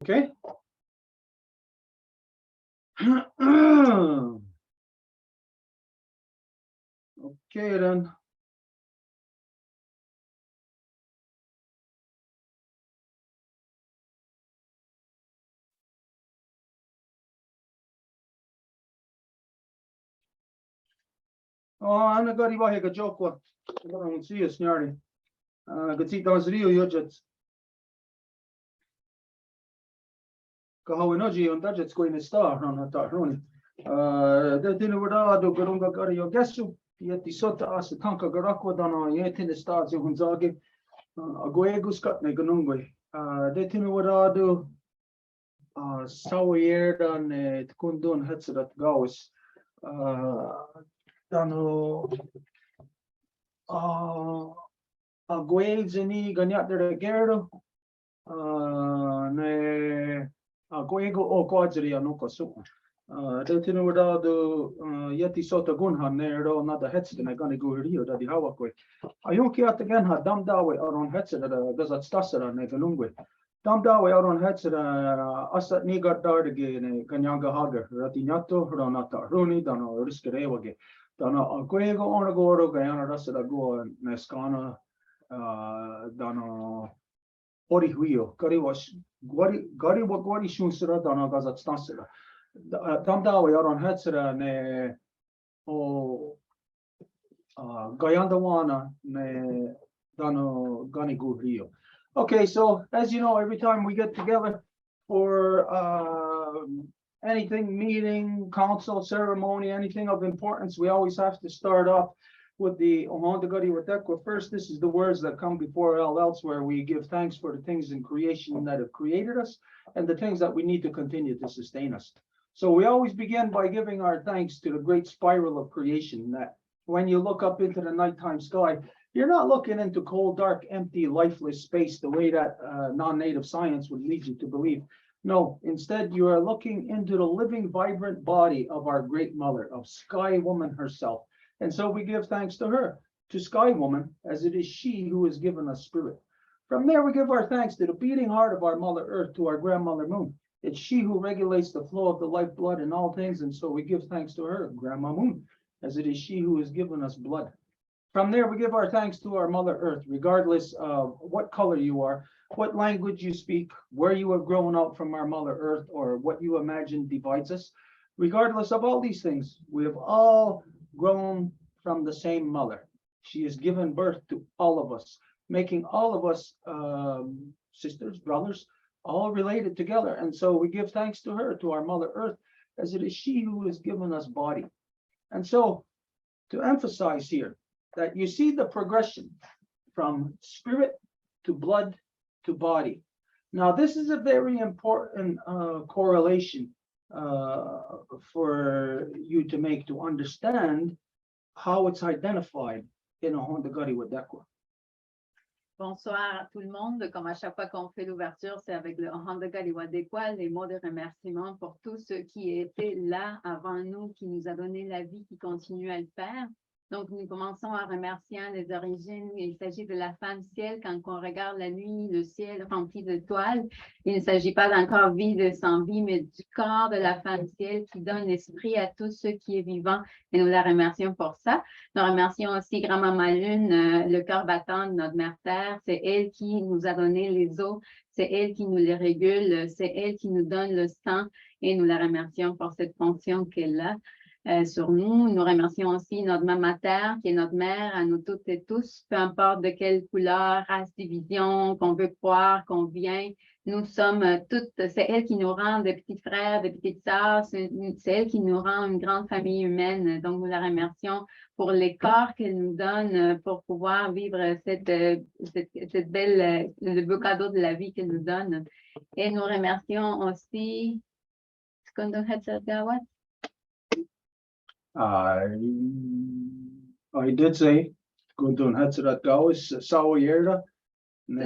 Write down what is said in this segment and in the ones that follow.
Okay. Okay then. Oh, أنا قاري واحد كجوكوا. أنا نسيه سنياري. قلت تازريو يوجد. كهوي نجي وندرجت كوين ستار هنا تاروني. ده دينو ودا دو قرونغا قاري يوجسو. يتي سوتا أس تانكا قراكوا دانا يتين ستار زي هنزاجي. أقويغوس كاتني قنونغوي. ده دينو ودا دو ساوير دان تكون دون هتسرت غاوس. دانو Aguelzeni ganhar de guerra, ne Aguego o quadria no cosu. Det tinu wada do yeti sota gunha ne ro na da hetste na gani go rio da di hawa koi. Ayonki at again ha dam dawe aron hetste da gazat stasera ne ganungwe. Dam dawe aron hetste asat ni gat dardige ne kanyanga hager ratinyato ronata runi dano riskerewage. Dano Aguego ona goro gayana rasada go neskana dano ori huio gari was gari wa gari shunsera dano gazat stasera. Dam dawe aron hetsera ne o Gayandawana ne dano gani gu rio. Okay, so as you know, every time we get together for anything, meeting, council, ceremony, anything of importance, we always have to start off with the Ohondagadi Wadekwa. First, this is the words that come before all else, where we give thanks for the things in creation that have created us and the things that we need to continue to sustain us. So we always begin by giving our thanks to the great spiral of creation, that when you look up into the nighttime sky, you're not looking into cold, dark, empty, lifeless space the way that non-native science would lead you to believe. No, instead, you are looking into the living, vibrant body of our great mother, of Sky Woman herself. And so we give thanks to her, to Sky Woman, as it is she who has given us spirit. From there, we give our thanks to the beating heart of our Mother Earth, to our Grandmother Moon. It's she who regulates the flow of the lifeblood in all things, and so we give thanks to her, Grandma Moon, as it is she who has given us blood. From there, we give our thanks to our Mother Earth, regardless of what color you are, what language you speak, where you have grown up from our Mother Earth, or what you imagine divides us. Regardless of all these things, we have all grown from the same mother. She has given birth to all of us, making all of us sisters, brothers, all related together. And so we give thanks to her, to our Mother Earth, as it is she who has given us body. And so to emphasize here that you see the progression from spirit to blood to body. Now, this is a very important correlation for you to make, to understand how it's identified in Ohondagadi Wadekwa. Bonsoir à tout le monde. Comme à chaque fois qu'on fait l'ouverture, c'est avec le Ohondagadi Wadekwa, les mots de remerciement pour tous ceux qui étaient là avant nous, qui nous a donné la vie, qui continuent à le faire. Donc, nous commençons en remerciant les origines. Il s'agit de la femme ciel. Quand on regarde la nuit, le ciel rempli d'étoiles, il ne s'agit pas d'un corps vide sans vie, mais du corps de la femme ciel qui donne l'esprit à tout ce qui est vivant. Et nous la remercions pour ça. Nous remercions aussi Grand-Maman Lune, le cœur battant de notre mère Terre. C'est elle qui nous a donné les os. C'est elle qui nous les régule. C'est elle qui nous donne le sang. Et nous la remercions pour cette fonction qu'elle a. Sur nous. Nous remercions aussi notre maman Terre, qui est notre mère à nous toutes et tous, peu importe de quelle couleur, race, division, qu'on veut croire, qu'on vient. Nous sommes toutes, c'est elle qui nous rend des petits frères, des petites sœurs, c'est elle qui nous rend une grande famille humaine. Donc, nous la remercions pour les corps qu'elle nous donne pour pouvoir vivre cette belle, le beau cadeau de la vie qu'elle nous donne. Et nous remercions aussi, I did say, Gundun Hetzerat Gauss, Saoyerda. Toutes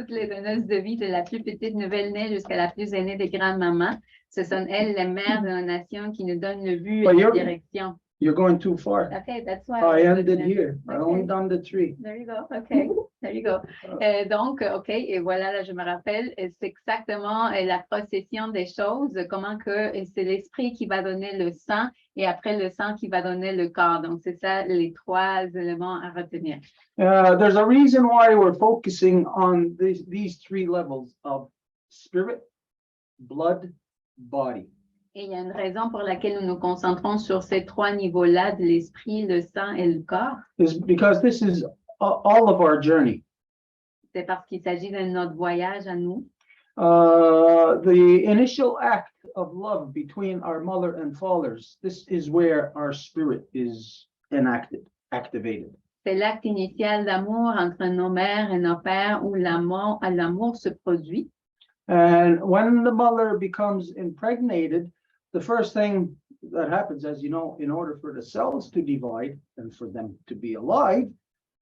les donneuses de vie, de la plus petite nouvelle-née jusqu'à la plus aînée des grandes mamans. Ce sont elles, les mères de nos nations, qui nous donnent le but et la direction. You're going too far. Okay, that's why. I was ended looking at- here. I only Okay. done the 3. There you go. OK. There you go. Donc, OK. Et voilà, là, je me rappelle, c'est exactement la procession des choses, comment que c'est l'esprit qui va donner le sang et après le sang qui va donner le corps. Donc, c'est ça les 3 éléments à retenir. There's a reason why we're focusing on these 3 levels of spirit, blood, body. Et il y a une raison pour laquelle nous nous concentrons sur ces 3 niveaux-là de l'esprit, le sang et le corps. Is because this is all of our journey. C'est parce qu'il s'agit de notre voyage à nous. The initial act of love between our mother and fathers, this is where our spirit is activated. C'est l'acte initial d'amour entre nos mères et nos pères où l'amour se produit. And when the mother becomes impregnated, the first thing that happens, as you know, in order for the cells to divide and for them to be alive,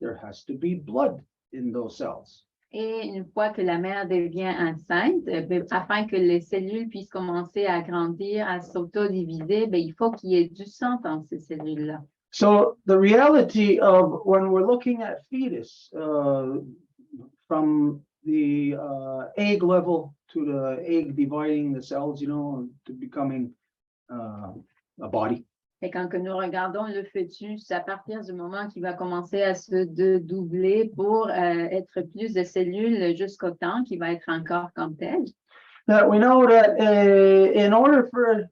there has to be blood in those cells. Et une fois que la mère devient enceinte, afin que les cellules puissent commencer à grandir, à s'autodiviser, il faut qu'il y ait du sang dans ces cellules-là. So the reality of when we're looking at fetus, from the egg level to the egg dividing the cells, to becoming a body. Et quand que nous regardons le fœtus, à partir du moment qu'il va commencer à se doubler pour être plus de cellules jusqu'au temps qu'il va être encore comme tel. That we know that in order for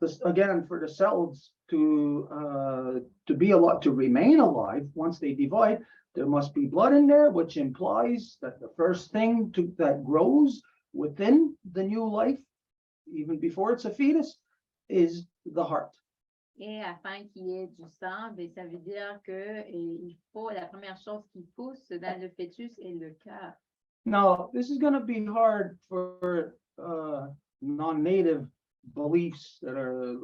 this, again, for the cells to be alive, to remain alive, once they divide, there must be blood in there, which implies that the first thing that grows within the new life, even before it's a fetus, is the heart. Et afin qu'il y ait du sang, ça veut dire que la première chose qui pousse dans le fœtus est le cœur. Now, this is going to be hard for non-native beliefs that are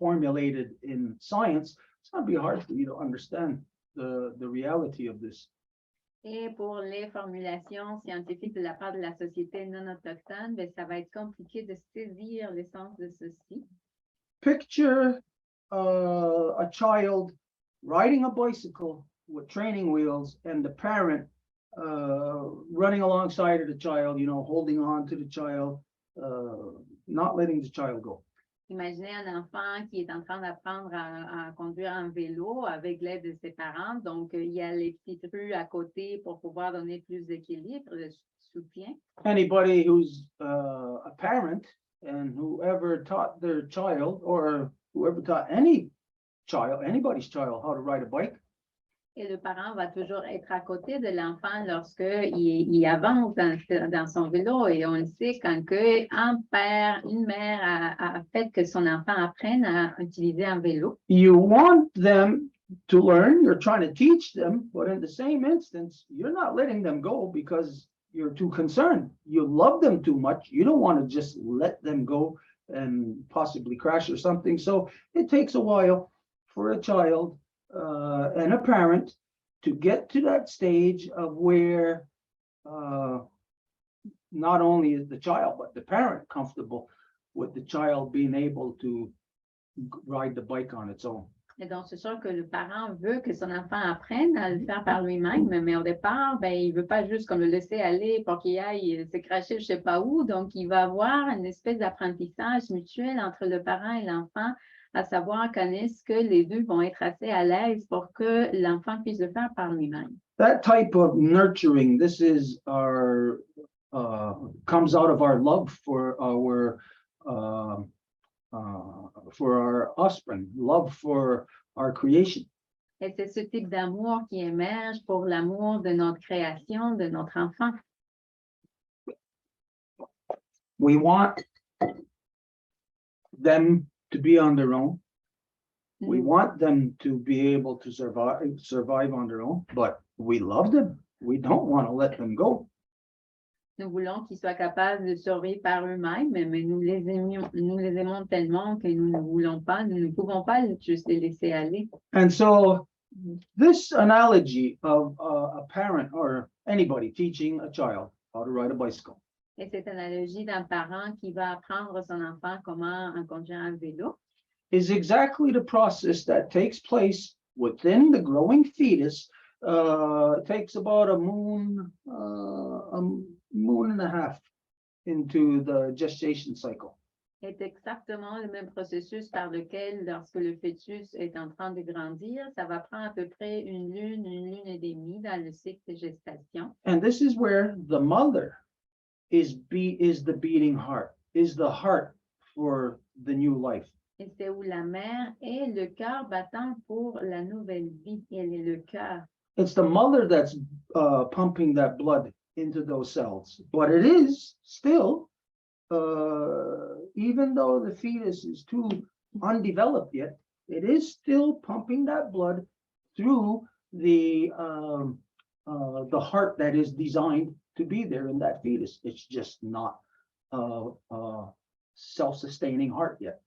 formulated in science. It's going to be hard for you to understand the reality of this. Et pour les formulations scientifiques de la part de la société non autochtone, ça va être compliqué de saisir l'essence de ceci. Picture a child riding a bicycle with training wheels and the parent running alongside of the child, holding on to the child, not letting the child go. Imaginez un enfant qui est en train d'apprendre à conduire un vélo avec l'aide de ses parents. Donc, il y a les petites rues à côté pour pouvoir donner plus d'équilibre, de soutien. Anybody who's a parent and whoever taught their child or whoever taught anybody's child how to ride a bike. Et le parent va toujours être à côté de l'enfant lorsqu'il avance dans son vélo. Et on le sait quand un père, une mère a fait que son enfant apprenne à utiliser un vélo. You want them to learn, you're trying to teach them, but in the same instance, you're not letting them go because you're too concerned. You love them too much. You don't want to just let them go and possibly crash or something. So it takes a while for a child and a parent to get to that stage of where not only is the child, but the parent comfortable with the child being able to ride the bike on its own. Et donc, c'est sûr que le parent veut que son enfant apprenne à le faire par lui-même, mais au départ, il ne veut pas juste comme le laisser aller pour qu'il aille se cracher je ne sais pas où. Donc, il va avoir une espèce d'apprentissage mutuel entre le parent et l'enfant, à savoir quand est-ce que les deux vont être assez à l'aise pour que l'enfant puisse le faire par lui-même. That type of nurturing, this is our, comes out of our love for our offspring, love for our creation. Et c'est ce type d'amour qui émerge pour l'amour de notre création, de notre enfant. We want them to be on their own. We want them to be able to survive on their own, but we love them. We don't want to let them go. Nous voulons qu'ils soient capables de survivre par eux-mêmes, mais nous les aimons tellement que nous ne pouvons pas juste les laisser aller. And so this analogy of a parent or anybody teaching a child how to ride a bicycle. Et cette analogie d'un parent qui va apprendre son enfant comment conduire un vélo. is exactly the process that takes place within the growing fetus. It takes about a moon and a half into the gestation cycle. Est exactement le même processus par lequel, lorsque le fœtus est en train de grandir, ça va prendre à peu près une lune et demie dans le cycle de gestation. And this is where the mother is the beating heart, is the heart for the new life. Et c'est où la mère est le cœur battant pour la nouvelle vie. Elle est le cœur. It's the mother that's pumping that blood into those cells, but it is still, even though the fetus is too undeveloped yet, it is still pumping that blood through the heart that is designed to be there in that fetus. It's just not a self-sustaining heart yet.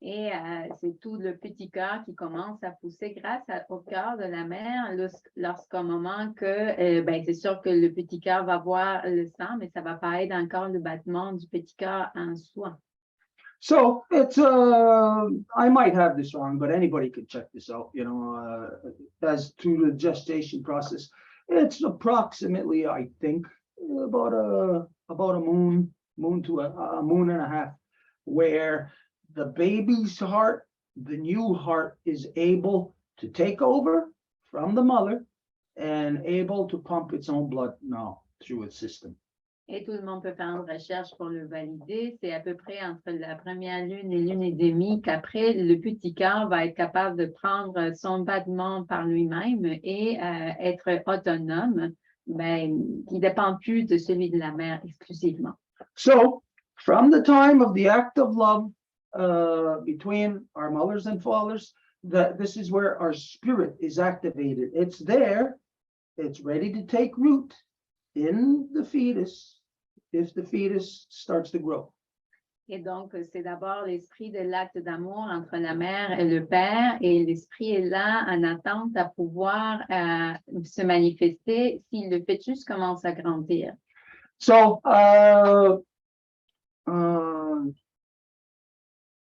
Et c'est tout le petit cœur qui commence à pousser grâce au cœur de la mère lorsqu'au moment que, c'est sûr que le petit cœur va boire le sang, mais ça va pas être encore le battement du petit cœur en soi. So it's, I might have this wrong, but anybody could check this out, as to the gestation process. It's approximately, I think, about a moon to a moon and a half, where the baby's heart, the new heart, is able to take over from the mother and able to pump its own blood now through its system. Et tout le monde peut faire une recherche pour le valider. C'est à peu près entre la première lune et lune et demie qu'après, le petit cœur va être capable de prendre son battement par lui-même et être autonome, qui ne dépend plus de celui de la mère exclusivement. So, from the time of the act of love between our mothers and fathers, this is where our spirit is activated. It's there, it's ready to take root in the fetus if the fetus starts to grow. Et donc, c'est d'abord l'esprit de l'acte d'amour entre la mère et le père, et l'esprit est là en attente à pouvoir se manifester si le fœtus commence à grandir. So,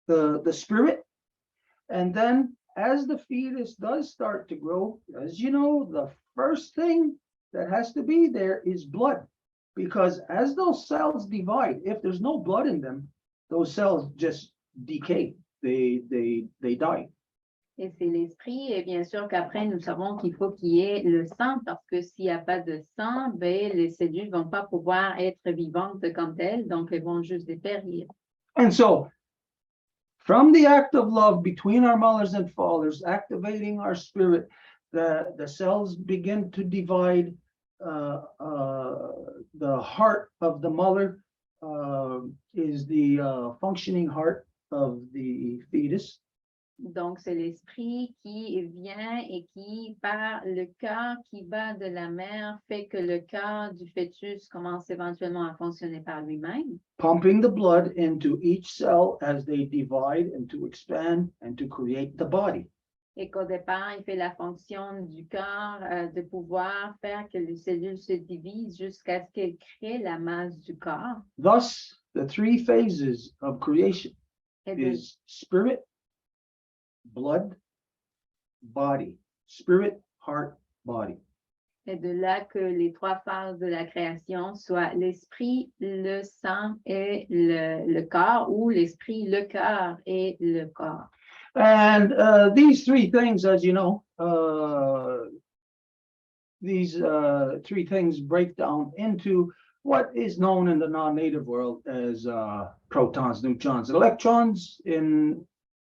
the spirit, and then as the fetus does start to grow, as you know, the first thing that has to be there is blood, because as those cells divide, if there's no blood in them, those cells just decay, they die. Et c'est l'esprit, et bien sûr qu'après, nous savons qu'il faut qu'il y ait le sang, parce que s'il n'y a pas de sang, les cellules ne vont pas pouvoir être vivantes comme telles, donc elles vont juste dépérir. And so, from the act of love between our mothers and fathers, activating our spirit, the cells begin to divide. The heart of the mother is the functioning heart of the fetus. Donc, c'est l'esprit qui vient et qui, par le cœur qui bat de la mère, fait que le cœur du fœtus commence éventuellement à fonctionner par lui-même. Pumping the blood into each cell as they divide and to expand and to create the body. Et qu'au départ, il fait la fonction du cœur de pouvoir faire que les cellules se divisent jusqu'à ce qu'elles créent la masse du corps. Thus, the three phases of creation is spirit, blood, body. Spirit, heart, body. Et de là que les trois phases de la création soient l'esprit, le sang et le corps, ou l'esprit, le cœur et le corps. And these three things, as you know, these three things break down into what is known in the non-native world as protons, neutrons, and electrons. In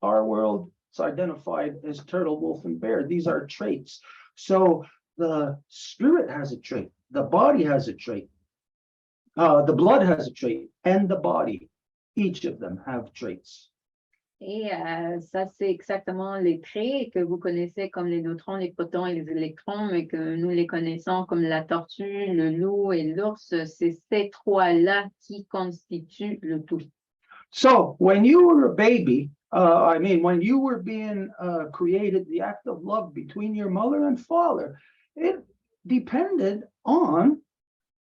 our world, it's identified as turtle, wolf, and bear. These are traits. So the spirit has a trait, the body has a trait, the blood has a trait, and the body, each of them have traits. Et ça, c'est exactement les traits que vous connaissez comme les neutrons, les protons et les électrons, mais que nous les connaissons comme la tortue, le loup et l'ours. C'est ces trois-là qui constituent le tout. So when you were a baby, when you were being created, the act of love between your mother and father, it depended on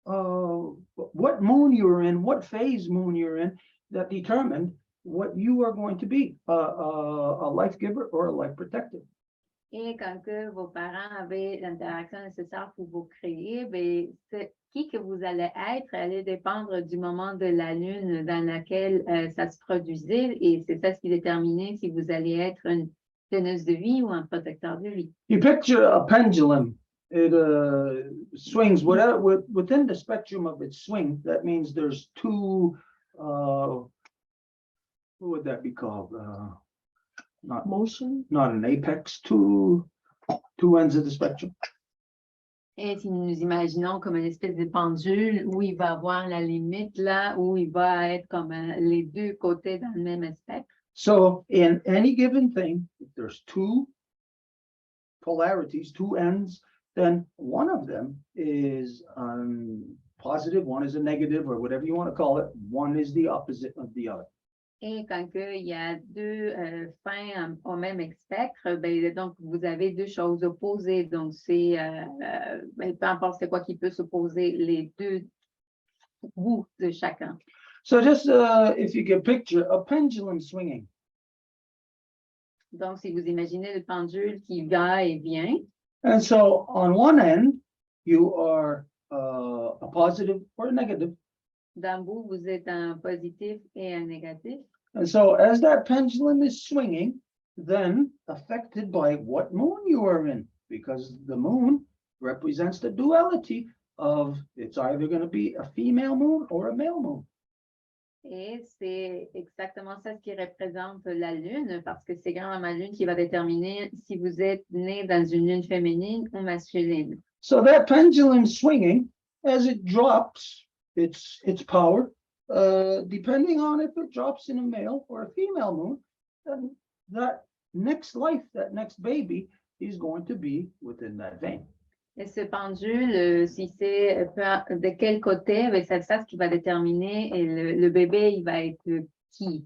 what moon you were in, what phase moon you're in, that determined what you are going to be, a life giver or a life protector. Et quand que vos parents avaient l'interaction nécessaire pour vous créer, ben, qui que vous allez être allait dépendre du moment de la lune dans laquelle ça se produisait, et c'est ça ce qui déterminait si vous allez être une teneuse de vie ou un protecteur de vie. You picture a pendulum. It swings within the spectrum of its swing. That means there's two, what would that be called? Not Motion. not an apex, two ends of the spectrum. Et si nous imaginons comme une espèce de pendule où il va avoir la limite là, où il va être comme les deux côtés dans le même spectre. So in any given thing, if there's two polarities, two ends, then one of them is positive, one is a negative, or whatever you want to call it. One is the opposite of the other. Et quand il y a deux fins au même spectre, ben, donc vous avez deux choses opposées. Donc c'est, ben, peu importe c'est quoi qui peut s'opposer, les deux bouts de chacun. So just if you can picture a pendulum swinging. Donc si vous imaginez le pendule qui va et vient, And so on one end, you are a positive or a negative. d'un bout vous êtes un positif et un négatif. And so as that pendulum is swinging, then affected by what moon you are in, because the moon represents the duality of it's either going to be a female moon or a male moon. Et c'est exactement ça ce qui représente la lune, parce que c'est grâce à ma lune qui va déterminer si vous êtes né dans une lune féminine ou masculine. So that pendulum swinging, as it drops its power, depending on if it drops in a male or a female moon, then that next life, that next baby is going to be within that vein. Et ce pendule, si c'est de quel côté, ben, c'est ça ce qui va déterminer et le bébé, il va être qui.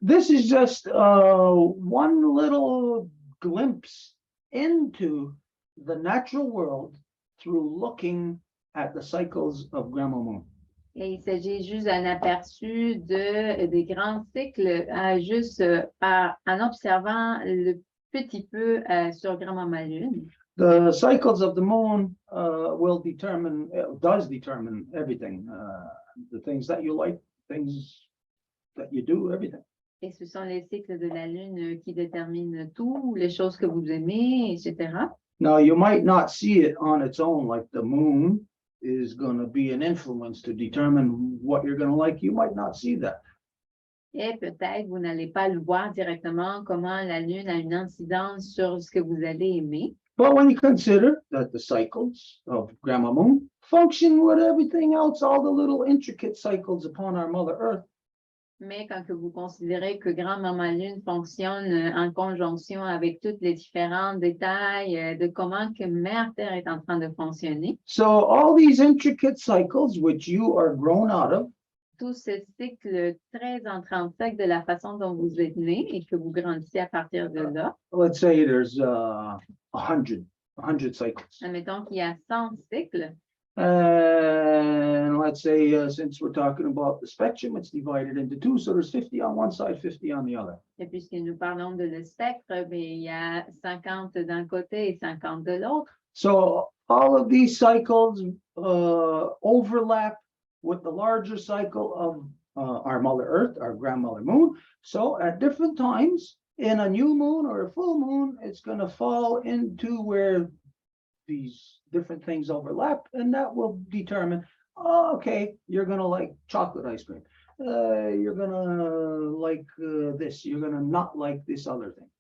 This is just one little glimpse into the natural world through looking at the cycles of Grandma Moon. Et il s'agit juste d'un aperçu des grands cycles, juste en observant le petit peu sur Grand-Maman Lune. The cycles of the moon does determine everything, the things that you like, things that you do, everything. Et ce sont les cycles de la Lune qui déterminent tout, les choses que vous aimez, etc. Now, you might not see it on its own, like the moon is going to be an influence to determine what you're going to like. You might not see that. Et peut-être vous n'allez pas le voir directement comment la Lune a une incidence sur ce que vous allez aimer. But when you consider that the cycles of Grandma Moon function with everything else, all the little intricate cycles upon our Mother Earth, Mais quand que vous considérez que Grand-Maman Lune fonctionne en conjonction avec tous les différents détails de comment que Mère Terre est en train de fonctionner, so all these intricate cycles which you are grown out of, tout ce cycle très intrinsèque de la façon dont vous êtes né et que vous grandissez à partir de là, let's say there's 100 cycles. admettons qu'il y a 100 cycles, And let's say, since we're talking about the spectrum, it's divided into two. So there's 50 on one side, 50 on the other. et puisque nous parlons de le spectre, ben, il y a 50 d'un côté et 50 de l'autre. So all of these cycles overlap with the larger cycle of our Mother Earth, our grandmother moon. So at different times in a new moon or a full moon, it's going to fall into where these different things overlap, and that will determine, oh, okay, you're going to like chocolate ice cream. You're going to like this. You're going to not like this other thing.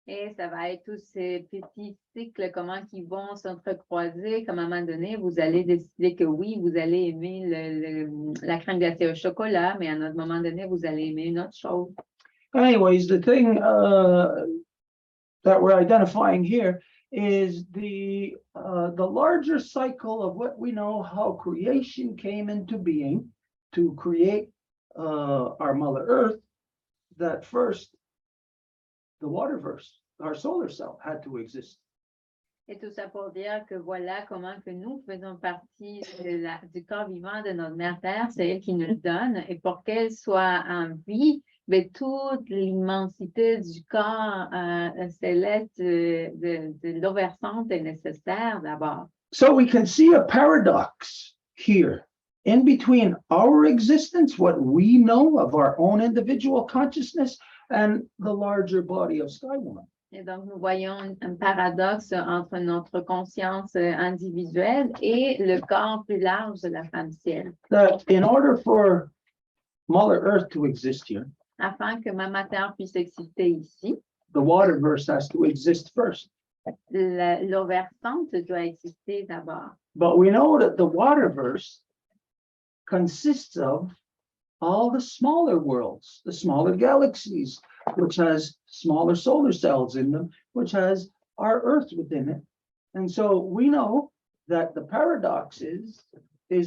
Et ça va être tous ces petits cycles, comment ils vont s'entrecroiser, comme à un moment donné, vous allez décider que oui, vous allez aimer la crème glacée au chocolat, mais à un autre moment donné, vous allez aimer une autre chose. Anyways, the thing that we're identifying here is the larger cycle of what we know how creation came into being to create our Mother Earth. That first, the waterverse, our solar cell, had to exist. Et tout ça pour dire que voilà comment que nous faisons partie du corps vivant de notre mère Terre, c'est elle qui nous le donne, et pour qu'elle soit en vie, Mais toute l'immensité du corps céleste de l'eau versante est nécessaire d'abord. So we can see a paradox here in between our existence, what we know of our own individual consciousness, and the larger body of Skywarn. Et donc, nous voyons un paradoxe entre notre conscience individuelle et le corps plus large de la femme ciel. That in order for Mother Earth to exist here, Afin que Mama Terre puisse exister ici, the waterverse has to exist first. l'eau versante doit exister d'abord. But we know that the waterverse consists of all the smaller worlds, the smaller galaxies, which has smaller solar cells in them, which has our Earth within it. And so we know that the paradox is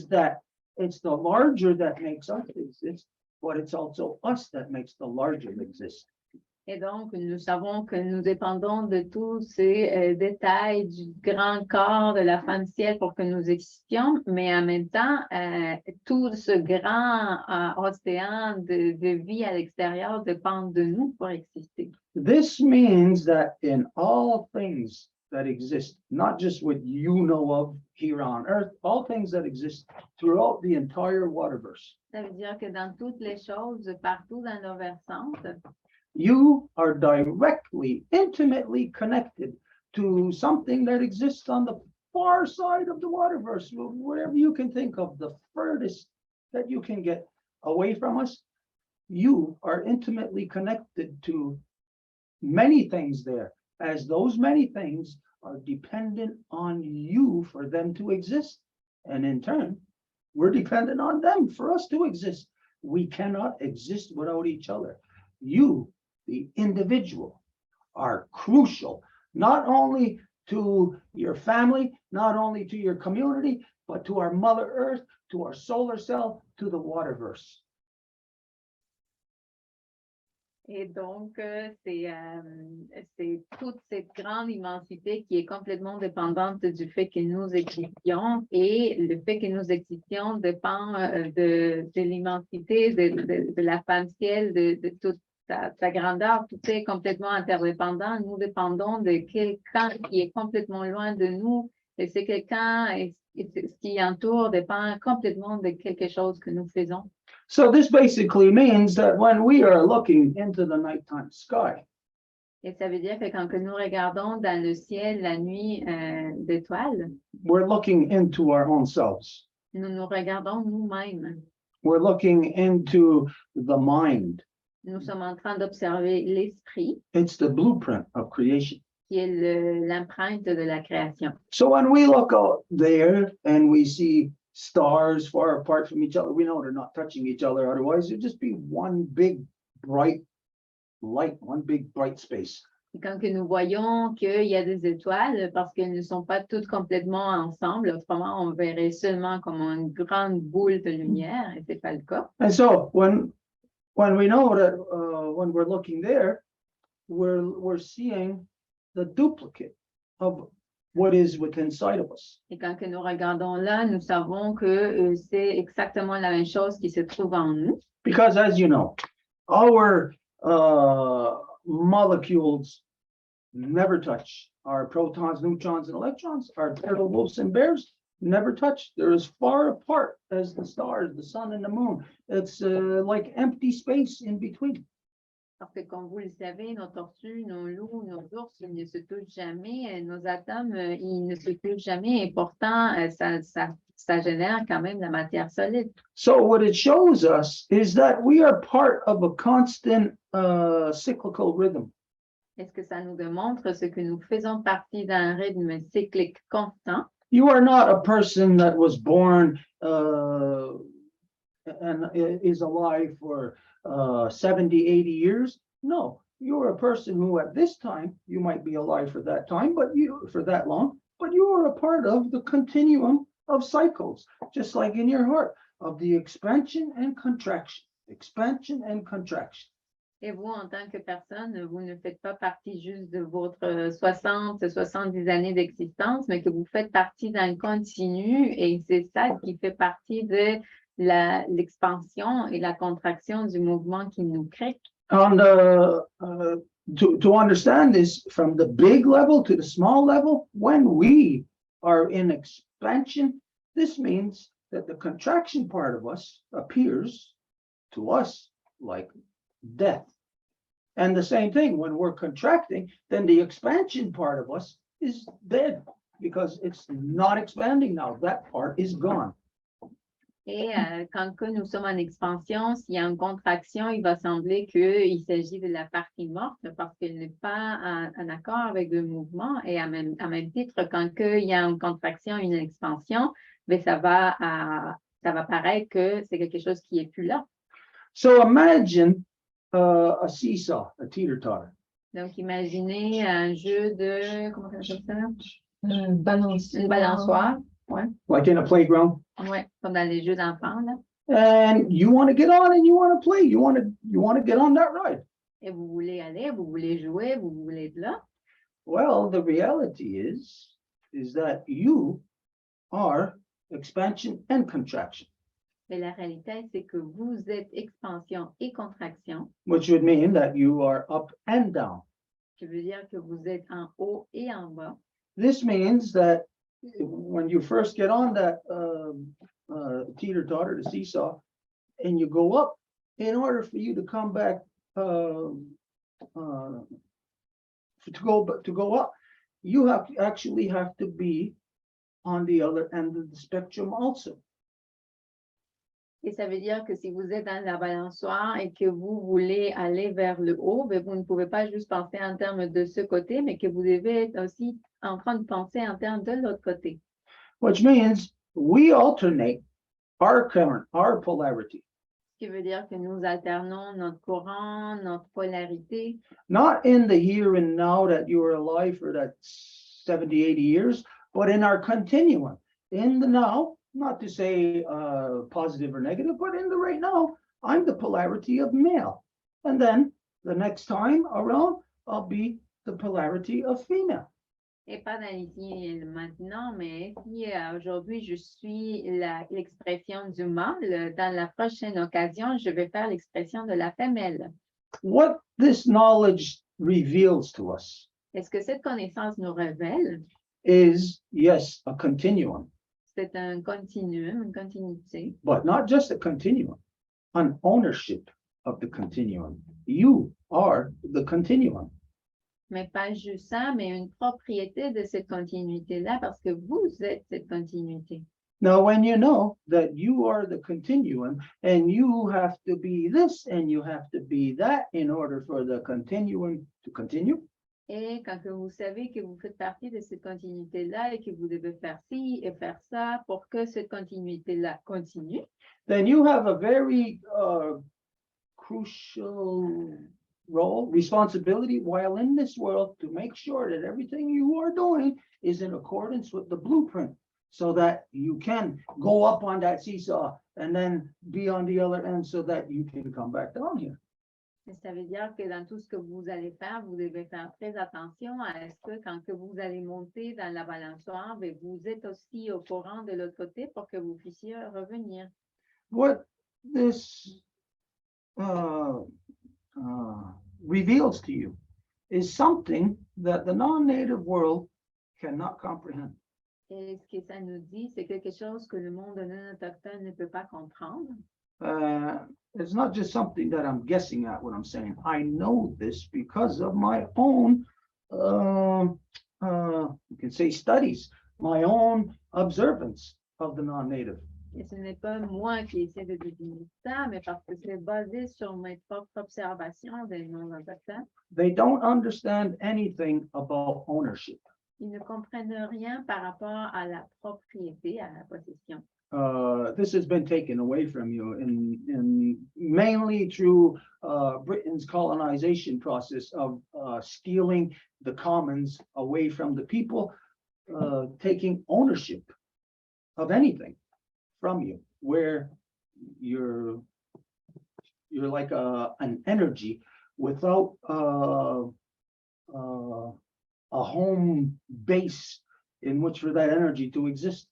that it's the larger that makes us exist, but it's also us that makes the larger exist. Et donc, nous savons que nous dépendons de tous ces détails du grand corps de la femme ciel pour que nous existions, mais en même temps, tout ce grand océan de vie à l'extérieur dépend de nous pour exister. This means that in all things that exist, not just what you know of here on Earth, all things that exist throughout the entire waterverse, Ça veut dire que dans toutes les choses, partout dans nos versantes, you are directly, intimately connected to something that exists on the far side of the waterverse, wherever you can think of, the furthest that you can get away from us. You are intimately connected to many things there, as those many things are dependent on you for them to exist. And in turn, we're dependent on them for us to exist. We cannot exist without each other. You, the individual, are crucial, not only to your family, not only to your community, but to our Mother Earth, to our solar cell, to the waterverse. et donc c'est toute cette grande immensité qui est complètement dépendante du fait que nous existions et le fait que nous existions dépend de l'immensité de la femme ciel, de toute sa grandeur, tout est complètement interdépendant. Nous dépendons de quelqu'un qui est complètement loin de nous et c'est quelqu'un, ce qui entoure dépend complètement de quelque chose que nous faisons. So this basically means that when we are looking into the nighttime sky, Et ça veut dire que quand que nous regardons dans le ciel la nuit d'étoiles, we're looking into our own selves. nous nous regardons nous-mêmes. We're looking into the mind. Nous sommes en train d'observer l'esprit, It's the blueprint of creation. qui est l'empreinte de la création. So when we look out there and we see stars far apart from each other, we know they're not touching each other. Otherwise, it'd just be one big bright light, one big bright space. Et quand que nous voyons qu'il y a des étoiles, parce qu'elles ne sont pas toutes complètement ensemble, autrement on verrait seulement comme une grande boule de lumière, et c'est pas le cas. And so when we know that when we're looking there, we're seeing the duplicate of what is within inside of us. Et quand que nous regardons là, nous savons que c'est exactement la même chose qui se trouve en nous. Because as you know, our molecules never touch. Our protons, neutrons, and electrons, our turtle, wolves, and bears never touch. They're as far apart as the stars, the sun, and the moon. It's like empty space in between. Parce que comme vous le savez, nos tortues, nos loups, nos ours, ils ne se touchent jamais, nos atomes, ils ne se touchent jamais, et pourtant, ça génère quand même la matière solide. So what it shows us is that we are part of a constant cyclical rhythm. Est-ce que ça nous démontre ce que nous faisons partie d'un rythme cyclique constant? You are not a person that was born and is alive for 70, 80 years. No, you're a person who at this time, you might be alive for that time, but you for that long, but you are a part of the continuum of cycles, just like in your heart, of the expansion and contraction, expansion and contraction. Et vous, en tant que personne, vous ne faites pas partie juste de votre 60, 70 années d'existence, mais que vous faites partie d'un continu et c'est ça qui fait partie de l'expansion et la contraction du mouvement qui nous crée. And to understand this from the big level to the small level, when we are in expansion, this means that the contraction part of us appears to us like death. And the same thing, when we're contracting, then the expansion part of us is dead because it's not expanding now. That part is gone. Et quand que nous sommes en expansion, s'il y a une contraction, il va sembler qu'il s'agit de la partie morte parce qu'elle n'est pas en accord avec le mouvement. Et à même titre, quand il y a une contraction, une expansion, bien, ça va paraître que c'est quelque chose qui n'est plus là. So imagine a seesaw, a teeter-totter. Donc, imaginez un jeu de, comment on appelle ça? Une balançoire. Une balançoire. Ouais. Like in a playground. Ouais, comme dans les jeux d'enfants, là. And you want to get on and you want to play. You want to get on that ride. Et vous voulez aller, vous voulez jouer, vous voulez être là. Well, the reality is that you are expansion and contraction, Mais la réalité, c'est que vous êtes expansion et contraction, which would mean that you are up and down. qui veut dire que vous êtes en haut et en bas. This means that when you first get on that teeter-totter, the seesaw, and you go up, in order for you to come back to go up, you actually have to be on the other end of the spectrum also. Et ça veut dire que si vous êtes dans la balançoire et que vous voulez aller vers le haut, bien, vous ne pouvez pas juste penser en termes de ce côté, mais que vous devez être aussi en train de penser en termes de l'autre côté. Which means we alternate our current, our polarity, Ce qui veut dire que nous alternons notre courant, notre polarité, not in the here and now that you are alive for that 70, 80 years, but in our continuum, in the now, not to say positive or negative, but in the right now, I'm the polarity of male. And then the next time around, I'll be the polarity of female. et pas dans l'ici et le maintenant, mais si aujourd'hui je suis l'expression du mâle, dans la prochaine occasion, je vais faire l'expression de la femelle. What this knowledge reveals to us Est-ce que cette connaissance nous révèle? is, yes, a continuum, C'est un continuum, une continuité, but not just a continuum, an ownership of the continuum. You are the continuum. mais pas juste ça, mais une propriété de cette continuité-là parce que vous êtes cette continuité. Now, when you know that you are the continuum and you have to be this and you have to be that in order for the continuum to continue, Et quand que vous savez que vous faites partie de cette continuité-là et que vous devez faire ci et faire ça pour que cette continuité-là continue, then you have a very crucial role, responsibility while in this world to make sure that everything you are doing is in accordance with the blueprint so that you can go up on that seesaw and then be on the other end so that you can come back down here. ça veut dire que dans tout ce que vous allez faire, vous devez faire très attention à ce que quand que vous allez monter dans la balançoire, bien, vous êtes aussi au courant de l'autre côté pour que vous puissiez revenir. What this reveals to you is something that the non-native world cannot comprehend. Et ce que ça nous dit, c'est quelque chose que le monde non autochtone ne peut pas comprendre. It's not just something that I'm guessing at what I'm saying. I know this because of my own, you can say studies, my own observance of the non-native. Et ce n'est pas moi qui essaie de deviner ça, mais parce que c'est basé sur mes propres observations des non-autochtones. They don't understand anything about ownership. Ils ne comprennent rien par rapport à la propriété, à la possession. This has been taken away from you in mainly through Britain's colonization process of stealing the commons away from the people, taking ownership of anything from you, where you're like an energy without a home base in which for that energy to exist.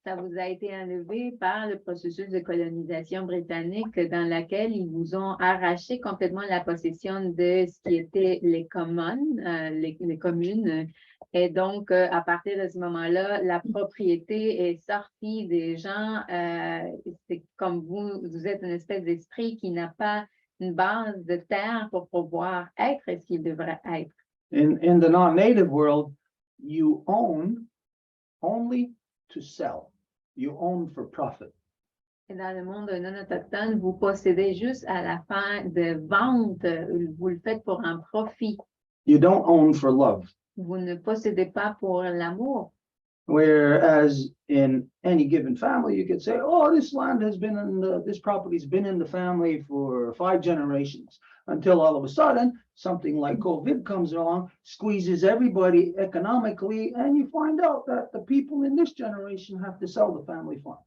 Ça vous a été enlevé par le processus de colonisation britannique dans laquelle ils vous ont arraché complètement la possession de ce qui était les communes, les communes. Et donc, à partir de ce moment-là, la propriété est sortie des gens. C'est comme vous êtes une espèce d'esprit qui n'a pas une base de terre pour pouvoir être ce qu'il devrait être. In the non-native world, you own only to sell. You own for profit. Et dans le monde non autochtone, vous possédez juste à la fin de vente, vous le faites pour un profit. You don't own for love. Vous ne possédez pas pour l'amour. Whereas in any given family, you could say, oh, this land has been this property's been in the family for 5 generations, until all of a sudden, something like COVID comes along, squeezes everybody economically, and you find out that the people in this generation have to sell the family farm.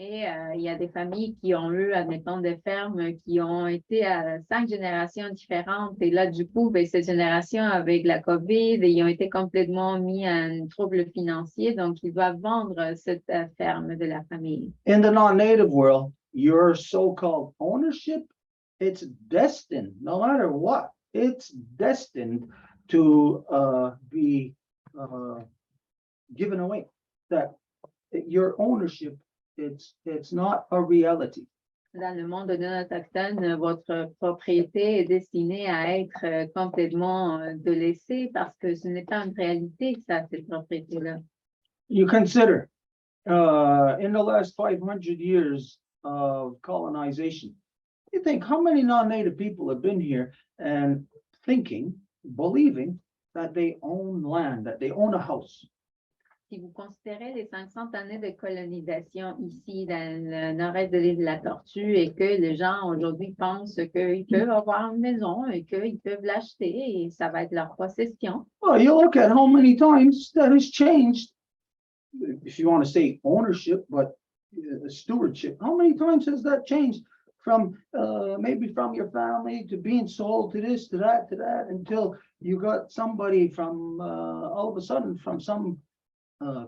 Et il y a des familles qui ont eu, admettons, des fermes qui ont été à 5 générations différentes. Et là, du coup, ben, cette génération, avec la COVID, ils ont été complètement mis à un trouble financier. Donc, ils doivent vendre cette ferme de la famille. In the non-native world, your so-called ownership, it's destined, no matter what, it's destined to be given away. That your ownership, it's not a reality. Dans le monde non autochtone, votre propriété est destinée à être complètement délaissée parce que ce n'est pas une réalité, ça, cette propriété-là. You consider in the last 500 years of colonization, you think how many non-native people have been here and thinking, believing that they own land, that they own a house. Si vous considérez les 500 années de colonisation ici dans le nord-est de l'île de la Tortue et que les gens aujourd'hui pensent qu'ils peuvent avoir une maison et qu'ils peuvent l'acheter et ça va être leur possession. Well, you look at how many times that has changed, if you want to say ownership, but stewardship, how many times has that changed from maybe from your family to being sold to this, to that, until you got somebody from all of a sudden from some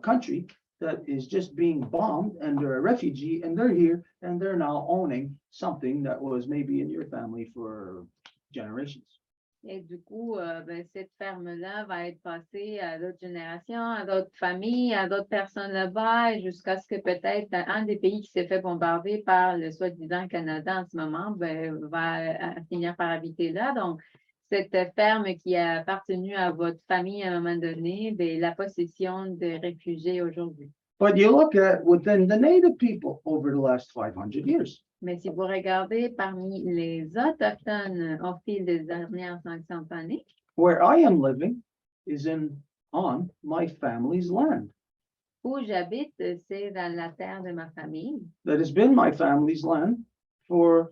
country that is just being bombed and they're a refugee and they're here and they're now owning something that was maybe in your family for generations. Et du coup, ben, cette ferme-là va être passée à d'autres générations, à d'autres familles, à d'autres personnes là-bas, jusqu'à ce que peut-être un des pays qui s'est fait bombarder par le soi-disant Canada en ce moment ben, va finir par habiter là. Donc, cette ferme qui a appartenu à votre famille à un moment donné, ben, la possession de réfugiés aujourd'hui. But you look at within the native people over the last 500 years. Mais si vous regardez parmi les autochtones au fil des dernières 500 années, Where I am living is on my family's land. où j'habite, c'est dans la terre de ma famille. That has been my family's land for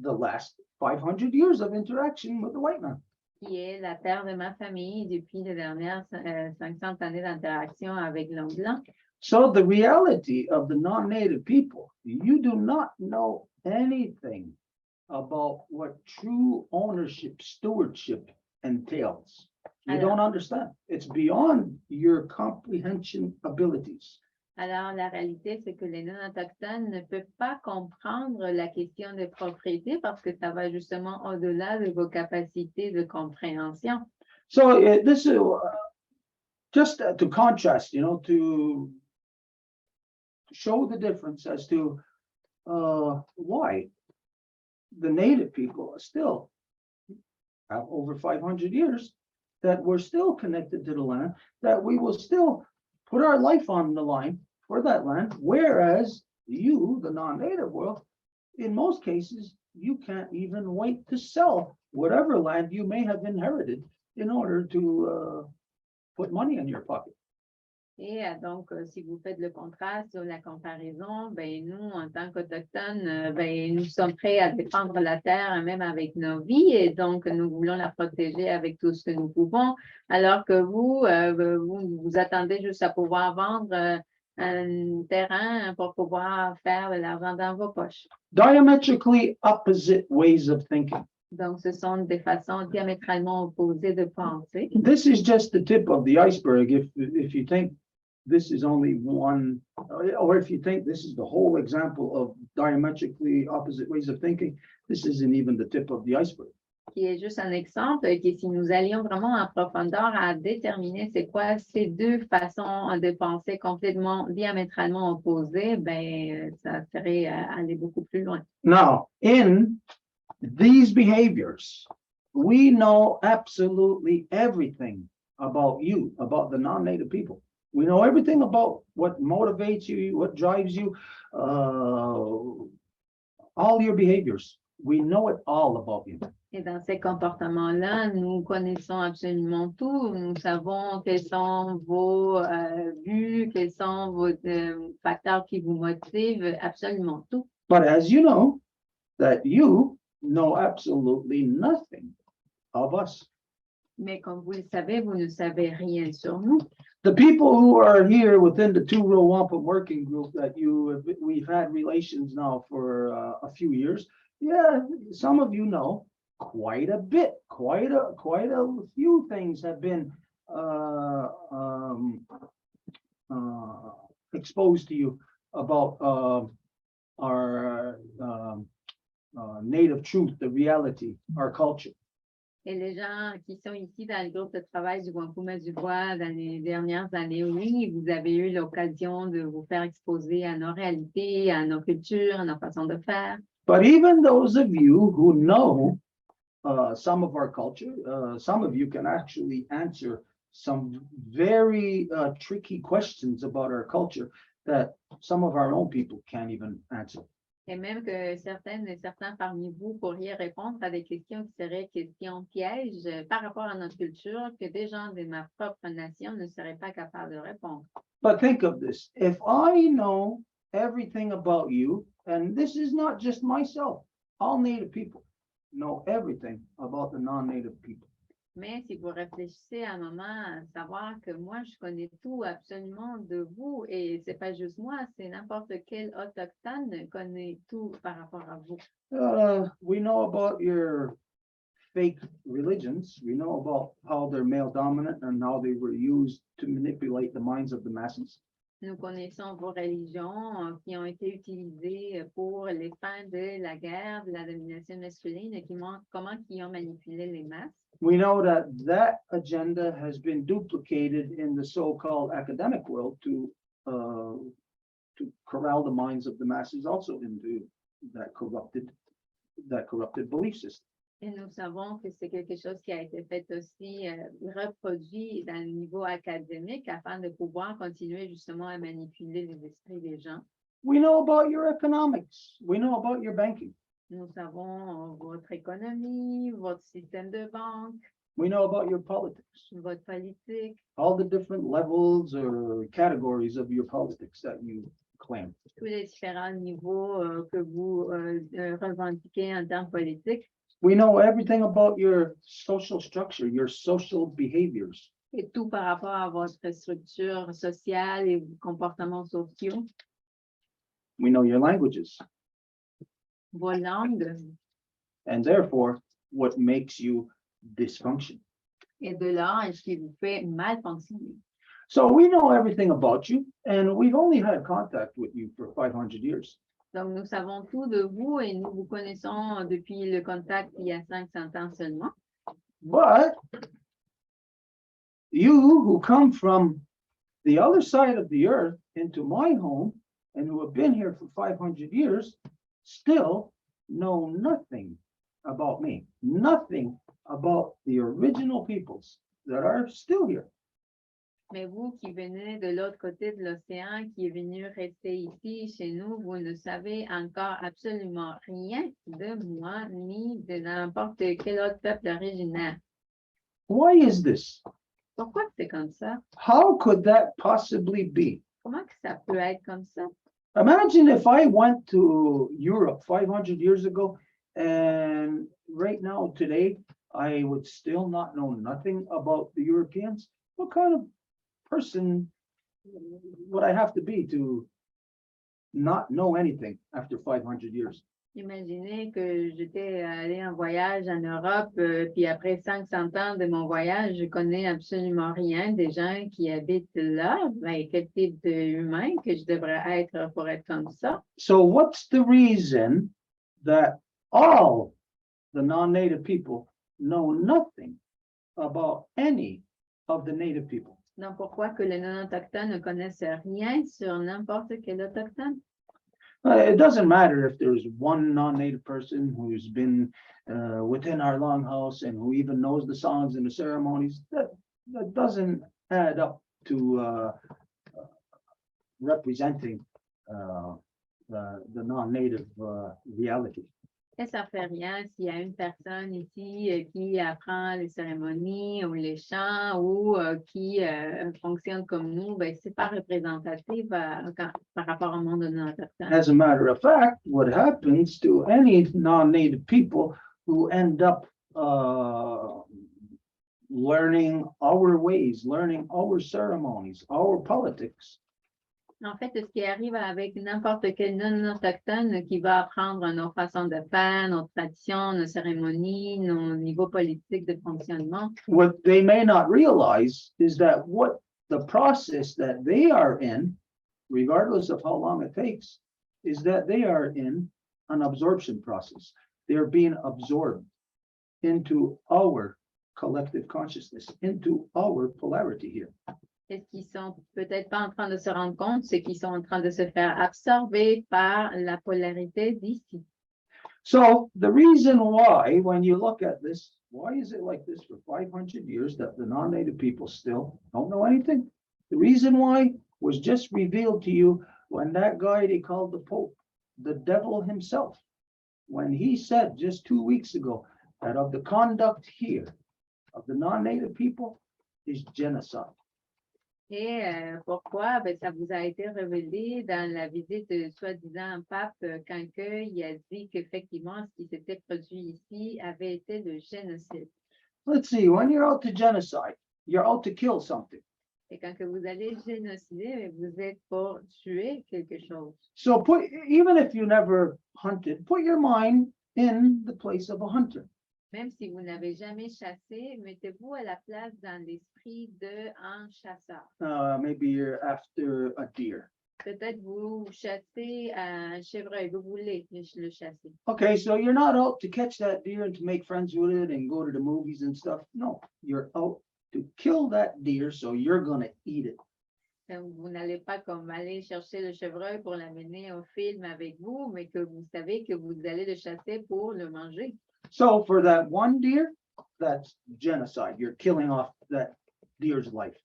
the last 500 years of interaction with the white man. Qui est la terre de ma famille depuis les dernières 500 années d'interaction avec l'homme blanc. So the reality of the non-native people, you do not know anything about what true ownership, stewardship entails. You don't understand. It's beyond your comprehension abilities. Alors, la réalité, c'est que les non-autochtones ne peuvent pas comprendre la question de propriété parce que ça va justement au-delà de vos capacités de compréhension. So this is just to contrast, to show the difference as to why the native people are still have over 500 years that we're still connected to the land, that we will still put our life on the line for that land, whereas you, the non-native world, in most cases, you can't even wait to sell whatever land you may have inherited in order to put money in your pocket. Et donc, si vous faites le contraste ou la comparaison, ben, nous, en tant qu'Autochtones, ben, nous sommes prêts à défendre la terre, même avec nos vies, et donc nous voulons la protéger avec tout ce que nous pouvons, alors que vous, vous attendez juste à pouvoir vendre un terrain pour pouvoir faire de l'argent dans vos poches. Diametrically opposite ways of thinking. Donc, ce sont des façons diamétralement opposées de penser. This is just the tip of the iceberg if you think this is only one, or if you think this is the whole example of diametrically opposite ways of thinking, this isn't even the tip of the iceberg. Qui est juste un exemple, que si nous allions vraiment en profondeur à déterminer c'est quoi ces deux façons de penser complètement diamétralement opposées, ben, ça serait aller beaucoup plus loin. Now, in these behaviors, we know absolutely everything about you, about the non-native people. We know everything about what motivates you, what drives you, all your behaviors. We know it all about you. Et dans ces comportements-là, nous connaissons absolument tout. Nous savons quels sont vos buts, quels sont vos facteurs qui vous motivent, absolument tout. But as you know, that you know absolutely nothing of us. Mais comme vous le savez, vous ne savez rien sur nous. The people who are here within the two-row Wampum working group that we've had relations now for a few years. Yeah, some of you know quite a bit, quite a few things have been exposed to you about our native truth, the reality, our culture. Et les gens qui sont ici dans le groupe de travail du Wampum et du Voies dans les dernières années, oui, vous avez eu l'occasion de vous faire exposer à nos réalités, à nos cultures, à nos façons de faire. But even those of you who know some of our culture, some of you can actually answer some very tricky questions about our culture that some of our own people can't even answer. Et même que certains parmi vous pourriez répondre à des questions qui seraient questions pièges par rapport à notre culture que des gens de ma propre nation ne seraient pas capables de répondre. But think of this, if I know everything about you, and this is not just myself, all Native people know everything about the non-Native people. Mais si vous réfléchissez à un moment à savoir que moi, je connais tout absolument de vous, et c'est pas juste moi, c'est n'importe quel autochtone connaît tout par rapport à vous. We know about your fake religions. We know about how they're male dominant and how they were used to manipulate the minds of the masses. Nous connaissons vos religions qui ont été utilisées pour les fins de la guerre, de la domination masculine, et comment ils ont manipulé les masses. We know that that agenda has been duplicated in the so-called academic world to corral the minds of the masses also into that corrupted belief system. Et nous savons que c'est quelque chose qui a été fait aussi, reproduit dans le niveau académique afin de pouvoir continuer justement à manipuler les esprits des gens. We know about your economics. We know about your banking. Nous savons votre économie, votre système de banque, We know about your politics, votre politique, all the different levels or categories of your politics that you claim. tous les différents niveaux que vous revendiquez en termes politiques. We know everything about your social structure, your social behaviors. Et tout par rapport à votre structure sociale et vos comportements sociaux, We know your languages, vos langues, and therefore what makes you dysfunction. et de là, ce qui vous fait mal fonctionner. So we know everything about you, and we've only had contact with you for 500 years. Donc, nous savons tout de vous et nous vous connaissons depuis le contact il y a 500 ans seulement. But you who come from the other side of the earth into my home and who have been here for 500 years still know nothing about me, nothing about the original peoples that are still here. Mais vous qui venez de l'autre côté de l'océan, qui est venu rester ici chez nous, vous ne savez encore absolument rien de moi ni de n'importe quel autre peuple originaire. Why is this? Pourquoi c'est comme ça? How could that possibly be? Comment que ça peut être comme ça? Imagine if I went to Europe 500 years ago and right now, today, I would still not know nothing about the Europeans. What kind of person would I have to be to not know anything after 500 years? Imaginez que j'étais allée en voyage en Europe, puis après 500 ans de mon voyage, je connais absolument rien des gens qui habitent là. Ben, quel type d'humain que je devrais être pour être comme ça? So what's the reason that all the non-native people know nothing about any of the native people? Donc, pourquoi que les non-autochtones ne connaissent rien sur n'importe quel autochtone? It doesn't matter if there's one non-native person who's been within our longhouse and who even knows the songs and the ceremonies. That doesn't add up to representing the non-native reality. Et ça fait rien s'il y a une personne ici qui apprend les cérémonies ou les chants ou qui fonctionne comme nous, ben, c'est pas représentatif par rapport au monde non-autochtone. As a matter of fact, what happens to any non-native people who end up learning our ways, learning our ceremonies, our politics, En fait, ce qui arrive avec n'importe quel non-autochtone qui va apprendre nos façons de faire, nos traditions, nos cérémonies, nos niveaux politiques de fonctionnement, what they may not realize is that what the process that they are in, regardless of how long it takes, is that they are in an absorption process. They're being absorbed into our collective consciousness, into our polarity here. et ce qu'ils sont peut-être pas en train de se rendre compte, c'est qu'ils sont en train de se faire absorber par la polarité d'ici. So the reason why, when you look at this, why is it like this for 500 years that the non-native people still don't know anything? The reason why was just revealed to you when that guy they called the Pope, the devil himself, when he said just 2 weeks ago that of the conduct here of the non-native people is genocide. Et pourquoi? Ben, ça vous a été révélé dans la visite de soi-disant pape quand il a dit qu'effectivement, ce qui s'était produit ici avait été le génocide. Let's see, when you're out to genocide, you're out to kill something. Et quand que vous allez génocider, vous êtes pour tuer quelque chose. So even if you never hunted, put your mind in the place of a hunter. Même si vous n'avez jamais chassé, mettez-vous à la place dans l'esprit d'un chasseur. Maybe you're after a deer. Peut-être vous chassez un chevreuil, vous voulez le chasser. Okay, so you're not out to catch that deer and to make friends with it and go to the movies and stuff. No, you're out to kill that deer, so you're gonna eat it. Donc, vous n'allez pas comme aller chercher le chevreuil pour l'amener au film avec vous, mais que vous savez que vous allez le chasser pour le manger. So for that one deer, that's genocide. You're killing off that deer's life.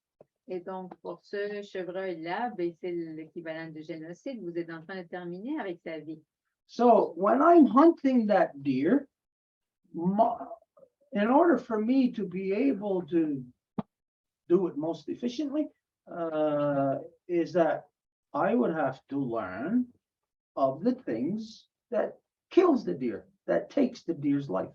Et donc, pour ce chevreuil-là, ben, c'est l'équivalent de génocide. Vous êtes en train de terminer avec sa vie. So when I'm hunting that deer, in order for me to be able to do it most efficiently, is that I would have to learn of the things that kills the deer, that takes the deer's life.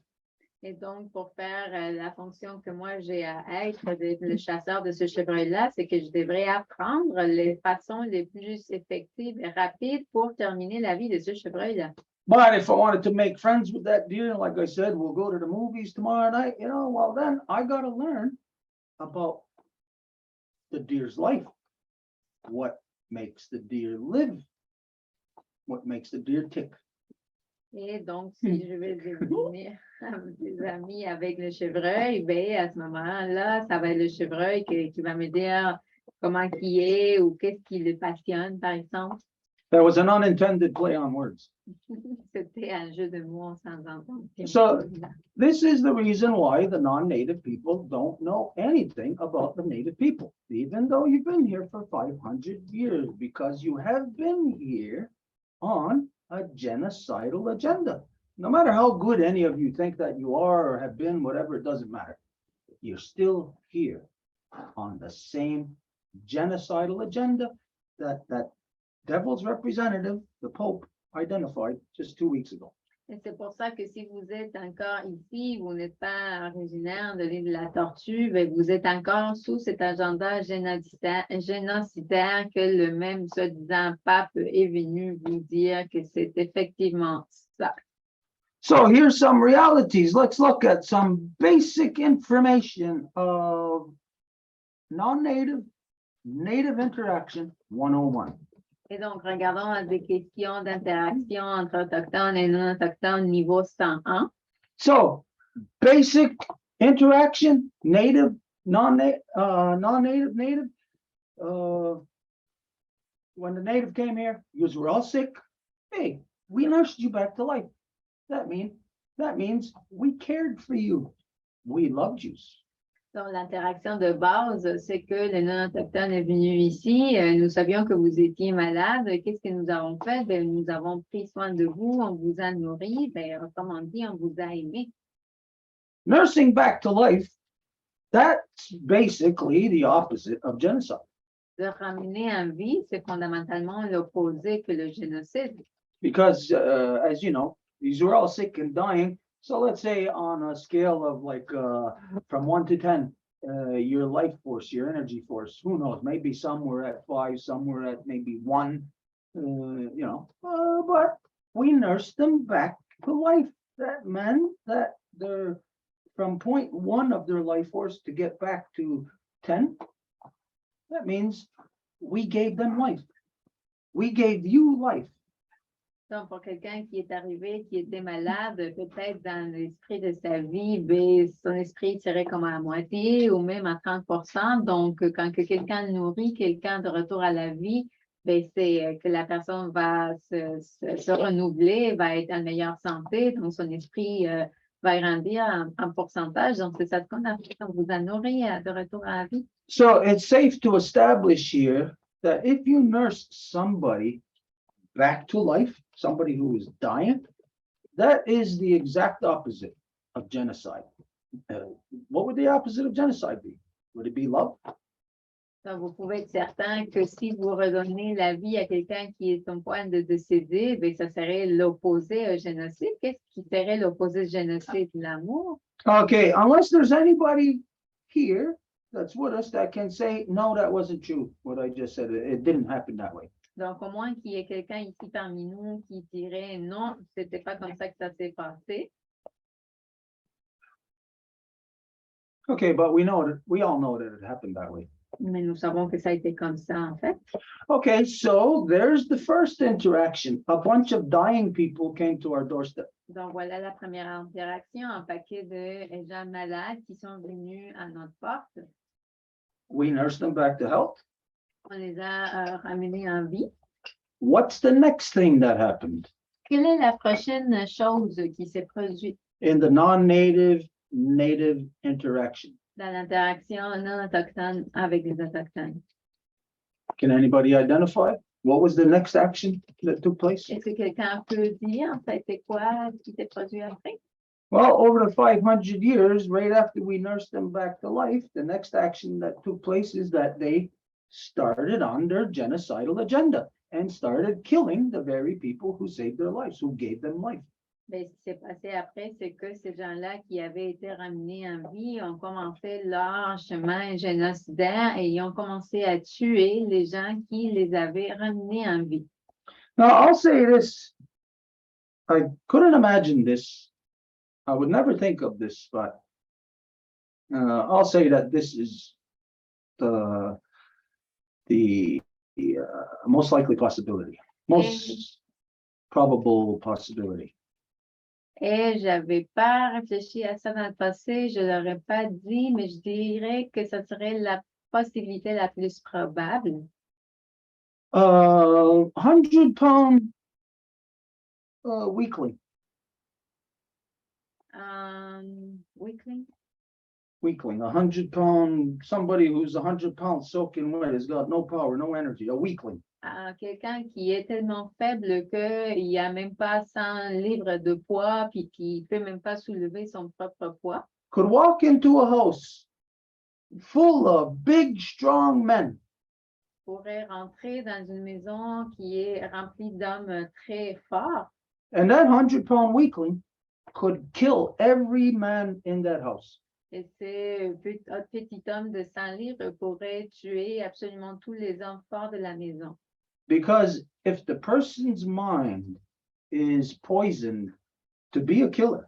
Et donc, pour faire la fonction que moi j'ai à être le chasseur de ce chevreuil-là, c'est que je devrais apprendre les façons les plus effectives et rapides pour terminer la vie de ce chevreuil-là. But if I wanted to make friends with that deer, like I said, we'll go to the movies tomorrow night, well, then I got to learn about the deer's life. What makes the deer live? What makes the deer tick? Et donc, si je vais devenir des amis avec le chevreuil, ben, à ce moment-là, ça va être le chevreuil qui va me dire comment il est ou qu'est-ce qui le passionne, par exemple. That was an unintended play on words. C'était un jeu de mots sans intention. So, this is the reason why the non-native people don't know anything about the native people, even though you've been here for 500 years, because you have been here on a genocidal agenda. No matter how good any of you think that you are or have been, whatever, it doesn't matter. You're still here on the same genocidal agenda that devil's representative, the Pope, identified just 2 weeks ago. Et c'est pour ça que si vous êtes encore ici, vous n'êtes pas originaire de l'île de la Tortue, ben vous êtes encore sous cet agenda génocidaire que le même soi-disant pape est venu vous dire que c'est effectivement ça. So here's some realities. Let's look at some basic information of non-native, native interaction 101. Et donc, regardons des questions d'interaction entre autochtones et non autochtones niveau 101. So basic interaction, native, non-native, native. When the native came here, you were all sick. Hey, we nursed you back to life. That means we cared for you. We loved you. Donc, l'interaction de base, c'est que les non-autochtones est venu ici. Nous savions que vous étiez malade. Qu'est-ce que nous avons fait? Ben, nous avons pris soin de vous. On vous a nourri. Ben, autrement dit, on vous a aimé. Nursing back to life, that's basically the opposite of genocide. De ramener en vie, c'est fondamentalement l'opposé que le génocide. Because, as you know, these were all sick and dying. So let's say on a scale of like from 1 to 10, your life force, your energy force, who knows, maybe some were at 5, some were at maybe 1, but we nursed them back to life. That meant that they're from 0.1 of their life force to get back to 10. That means we gave them life. We gave you life. Donc, pour quelqu'un qui est arrivé, qui était malade, peut-être dans l'esprit de sa vie, ben, son esprit serait comme à moitié ou même à 30%. Donc, quand que quelqu'un nourrit quelqu'un de retour à la vie, ben, c'est que la personne va se renouveler, va être en meilleure santé, donc son esprit va grandir en pourcentage. Donc, c'est ça qu'on a fait, on vous a nourri de retour à la vie. So it's safe to establish here that if you nurse somebody back to life, somebody who is dying, that is the exact opposite of genocide. What would the opposite of genocide be? Would it be love? Donc, vous pouvez être certain que si vous redonnez la vie à quelqu'un qui est au point de décéder, bien, ça serait l'opposé au génocide. Qu'est-ce qui serait l'opposé au génocide? L'amour? Okay, unless there's anybody here that's with us that can say, no, that wasn't true, what I just said. It didn't happen that way. Donc, au moins qu'il y ait quelqu'un ici parmi nous qui dirait non, c'était pas comme ça que ça s'est passé. Okay, but we all know that it happened that way. Mais nous savons que ça a été comme ça, en fait. Okay, so there's the first interaction. A bunch of dying people came to our doorstep. Donc, voilà la première interaction, un paquet de gens malades qui sont venus à notre porte. We nursed them back to health. On les a ramenés en vie. What's the next thing that happened? Quelle est la prochaine chose qui s'est produite In the non-native, native interaction? dans l'interaction non autochtone avec les autochtones? Can anybody identify? What was the next action that took place? Est-ce que quelqu'un peut dire, en fait, c'est quoi qui s'est produit après? Well, over the 500 years, right after we nursed them back to life, the next action that took place is that they started on their genocidal agenda and started killing the very people who saved their lives, who gave them life. Bien, ce qui s'est passé après, c'est que ces gens-là qui avaient été ramenés en vie ont commencé leur chemin génocidaire et ils ont commencé à tuer les gens qui les avaient ramenés en vie. Now, I'll say this. I couldn't imagine this. I would never think of this, but I'll say that this is the most likely possibility, most probable possibility. Et j'avais pas réfléchi à ça dans le passé, je l'aurais pas dit, mais je dirais que ça serait la possibilité la plus probable. 100-pound weakling. Weakling? Weakling, 100-pound, somebody who's 100 pounds soaking wet, has got no power, no energy, a weakling. Quelqu'un qui est tellement faible qu'il n'y a même pas 100 livres de poids puis qui ne peut même pas soulever son propre poids. Could walk into a house full of big, strong men. Pourrait rentrer dans une maison qui est remplie d'hommes très forts. And that 100-pound weakling could kill every man in that house. Et ce petit homme de 100 livres pourrait tuer absolument tous les hommes forts de la maison. Because if the person's mind is poisoned to be a killer,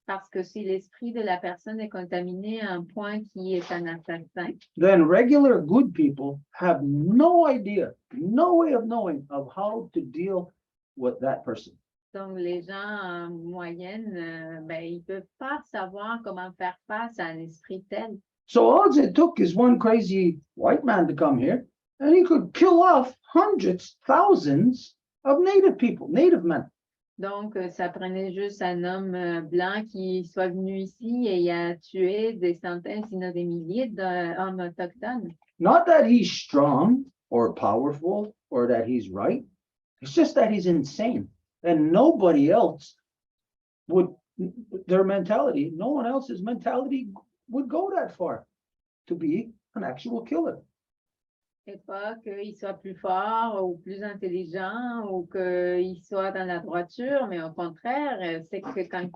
Parce que si l'esprit de la personne est contaminé à un point qui est un assassin, then regular good people have no idea, no way of knowing of how to deal with that person. donc les gens en moyenne, ben, ils ne peuvent pas savoir comment faire face à un esprit tel. So all it took is one crazy white man to come here, and he could kill off hundreds, thousands of native people, native men. Donc, ça prenait juste un homme blanc qui soit venu ici et il a tué des centaines, sinon des milliers d'hommes autochtones. Not that he's strong or powerful or that he's right. It's just that he's insane. And nobody else would, their mentality, no one else's mentality would go that far to be an actual killer. C'est pas qu'il soit plus fort ou plus intelligent ou qu'il soit dans la droiture, mais au contraire, c'est que quand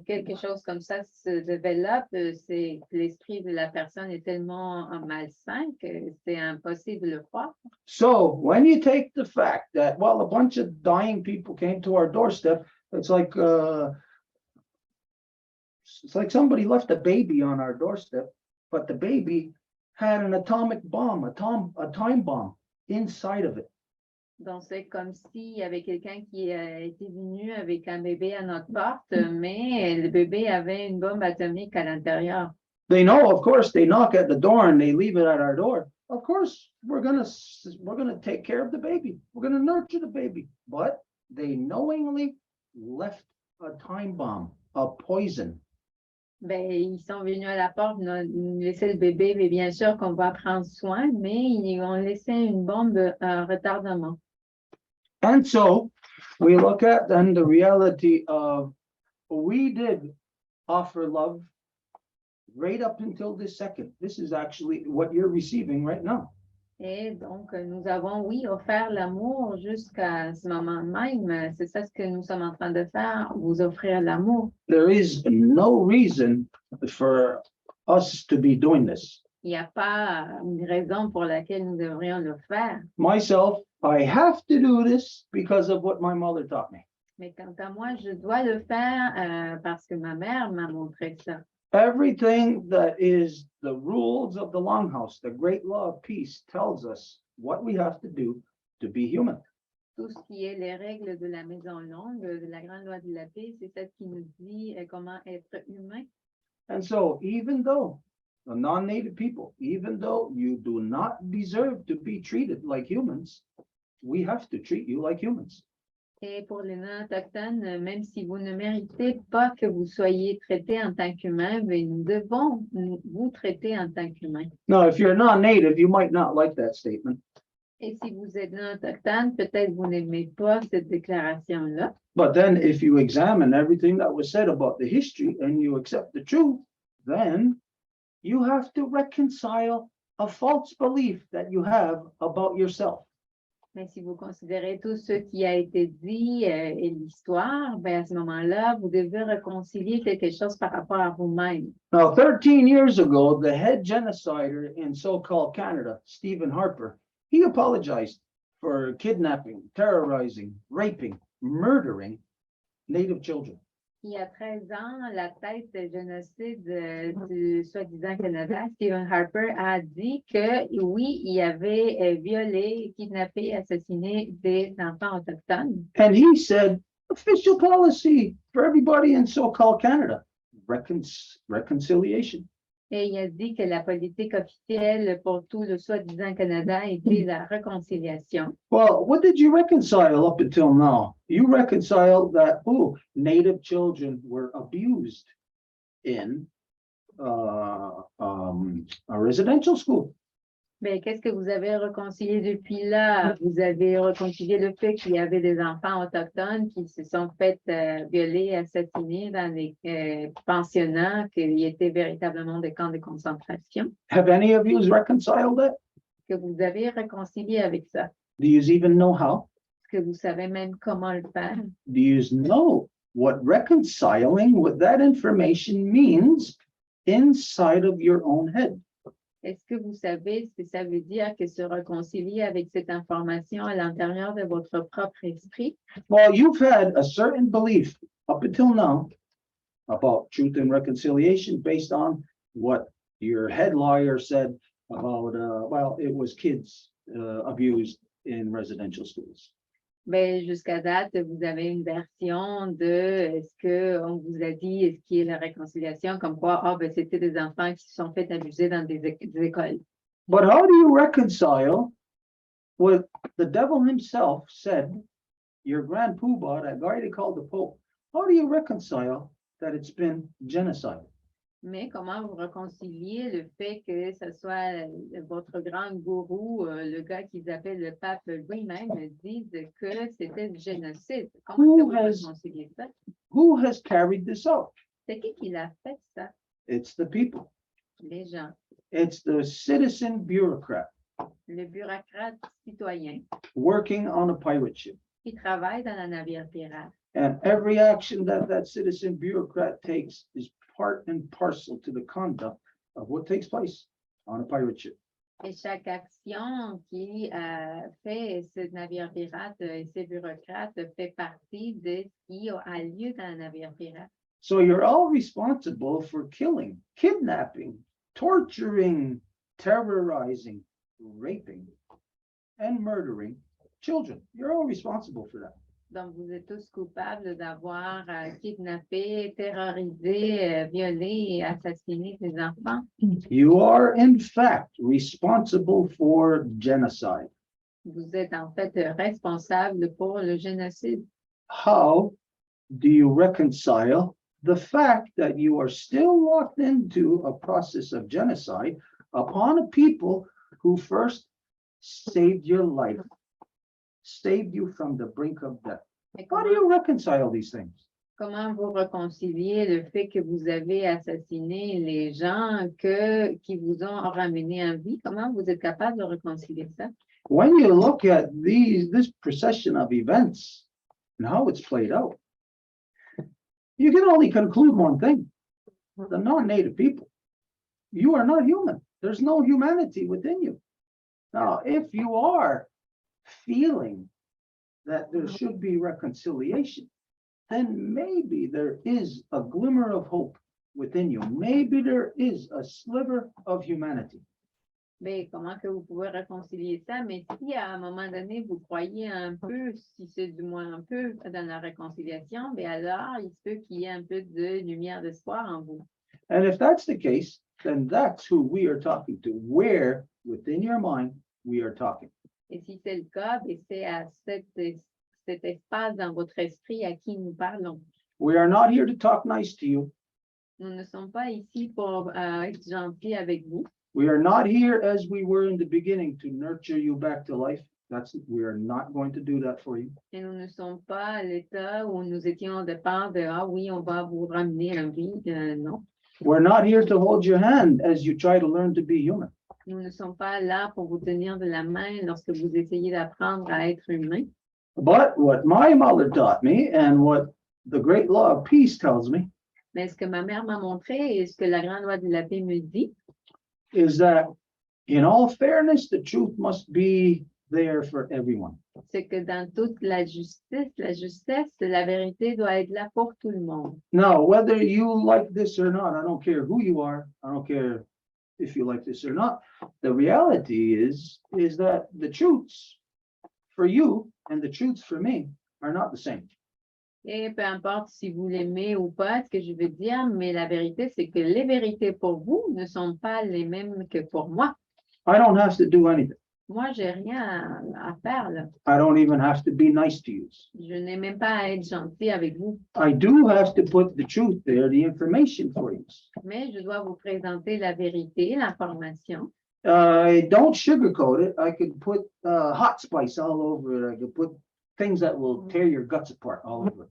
quelque chose comme ça se développe, c'est que l'esprit de la personne est tellement malsain que c'est impossible de le croire. So when you take the fact that, well, a bunch of dying people came to our doorstep, it's like somebody left a baby on our doorstep, but the baby had an atomic bomb, a time bomb inside of it. Donc, c'est comme s'il y avait quelqu'un qui était venu avec un bébé à notre porte, mais le bébé avait une bombe atomique à l'intérieur. They know, of course, they knock at the door and they leave it at our door. Of course, we're gonna take care of the baby. We're gonna nurture the baby. But they knowingly left a time bomb, a poison. Ben, ils sont venus à la porte, nous laisser le bébé, mais bien sûr qu'on va prendre soin, mais ils ont laissé une bombe retardement. And so we look at then the reality of we did offer love right up until this second. This is actually what you're receiving right now. Et donc, nous avons, oui, offert l'amour jusqu'à ce moment même. C'est ça ce que nous sommes en train de faire, vous offrir l'amour. There is no reason for us to be doing this. Il n'y a pas une raison pour laquelle nous devrions le faire. Myself, I have to do this because of what my mother taught me. Mais quant à moi, je dois le faire parce que ma mère m'a montré ça. Everything that is the rules of the Longhouse, the great law of peace, tells us what we have to do to be human. Tout ce qui est les règles de la maison longue, de la grande loi de la paix, c'est ça qui nous dit comment être humain. And so even though the non-native people, even though you do not deserve to be treated like humans, we have to treat you like humans. Et pour les non-autochtones, même si vous ne méritez pas que vous soyez traités en tant qu'humains, mais nous devons vous traiter en tant qu'humains. Now, if you're non-native, you might not like that statement. Et si vous êtes non-autochtone, peut-être vous n'aimez pas cette déclaration-là. But then if you examine everything that was said about the history and you accept the truth, then you have to reconcile a false belief that you have about yourself. Mais si vous considérez tout ce qui a été dit et l'histoire, ben à ce moment-là, vous devez réconcilier quelque chose par rapport à vous-même. Now, 13 years ago, the head genocider in so-called Canada, Stephen Harper, he apologized for kidnapping, terrorizing, raping, murdering Native children. Il y a 13 ans, la tête de génocide du soi-disant Canada, Stephen Harper, a dit que oui, il avait violé, kidnappé, assassiné des enfants autochtones. And he said, official policy for everybody in so-called Canada, reconciliation. Et il a dit que la politique officielle pour tout le soi-disant Canada était la réconciliation. Well, what did you reconcile up until now? You reconciled that, Native children were abused in a residential school. Mais qu'est-ce que vous avez réconcilié depuis là? Vous avez réconcilié le fait qu'il y avait des enfants autochtones qui se sont fait violer, assassiner dans des pensionnats, qu'il étaient véritablement des camps de concentration. Have any of you reconciled that? Que vous avez réconcilié avec ça? Do you even know how? Est-ce que vous savez même comment le faire? Do you know what reconciling with that information means inside of your own head? Est-ce que vous savez ce que ça veut dire que se réconcilier avec cette information à l'intérieur de votre propre esprit? Well, you've had a certain belief up until now about truth and reconciliation based on what your head lawyer said about, well, it was kids abused in residential schools. Ben, jusqu'à date, vous avez une version de est-ce qu'on vous a dit ce qui est la réconciliation, comme quoi, ah, ben, c'était des enfants qui se sont fait abuser dans des écoles. But how do you reconcile what the devil himself said, your grand poobah, that guy they called the Pope? How do you reconcile that it's been genocide? Mais comment vous réconciliez le fait que ce soit votre grand gourou, le gars qu'ils appellent le pape lui-même, dise que c'était du génocide? Comment est-ce que vous réconciliez ça? Who has carried this out? C'est qui l'a fait ça? It's the people. Les gens. It's the citizen bureaucrat Le bureaucrate citoyen working on a pirate ship. qui travaille dans la navire pirate. And every action that that citizen bureaucrat takes is part and parcel to the conduct of what takes place on a pirate ship. Et chaque action qui fait ce navire pirate et ces bureaucrates fait partie de ce qui a lieu dans le navire pirate. So you're all responsible for killing, kidnapping, torturing, terrorizing, raping, and murdering children. You're all responsible for that. Donc, vous êtes tous coupables d'avoir kidnappé, terrorisé, violé et assassiné des enfants. You are, in fact, responsible for genocide. Vous êtes en fait responsable pour le génocide. How do you reconcile the fact that you are still locked into a process of genocide upon a people who first saved your life, saved you from the brink of death? How do you reconcile these things? Comment vous réconciliez le fait que vous avez assassiné les gens qui vous ont ramené en vie? Comment vous êtes capable de réconcilier ça? When you look at this procession of events and how it's played out, you can only conclude one thing. The non-native people, you are not human. There's no humanity within you. Now, if you are feeling that there should be reconciliation, then maybe there is a glimmer of hope within you. Maybe there is a sliver of humanity. Mais comment que vous pouvez réconcilier ça? Mais si à un moment donné, vous croyez un peu, si c'est du moins un peu dans la réconciliation, mais alors il se peut qu'il y ait un peu de lumière d'espoir en vous. And if that's the case, then that's who we are talking to, where within your mind we are talking. Et si c'est le cas, ben c'est à cet espace dans votre esprit à qui nous parlons. We are not here to talk nice to you. Nous ne sommes pas ici pour être gentils avec vous. We are not here as we were in the beginning to nurture you back to life. We are not going to do that for you. Et nous ne sommes pas à l'état où nous étions au départ de ah oui, on va vous ramener en vie. Non. We're not here to hold your hand as you try to learn to be human. Nous ne sommes pas là pour vous tenir de la main lorsque vous essayez d'apprendre à être humain. But what my mother taught me and what the great law of peace tells me Mais ce que ma mère m'a montré et ce que la grande loi de la paix me dit, is that in all fairness, the truth must be there for everyone. c'est que dans toute la justesse, la vérité doit être là pour tout le monde. Now, whether you like this or not, I don't care who you are. I don't care if you like this or not. The reality is that the truths for you and the truths for me are not the same. Et peu importe si vous l'aimez ou pas, ce que je veux dire, mais la vérité, c'est que les vérités pour vous ne sont pas les mêmes que pour moi. I don't have to do anything. Moi, j'ai rien à faire là. I don't even have to be nice to you. Je n'ai même pas à être gentil avec vous. I do have to put the truth there, the information for you. Mais je dois vous présenter la vérité, l'information. I don't sugarcoat it. I could put hot spice all over it. I could put things that will tear your guts apart all over it.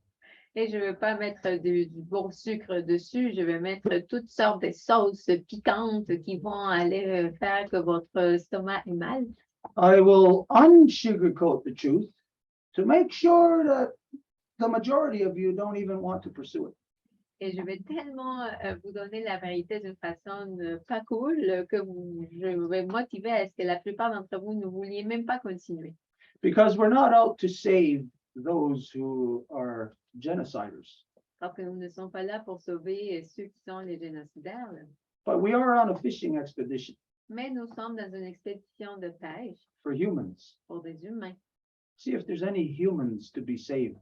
Et je ne veux pas mettre du beau sucre dessus. Je vais mettre toutes sortes de sauces piquantes qui vont aller faire que votre estomac ait mal. I will unsugarcoat the truth to make sure that the majority of you don't even want to pursue it. Et je vais tellement vous donner la vérité d'une façon pas cool que je vais motiver à ce que la plupart d'entre vous ne vouliez même pas continuer. Because we're not out to save those who are genociders, Parce que nous ne sommes pas là pour sauver ceux qui sont les génocidaires, là. but we are on a fishing expedition Mais nous sommes dans une expédition de pêche for humans. pour des humains. See if there's any humans to be saved.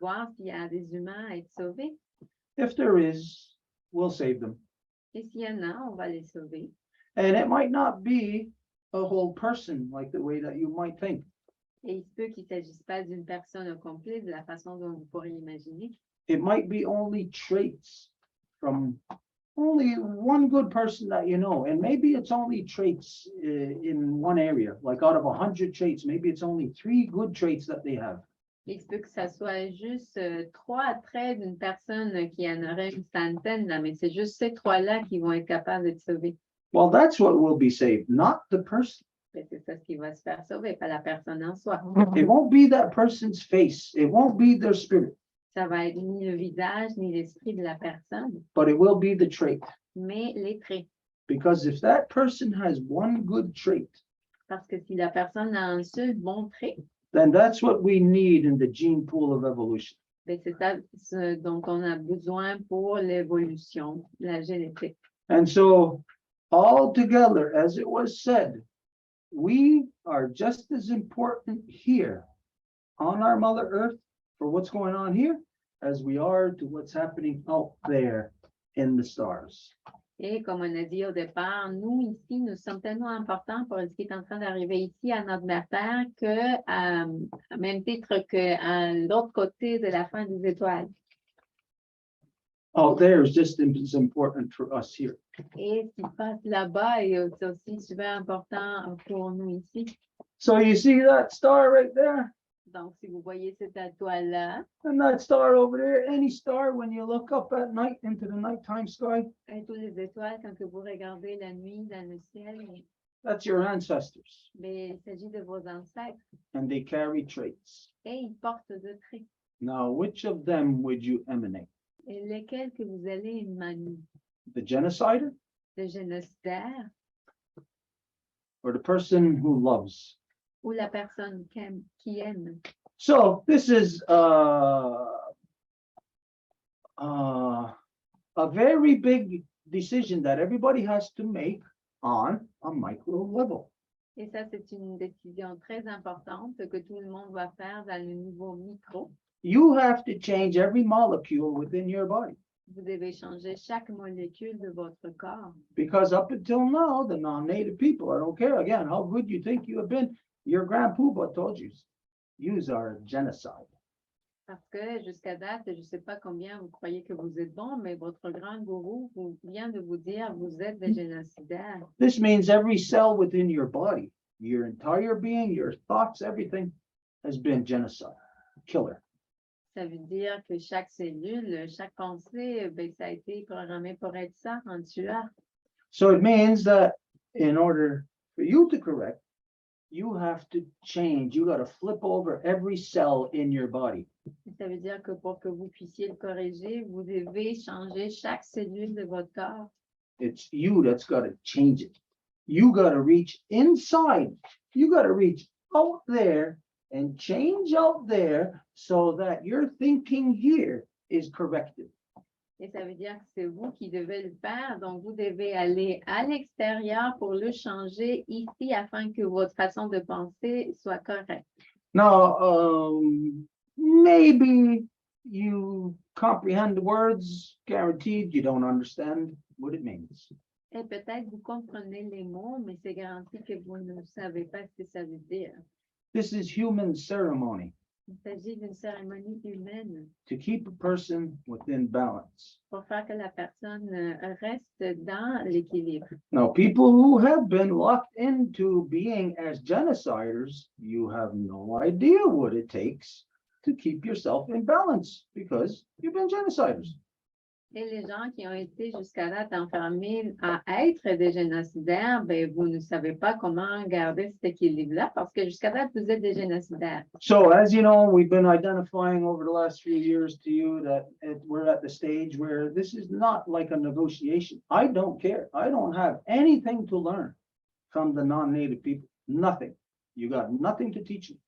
Voir s'il y a des humains à être sauvés. If there is, we'll save them. Et s'il y en a, on va les sauver. And it might not be a whole person like the way that you might think. Et il se peut qu'il ne s'agisse pas d'une personne au complet de la façon dont vous pourriez imaginer. It might be only traits from only one good person that you know. And maybe it's only traits in one area, like out of 100 traits, maybe it's only 3 good traits that they have. Il se peut que ça soit juste 3 traits d'une personne qui en aurait une centaine, là, mais c'est juste ces 3-là qui vont être capables d'être sauvés. Well, that's what will be saved, not the person. Mais c'est ça ce qui va se faire sauver, pas la personne en soi. It won't be that person's face. It won't be their spirit, Ça va être ni le visage, ni l'esprit de la personne, but it will be the trait. mais les traits. Because if that person has one good trait, Parce que si la personne a un seul bon trait, then that's what we need in the gene pool of evolution. ben c'est ça ce dont on a besoin pour l'évolution, la génétique. And so, all together, as it was said, we are just as important here on our Mother Earth for what's going on here as we are to what's happening out there in the stars. Et comme on a dit au départ, nous ici, nous sommes tellement importants pour ce qui est en train d'arriver ici à notre mère Terre que, à même titre qu'à l'autre côté de la fin des étoiles. Out there is just as important for us here. Et ce qui se passe là-bas est aussi super important pour nous ici. So you see that star right there? Donc, si vous voyez cette étoile-là, And that star over there, any star, when you look up at night into the nighttime sky, et toutes les étoiles, quand que vous regardez la nuit dans le ciel, that's your ancestors. mais il s'agit de vos ancêtres And they carry traits. et ils portent de traits. Now, which of them would you emanate? Et lesquels que vous allez émaner? The genocider Le génocidaire or the person who loves? ou la personne qui aime? So this is a very big decision that everybody has to make on a micro level. Et ça, c'est une décision très importante que tout le monde va faire dans le niveau micro. You have to change every molecule within your body, Vous devez changer chaque molécule de votre corps. because up until now, the non-native people, I don't care again how good you think you have been, your grandpapa told you, yous are genocide. Parce que jusqu'à date, je ne sais pas combien vous croyez que vous êtes bon, mais votre grand gourou vient de vous dire vous êtes des génocidaires. This means every cell within your body, your entire being, your thoughts, everything has been genocide, killer. Ça veut dire que chaque cellule, chaque pensée, ben, ça a été programmé pour être ça, en tueur. So it means that in order for you to correct, you have to change. You got to flip over every cell in your body. Ça veut dire que pour que vous puissiez le corriger, vous devez changer chaque cellule de votre corps. It's you that's got to change it. You got to reach inside. You got to reach out there and change out there so that your thinking here is corrected. Et ça veut dire que c'est vous qui devez le faire. Donc, vous devez aller à l'extérieur pour le changer ici afin que votre façon de penser soit correcte. Now, maybe you comprehend the words, guaranteed you don't understand what it means. Et peut-être vous comprenez les mots, mais c'est garanti que vous ne savez pas ce que ça veut dire. This is human ceremony Il s'agit d'une cérémonie humaine to keep a person within balance. pour faire que la personne reste dans l'équilibre. Now, people who have been locked into being as genociders, you have no idea what it takes to keep yourself in balance because you've been genociders. Et les gens qui ont été jusqu'à date enfermés à être des génocidaires, ben, vous ne savez pas comment garder cet équilibre-là parce que jusqu'à date, vous êtes des génocidaires. So as you know, we've been identifying over the last few years to you that we're at the stage where this is not like a negotiation. I don't care. I don't have anything to learn from the non-native people. Nothing. You got nothing to teach me.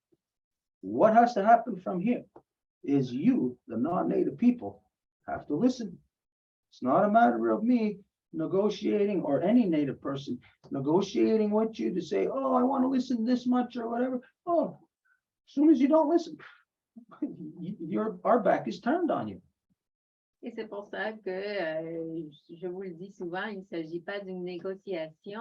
What has to happen from here is you, the non-native people, have to listen. It's not a matter of me negotiating or any native person negotiating with you to say, oh, I want to listen this much or whatever. Oh, as soon as you don't listen, our back is turned on you. Et c'est pour ça que je vous le dis souvent, il ne s'agit pas d'une négociation.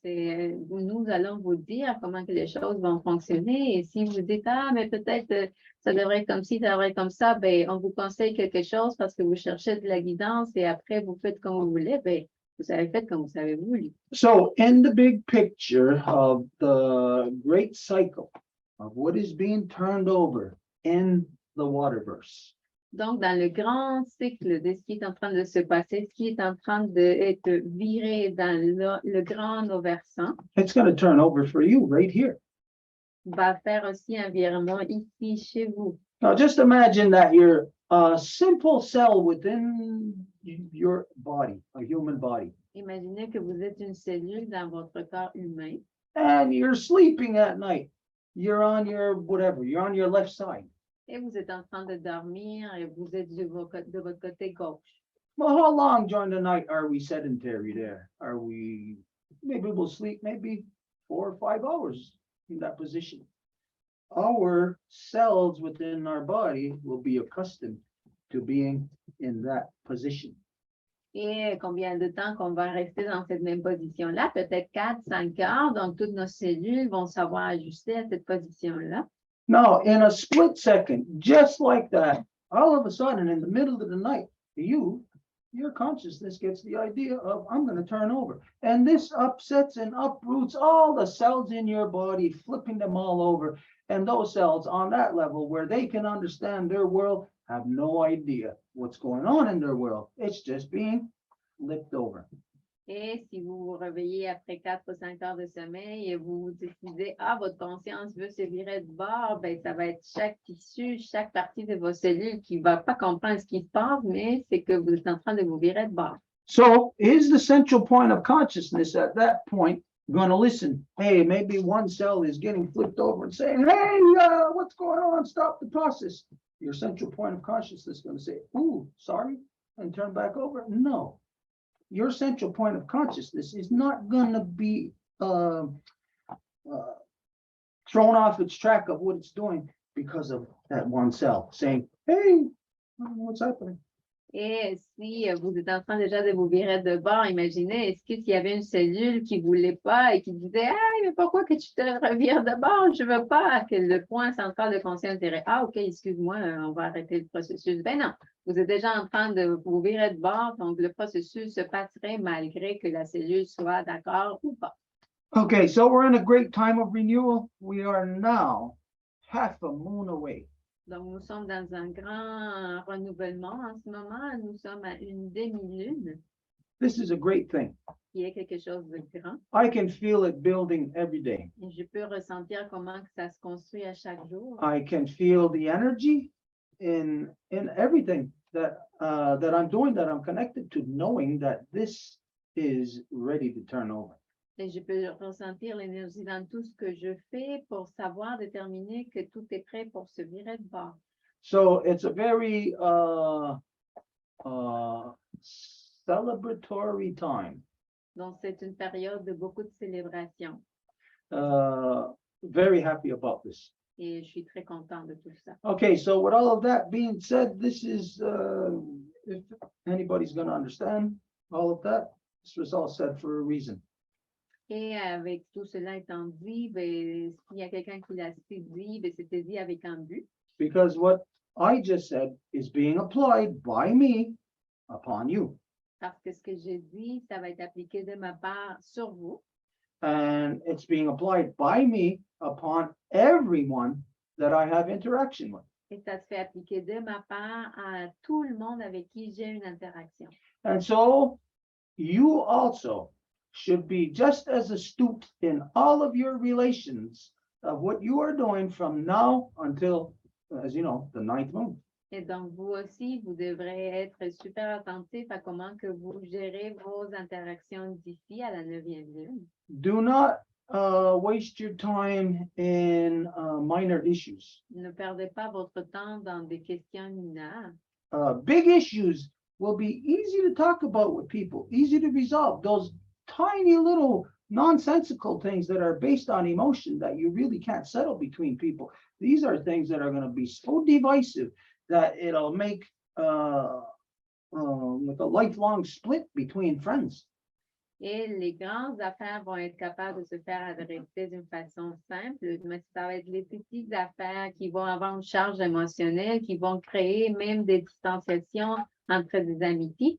Nous allons vous dire comment que les choses vont fonctionner. Et si vous dites, ah, mais peut-être ça devrait être comme ci, ça devrait être comme ça, ben, on vous conseille quelque chose parce que vous cherchez de la guidance et après vous faites comme vous voulez, ben, vous avez fait comme vous avez voulu. So in the big picture of the great cycle of what is being turned over in the waterverse, Donc, dans le grand cycle de ce qui est en train de se passer, ce qui est en train d'être viré dans le grand versant, it's going to turn over for you right here. va faire aussi un virement ici chez vous. Now, just imagine that you're a simple cell within your body, a human body, Imaginez que vous êtes une cellule dans votre corps humain and you're sleeping at night. You're on your whatever, you're on your left side. et vous êtes en train de dormir et vous êtes de votre côté gauche. Well, how long during the night are we sedentary there? Maybe we'll sleep maybe 4 or 5 hours in that position. Our cells within our body will be accustomed to being in that position. Et combien de temps qu'on va rester dans cette même position-là? Peut-être 4-5 heures. Donc, toutes nos cellules vont savoir ajuster à cette position-là. Now, in a split second, just like that, all of a sudden, in the middle of the night, your consciousness gets the idea of, I'm going to turn over. And this upsets and uproots all the cells in your body, flipping them all over. And those cells on that level where they can understand their world have no idea what's going on in their world. It's just being flipped over. Et si vous vous réveillez après 4 ou 5 heures de sommeil et vous décidez, ah, votre conscience veut se virer de bord, ben, ça va être chaque tissu, chaque partie de vos cellules qui ne va pas comprendre ce qui se passe, mais c'est que vous êtes en train de vous virer de bord. So is the central point of consciousness at that point going to listen? Hey, maybe one cell is getting flipped over and saying, hey, what's going on? Stop the process. Your central point of consciousness is going to say, ooh, sorry, and turn back over? No. Your central point of consciousness is not going to be thrown off its track of what it's doing because of that one cell saying, hey, I don't know what's happening. Et si vous êtes en train déjà de vous virer de bord, imaginez, est-ce qu'il y avait une cellule qui ne voulait pas et qui disait, ah, mais pourquoi que tu te revires de bord? Je ne veux pas que le point central de conscience dirait, ah, OK, excuse-moi, on va arrêter le processus. Ben non, vous êtes déjà en train de vous virer de bord, donc le processus se passerait malgré que la cellule soit d'accord ou pas. Okay, so we're in a great time of renewal. We are now half a moon away. Donc, nous sommes dans un grand renouvellement en ce moment. Nous sommes à une demi-lune, This is a great thing. qui est quelque chose de grand. I can feel it building every day. Et je peux ressentir comment que ça se construit à chaque jour. I can feel the energy in everything that I'm doing, that I'm connected to, knowing that this is ready to turn over. Et je peux ressentir l'énergie dans tout ce que je fais pour savoir déterminer que tout est prêt pour se virer de bord. So it's a very celebratory time. Donc, c'est une période de beaucoup de célébration. Very happy about this. Et je suis très contente de tout ça. Okay, so with all of that being said, this is, if anybody's going to understand all of that, this was all said for a reason. Et avec tout cela étant dit, ben, s'il y a quelqu'un qui l'a dit, ben, c'était dit avec un but. Because what I just said is being applied by me upon you. Parce que ce que j'ai dit, ça va être appliqué de ma part sur vous. And it's being applied by me upon everyone that I have interaction with. Et ça se fait appliquer de ma part à tout le monde avec qui j'ai une interaction. And so you also should be just as astute in all of your relations of what you are doing from now until, as you know, the ninth moon. Et donc, vous aussi, vous devrez être super attentif à comment que vous gérez vos interactions d'ici à la 9e lune. Do not waste your time in minor issues. Ne perdez pas votre temps dans des questions mineures. Big issues will be easy to talk about with people, easy to resolve. Those tiny little nonsensical things that are based on emotion that you really can't settle between people. These are things that are going to be so divisive that it'll make like a lifelong split between friends. Et les grandes affaires vont être capables de se faire adresser d'une façon simple, mais ça va être les petites affaires qui vont avoir une charge émotionnelle, qui vont créer même des distanciations entre des amitiés.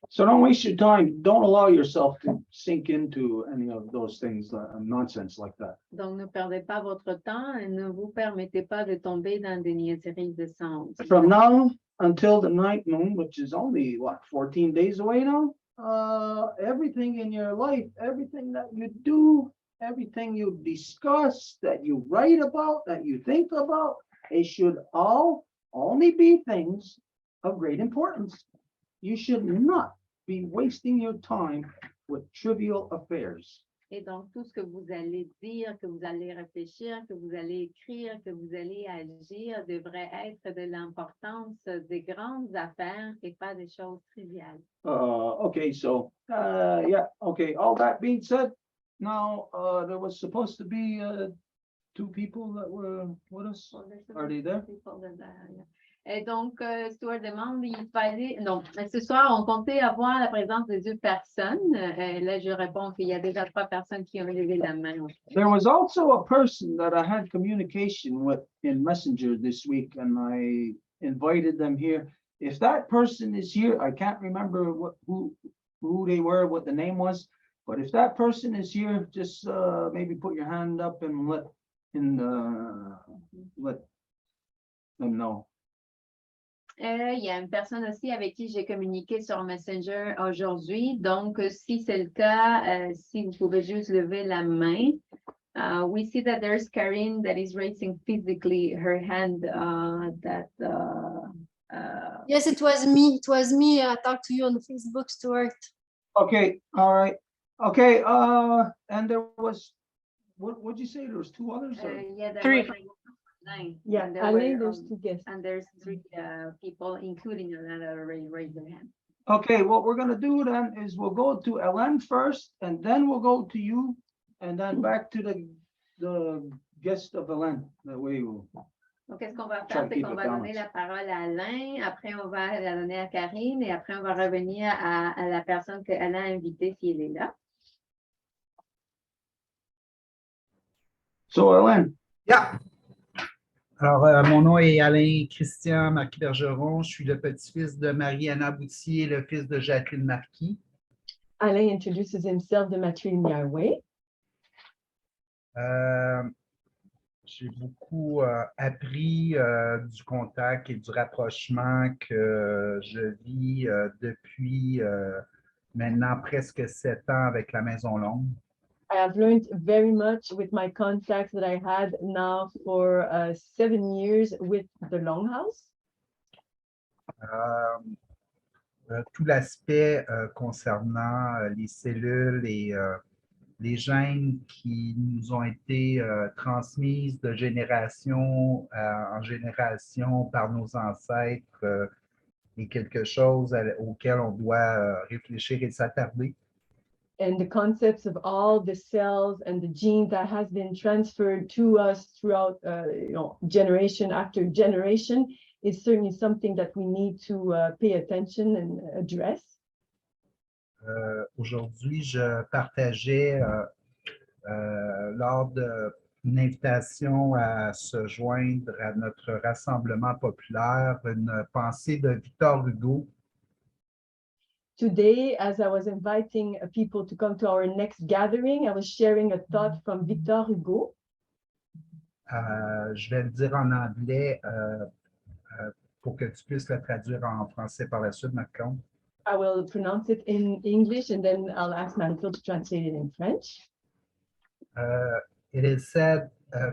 So don't waste your time. Don't allow yourself to sink into any of those things, nonsense like that. Donc, ne perdez pas votre temps et ne vous permettez pas de tomber dans des niaiseries de sens. From now until the ninth moon, which is only, what, 14 days away now? Everything in your life, everything that you do, everything you discuss, that you write about, that you think about, it should all only be things of great importance. You should not be wasting your time with trivial affairs. Et donc, tout ce que vous allez dire, que vous allez réfléchir, que vous allez écrire, que vous allez agir devrait être de l'importance des grandes affaires et pas des choses triviales. Okay, so, yeah, okay, all that being said, now, there was supposed to be, 2 people that were with us. Are they there? Et donc, Stuart demande, il fallait, non, ce soir, on comptait avoir la présence de 2 personnes. Là, je réponds qu'il y a déjà 3 personnes qui ont levé la main. There was also a person that I had communication with in Messenger this week, and I invited them here. If that person is here, I can't remember who they were, what the name was, but if that person is here, just maybe put your hand up and let them know. Il y a une personne aussi avec qui j'ai communiqué sur Messenger aujourd'hui. Donc, si c'est le cas, si vous pouvez juste lever la main. We see that there's Karine that is raising physically her hand. Yes, it was me. It was me. I talked to you on Facebook, Stuart. Okay, all right. Okay, and there was, what'd you say? There was 2 others? Or? Yeah, there 3. was 9. Yeah, And there Alain, were, there's 2 guests. and there's 3 people, including Alain, that already raised their hand. Okay, what we're gonna do then is we'll go to Ellen first, and then we'll go to you, and then back to the guest of Ellen. That way we'll. Donc, qu'est-ce qu'on va Try faire? to C'est keep qu'on it va donner balanced. la parole à Alain, après on va la donner à Karine, et après on va revenir à la personne qu'elle a invitée si elle est là. So Ellen, Yeah. Alors, mon nom est Alain Christian Marquis-Bergeron. Je suis le petit-fils de Marie-Anna Boutier et le fils de Jacqueline Marquis. Alain introduces himself the matrilineal. J'ai beaucoup appris du contact et du rapprochement que je vis depuis maintenant presque 7 ans avec la Maison Longue. I have learned very much with my contacts that I had now for 7 years with the Longhouse. Tout l'aspect concernant les cellules et les gènes qui nous ont été transmises de génération en génération par nos ancêtres est quelque chose auquel on doit réfléchir et s'attarder. And the concepts of all the cells and the genes that has been transferred to us throughout, generation after generation is certainly something that we need to pay attention and address. Aujourd'hui, je partageais lors d'une invitation à se joindre à notre rassemblement populaire une pensée de Victor Hugo. Today, as I was inviting people to come to our next gathering, I was sharing a thought from Victor Hugo. Je vais le dire en anglais. pour que tu puisses le traduire en français par la suite, Marc-Claude. I will pronounce it in English and then I'll ask Manfred to translate it in French. It is said,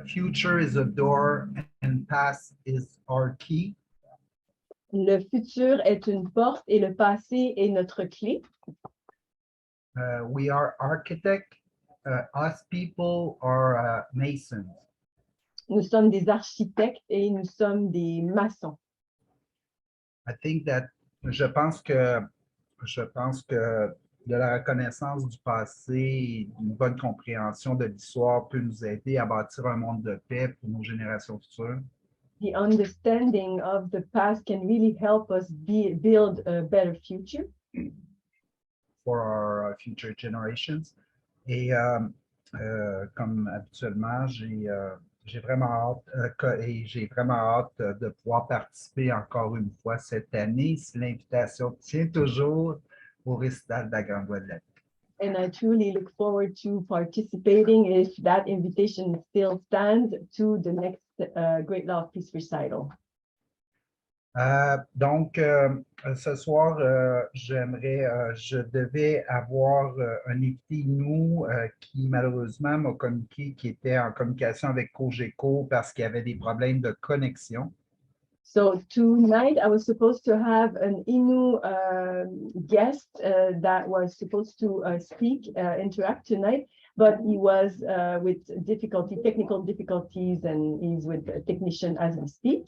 future is a door and past is our key. Le futur est une porte et le passé est notre clé. We are architects. Us people are masons. Nous sommes des architectes et nous sommes des maçons. I think that je pense que de la reconnaissance du passé et une bonne compréhension de l'histoire peut nous aider à bâtir un monde de paix pour nos générations futures. The understanding of the past can really help us build a better future. For our future generations. Et comme habituellement, j'ai vraiment hâte de pouvoir participer encore une fois cette année si l'invitation tient toujours au récital de la Grande Voie de la Paix. And I truly look forward to participating if that invitation still stands to the next Great Law of Peace recital. Donc, ce soir, je devais avoir un invité Inou qui malheureusement m'a communiqué qu'il était en communication avec Cogeco parce qu'il y avait des problèmes de connexion. So tonight I was supposed to have an Innu guest that was supposed to interact tonight, but he was with technical difficulties, and he's with a technician as we speak.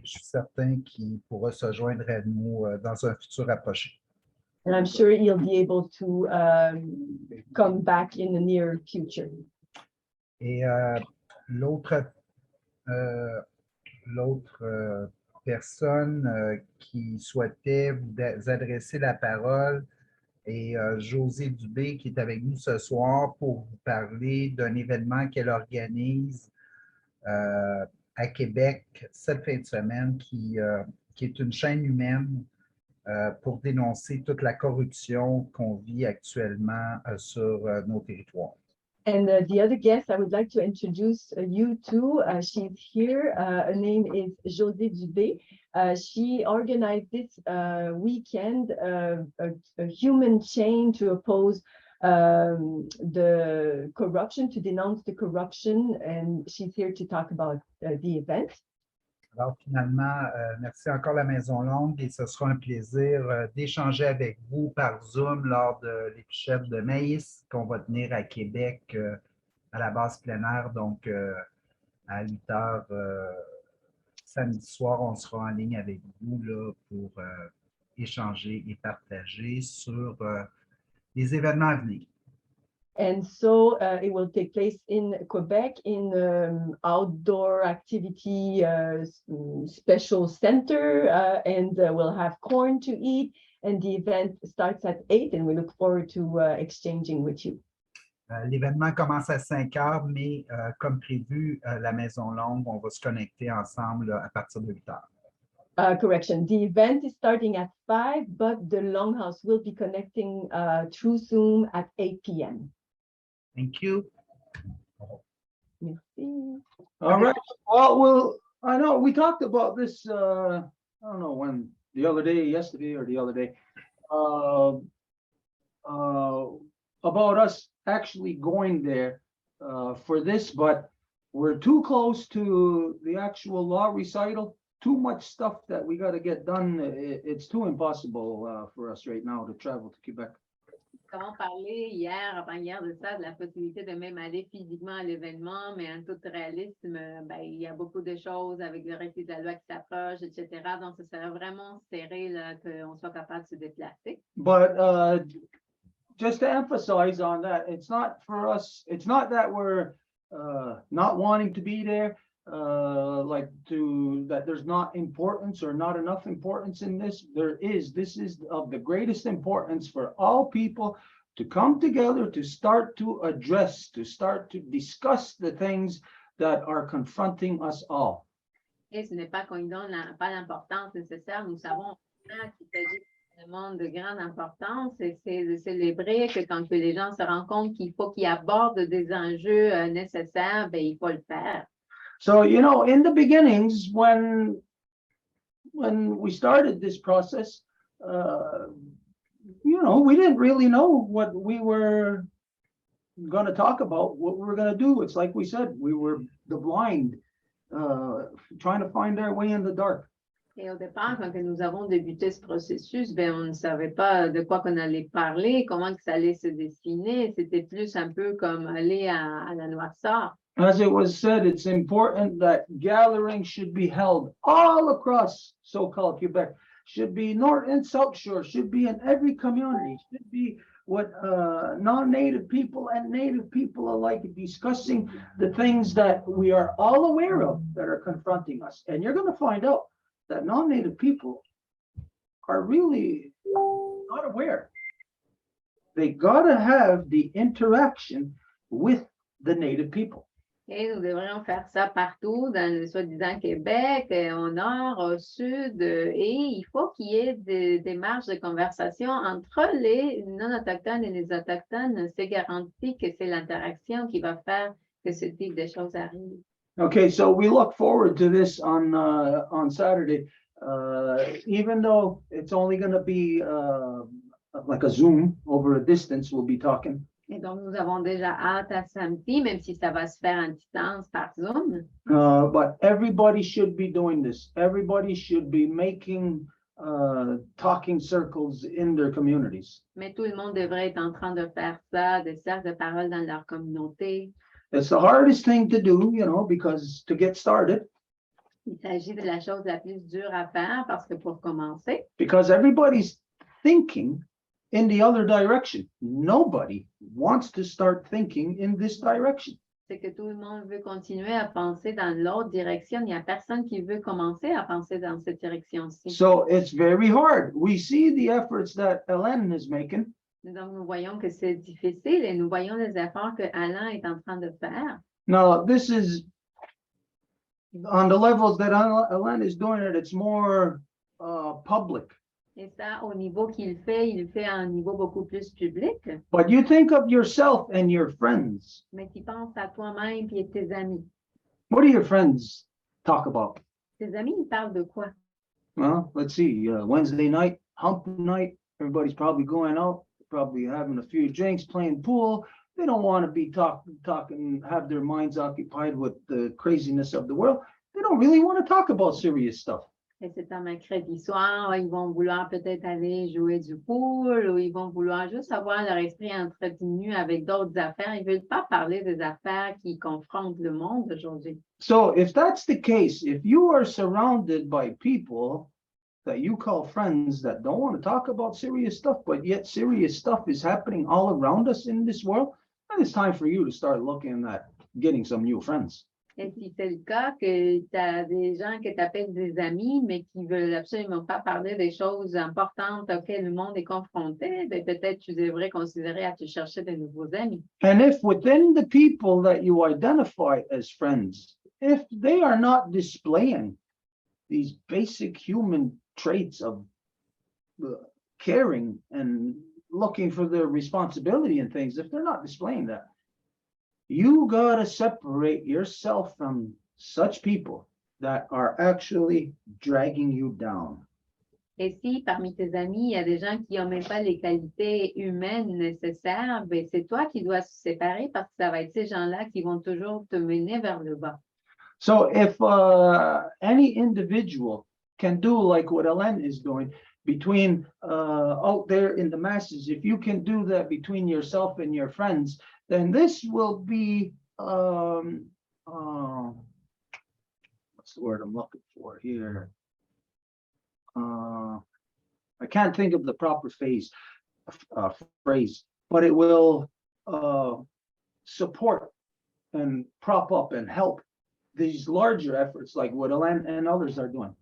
Je suis certain qu'il pourra se joindre à nous dans un futur approché. And I'm sure he'll be able to come back in the near future. Et l'autre personne qui souhaitait vous adresser la parole est José Dubé qui est avec nous ce soir pour vous parler d'un événement qu'elle organise à Québec cette fin de semaine qui est une chaîne humaine pour dénoncer toute la corruption qu'on vit actuellement sur nos territoires. And the other guest I would like to introduce you to, she's here. Her name is José Dubé. She organized this weekend a human chain to oppose the corruption, to denounce the corruption, and she's here to talk about the event. Alors finalement, merci encore la Maison Longue et ce sera un plaisir d'échanger avec vous par Zoom lors de l'épluchette de maïs qu'on va tenir à Québec à la base plein air, donc à 8 heures samedi soir, on sera en ligne avec vous là, pour échanger et partager sur les événements à venir. And so it will take place in Quebec in outdoor activity special center, and we'll have corn to eat. And the event starts at 8, and we look forward to exchanging with you. L'événement commence à 5 heures, mais comme prévu, la Maison Longue, on va se connecter ensemble à partir de 8 heures. Correction, the event is starting at 5, but the Longhouse will be connecting through Zoom at 8 p.m. Thank you. Merci. All right, well, I know we talked about this, I don't know when, the other day, yesterday or the other day, about us actually going there for this, but we're too close to the actual law recital. Too much stuff that we got to get done. It's too impossible for us right now to travel to Quebec. Nous avons parlé hier, avant-hier de ça, de la possibilité de même aller physiquement à l'événement, mais en tout réalisme, ben, il y a beaucoup de choses avec le respect de la loi qui s'approche, etc. Donc, ce serait vraiment serré qu'on soit capable de se déplacer. But just to emphasize on that, it's not for us, it's not that we're not wanting to be there, that there's not importance or not enough importance in this. This is of the greatest importance for all people to come together, to start to address, to start to discuss the things that are confronting us all. Et ce n'est pas qu'on lui donne pas l'importance nécessaire. Nous savons qu'il s'agit d'un monde de grande importance et c'est de célébrer que quand les gens se rendent compte qu'il faut qu'ils abordent des enjeux nécessaires, ben, il faut le faire. So, in the beginnings, when when we started this process, we didn't really know what we were going to talk about, what we were going to do. It's like we said, we were the blind, trying to find our way in the dark. Et au départ, quand que nous avons débuté ce processus, ben, on ne savait pas de quoi qu'on allait parler, comment que ça allait se dessiner. C'était plus un peu comme aller à la noirceur. As it was said, it's important that gatherings should be held all across so-called Quebec, should be North and South Shore, should be in every community, should be what non-native people and native people alike discussing the things that we are all aware of that are confronting us. And you're going to find out that non-native people are really not aware. They gotta have the interaction with the native people. Et nous devrions faire ça partout dans le soi-disant Québec, au nord, au sud, et il faut qu'il y ait des démarches de conversation entre les non-autochtones et les autochtones. C'est garanti que c'est l'interaction qui va faire que ce type de choses arrivent. Okay, so we look forward to this on Saturday, even though it's only going to be like a Zoom over a distance. We'll be talking. Et donc, nous avons déjà hâte à samedi, même si ça va se faire en distance par Zoom. But everybody should be doing this. Everybody should be making talking circles in their communities. Mais tout le monde devrait être en train de faire ça, des cercles de parole dans leur communauté. It's the hardest thing to do, because to get started, Il s'agit de la chose la plus dure à faire parce que pour commencer, because everybody's thinking in the other direction. Nobody wants to start thinking in this direction. c'est que tout le monde veut continuer à penser dans l'autre direction. Il n'y a personne qui veut commencer à penser dans cette direction-ci. So it's very hard. We see the efforts that Hélène is making. Donc, nous voyons que c'est difficile et nous voyons les efforts que Alain est en train de faire. Now, this is on the levels that Hélène is doing it, it's more public. Et ça, au niveau il fait à un niveau beaucoup plus public. But you think of yourself and your friends. Mais tu penses à toi-même et tes amis. What do your friends talk about? Tes amis, ils parlent de quoi? Well, let's see. Wednesday night, hump night. Everybody's probably going out, probably having a few drinks, playing pool. They don't want to be talking, have their minds occupied with the craziness of the world. They don't really want to talk about serious stuff. Et c'est un mercredi soir, ils vont vouloir peut-être aller jouer du pool ou ils vont vouloir juste avoir leur esprit entretenu avec d'autres affaires. Ils ne veulent pas parler des affaires qui confrontent le monde aujourd'hui. So if that's the case, if you are surrounded by people that you call friends that don't want to talk about serious stuff, but yet serious stuff is happening all around us in this world, then it's time for you to start looking at getting some new friends. Et si c'est le cas, que tu as des gens que tu appelles des amis, mais qui ne veulent absolument pas parler des choses importantes auxquelles le monde est confronté, ben peut-être tu devrais considérer à te chercher de nouveaux amis. And if within the people that you identify as friends, if they are not displaying these basic human traits of caring and looking for their responsibility and things, if they're not displaying that, you gotta separate yourself from such people that are actually dragging you down. Et si parmi tes amis, il y a des gens qui n'ont même pas les qualités humaines nécessaires, ben c'est toi qui dois se séparer parce que ça va être ces gens-là qui vont toujours te mener vers le bas. So if any individual can do like what Hélène is doing between out there in the masses, if you can do that between yourself and your friends, then this will be, what's the word I'm looking for here? I can't think of the proper phrase, but it will support and prop up and help these larger efforts like what Hélène and others are doing.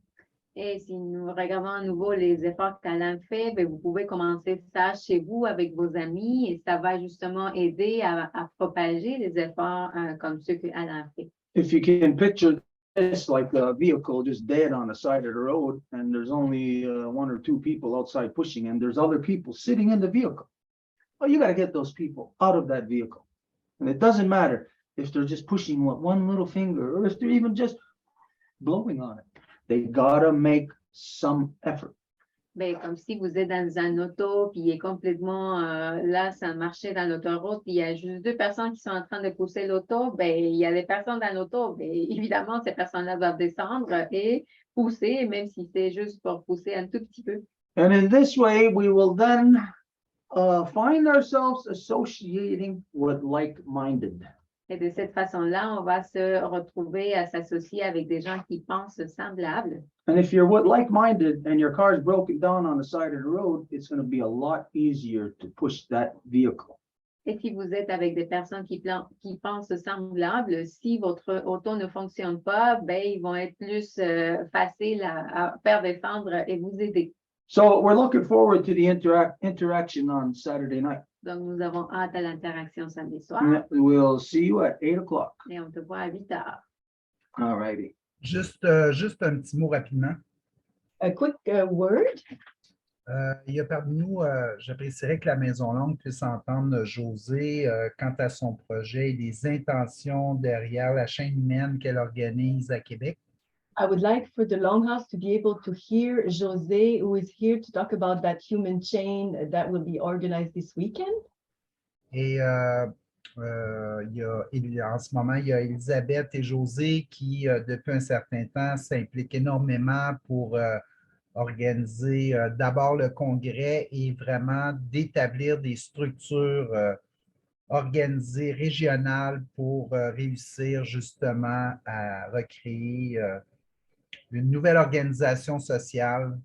Et si nous regardons à nouveau les efforts qu'Alain fait, bien, vous pouvez commencer ça chez vous avec vos amis et ça va justement aider à propager les efforts comme ceux qu'Alain fait. If you can picture this like a vehicle just dead on the side of the road and there's only one or two people outside pushing and there's other people sitting in the vehicle. Well, you got to get those people out of that vehicle. And it doesn't matter if they're just pushing one little finger or if they're even just blowing on it. They gotta make some effort. Ben, comme si vous êtes dans un auto, puis il est complètement là, ça marchait dans l'autoroute, puis il y a juste 2 personnes qui sont en train de pousser l'auto, ben, il y a des personnes dans l'auto, ben, évidemment, ces personnes-là doivent descendre et pousser, même si c'est juste pour pousser un tout petit peu. And in this way, we will then find ourselves associating with like-minded. Et de cette façon-là, on va se retrouver à s'associer avec des gens qui pensent semblables. And if you're with like-minded and your car is broken down on the side of the road, it's going to be a lot easier to push that vehicle. Et si vous êtes avec des personnes qui pensent semblables, si votre auto ne fonctionne pas, ben, ils vont être plus faciles à faire descendre et vous aider. So we're looking forward to the interaction on Saturday night. Donc, nous avons hâte à l'interaction samedi soir And we'll see you at 8 o'clock. et on te voit à 8 heures. All righty. Juste un petit mot rapidement. A quick word. Il y a parmi nous, j'apprécierais que la Maison Longue puisse entendre José quant à son projet et les intentions derrière la chaîne humaine qu'elle organise à Québec. I would like for the Longhouse to be able to hear José, who is here to talk about that human chain that will be organized this weekend. Et en ce moment, il y a Elisabeth et José qui, depuis un certain temps, s'impliquent énormément pour organiser d'abord le congrès et vraiment d'établir des structures organisées régionales pour réussir justement à recréer une nouvelle organisation sociale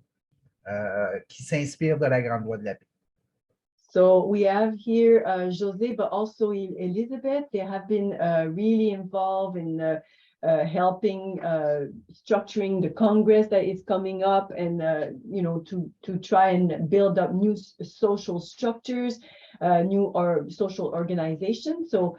qui s'inspire de la Grande Loi de la paix. So we have here José, but also Elizabeth. They have been really involved in helping structuring the Congress that is coming up, and to try and build up new social structures, new or social organizations. So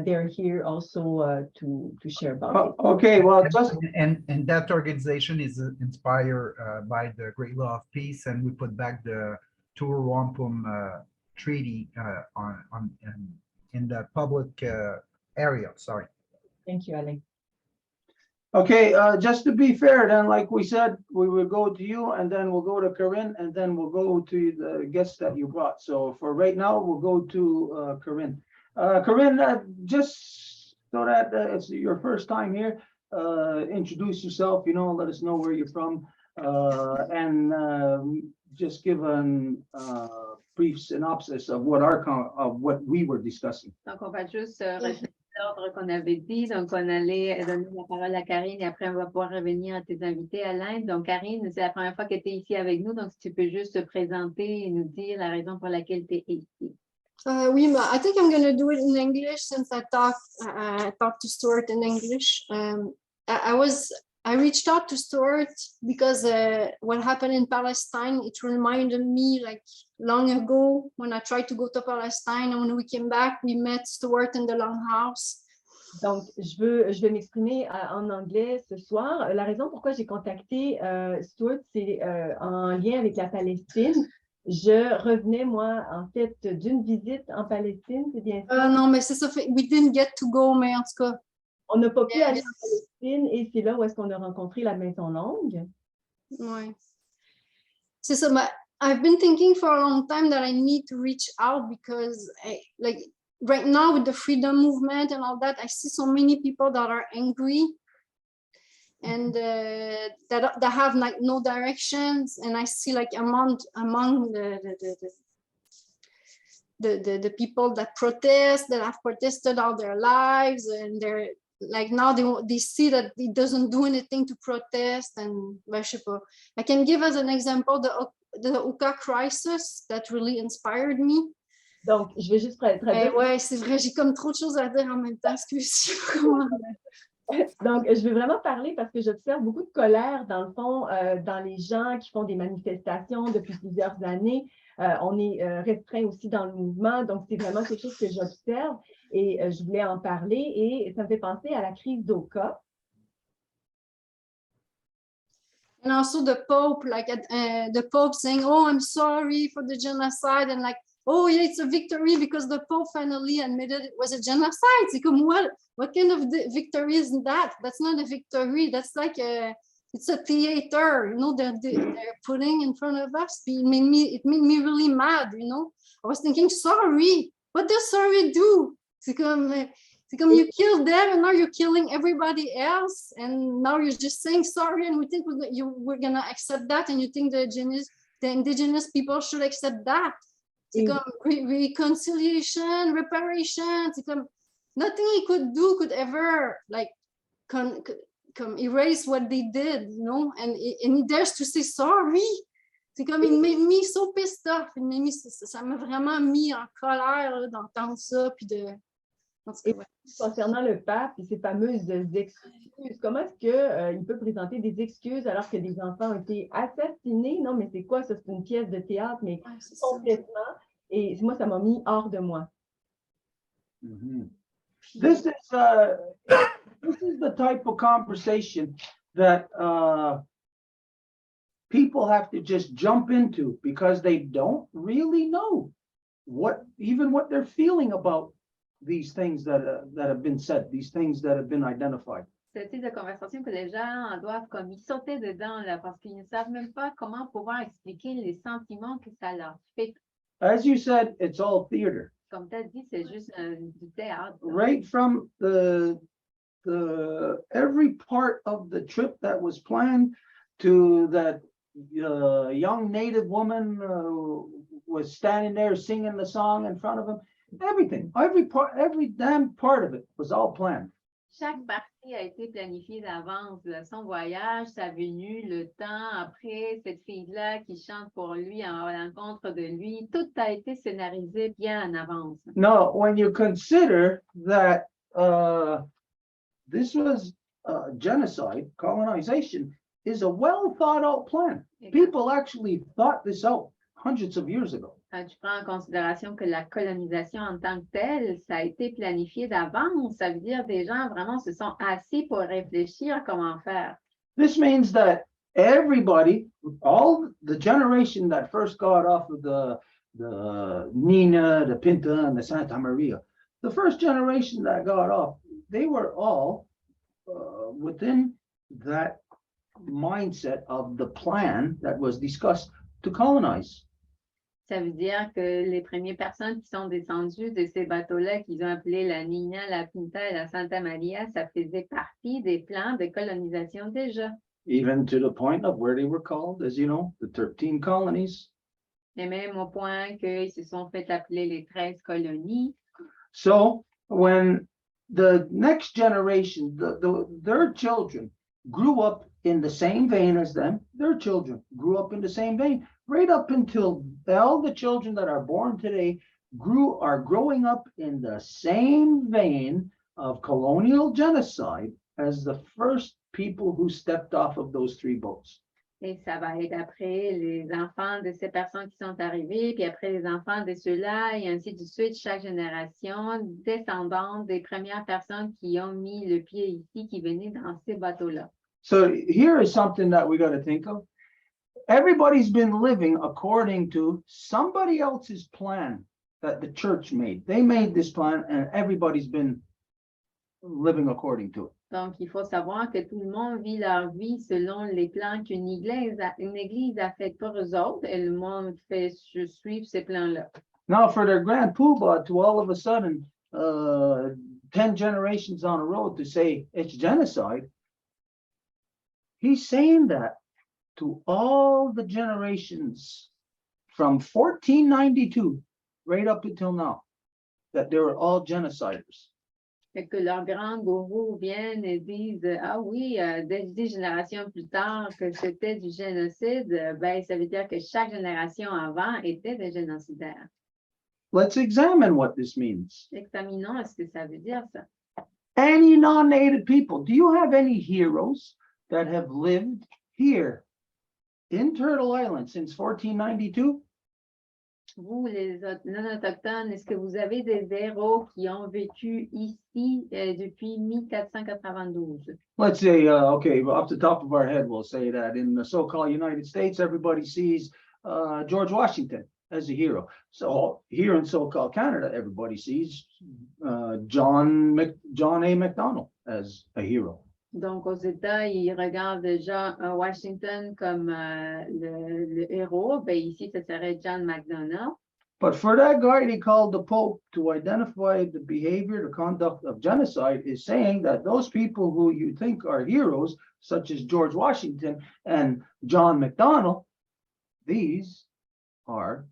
they're here also to share about it. Okay, well, just And that organization is inspired by the Great Law of Peace, and we put back the Tour Wampum Treaty in the public area. Sorry. Thank you, Alain. okay, just to be fair, then, like we said, we will go to you, and then we'll go to Corinne, and then we'll go to the guests that you brought. So for right now, we'll go to Corinne. Corinne, just so that it's your first time here, introduce yourself, let us know where you're from, and just give a brief synopsis of what we were discussing. Donc, on va juste répéter l'ordre qu'on avait dit. Donc, on allait donner la parole à Karine et après, on va pouvoir revenir à tes invités, Alain. Donc, Karine, c'est la première fois que tu es ici avec nous. Donc, si tu peux juste te présenter et nous dire la raison pour laquelle tu es ici. Oui, but I think I'm going to do it in English since I talked to Stuart in English. I reached out to Stuart because what happened in Palestine, it reminded me like long ago when I tried to go to Palestine, and when we came back, we met Stuart in the Longhouse. Donc, je vais m'exprimer en anglais ce soir. La raison pourquoi j'ai contacté Stuart, c'est en lien avec la Palestine. Je revenais, moi, en fait, d'une visite en Palestine, c'est bien ça? Non, mais c'est ça, we didn't get to go, mais en tout cas. On n'a pas pu aller en Palestine et c'est là où est-ce qu'on a rencontré la Maison Longue. Ouais. C'est ça, but I've been thinking for a long time that I need to reach out because right now with the freedom movement and all that, I see so many people that are angry and that have like no directions, and I see like among the people that protest, that have protested all their lives, and they're like now they see that it doesn't do anything to protest. And je sais pas, I can give as an example the Oka crisis that really inspired me. Donc, je vais juste traduire. Ouais, c'est vrai, j'ai comme trop de choses à dire en même temps, excuse. Donc, je vais vraiment parler parce que j'observe beaucoup de colère, dans le fond, dans les gens qui font des manifestations depuis plusieurs années. On est restreint aussi dans le mouvement, donc c'est vraiment quelque chose que j'observe et je voulais en parler et ça me fait penser à la crise d'Oka. And also the Pope, the Pope saying, "Oh, I'm sorry for the genocide," and like, "Oh, yeah, it's a victory because the Pope finally admitted it was a genocide." C'est comme, what kind of victory is that? That's not a victory. That's like it's a theater, you know, that they're putting in front of us. It made me really mad, you know. I was thinking, sorry, what does sorry do? C'est comme you killed them and now you're killing everybody else, and now you're just saying sorry, and we think we're gonna accept that, and you think the indigenous people should accept that. C'est comme reconciliation, reparation. C'est comme nothing he could do could ever like come erase what they did, you know, and he dares to say sorry. C'est comme il made me so pissed off. Ça m'a vraiment mis en colère d'entendre ça, puis de. Et concernant le pape et ses fameuses excuses, comment est-ce qu'il peut présenter des excuses alors que des enfants ont été assassinés? Non, mais c'est quoi ça? C'est une pièce de théâtre, mais complètement. Et moi, ça m'a mis hors de moi. This is the type of conversation that people have to just jump into because they don't really know what they're feeling about these things that have been said, these things that have been identified. C'est le type de conversation que les gens doivent comme y sauter dedans là, parce qu'ils ne savent même pas comment pouvoir expliquer les sentiments que ça leur fait. As you said, it's all theater. Comme tu as dit, c'est juste du théâtre. Right from the every part of the trip that was planned to that young native woman was standing there singing the song in front of him. Everything, every damn part of it was all planned. Chaque partie a été planifiée d'avance. Son voyage, sa venue, le temps, après cette fille-là qui chante pour lui à l'encontre de lui, tout a été scénarisé bien en avance. Now, when you consider that this was genocide, colonization is a well thought out plan. People actually thought this out hundreds of years ago. Quand tu prends en considération que la colonisation en tant que telle, ça a été planifié d'avance, ça veut dire des gens vraiment se sont assis pour réfléchir comment faire. This means that everybody, all the generation that first got off of the Nina, the Pinta, and the Santa Maria, the first generation that got off, they were all within that mindset of the plan that was discussed to colonize. Ça veut dire que les premières personnes qui sont descendues de ces bateaux-là, qu'ils ont appelés la Nina, la Pinta et la Santa Maria, ça faisait partie des plans de colonisation déjà. Even to the point of where they were called, as you know, the 13 colonies. Et même au point qu'ils se sont fait appeler les 13 colonies. So when the next generation, their children grew up in the same vein as them, their children grew up in the same vein, right up until all the children that are born today are growing up in the same vein of colonial genocide as the first people who stepped off of those 3 boats. Et ça va être après les enfants de ces personnes qui sont arrivées, puis après les enfants de ceux-là, et ainsi de suite, chaque génération descendante des premières personnes qui ont mis le pied ici, qui venaient dans ces bateaux-là. So here is something that we got to think of. Everybody's been living according to somebody else's plan that the church made. They made this plan and everybody's been living according to it. Donc, il faut savoir que tout le monde vit leur vie selon les plans qu'une église a fait pour eux autres, et le monde fait suivre ces plans-là. Now, for their grand poobah to all of a sudden, 10 generations on the road to say it's genocide, he's saying that to all the generations from 1492 right up until now, that they were all genociders. Fait que leurs grands gourous viennent et disent, ah oui, 10 générations plus tard que c'était du génocide, ben, ça veut dire que chaque génération avant était des génocidaires. Let's examine what this means. Examinons ce que ça veut dire, ça. Any non-native people, do you have any heroes that have lived here in Turtle Island since 1492? Vous, les non-autochtones, est-ce que vous avez des héros qui ont vécu ici depuis 1492? Let's say, okay, off the top of our head, we'll say that in the so-called United States, everybody sees George Washington as a hero. So here in so-called Canada, everybody sees John A. Macdonald as a hero. Donc, aux États, ils regardent déjà Washington comme le héros. Ben, ici, ce serait John McDonough. But for that guy they called the Pope to identify the behavior, the conduct of genocide, is saying that those people who you think are heroes, such as George Washington and John McDonnell, these are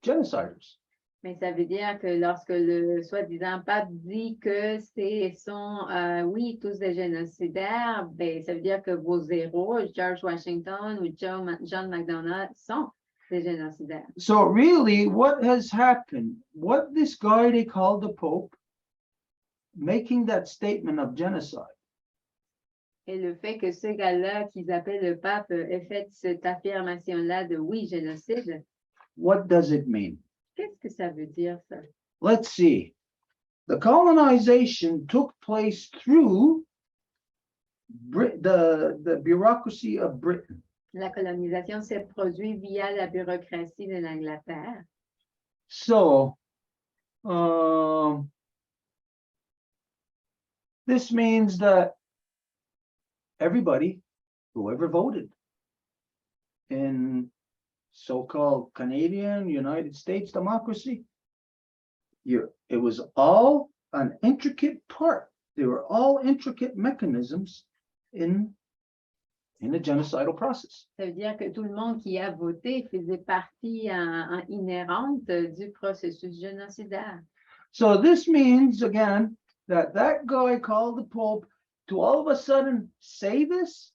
genociders. Mais ça veut dire que lorsque le soi-disant pape dit que sont, oui, tous des génocidaires, ben, ça veut dire que vos héros, George Washington ou John McDonough, sont des génocidaires. So really, what has happened, what this guy they called the Pope, making that statement of genocide, Et le fait que ce gars-là, qu'ils appellent le pape, ait fait cette affirmation-là de oui, génocide, what does it mean? qu'est-ce que ça veut dire, ça? Let's see. The colonization took place through the bureaucracy of Britain. La colonisation s'est produite via la bureaucratie de l'Angleterre. So, this means that everybody who ever voted in so-called Canadian, United States democracy, it was all an intricate part. They were all intricate mechanisms in the genocidal process. Ça veut dire que tout le monde qui a voté faisait partie inhérente du processus génocidaire. So this means, again, that guy called the Pope to all of a sudden say this,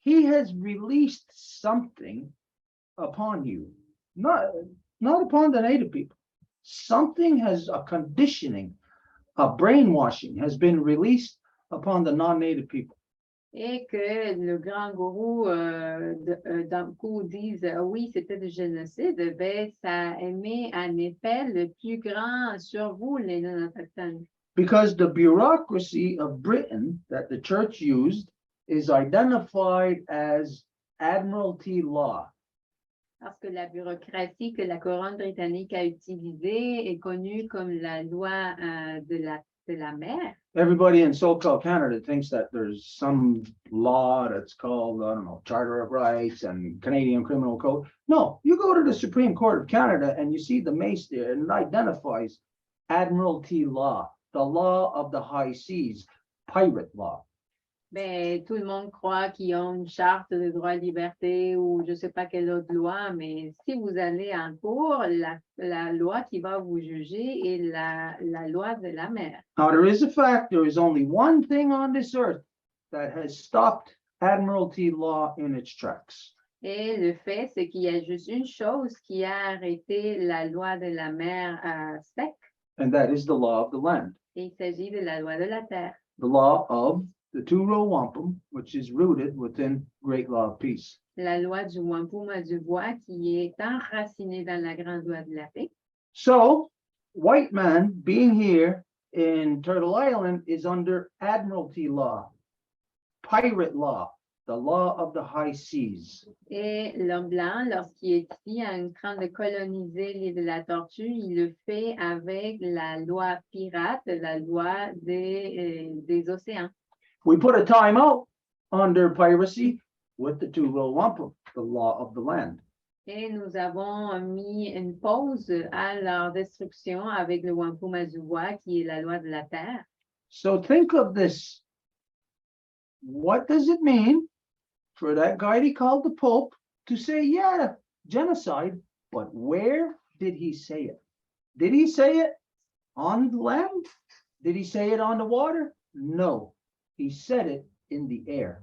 he has released something upon you, not upon the native people. Something has, a conditioning, a brainwashing has been released upon the non-native people. Et que le grand gourou d'Amco dise oui, c'était du génocide, ben, ça émet un effet le plus grand sur vous, les non-autochtones. Because the bureaucracy of Britain that the church used is identified as Admiralty law. Parce que la bureaucratie que la couronne britannique a utilisée est connue comme la loi de la mer. Everybody in so-called Canada thinks that there's some law that's called, I don't know, Charter of Rights and Canadian Criminal Code. No, you go to the Supreme Court of Canada and you see the mace there, and it identifies Admiralty law, the law of the high seas, pirate law. Ben, tout le monde croit qu'ils ont une charte de droit et liberté ou je ne sais pas quelle autre loi, mais si vous allez en cours, la loi qui va vous juger est la loi de la mer. Now, there is a fact, there is only one thing on this earth that has stopped Admiralty law in its tracks. Et le fait, c'est qu'il y a juste une chose qui a arrêté la loi de la mer sec, And that is the law of the land, et il s'agit de la loi de la terre. the law of the two-row wampum, which is rooted within great law of peace. La loi du Wampum du Voies qui est enracinée dans la grande loi de la paix. So, white man being here in Turtle Island is under Admiralty law, pirate law, the law of the high seas. Et l'homme blanc, lorsqu'il est ici en train de coloniser l'île de la Tortue, il le fait avec la loi pirate, la loi des océans. We put a time out under piracy with the two-row wampum, the law of the land. Et nous avons mis une pause à leur destruction avec le Wampum du Voies, qui est la loi de la terre. So think of this. What does it mean for that guy he called the Pope to say, yeah, genocide, but where did he say it? Did he say it on the land? Did he say it on the water? No, he said it in the air.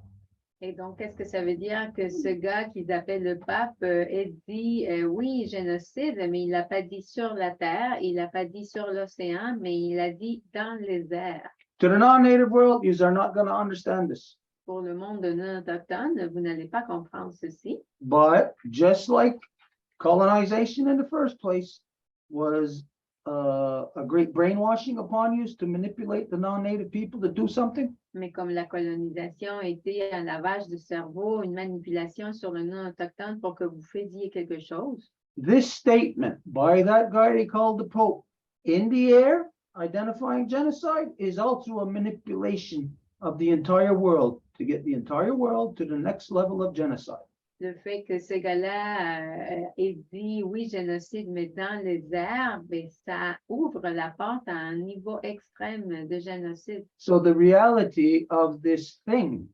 Et donc, qu'est-ce que ça veut dire que ce gars qu'ils appellent le pape ait dit, oui, génocide, mais il l'a pas dit sur la terre, il l'a pas dit sur l'océan, mais il l'a dit dans les airs. To the non-native world, you are not going to understand this. Pour le monde non autochtone, vous n'allez pas comprendre ceci. But just like colonization in the first place was a great brainwashing upon you to manipulate the non-native people to do something, Mais comme la colonisation était un lavage de cerveau, une manipulation sur le non autochtone pour que vous faisiez quelque chose, this statement by that guy they called the Pope in the air, identifying genocide, is also a manipulation of the entire world to get the entire world to the next level of genocide. Le fait que ce gars-là ait dit oui, génocide, mais dans les airs, ben, ça ouvre la porte à un niveau extrême de génocide. So the reality of this thing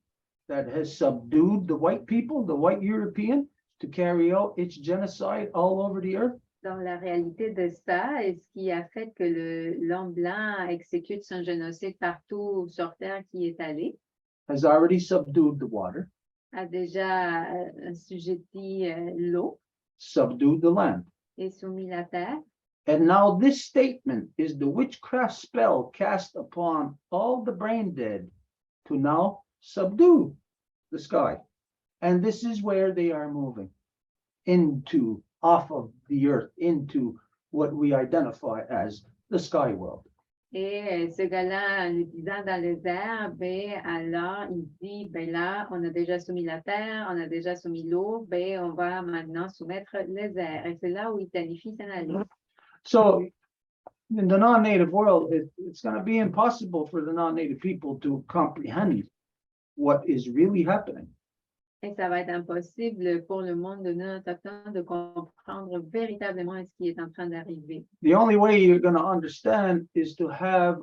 that has subdued the white people, the white European, to carry out its genocide all over the earth, Donc, la réalité de ça, et ce qui a fait que l'homme blanc exécute son génocide partout sur Terre qui est allé, has already subdued the water, a déjà assujetti l'eau subdued the land. et soumis la terre. And now this statement is the witchcraft spell cast upon all the brain dead to now subdue the sky. And this is where they are moving into, off of the earth, into what we identify as the sky world. Et ce gars-là, en utilisant dans les airs, ben, alors il dit, ben là, on a déjà soumis la terre, on a déjà soumis l'eau, ben on va maintenant soumettre les airs. Et c'est là où il planifie son aller. So in the non-native world, it's going to be impossible for the non-native people to comprehend what is really happening. Et ça va être impossible pour le monde de non-autochtone de comprendre véritablement ce qui est en train d'arriver. The only way you're going to understand is to have,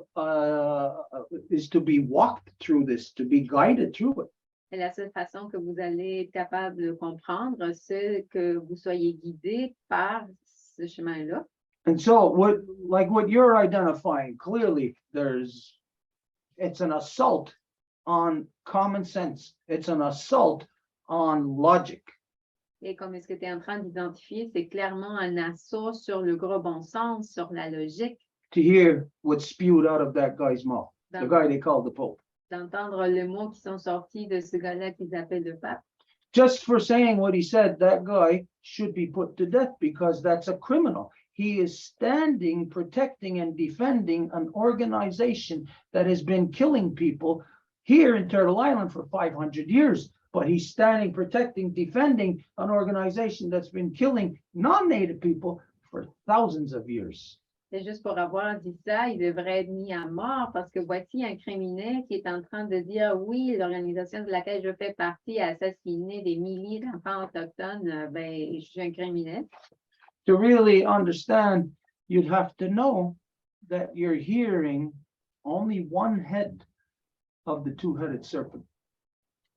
is to be walked through this, to be guided through it. Et la seule façon que vous allez être capable de comprendre, c'est que vous soyez guidé par ce chemin-là. And so what you're identifying, clearly it's an assault on common sense. It's an assault on logic. Et comme ce que tu es en train d'identifier, c'est clairement un assaut sur le gros bon sens, sur la logique, To hear what's spewed out of that guy's mouth, the guy they call the Pope. d'entendre les mots qui sont sortis de ce gars-là qu'ils appellent le pape. Just for saying what he said, that guy should be put to death because that's a criminal. He is standing, protecting, and defending an organization that has been killing people here in Turtle Island for 500 years. But he's standing, protecting, defending an organization that's been killing non-native people for thousands of years. C'est juste pour avoir dit ça, il devrait être mis à mort parce que voici un criminel qui est en train de dire oui, l'organisation de laquelle je fais partie a assassiné des milliers d'enfants autochtones, ben, je suis un criminel. To really understand, you'd have to know that you're hearing only one head of the two-headed serpent.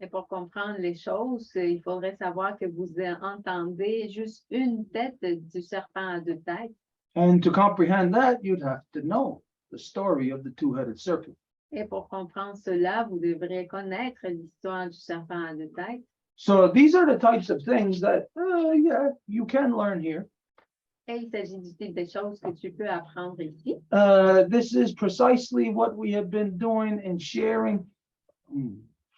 Et pour comprendre les choses, il faudrait savoir que vous entendez juste une tête du serpent à deux têtes. And to comprehend that, you'd have to know the story of the two-headed serpent. Et pour comprendre cela, vous devrez connaître l'histoire du serpent à deux têtes. So these are the types of things that, yeah, you can learn here. Et il s'agit du type de choses que tu peux apprendre ici. This is precisely what we have been doing and sharing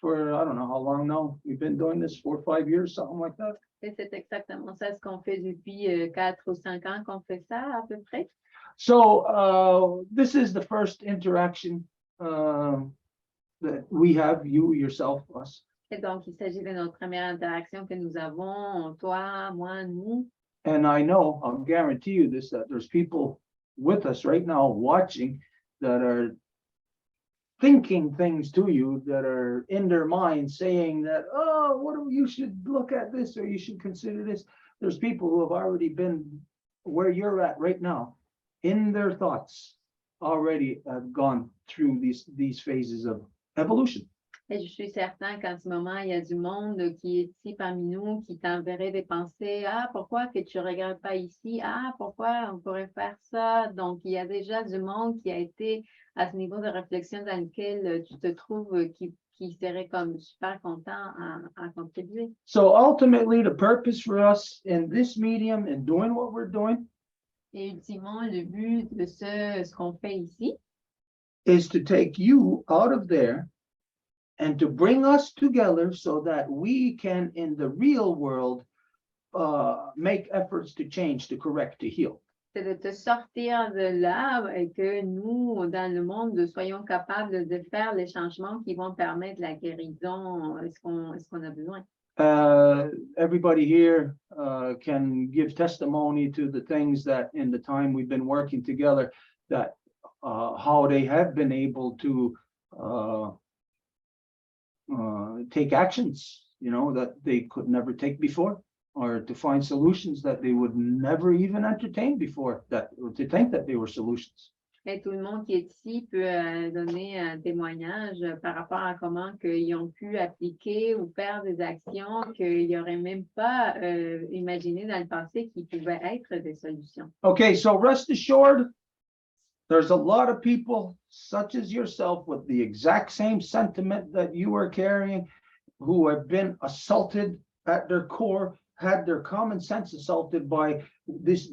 for, I don't know how long now. We've been doing this 4 or 5 years, something like that. Et c'est exactement ça ce qu'on fait depuis 4 ou 5 ans qu'on fait ça à peu près. So this is the first interaction that we have, you, yourself, us. Et donc, il s'agit de notre première interaction que nous avons, toi, moi, nous. And I know, I'll guarantee you this, that there's people with us right now watching that are thinking things to you that are in their mind saying that, oh, you should look at this or you should consider this. There's people who have already been where you're at right now in their thoughts, already have gone through these phases of evolution. Et je suis certain qu'en ce moment, il y a du monde qui est ici parmi nous, qui t'enverrait des pensées. Ah, pourquoi que tu ne regardes pas ici? Ah, pourquoi on pourrait faire ça? Donc, il y a déjà du monde qui a été à ce niveau de réflexion dans lequel tu te trouves, qui serait comme super content à contribuer. So ultimately, the purpose for us in this medium and doing what we're doing Et ultimement, le but de ce qu'on fait ici, is to take you out of there and to bring us together so that we can, in the real world, make efforts to change, to correct, to heal. c'est de te sortir de là et que nous, dans le monde, soyons capables de faire les changements qui vont permettre la guérison, est-ce qu'on a besoin. Everybody here can give testimony to the things that in the time we've been working together, that how they have been able to take actions, that they could never take before, or to find solutions that they would never even entertain before, or to think that they were solutions. Et tout le monde qui est ici peut donner un témoignage par rapport à comment ils ont pu appliquer ou faire des actions qu'ils n'auraient même pas imaginé dans le passé qui pouvaient être des solutions. Okay, so rest assured, there's a lot of people such as yourself with the exact same sentiment that you are carrying, who have been assaulted at their core, had their common sense assaulted by this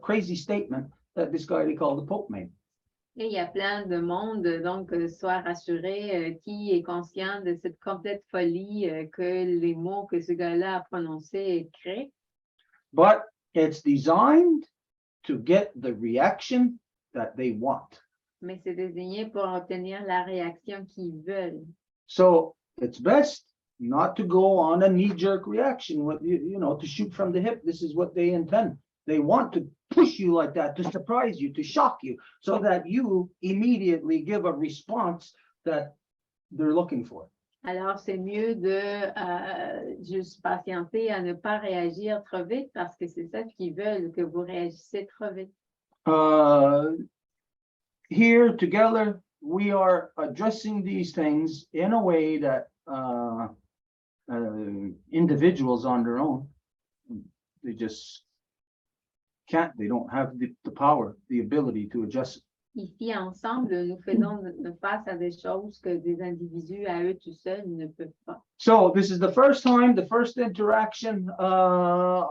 crazy statement that this guy they call the Pope made. Et il y a plein de monde, donc sois rassuré, qui est conscient de cette complète folie que les mots que ce gars-là a prononcés créent. But it's designed to get the reaction that they want. Mais c'est désigné pour obtenir la réaction qu'ils veulent. So it's best not to go on a knee-jerk reaction, to shoot from the hip. This is what they intend. They want to push you like that, to surprise you, to shock you, so that you immediately give a response that they're looking for. Alors, c'est mieux de juste patienter à ne pas réagir trop vite parce que c'est ça qu'ils veulent, que vous réagissez trop vite. Here together, we are addressing these things in a way that individuals on their own, they just can't, they don't have the power, the ability to adjust. Ici, ensemble, nous faisons face à des choses que des individus à eux tout seuls ne peuvent pas. So this is the first time, the first interaction. I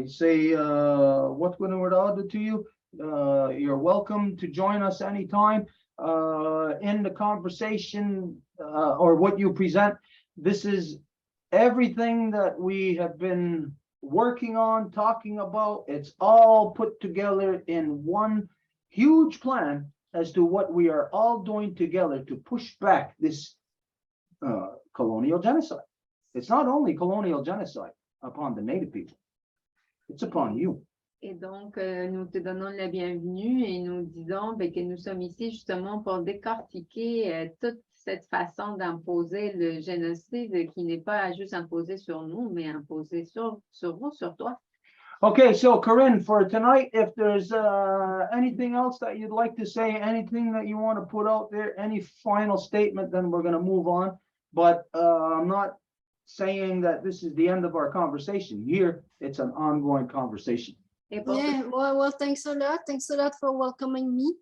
say what's going to to you. You're welcome to join us anytime in the conversation or what you present. This is everything that we have been working on, talking about. It's all put together in one huge plan as to what we are all doing together to push back this colonial genocide. It's not only colonial genocide upon the Native people, it's upon you. Et donc, nous te donnons la bienvenue et nous disons que nous sommes ici justement pour décortiquer toute cette façon d'imposer le génocide qui n'est pas juste imposé sur nous, mais imposé sur vous, sur toi. Okay, so Corinne, for tonight, if there's anything else that you'd like to say, anything that you want to put out there, any final statement, then we're going to move on. But I'm not saying that this is the end of our conversation. Here, it's an ongoing conversation. Et pour Yeah, well, thanks a lot. Thanks a lot for welcoming me.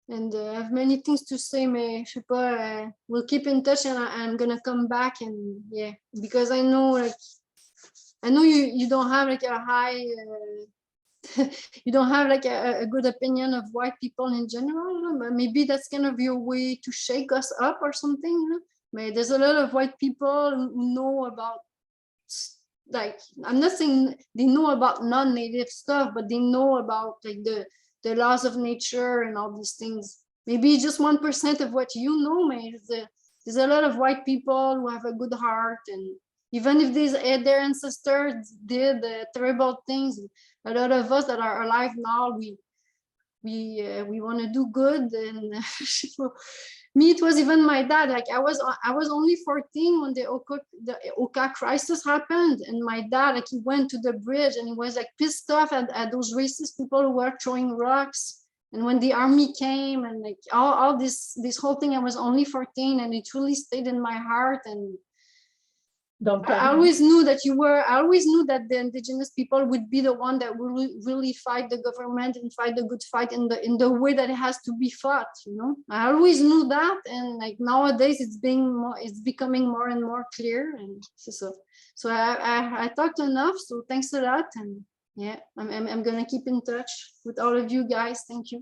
And I have many things to say, mais je sais pas, we'll keep in touch and I'm gonna come back and yeah, because I know you don't have like a high, you don't have like a good opinion of white people in general, but maybe that's kind of your way to shake us up or something, But there's a lot of white people who know about, like, I'm not saying they know about non-native stuff, but they know about like the laws of nature and all these things. Maybe just 1% of what you know, man. There's a lot of white people who have a good heart, and even if their ancestors did terrible things, a lot of us that are alive now, we want to do good. And me, it was even my dad. Like I was only 14 when the Oka crisis happened, and my dad, like, he went to the bridge and he was like pissed off at those racist people who were throwing rocks. And when the army came and like all this whole thing, I was only 14, and it really stayed in my heart. And Donc, I always knew that the indigenous people would be the one that will really fight the government and fight the good fight in the way that it has to be fought, I always knew that, and like nowadays it's becoming more and more clear. And so I talked enough, so thanks a lot. And yeah, I'm gonna keep in touch with all of you guys. Thank you.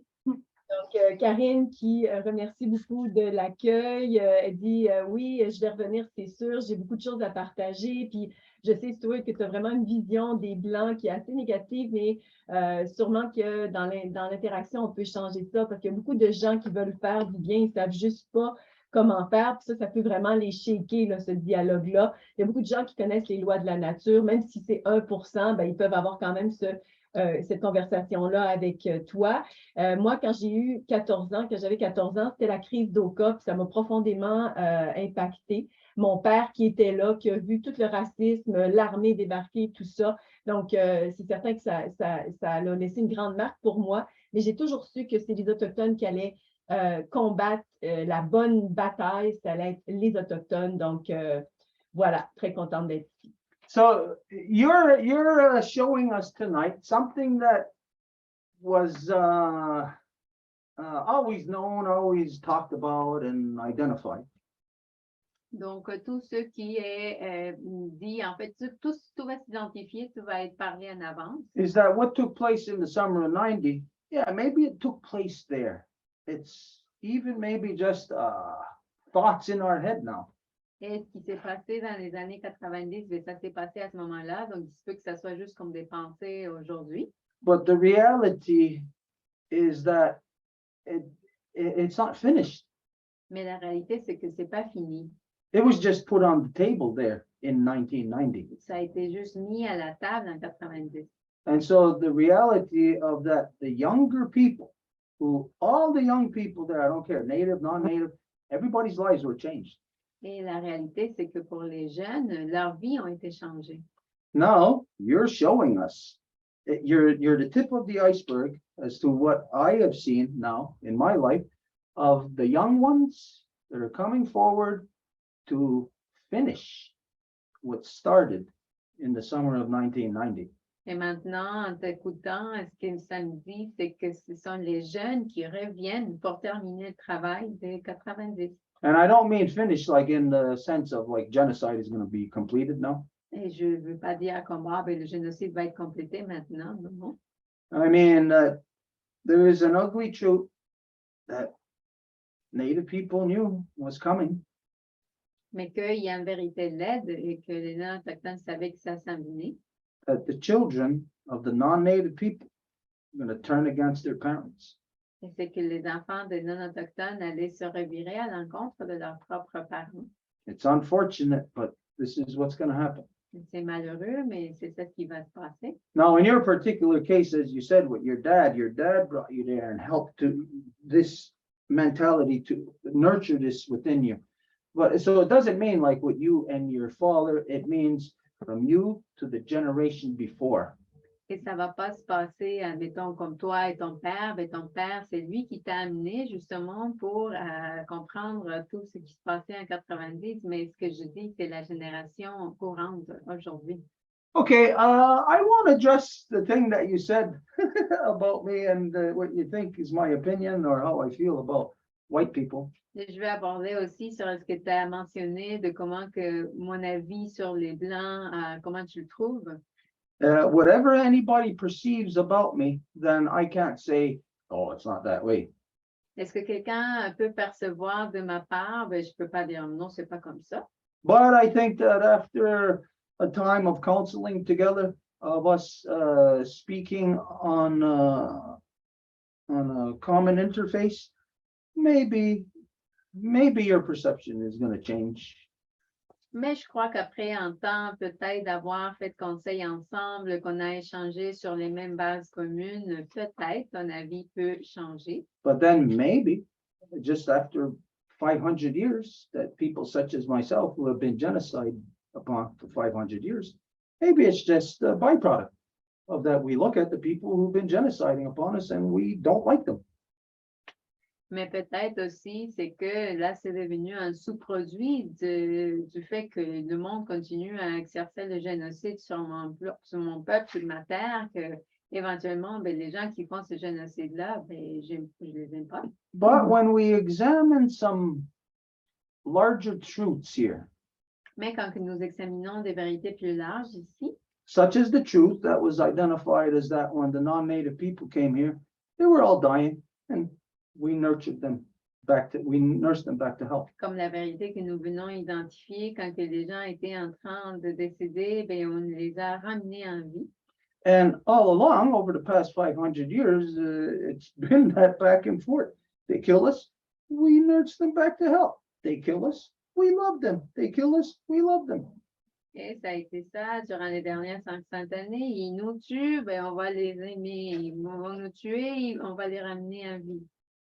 Donc, Karine qui remercie beaucoup de l'accueil, elle dit oui, je vais revenir, c'est sûr, j'ai beaucoup de choses à partager, puis je sais, Stuart, que tu as vraiment une vision des Blancs qui est assez négative, mais sûrement que dans l'interaction, on peut changer ça, parce qu'il y a beaucoup de gens qui veulent faire du bien, ils ne savent juste pas comment faire, puis ça peut vraiment les shaker, là, ce dialogue-là. Il y a beaucoup de gens qui connaissent les lois de la nature, même si c'est 1%, ben, ils peuvent avoir quand même cette conversation-là avec toi. Moi, quand j'ai eu 14 ans, quand j'avais 14 ans, c'était la crise d'Oka, puis ça m'a profondément impacté. Mon père qui était là, qui a vu tout le racisme, l'armée débarquer, tout ça. Donc, c'est certain que ça a laissé une grande marque pour moi, mais j'ai toujours su que c'est les Autochtones qui allaient combattre la bonne bataille, ça allait être les Autochtones. Donc, voilà, très contente d'être ici. So you're showing us tonight something that was always known, always talked about and identified. Donc, tout ce qui est dit, en fait, tout va s'identifier, tout va être parlé en avance. Is that what took place in the summer of 90? Yeah, maybe it took place there. It's even maybe just thoughts in our head now. Et ce qui s'est passé dans les années 90, bien, ça s'est passé à ce moment-là, donc il se peut que ça soit juste comme des pensées aujourd'hui. But the reality is that it's not finished. Mais la réalité, c'est que c'est pas fini. It was just put on the table there in 1990. Ça a été juste mis à la table en 90. And so the reality of that, the younger people, all the young people there, I don't care, native, non-native, everybody's lives were changed. Et la réalité, c'est que pour les jeunes, leurs vies ont été changées. Now you're showing us, you're the tip of the iceberg as to what I have seen now in my life of the young ones that are coming forward to finish what started in the summer of 1990. Et maintenant, en t'écoutant, ce que ça me dit, c'est que ce sont les jeunes qui reviennent pour terminer le travail des 90. And I don't mean finish like in the sense of like genocide is going to be completed, no. Et je ne veux pas dire comme le génocide va être complété maintenant, non. I mean, there is an ugly truth that Native people knew was coming. Mais qu'il y a une vérité laide et que les non-autochtones savaient que ça s'en venait. That the children of the non-native people are going to turn against their parents. Et c'est que les enfants des non-autochtones allaient se revirer à l'encontre de leurs propres parents. It's unfortunate, but this is what's going to happen. C'est malheureux, mais c'est ça qui va se passer. Now, in your particular case, as you said, with your dad brought you there and helped to this mentality to nurture this within you. But so it doesn't mean like what you and your father, it means from you to the generation before. Et ça va pas se passer, mettons, comme toi et ton père. Mais ton père, c'est lui qui t'a amené justement pour comprendre tout ce qui se passait en 90. Mais ce que je dis, c'est la génération courante aujourd'hui. Okay, I want to address the thing that you said about me and what you think is my opinion or how I feel about white people. Et je vais aborder aussi sur ce que tu as mentionné de comment que mon avis sur les Blancs, comment tu le trouves. Whatever anybody perceives about me, then I can't say, oh, it's not that way. Est-ce que quelqu'un peut percevoir de ma part? Ben, je peux pas dire non, c'est pas comme ça. But I think that after a time of counseling together, of us speaking on a common interface, maybe your perception is going to change. Mais je crois qu'après un temps, peut-être d'avoir fait conseil ensemble, qu'on a échangé sur les mêmes bases communes, peut-être ton avis peut changer. But then maybe just after 500 years, that people such as myself who have been genocide upon for 500 years, maybe it's just a byproduct of that. We look at the people who've been genociding upon us and we don't like them. Mais peut-être aussi, c'est que là, c'est devenu un sous-produit du fait que le monde continue à exercer le génocide sur mon peuple, sur ma terre, que éventuellement, ben, les gens qui font ce génocide-là, ben, je les aime pas. But when we examine some larger truths here, Mais quand nous examinons des vérités plus larges ici, such as the truth that was identified as that when the non-native people came here, they were all dying and we nursed them back to health. comme la vérité que nous venons identifier quand que les gens étaient en train de décéder, ben, on les a ramenés en vie. And all along, over the past 500 years, it's been that back and forth. They kill us, we nurse them back to health. They kill us, we love them. They kill us, we love them. Et ça a été ça durant les dernières 500 années. Ils nous tuent, ben on va les aimer. Ils vont nous tuer, on va les ramener à vie.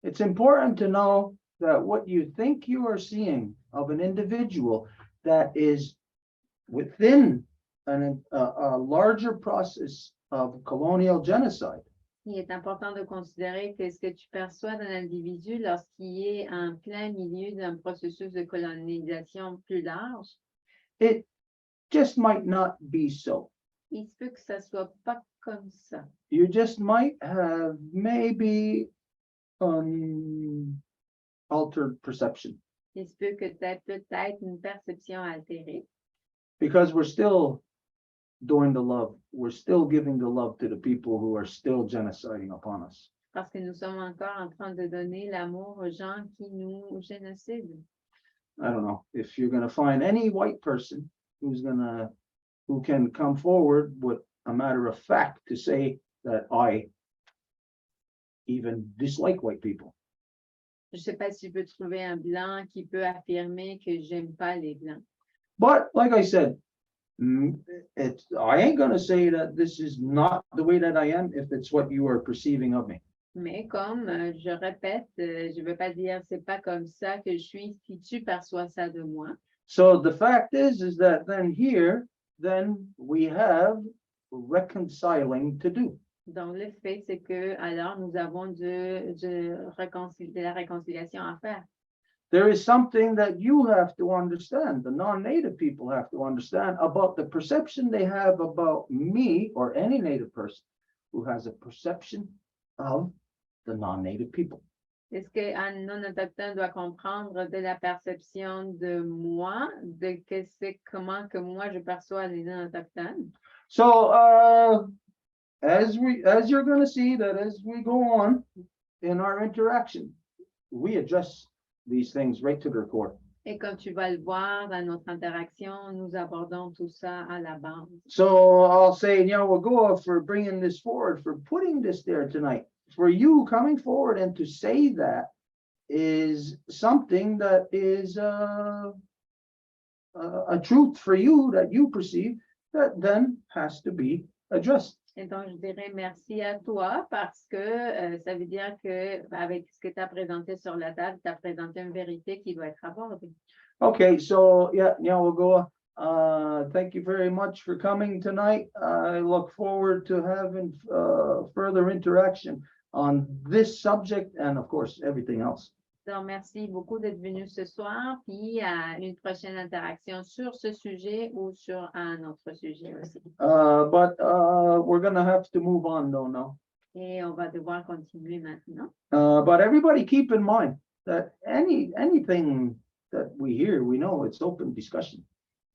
It's important to know that what you think you are seeing of an individual that is within a larger process of colonial genocide Il est important de considérer que ce que tu perçois d'un individu lorsqu'il est en plein milieu d'un processus de colonisation plus large, it just might not be so. il se peut que ça soit pas comme ça. You just might have maybe an altered perception Il se peut que tu aies peut-être une perception altérée because we're still doing the love. We're still giving the love to the people who are still genociding upon us. parce que nous sommes encore en train de donner l'amour aux gens qui nous génocident. I don't know if you're going to find any white person who can come forward with a matter of fact to say that I even dislike white people. Je ne sais pas si tu peux trouver un blanc qui peut affirmer que j'aime pas les blancs. But like I said, I ain't going to say that this is not the way that I am if it's what you are perceiving of me. Mais comme je répète, je ne veux pas dire c'est pas comme ça que je suis si tu perçois ça de moi. So the fact is that then we have reconciling to do. Donc le fait c'est que alors nous avons de la réconciliation à faire. There is something that you have to understand, the non-native people have to understand about the perception they have about me or any native person who has a perception of the non-native people. C'est ce qu'un non-autochtone doit comprendre de la perception de moi, de que c'est comment que moi je perçois les non-autochtones. So as you're going to see that as we go on in our interaction, we address these things right to their core. Et comme tu vas le voir dans notre interaction, nous abordons tout ça à la base. So I'll say, Nyawagoa, for bringing this forward, for putting this there tonight, for you coming forward and to say that is something that is a truth for you that you perceive that then has to be addressed. Et donc, je dirais merci à toi parce que ça veut dire que avec ce que tu as présenté sur la table, tu as présenté une vérité qui doit être abordée. Okay, so yeah, Nyawagoa, thank you very much for coming tonight. I look forward to having further interaction on this subject and of course everything else. Donc, merci beaucoup d'être venu ce soir, puis à une prochaine interaction sur ce sujet ou sur un autre sujet aussi. But we're gonna have to move on though now. Et on va devoir continuer maintenant. But everybody keep in mind that anything that we hear, we know it's open discussion.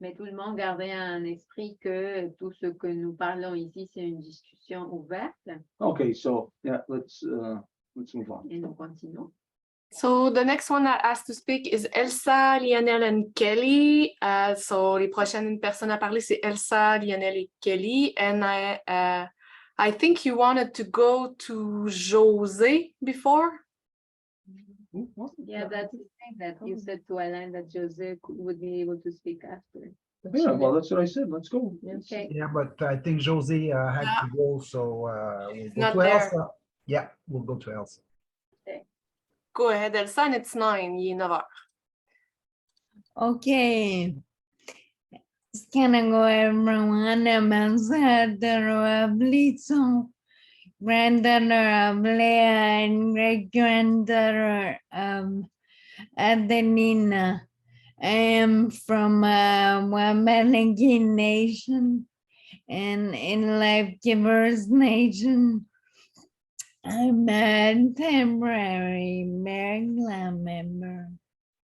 Mais tout le monde gardez en esprit que tout ce que nous parlons ici, c'est une discussion ouverte Okay, so yeah, let's move on. et nous continuons. So the next one that has to speak is Elsa, Lionel, and Kelly. So les prochaines personnes à parler, c'est Elsa, Lionel et Kelly. And I think you wanted to go to José before. Yeah, that's the thing that you said to Alain that José would be able to speak after. Yeah, well, that's what I said. Let's go. Okay. Yeah, but I think José had Yeah. to go, so we'll go Not to there. Elsa. Yeah, we'll go to Elsa. Go ahead, Elsa, and it's 9. Il est 9 heures. Okay. Scanning everyone, ambassador of Lizzo, granddaughter of Leah, and great granddaughter of Adelina. I am from Wabanaki Nation and in Life Givers Nation. I'm a temporary Maryland member.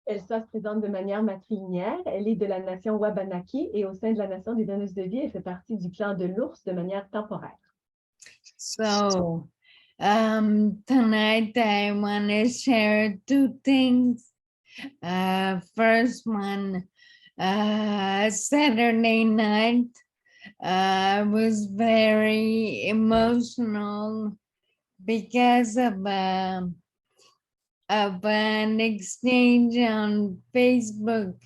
Elsa se présente de manière matrilinéaire. Elle est de la nation Wabanaki et au sein de la nation des donneuses de vie, elle fait partie du clan de l'ours de manière temporaire. So tonight I want to share two things. First one, Saturday night, I was very emotional because of an exchange on Facebook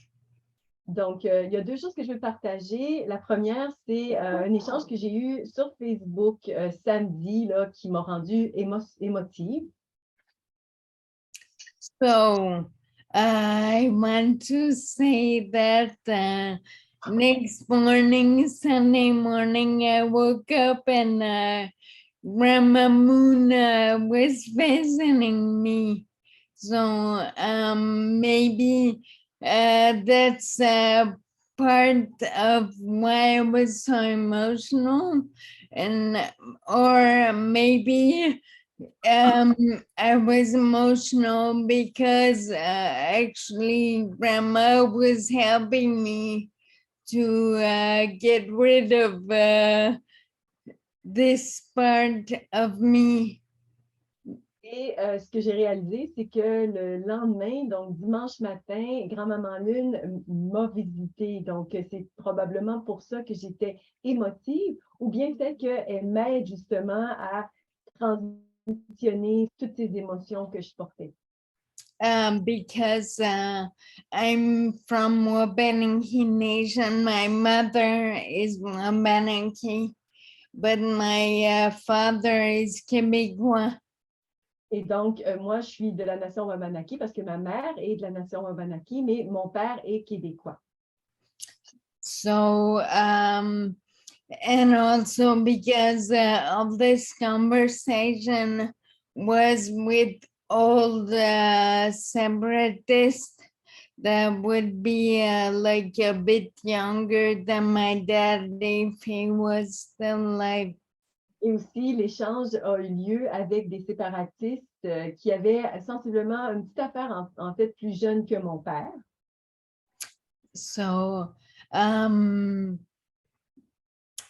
Donc, il y a deux choses que je veux partager. La première, c'est un échange que j'ai eu sur Facebook samedi là, qui m'a rendue émotive. So I want to say that next morning, Sunday morning, I woke up and Grandma Moon was visiting me. So maybe that's part of why I was so emotional, and or maybe I was emotional because actually Grandma was helping me to get rid of this part of me. Et ce que j'ai réalisé, c'est que le lendemain, donc dimanche matin, Grand-Maman Lune m'a visité. Donc, c'est probablement pour ça que j'étais émotive, ou bien peut-être qu'elle m'aide justement à transitionner toutes ces émotions que je portais. Because I'm from Wabanaki Nation. My mother is Wabanaki, but my father is Québécois. Et donc, moi, je suis de la nation Wabanaki parce que ma mère est de la nation Wabanaki, mais mon père est québécois. So, and also because of this conversation was with all the separatists that would be like a bit younger than my dad if he was still alive. Et aussi, l'échange a eu lieu avec des séparatistes qui avaient sensiblement une petite affaire, en fait, plus jeune que mon père. So,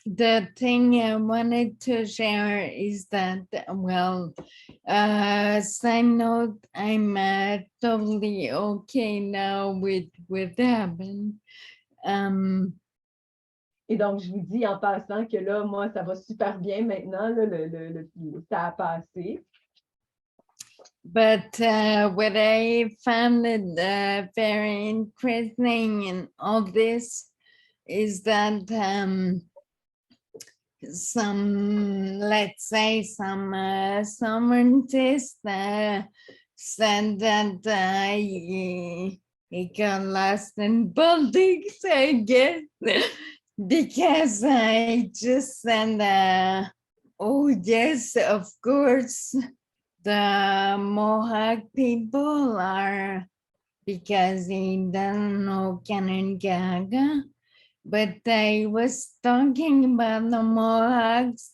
the thing I wanted to share is that, well, side note, I'm totally okay now with what happened. Et donc, je vous dis en passant que là, moi, ça va super bien maintenant. Là, ça a passé. But what I found it, very interesting in all this is that some, let's say, some scientists said that he got lost in politics, I guess, because I just said, oh yes, of course, the Mohawk people are, because he doesn't know Kanangaga, but I was talking about the Mohawks,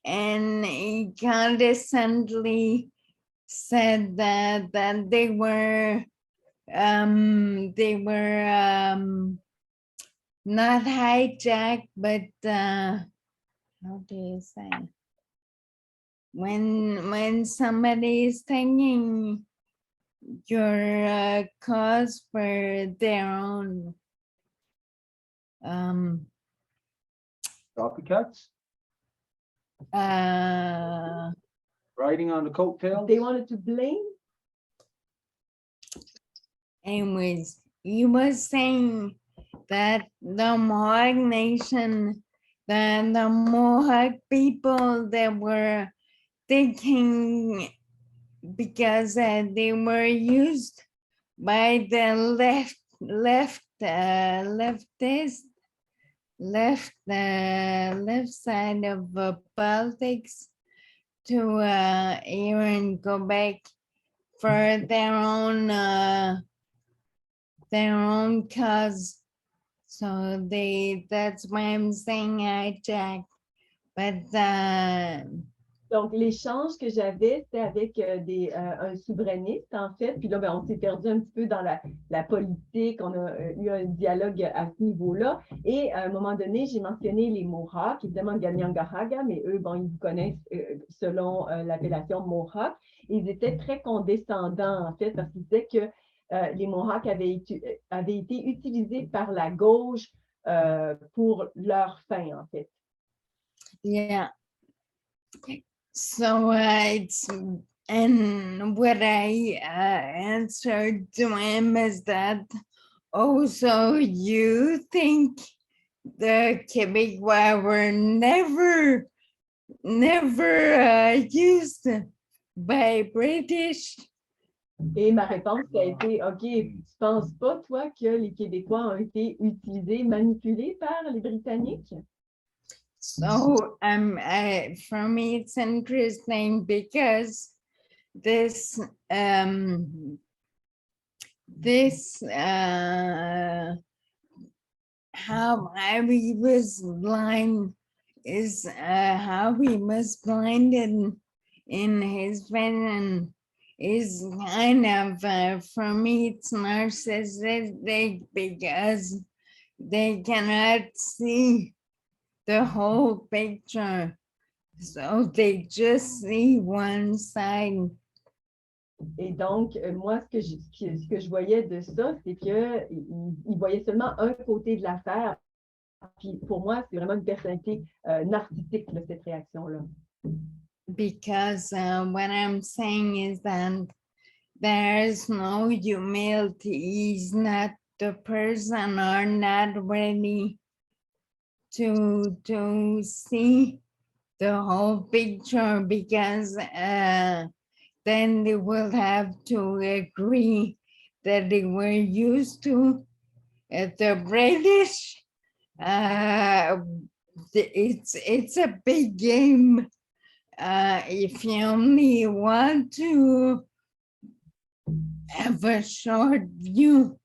and he condescendingly said that they were not hijacked, but how do you say? When somebody is taking your cause for their own Copycats, riding on the coattails. They wanted to blame. anyways, he was saying that the Mohawk Nation, the Mohawk people that were thinking because they were used by the left side of politics to here in Quebec for their own cause. So that's why I'm saying hijack. But Donc, l'échange que j'avais, c'était avec un souverainiste, en fait. Puis là, ben, on s'est perdu un petit peu dans la politique. On a eu un dialogue à ce niveau-là. Et à un moment donné, j'ai mentionné les Mohawks, évidemment Ganyangahaga, mais eux, bon, ils vous connaissent selon l'appellation Mohawk. Ils étaient très condescendants, en fait, parce qu'ils disaient que les Mohawks avaient été utilisés par la gauche pour leur fin, en fait. yeah. So and what I answered to him is that, Oh, so you think the Québécois were never used by British? Et ma réponse a été, OK, tu penses pas, toi, que les Québécois ont été utilisés, manipulés par les Britanniques? So for me, it's interesting because this how I was blind is how he was blinded in his vision is kind of for me it's narcissistic because they cannot see the whole picture, so they just see one side. Et donc, moi, ce que je voyais de ça, c'est qu'il voyait seulement un côté de l'affaire. Puis pour moi, c'est vraiment une personnalité narcissique, là, cette réaction-là. Because what I'm saying is that there's no humility. He's not the person or not ready to see the whole picture because then they will have to agree that they were used to the British. It's a big game. If you only want to have a short view.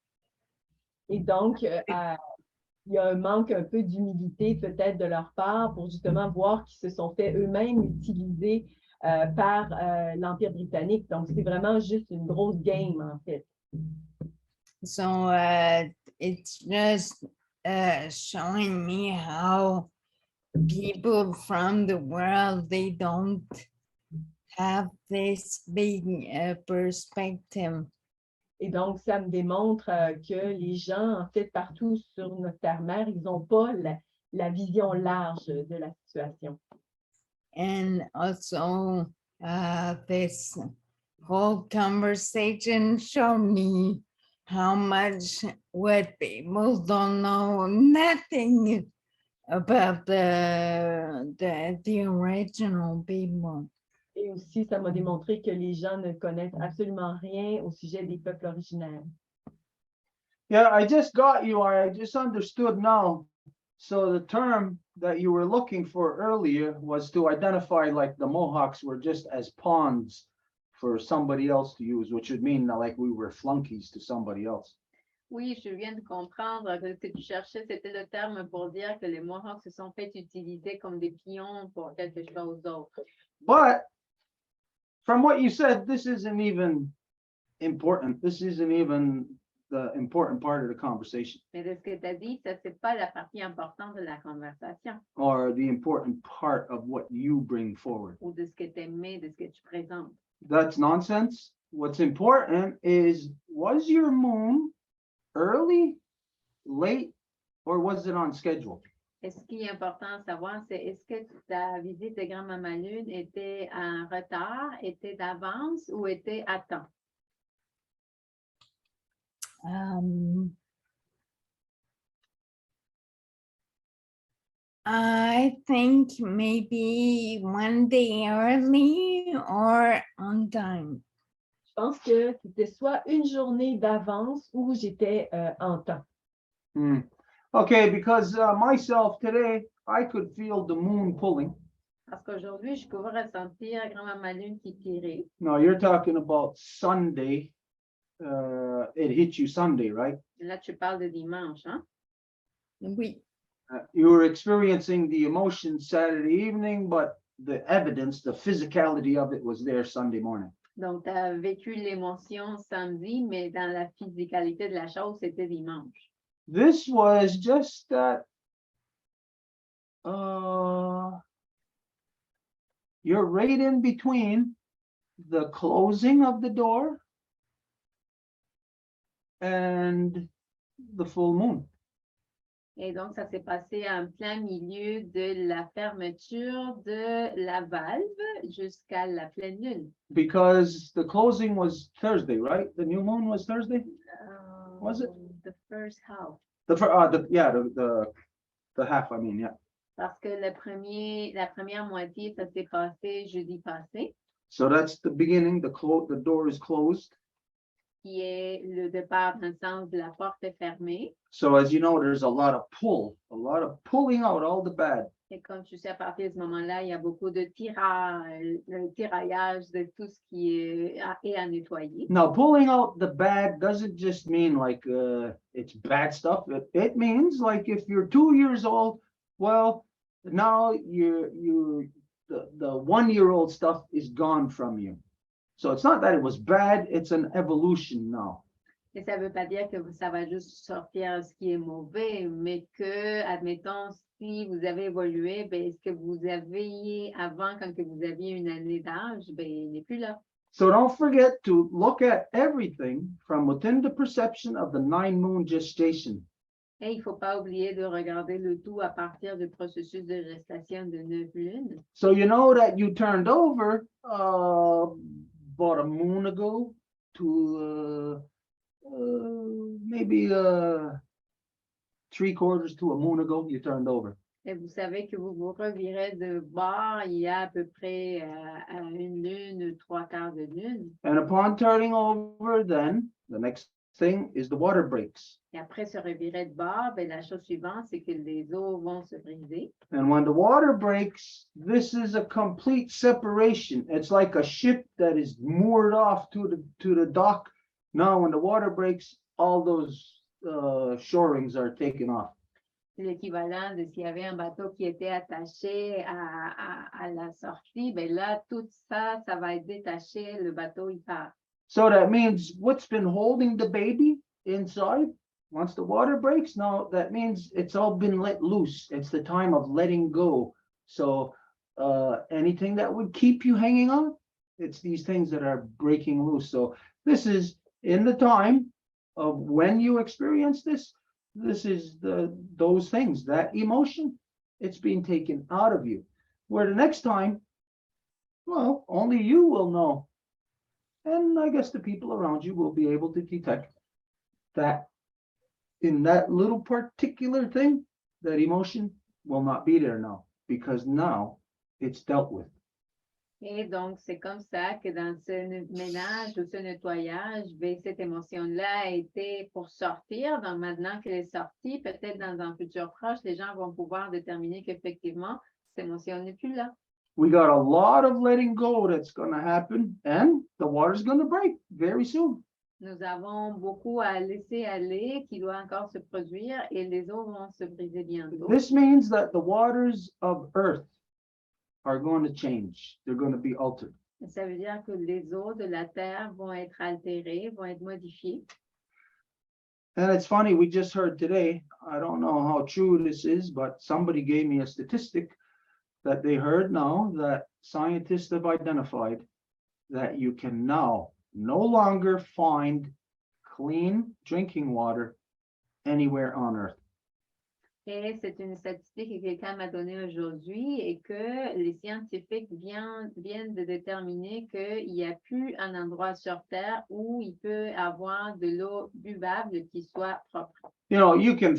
Et donc, il y a un manque un peu d'humilité peut-être de leur part pour justement voir qu'ils se sont fait eux-mêmes utiliser par l'Empire britannique. Donc, c'est vraiment juste une grosse game, en fait. So it's just showing me how people from the world, they don't have this big perspective. Et donc, ça me démontre que les gens, en fait, partout sur notre terre-mère, ils n'ont pas la vision large de la situation. And also, this whole conversation showed me how much what people don't know nothing about the original people. Et aussi, ça m'a démontré que les gens ne connaissent absolument rien au sujet des peuples originaires. Yeah, I just got you. I just understood now. So the term that you were looking for earlier was to identify like the Mohawks were just as pawns for somebody else to use, which would mean that like we were flunkies to somebody else. Oui, je viens de comprendre que ce que tu cherchais, c'était le terme pour dire que les Mohawks se sont fait utiliser comme des pions pour quelque chose d'autre. But from what you said, this isn't even important. This isn't even the important part of the conversation Mais de ce que tu as dit, ça, c'est pas la partie importante de la conversation or the important part of what you bring forward. ou de ce que tu aimais, de ce que tu présentes. That's nonsense. What's important is, was your moon early, late, or was it on schedule? Et ce qui est important à savoir, c'est est-ce que ta visite de grand-maman Lune était en retard, était d'avance ou était à temps? I think maybe one day early or on time. Je pense que c'était soit une journée d'avance ou j'étais en temps. Okay, because myself today, I could feel the moon pulling. Parce qu'aujourd'hui, je pouvais ressentir grand-maman Lune qui tirait. No, you're talking about Sunday. It hit you Sunday, right? Là, tu parles de dimanche, hein? Oui. You were experiencing the emotion Saturday evening, but the evidence, the physicality of it was there Sunday morning. Donc, tu as vécu l'émotion samedi, mais dans la physicalité de la chose, c'était dimanche. This was just that you're right in between the closing of the door and the full moon. Et donc, ça s'est passé en plein milieu de la fermeture de la valve jusqu'à la pleine lune. Because the closing was Thursday, right? The new moon was Thursday? Was it? The first half. The half, I mean, yeah. Parce que la première moitié, ça s'est passé jeudi passé, So that's the beginning, the door is closed. qui est le départ dans le sens de la porte est fermée. So as you know, there's a lot of pulling out all the bad. Et comme tu sais, à partir de ce moment-là, il y a beaucoup de tiraillage de tout ce qui est à nettoyer. Now, pulling out the bad doesn't just mean like it's bad stuff. It means like if you're 2 years old, well, now the 1-year-old stuff is gone from you. So it's not that it was bad, it's an evolution now. Et ça ne veut pas dire que ça va juste sortir ce qui est mauvais, mais que, admettons, si vous avez évolué, ben, ce que vous aviez avant, quand que vous aviez une année d'âge, ben, il n'est plus là. So don't forget to look at everything from within the perception of the 9-moon gestation. Et il ne faut pas oublier de regarder le tout à partir du processus de gestation de 9 lunes. So you know that you turned over about a moon ago to maybe 3/4 to a moon ago, you turned over. Et vous savez que vous vous revirez de bord il y a à peu près une lune, 3/4 de lune. And upon turning over, then the next thing is the water breaks. Et après se revirer de bord, ben, la chose suivante, c'est que les eaux vont se briser. And when the water breaks, this is a complete separation. It's like a ship that is moored off to the dock. Now, when the water breaks, all those shorings are taken off. C'est l'équivalent de s'il y avait un bateau qui était attaché à la sortie, ben là, tout ça, ça va être détaché, le bateau, il part. So that means what's been holding the baby inside, once the water breaks, now that means it's all been let loose. It's the time of letting go. So anything that would keep you hanging on, it's these things that are breaking loose. So this is in the time of when you experience this. This is those things, that emotion, it's being taken out of you. Where the next time, well, only you will know. And I guess the people around you will be able to detect that in that little particular thing, that emotion will not be there now, because now it's dealt with. Et donc, c'est comme ça que dans ce ménage ou ce nettoyage, ben, cette émotion-là a été pour sortir. Donc, maintenant qu'elle est sortie, peut-être dans un futur proche, les gens vont pouvoir déterminer qu'effectivement, cette émotion n'est plus là. We got a lot of letting go that's going to happen, and the water's going to break very soon. Nous avons beaucoup à laisser aller qui doit encore se produire et les eaux vont se briser bientôt. This means that the waters of earth are going to change. They're going to be altered. Ça veut dire que les eaux de la terre vont être altérées, vont être modifiées. And it's funny, we just heard today, I don't know how true this is, but somebody gave me a statistic that they heard now that scientists have identified that you can now no longer find clean drinking water anywhere on earth. Et c'est une statistique que quelqu'un m'a donnée aujourd'hui et que les scientifiques viennent de déterminer qu'il n'y a plus un endroit sur Terre où il peut avoir de l'eau buvable qui soit propre. You know, you can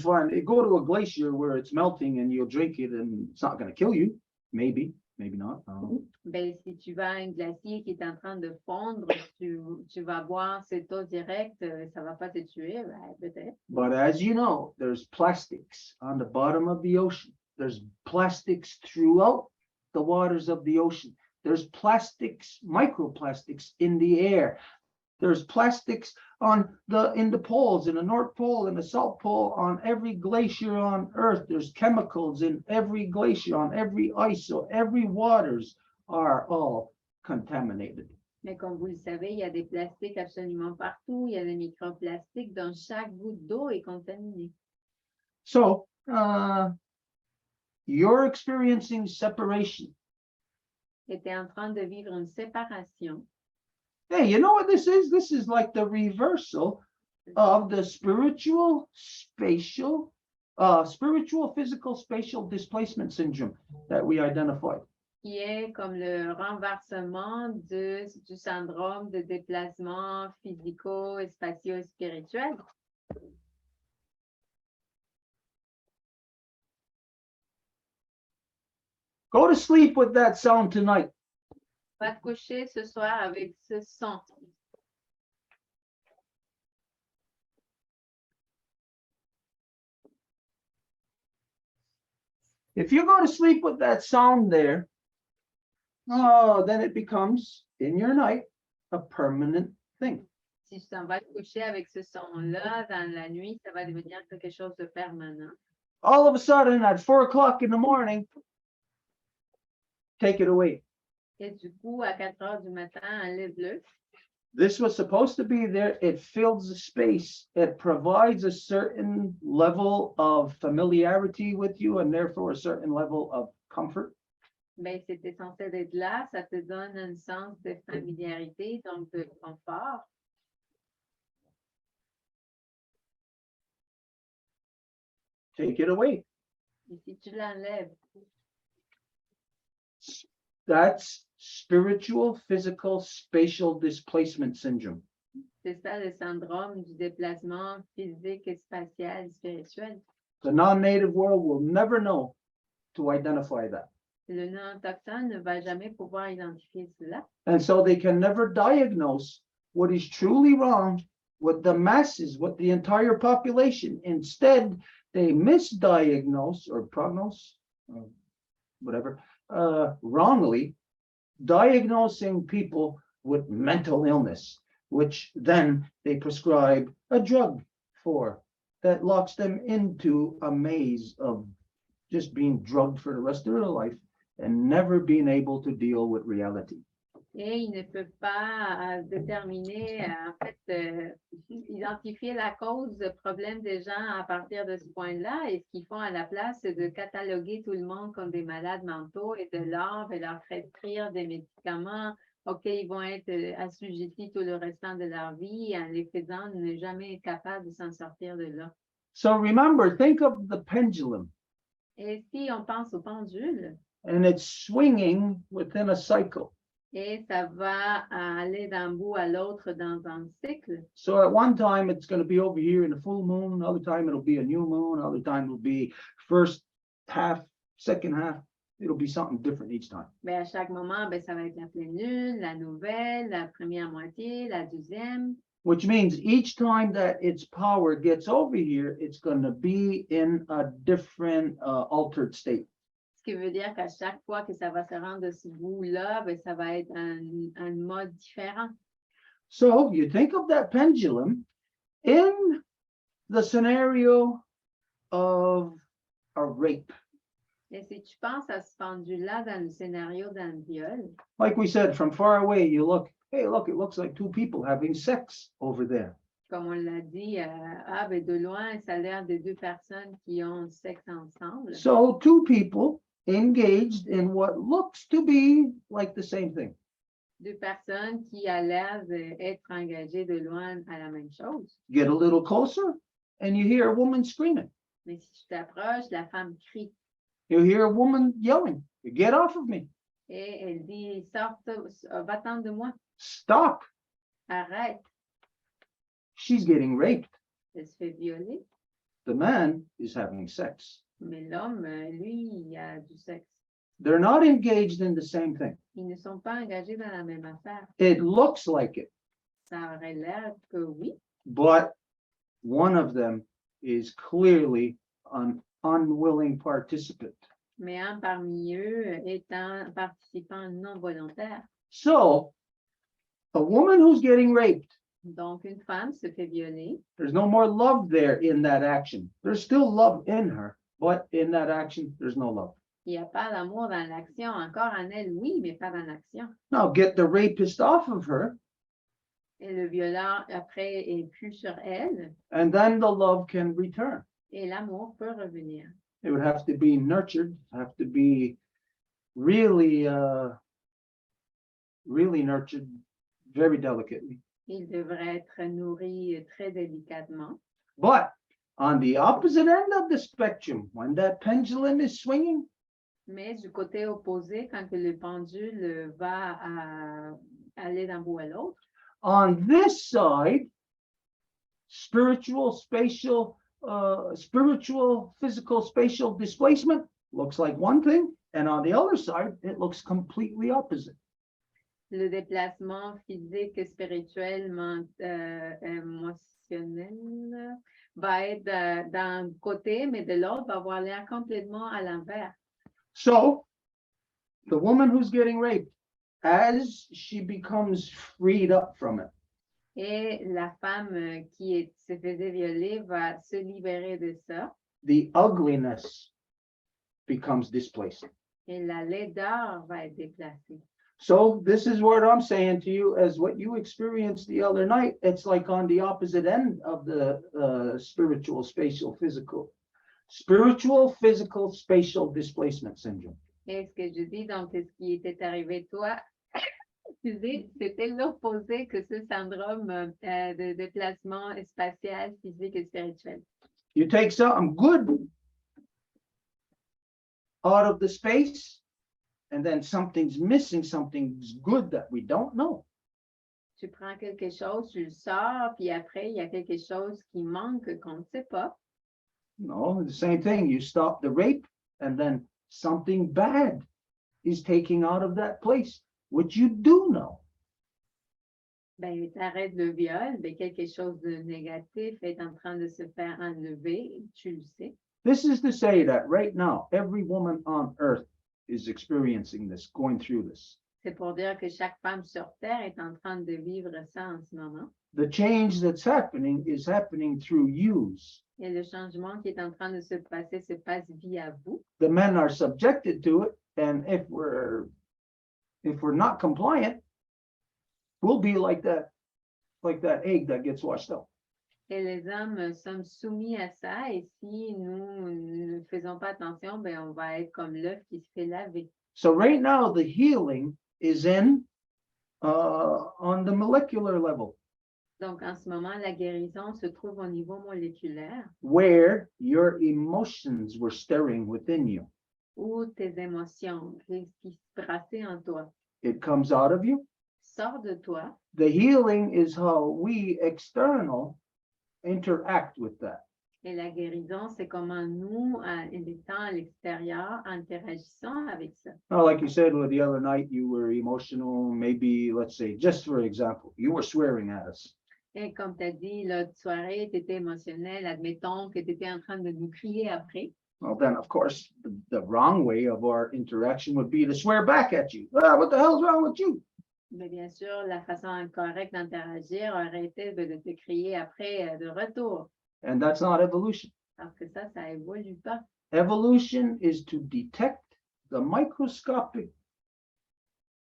go to a glacier where it's melting and you'll drink it and it's not going to kill you. Maybe not. I don't know. Ben, si tu vas à un glacier qui est en train de fondre, tu vas boire cette eau directe, ça va pas te tuer, ben, peut-être. But as you know, there's plastics on the bottom of the ocean. There's plastics throughout the waters of the ocean. There's plastics, microplastics in the air. There's plastics in the poles, in the North Pole, in the South Pole, on every glacier on Earth. There's chemicals in every glacier, on every ice, so every waters are all contaminated. Mais comme vous le savez, il y a des plastiques absolument partout. Il y a des microplastiques dont chaque goutte d'eau est contaminée. So you're experiencing separation. Et tu es en train de vivre une séparation. Hey, you know what this is? This is like the reversal of the spiritual, physical, spatial displacement syndrome that we identified. Qui est comme le renversement du syndrome de déplacement physico, spatio-spirituel. Go to sleep with that sound tonight. Va te coucher ce soir avec ce son. If you go to sleep with that sound there, oh, then it becomes in your night a permanent thing. Si tu t'en vas te coucher avec ce son-là dans la nuit, ça va devenir quelque chose de permanent. All of a sudden, at 4 o'clock in the morning, take it away. Et du coup, à 4 heures du matin, enlève-le. This was supposed to be there. It fills the space. It provides a certain level of familiarity with you and therefore a certain level of comfort. Ben, c'était censé être là. Ça te donne un sens de familiarité, donc de confort. Take it away. Et si tu l'enlèves, That's spiritual, physical, spatial displacement syndrome. c'est ça le syndrome du déplacement physique et spatial spirituel. The non-native world will never know to identify that. Le non-autochtone ne va jamais pouvoir identifier cela. And so they can never diagnose what is truly wrong with the masses, with the entire population. Instead, they misdiagnose or prognose, whatever, wrongly diagnosing people with mental illness, which then they prescribe a drug for that locks them into a maze of just being drugged for the rest of their life and never being able to deal with reality. Et il ne peut pas déterminer, identifier la cause du problème des gens à partir de ce point-là. Et ce qu'ils font à la place, c'est de cataloguer tout le monde comme des malades mentaux et de leur prescrire des médicaments auxquels ils vont être assujettis tout le restant de leur vie en les faisant ne jamais être capables de s'en sortir de là. So remember, think of the pendulum, Et si on pense au pendule, and it's swinging within a cycle. et ça va aller d'un bout à l'autre dans un cycle. So at one time, it's going to be over here in a full moon. Another time, it'll be a new moon. Another time, it'll be first half, second half. It'll be something different each time. Ben, à chaque moment, ben, ça va être la pleine lune, la nouvelle, la première moitié, la deuxième. Which means each time that its power gets over here, it's going to be in a different altered state. Ce qui veut dire qu'à chaque fois que ça va se rendre de ce bout-là, ben, ça va être un mode différent. So you think of that pendulum in the scenario of a rape. Et si tu penses à ce pendule-là dans le scénario d'un viol, Like we said, from far away, you look, hey, look, it looks like two people having sex over there. comme on l'a dit, ben, de loin, ça a l'air de deux personnes qui ont sexe ensemble. So two people engaged in what looks to be like the same thing. Deux personnes qui a l'air d'être engagées de loin à la même chose. Get a little closer and you hear a woman screaming. Mais si tu t'approches, la femme crie You hear a woman yelling, get off of me, et elle dit, va-t'en de moi, stop. arrête. She's getting raped. Elle se fait violer, The man is having sex. mais l'homme, lui, il a du sexe. They're not engaged in the same thing. Ils ne sont pas engagés dans la même affaire. It looks like it, Ça aurait l'air que oui, but one of them is clearly an unwilling participant. mais un parmi eux est un participant non volontaire. So a woman who's getting raped, Donc, une femme se fait violer. there's no more love there in that action. There's still love in her, but in that action, there's no love. Il n'y a pas d'amour dans l'action. Encore en elle, oui, mais pas dans l'action. Now get the rapist off of her, Et le violeur, après, est plus sur elle. and then the love can return. Et l'amour peut revenir. It would have to be nurtured, have to be really, really nurtured very delicately. Il devrait être nourri très délicatement. But on the opposite end of the spectrum, when that pendulum is swinging, Mais du côté opposé, quand que le pendule va aller d'un bout à l'autre, on this side, spiritual, spatial, spiritual, physical, spatial displacement looks like one thing, And on the other side, it looks completely opposite. Le déplacement physique, spirituel, émotionnel va être d'un côté, mais de l'autre va avoir l'air complètement à l'envers. So the woman who's getting raped, as she becomes freed up from it, Et la femme se faisait violer va se libérer de ça. the ugliness becomes displaced. Et la laideur va être déplacée. So this is what I'm saying to you as what you experienced the other night. It's like on the opposite end of the spiritual, spatial, physical displacement syndrome. Et ce que je dis, donc, ce qui était arrivé toi, excusez, c'était l'opposé que ce syndrome de déplacement spatial, physique et spirituel. You take something good out of the space, and then something's missing, something's good that we don't know. Tu prends quelque chose, tu le sors, puis après, il y a quelque chose qui manque qu'on ne sait pas. No, the same thing. You stop the rape, and then something bad is taking out of that place, which you do know. Ben, tu arrêtes le viol, ben, quelque chose de négatif est en train de se faire enlever, tu le sais. This is to say that right now, every woman on earth is experiencing this, going through this. C'est pour dire que chaque femme sur Terre est en train de vivre ça en ce moment. The change that's happening is happening through yous. Et le changement qui est en train de se passe via vous. The men are subjected to it, and if we're not compliant, we'll be like that egg that gets washed up. Et les hommes sommes soumis à ça, et si nous ne faisons pas attention, ben on va être comme l'œuf qui se fait laver. So right now, the healing is on the molecular level, Donc en ce moment, la guérison se trouve au niveau moléculaire, where your emotions were stirring within you. où tes émotions, ce qui se brassait en toi, It comes out of you. sort de toi. The healing is how we external interact with that. Et la guérison, c'est comment nous, étant à l'extérieur, interagissons avec ça. Now, like you said, the other night, you were emotional, maybe, let's say, just for example, you were swearing at us. Et comme tu as dit, l'autre soirée, tu étais émotionnel, admettons que tu étais en train de nous crier après. Well, then, of course, the wrong way of our interaction would be to swear back at you. Ah, what the hell's wrong with you? Mais bien sûr, la façon incorrecte d'interagir aurait été de te crier après de retour. And that's not evolution. Parce que ça évolue pas. Evolution is to detect the microscopic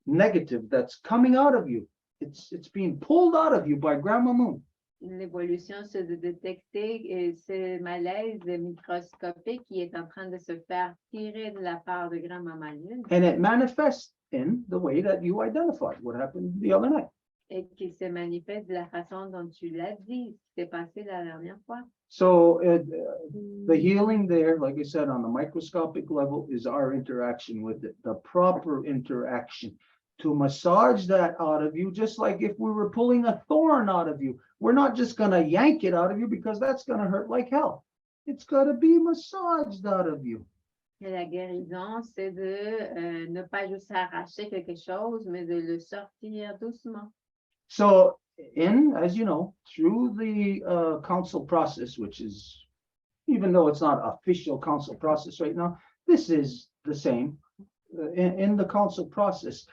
negative that's coming out of you. It's being pulled out of you by Grandma Moon. L'évolution, c'est de détecter ce malaise microscopique qui est en train de se faire tirer de la part de grand-maman Lune And it manifests in the way that you identified what happened the other night. et qui se manifeste de la façon dont tu l'as dit, ce qui s'est passé la dernière fois. So the healing there, like I said, on the microscopic level is our interaction with it, the proper interaction to massage that out of you, just like if we were pulling a thorn out of you. We're not just going to yank it out of you because that's going to hurt like hell. It's got to be massaged out of you. Et la guérison, c'est de ne pas juste arracher quelque chose, mais de le sortir doucement. So as you know, through the council process, which is, even though it's not official council process right now, this is the same. In the council process,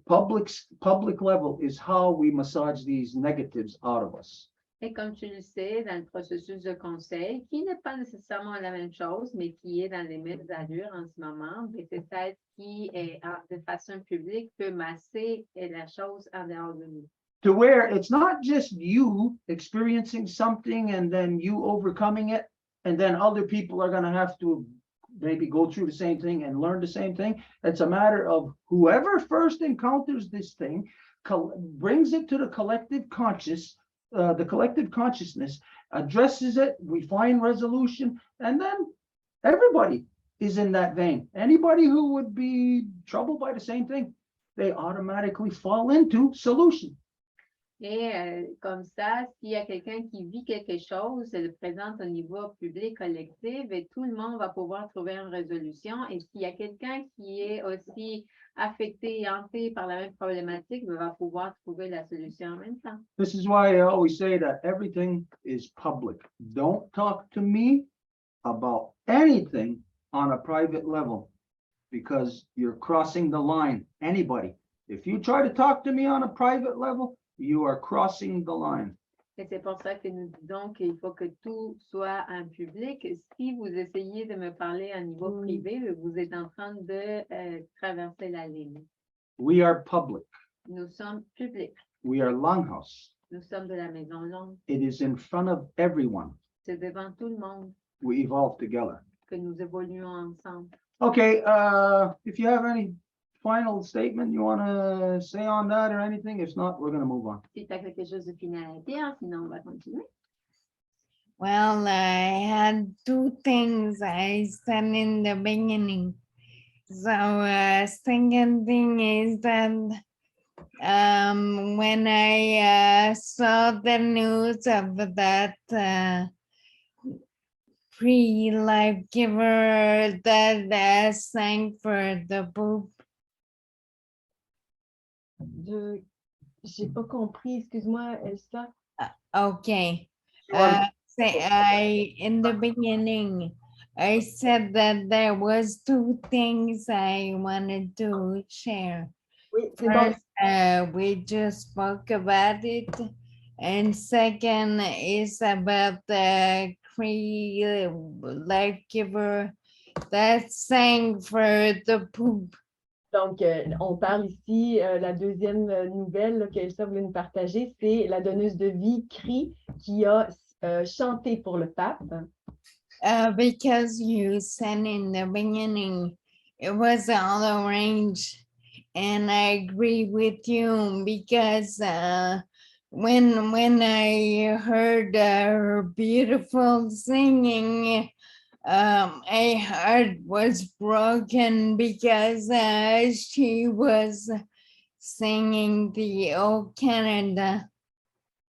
public level is how we massage these negatives out of us. Et comme tu le sais, dans le processus de conseil, qui n'est pas nécessairement la même chose, mais qui est dans les mêmes allures en ce moment, c'est celle qui est de façon publique peut masser la chose en dehors de nous. To where it's not just you experiencing something and then you overcoming it, and then other people are going to have to maybe go through the same thing and learn the same thing. It's a matter of whoever first encounters this thing, brings it to the collective consciousness, addresses it, we find resolution, and then everybody is in that vein. Anybody who would be troubled by the same thing, they automatically fall into solution. Et comme ça, s'il y a quelqu'un qui vit quelque chose, le présente au niveau public collectif et tout le monde va pouvoir trouver une résolution. Et s'il y a quelqu'un qui est aussi affecté et hanté par la même problématique, va pouvoir trouver la solution en même temps. This is why I always say that everything is public. Don't talk to me about anything on a private level because you're crossing the line. Anybody. If you try to talk to me on a private level, you are crossing the line. Et c'est pour ça que nous disons qu'il faut que tout soit en public. Si vous essayez de me parler à niveau privé, vous êtes en train de traverser la ligne. We are public. Nous sommes publics. We are Longhouse. Nous sommes de la Maison Longue. It is in front of everyone. C'est devant tout le monde We evolve together. que nous évoluons ensemble. Okay, if you have any final statement you want to say on that or anything, if not, we're going to move on. Si tu as quelque chose de final à dire, sinon on va continuer. Well, I had two things I said in the beginning. So, second thing is that when I saw the news of that pre-life giver that sang for the Pope, J'ai pas compris, excuse-moi, Elsa. okay. Sure. In the beginning, I said that there was two things I wanted to share. Oui, c'est bon. First, we just spoke about it, and second is about the life giver that sang for the Pope. Donc, on parle ici, la deuxième nouvelle là, qu'Elsa voulait nous partager, c'est la donneuse de vie, Cri, qui a chanté pour le pape. Because you said in the beginning, it was all arranged. And I agree with you because when I heard her beautiful singing, my heart was broken because she was singing the Old Canada.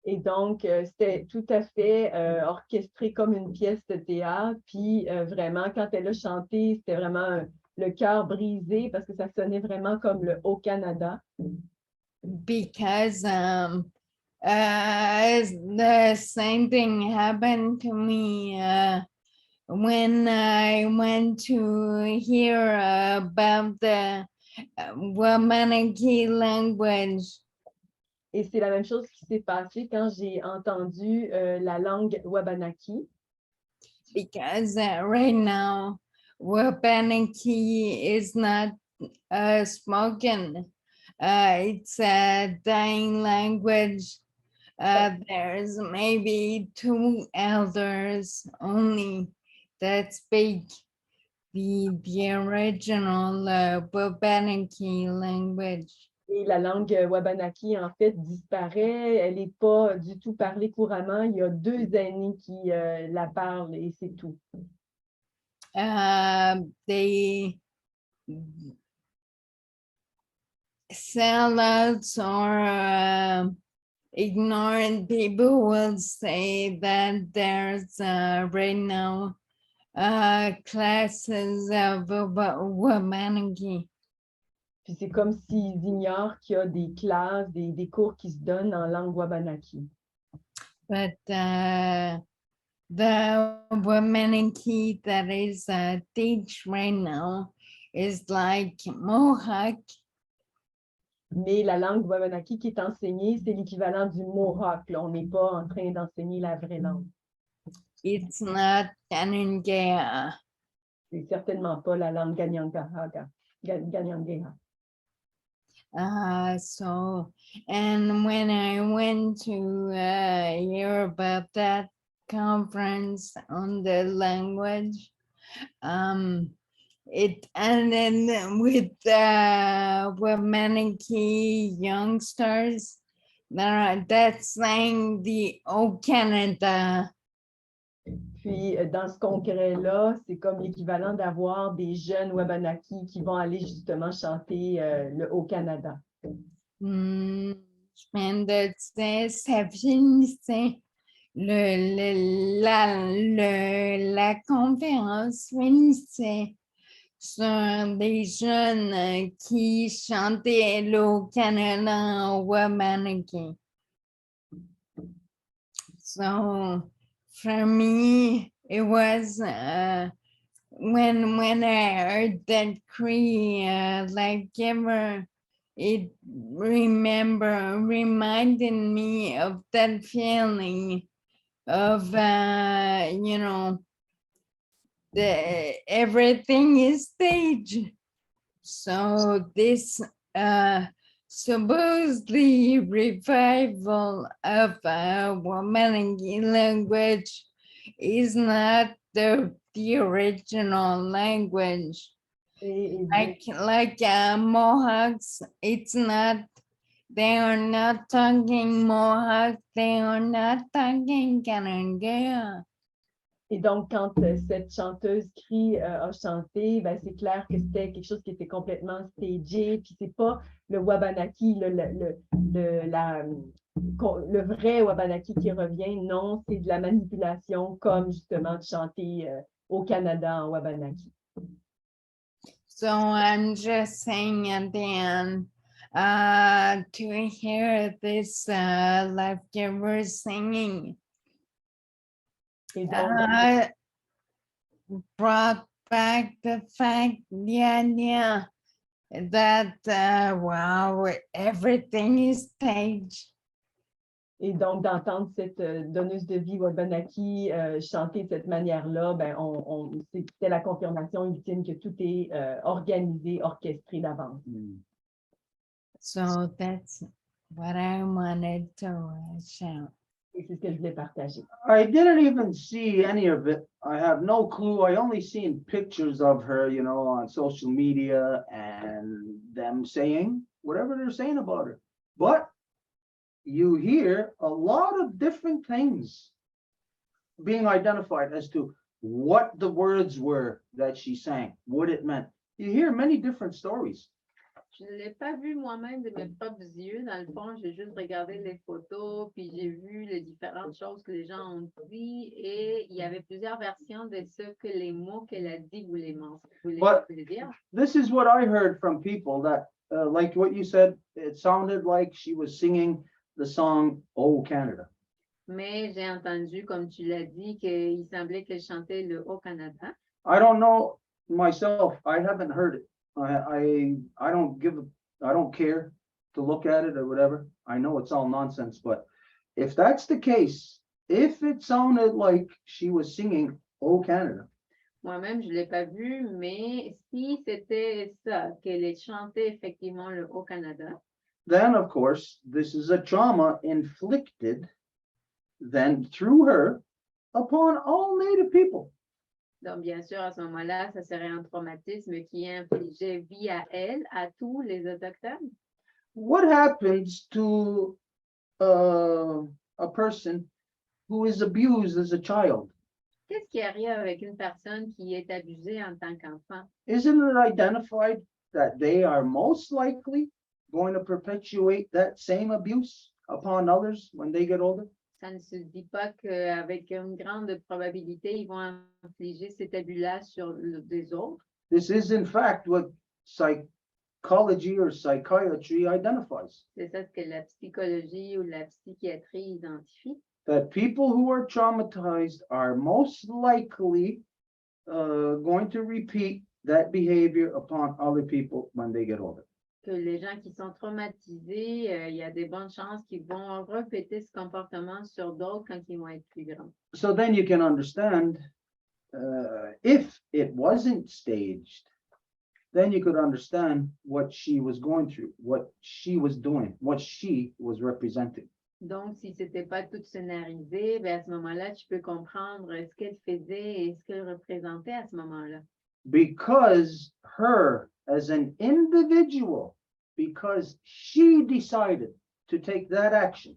Et donc, c'était tout à fait orchestré comme une pièce de théâtre. Puis vraiment, quand elle a chanté, c'était vraiment le cœur brisé parce que ça sonnait vraiment comme le Haut-Canada. Because the same thing happened to me when I went to hear about the Wampum language. Et c'est la même chose qui s'est passée quand j'ai entendu la langue Wabanaki. Because right now, Wabanaki is not spoken. It's a dying language. There's maybe 2 elders only that speak the original Wabanaki language. Et la langue Wabanaki, en fait, disparaît. Elle n'est pas du tout parlée couramment. Il y a 2 aînés qui la parlent et c'est tout. They sellouts or ignorant people will say that there's right now classes of Wabanaki. Puis c'est comme s'ils ignorent qu'il y a des classes, des cours qui se donnent en langue Wabanaki. But the Wabanaki that is teach right now is like Mohawk. Mais la langue Wabanaki qui est enseignée, c'est l'équivalent du Mohawk. Là. On n'est pas en train d'enseigner la vraie langue. It's not Kanangea. C'est certainement pas la langue Ganyangaha. So, and when I went to hear about that conference on the language, it ended with Wabanaki youngsters that sang the Old Canada. Puis, dans ce congrès-là, c'est comme l'équivalent d'avoir des jeunes Wabanaki qui vont aller justement chanter le Haut-Canada. chemin de ça finissait. La conférence finissait sur des jeunes qui chantaient l'eau Canada en Wabanaki. So for me, it was when I heard that Cree life giver, it reminded me of that feeling of everything is staged. So this supposedly revival of Wabanaki language is not the original language. Like Mohawks, it's not, they are not talking Mohawk, they are not talking Kananga. Et donc, quand cette chanteuse Cree a chanté, ben, c'est clair que c'était quelque chose qui était complètement stagé, puis c'est pas le Wabanaki, le vrai Wabanaki qui revient, non, c'est de la manipulation comme justement de chanter au Canada en Wabanaki. So I'm just saying at the end, to hear this life giver singing, Et donc, brought back the fact, the idea that, wow, everything is staged. Et donc, d'entendre cette donneuse de vie Wabanaki chanter de cette manière-là, ben, c'était la confirmation ultime que tout est organisé, orchestré d'avance. So that's what I wanted to shout. Et c'est ce que je voulais partager. I didn't even see any of it. I have no clue. I only seen pictures of her, you know, on social media and them saying whatever they're saying about her. But you hear a lot of different things being identified as to what the words were that she sang, what it meant. You hear many different stories. Je ne l'ai pas vu moi-même de mes propres yeux. Dans le fond, j'ai juste regardé les photos, puis j'ai vu les différentes choses que les gens ont dit, et il y avait plusieurs versions de ce que les mots qu'elle a dit voulaient dire. This is what I heard from people that, like what you said, it sounded like she was singing the song Oh Canada. Mais j'ai entendu, comme tu l'as dit, qu'il semblait qu'elle chantait le Haut-Canada. I don't know myself. I haven't heard it. I don't care to look at it or whatever. I know it's all nonsense, but if that's the case, if it sounded like she was singing Oh Canada. Moi-même, je ne l'ai pas vu, mais si c'était ça, qu'elle ait chanté effectivement le Haut-Canada, then of course, this is a trauma inflicted then through her upon all Native people. donc bien sûr, à ce moment-là, ça serait un traumatisme qui est infligé via elle à tous les Autochtones. What happens to a person who is abused as a child? Qu'est-ce qui arrive avec une personne qui est abusée en tant qu'enfant? Isn't it identified that they are most likely going to perpetuate that same abuse upon others when they get older? Ça ne se dit pas qu'avec une grande probabilité, ils vont infliger cet abus-là sur des autres. This is in fact what psychology or psychiatry identifies. C'est ça ce que la psychologie ou la psychiatrie identifie. That people who are traumatized are most likely going to repeat that behavior upon other people when they get older. Que les gens qui sont traumatisés, il y a des bonnes chances qu'ils vont répéter ce comportement sur d'autres quand ils vont être plus grands. So then you can understand if it wasn't staged, then you could understand what she was going through, what she was doing, what she was representing. Donc, si c'était pas tout scénarisé, ben à ce moment-là, tu peux comprendre ce qu'elle faisait et ce qu'elle représentait à ce moment-là. Because her as an individual, because she decided to take that action.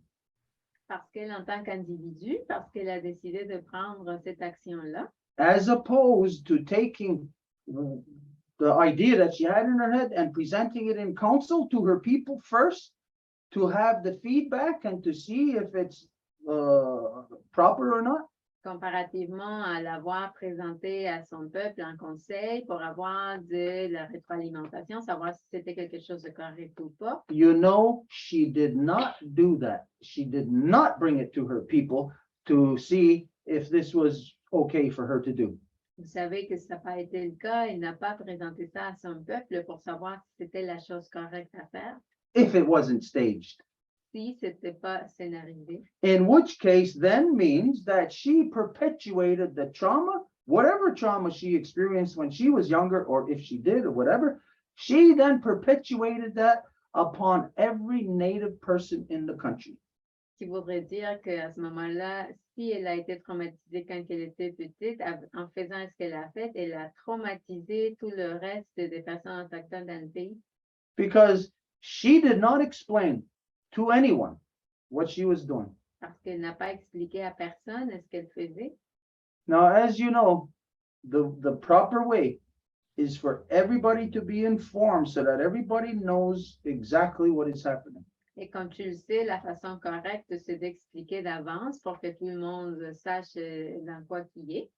Parce qu'elle, en tant qu'individu, parce qu'elle a décidé de prendre cette action-là. As opposed to taking the idea that she had in her head and presenting it in council to her people first, to have the feedback and to see if it's proper or not? Comparativement à l'avoir présenté à son peuple en conseil pour avoir de la rétroalimentation, savoir si c'était quelque chose de correct ou pas. You know, she did not do that. She did not bring it to her people to see if this was okay for her to do. Vous savez que ça n'a pas été le cas. Il n'a pas présenté ça à son peuple pour savoir si c'était la chose correcte à faire, If it wasn't staged. si c'était pas scénarisé. In which case then means that she perpetuated the trauma, whatever trauma she experienced when she was younger, or if she did or whatever, she then perpetuated that upon every native person in the country. Ce qui voudrait dire qu'à ce moment-là, si elle a été traumatisée quand elle était petite, en faisant ce qu'elle a fait, elle a traumatisé tout le reste des personnes autochtones dans le pays. Because she did not explain to anyone what she was doing. Parce qu'elle n'a pas expliqué à personne ce qu'elle faisait. Now, as you know, the proper way is for everybody to be informed so that everybody knows exactly what is happening. Et comme tu le sais, la façon correcte, c'est d'expliquer d'avance pour que tout le monde sache dans quoi qui est.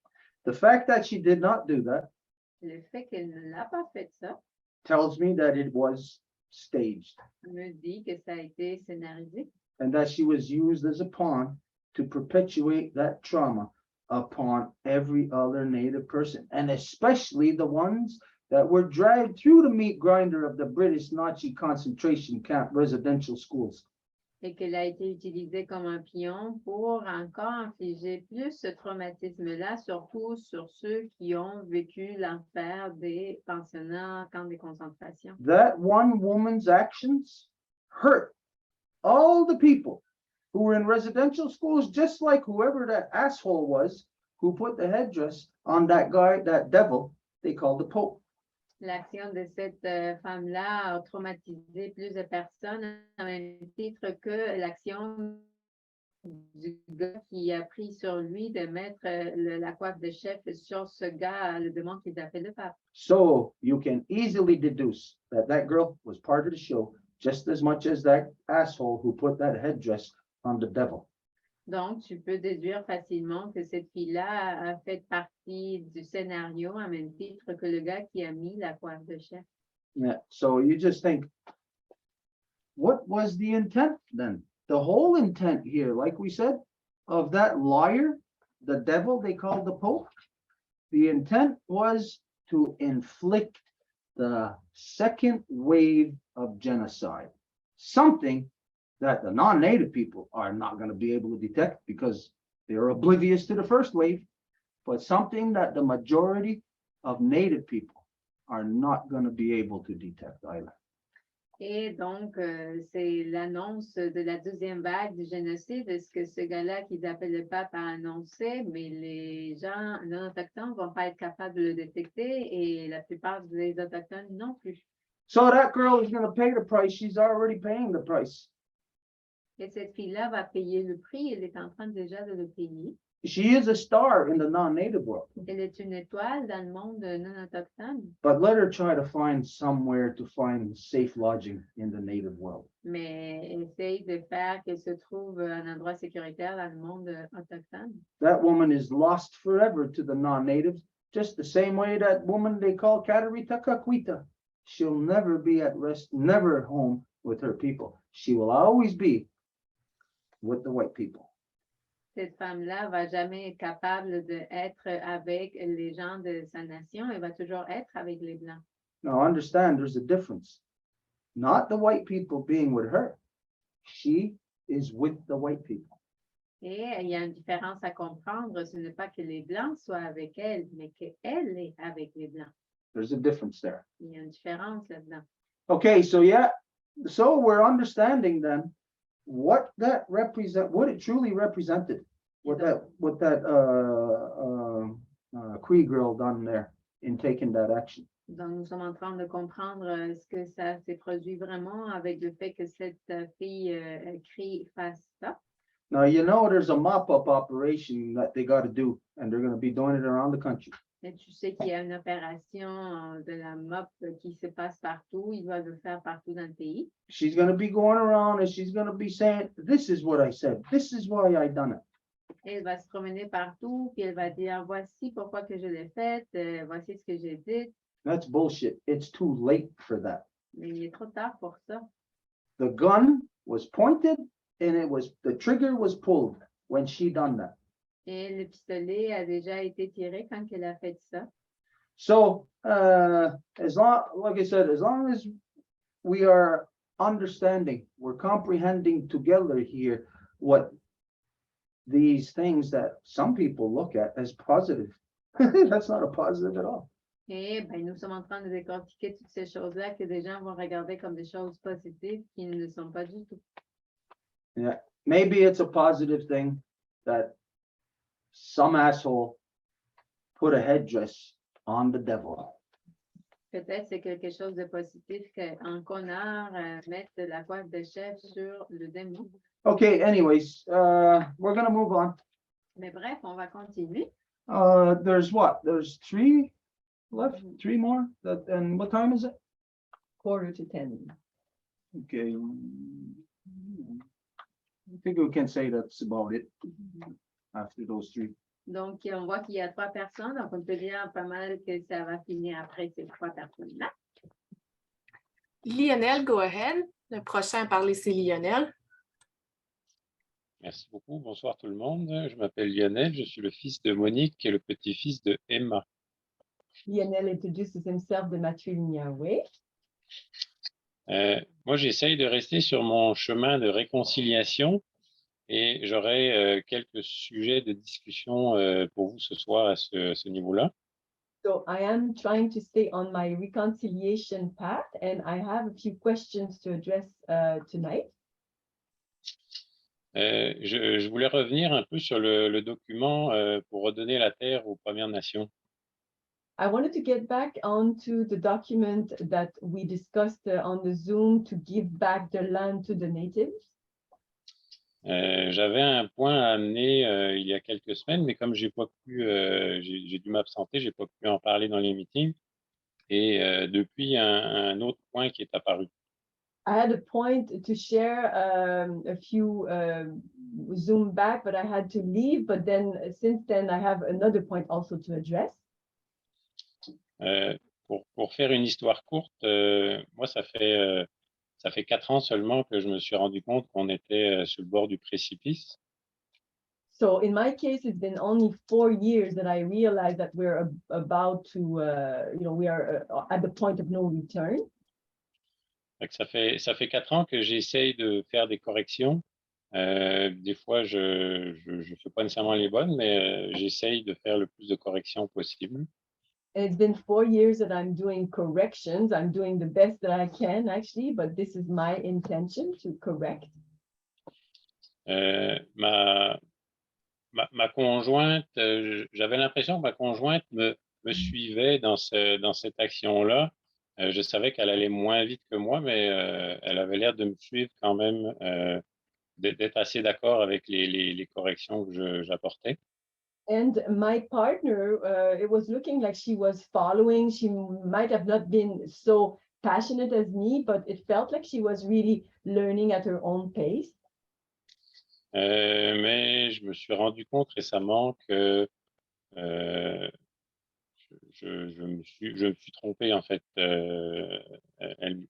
The fact that she did not do that Le fait qu'elle ne l'a pas fait ça tells me that it was staged me dit que ça a été scénarisé and that she was used as a pawn to perpetuate that trauma upon every other native person, and especially the ones that were dragged through the meat grinder of the British Nazi concentration camp residential schools. et qu'elle a été utilisée comme un pion pour encore infliger plus ce traumatisme-là, surtout sur ceux qui ont vécu l'enfer des pensionnats, camps de concentration. That one woman's actions hurt all the people who were in residential schools, just like whoever that asshole was who put the headdress on that guy, that devil they called the Pope. L'action de cette femme-là a traumatisé plus de personnes à même titre que l'action du gars qui a pris sur lui de mettre la coiffe de chef sur ce gars, le démon qu'ils appellent le pape. So you can easily deduce that that girl was part of the show just as much as that asshole who put that headdress on the devil. Donc, tu peux déduire facilement que cette fille-là a fait partie du scénario à même titre que le gars qui a mis la coiffe de chef. Yeah, so you just think, what was the intent then? The whole intent here, like we said, of that liar, the devil they called the Pope, the intent was to inflict the second wave of genocide, something that the non-native people are not going to be able to detect because they're oblivious to the first wave, but something that the majority of native people are not going to be able to detect either. Et donc, c'est l'annonce de la deuxième vague du génocide, ce que ce gars-là qu'ils appellent le pape a annoncé, mais les gens non autochtones ne vont pas être capables de le détecter et la plupart des autochtones non plus. So that girl is going to pay the price. She's already paying the price. Et cette fille-là va payer le prix, elle est en train déjà de le payer. She is a star in the non-native world, Elle est une étoile dans le monde non autochtone, but let her try to find somewhere to find safe lodging in the native world. mais essaye de faire qu'elle se trouve un endroit sécuritaire dans le monde autochtone. That woman is lost forever to the non-natives, just the same way that woman they call Katarita Kakwita. She'll never be at rest, never at home with her people. She will always be with the white people. Cette femme-là va jamais être capable d'être avec les gens de sa nation, elle va toujours être avec les Blancs. Now understand, there's a difference. Not the white people being with her. She is with the white people. Et il y a une différence à comprendre, ce n'est pas que les Blancs soient avec elle, mais qu'elle est avec les Blancs. There's a difference there. Il y a une différence là-dedans. Okay, so yeah, so we're understanding then what that what it truly represented, what that Cree girl done there in taking that action. Donc, nous sommes en train de comprendre ce que ça s'est produit vraiment avec le fait que cette fille Cree fasse ça. Now, you know, there's a mop-up operation that they got to do, and they're going to be doing it around the country. Et tu sais qu'il y a une opération de la MOP qui se passe partout. Ils doivent le faire partout dans le pays. She's going to be going around and she's going to be saying, this is what I said. This is why I done it. Et elle va se promener partout, puis elle va dire, voici pourquoi que je l'ai faite, voici ce que j'ai dit. That's bullshit. It's too late for that. Mais il est trop tard pour ça. The gun was pointed and the trigger was pulled when she done that. Et le pistolet a déjà été tiré quand elle a fait ça. So, as long, like I said, as long as we are understanding, we're comprehending together here what these things that some people look at as positive. That's not a positive at all. Et ben, nous sommes en train de décortiquer toutes ces choses-là que des gens vont regarder comme des choses positives qui ne le sont pas du tout. Yeah, maybe it's a positive thing that some asshole put a headdress on the devil. Peut-être c'est quelque chose de positif qu'un connard mette la coiffe de chef sur le démon. Okay, anyways, we're gonna move on. Mais bref, on va continuer. There's what? There's 3 left, 3 more? And what time is it? 9:45. Okay. I think we can say that's about it after those 3. Donc, on voit qu'il y a 3 personnes, donc on peut dire pas mal que ça va finir après ces 3 personnes-là. Lionel, go ahead. Le prochain à parler, c'est Lionel. Merci beaucoup. Bonsoir tout le monde. Je m'appelle Lionel, je suis le fils de Monique et le petit-fils de Emma. Lionel introduces himself the matrilineal way. Moi, j'essaye de rester sur mon chemin de réconciliation et j'aurai quelques sujets de discussion pour vous ce soir à ce niveau-là. So I am trying to stay on my reconciliation path, and I have a few questions to address tonight. Je voulais revenir un peu sur le document pour redonner la terre aux Premières Nations. I wanted to get back onto the document that we discussed on the Zoom to give back the land to the natives. J'avais un point à amener il y a quelques semaines, mais comme j'ai pas pu, j'ai dû m'absenter, j'ai pas pu en parler dans les meetings. Et depuis, un autre point qui est apparu. I had a point to share a few Zoom back, but I had to leave. But then since then, I have another point also to address. Pour faire une histoire courte, moi, ça fait 4 ans seulement que je me suis rendu compte qu'on était sur le bord du précipice. So in my case, it's been only 4 years that I realized that we're about to, we are at the point of no return. Fait que ça fait 4 ans que j'essaye de faire des corrections. Des fois, je fais pas nécessairement les bonnes, mais j'essaye de faire le plus de corrections possible. And it's been 4 years that I'm doing corrections. I'm doing the best that I can, actually, but this is my intention to correct. Ma conjointe, j'avais l'impression que ma conjointe me suivait dans cette action-là. Je savais qu'elle allait moins vite que moi, mais elle avait l'air de me suivre quand même, d'être assez d'accord avec les corrections que j'apportais. And my partner, it was looking like she was following. She might have not been so passionate as me, but it felt like she was really learning at her own pace. Mais je me suis rendu compte récemment que je me suis trompé en fait. Elle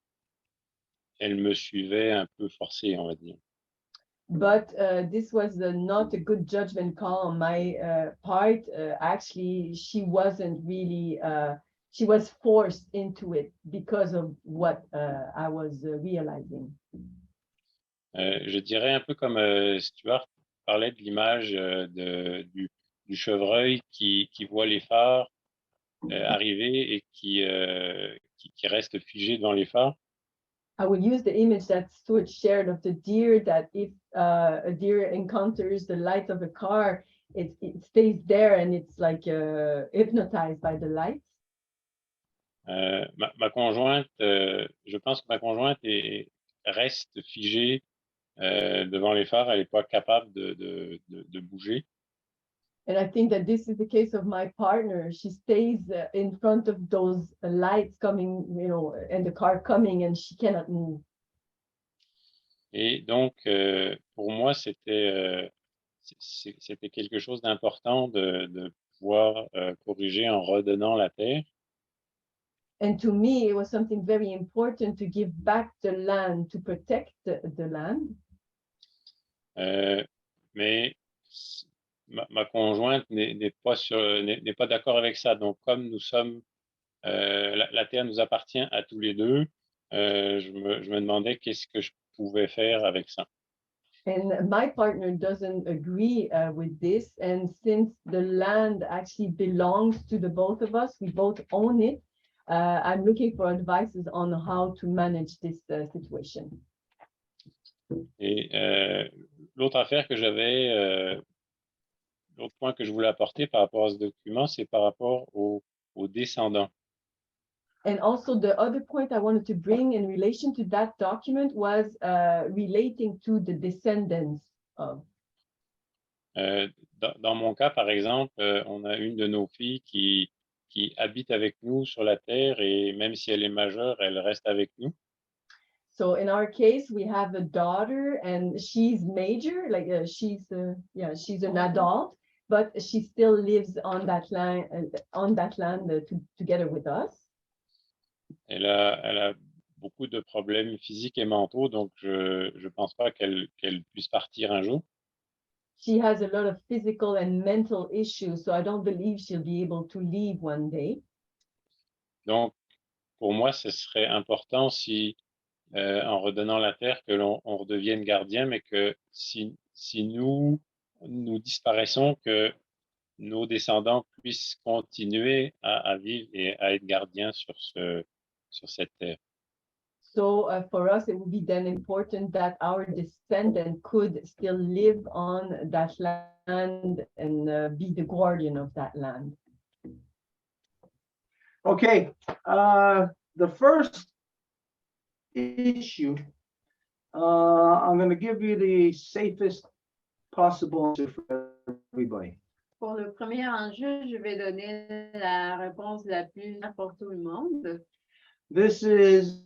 me suivait un peu forcé, on va dire. But this was not a good judgment call on my part. Actually, she wasn't really, she was forced into it because of what I was realizing. Je dirais un peu comme Stuart parlait de l'image du chevreuil qui voit les phares arriver et qui reste figé devant les phares. I will use the image that Stuart shared of the deer, that if a deer encounters the light of a car, it stays there and it's like hypnotized by the lights. Ma conjointe, je pense que ma conjointe reste figée devant les phares, elle n'est pas capable de bouger. And I think that this is the case of my partner. She stays in front of those lights coming, and the car coming, and she cannot move. Et donc, pour moi, c'était quelque chose d'important de pouvoir corriger en redonnant la terre. And to me, it was something very important to give back the land, to protect the land. Mais ma conjointe n'est pas d'accord avec ça. Donc, comme nous sommes, la terre nous appartient à tous les deux, je me demandais qu'est-ce que je pouvais faire avec ça. And my partner doesn't agree with this. And since the land actually belongs to the both of us, we both own it. I'm looking for advices on how to manage this situation. Et l'autre affaire que j'avais, l'autre point que je voulais apporter par rapport à ce document, c'est par rapport aux descendants. And also the other point I wanted to bring in relation to that document was relating to the descendants of. Dans mon cas, par exemple, on a une de nos filles qui habite avec nous sur la terre et même si elle est majeure, elle reste avec nous. So in our case, we have a daughter and she's major, like she's an adult, but she still lives on that land together with us. Elle a beaucoup de problèmes physiques et mentaux, donc je pense pas qu'elle puisse partir un jour. She has a lot of physical and mental issues, so I don't believe she'll be able to leave one day. Donc, pour moi, ce serait important si, en redonnant la terre, que l'on redevienne gardien, mais que si nous disparaissons, que nos descendants puissent continuer à vivre et à être gardiens sur cette terre. So for us, it would be then important that our descendant could still live on that land and be the guardian of that land. Okay, the first issue, I'm going to give you the safest possible answer for everybody. Pour le premier enjeu, je vais donner la réponse la plus simple pour tout le monde. This is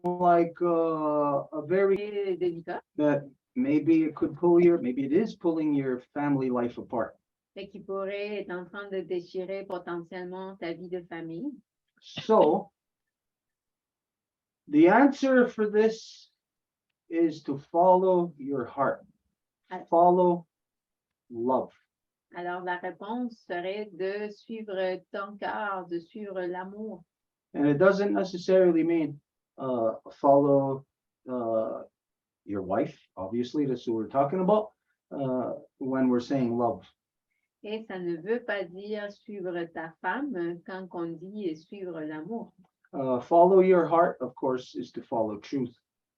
like a very C'est délicat, that maybe it could pull maybe it is pulling your family life apart. mais qui pourrait être en train de déchirer potentiellement ta vie de famille. So the answer for this is to follow your heart. Follow love. Alors, la réponse serait de suivre ton cœur, de suivre l'amour. And it doesn't necessarily mean follow your wife. Obviously, that's what we're talking about when we're saying love. Et ça ne veut pas dire suivre ta femme quand on dit suivre l'amour. Follow your heart, of course, is to follow truth.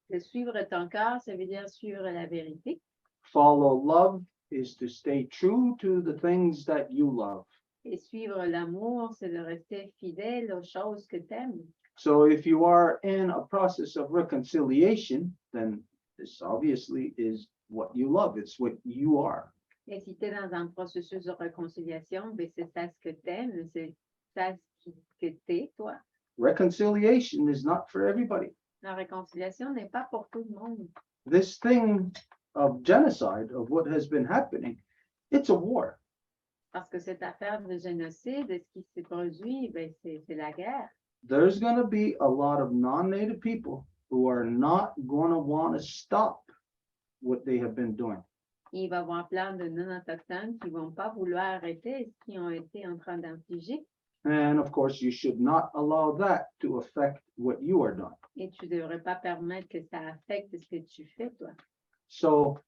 De suivre ton cœur, ça veut dire suivre la vérité. Follow love is to stay true to the things that you love. Et suivre l'amour, c'est de rester fidèle aux choses que tu aimes. So if you are in a process of reconciliation, then this obviously is what you love. It's what you are. Et si tu es dans un processus de réconciliation, ben c'est ça ce que tu aimes, c'est ça ce que tu es, toi. Reconciliation is not for everybody. La réconciliation n'est pas pour tout le monde. This thing of genocide, of what has been happening, it's a war. Parce que cette affaire de génocide, ce qui s'est produit, ben c'est la guerre. There's going to be a lot of non-native people who are not going to want to stop what they have been doing. Il va y avoir plein de non-autochtones qui ne vont pas vouloir arrêter ce qu'ils ont été en train d'infliger. And of course, you should not allow that to affect what you are doing. Et tu ne devrais pas permettre que ça affecte ce que tu fais, toi. So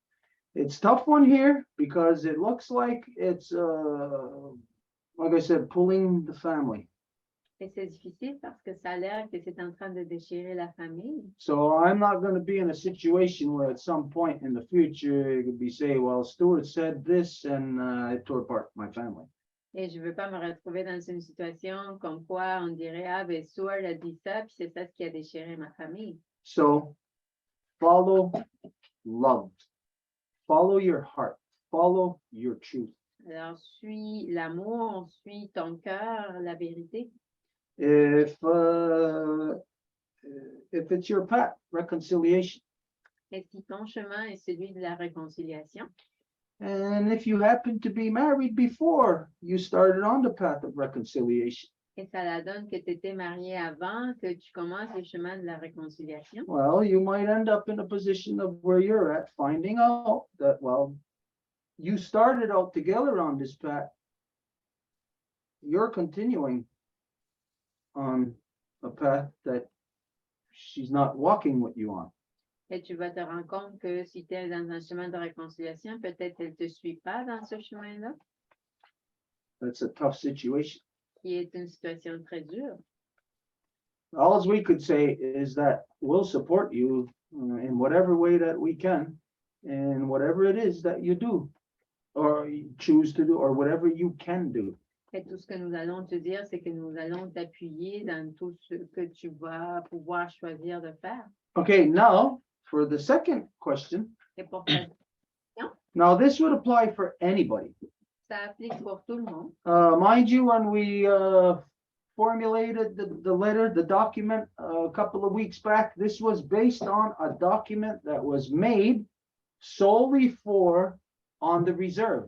it's tough one here because it looks like it's, like I said, pulling the family. Et c'est difficile parce que ça a l'air que c'est en train de déchirer la famille. So I'm not going to be in a situation where at some point in the future it could be say, well, Stuart said this and it tore apart my family. Et je ne veux pas me retrouver dans une situation comme quoi on dirait, ah ben Stuart a dit ça, puis c'est ça ce qui a déchiré ma famille. So follow love. Follow your heart. Follow your truth. Alors, suis l'amour, suis ton cœur, la vérité. If it's your path, reconciliation. Et si ton chemin est celui de la réconciliation, And if you happen to be married before you started on the path of reconciliation, et ça la donne que tu étais marié avant, que tu commences le chemin de la réconciliation, well, you might end up in a position of where you're at, finding out that, well, you started out together on this path. You're continuing on a path that she's not walking with you on. et tu vas te rendre compte que si tu es dans un chemin de réconciliation, peut-être elle ne te suit pas dans ce chemin-là, That's a tough situation. qui est une situation très dure. All we could say is that we'll support you in whatever way that we can, and whatever it is that you do, or you choose to do, or whatever you can do. Et tout ce que nous allons te dire, c'est que nous allons t'appuyer dans tout ce que tu vas pouvoir choisir de faire. Okay, now for the second question. Et pour ta Now this would apply for anybody. ça applique pour tout le monde. Mind you, when we formulated the letter, the document a couple of weeks back, this was based on a document that was made solely for on the reserve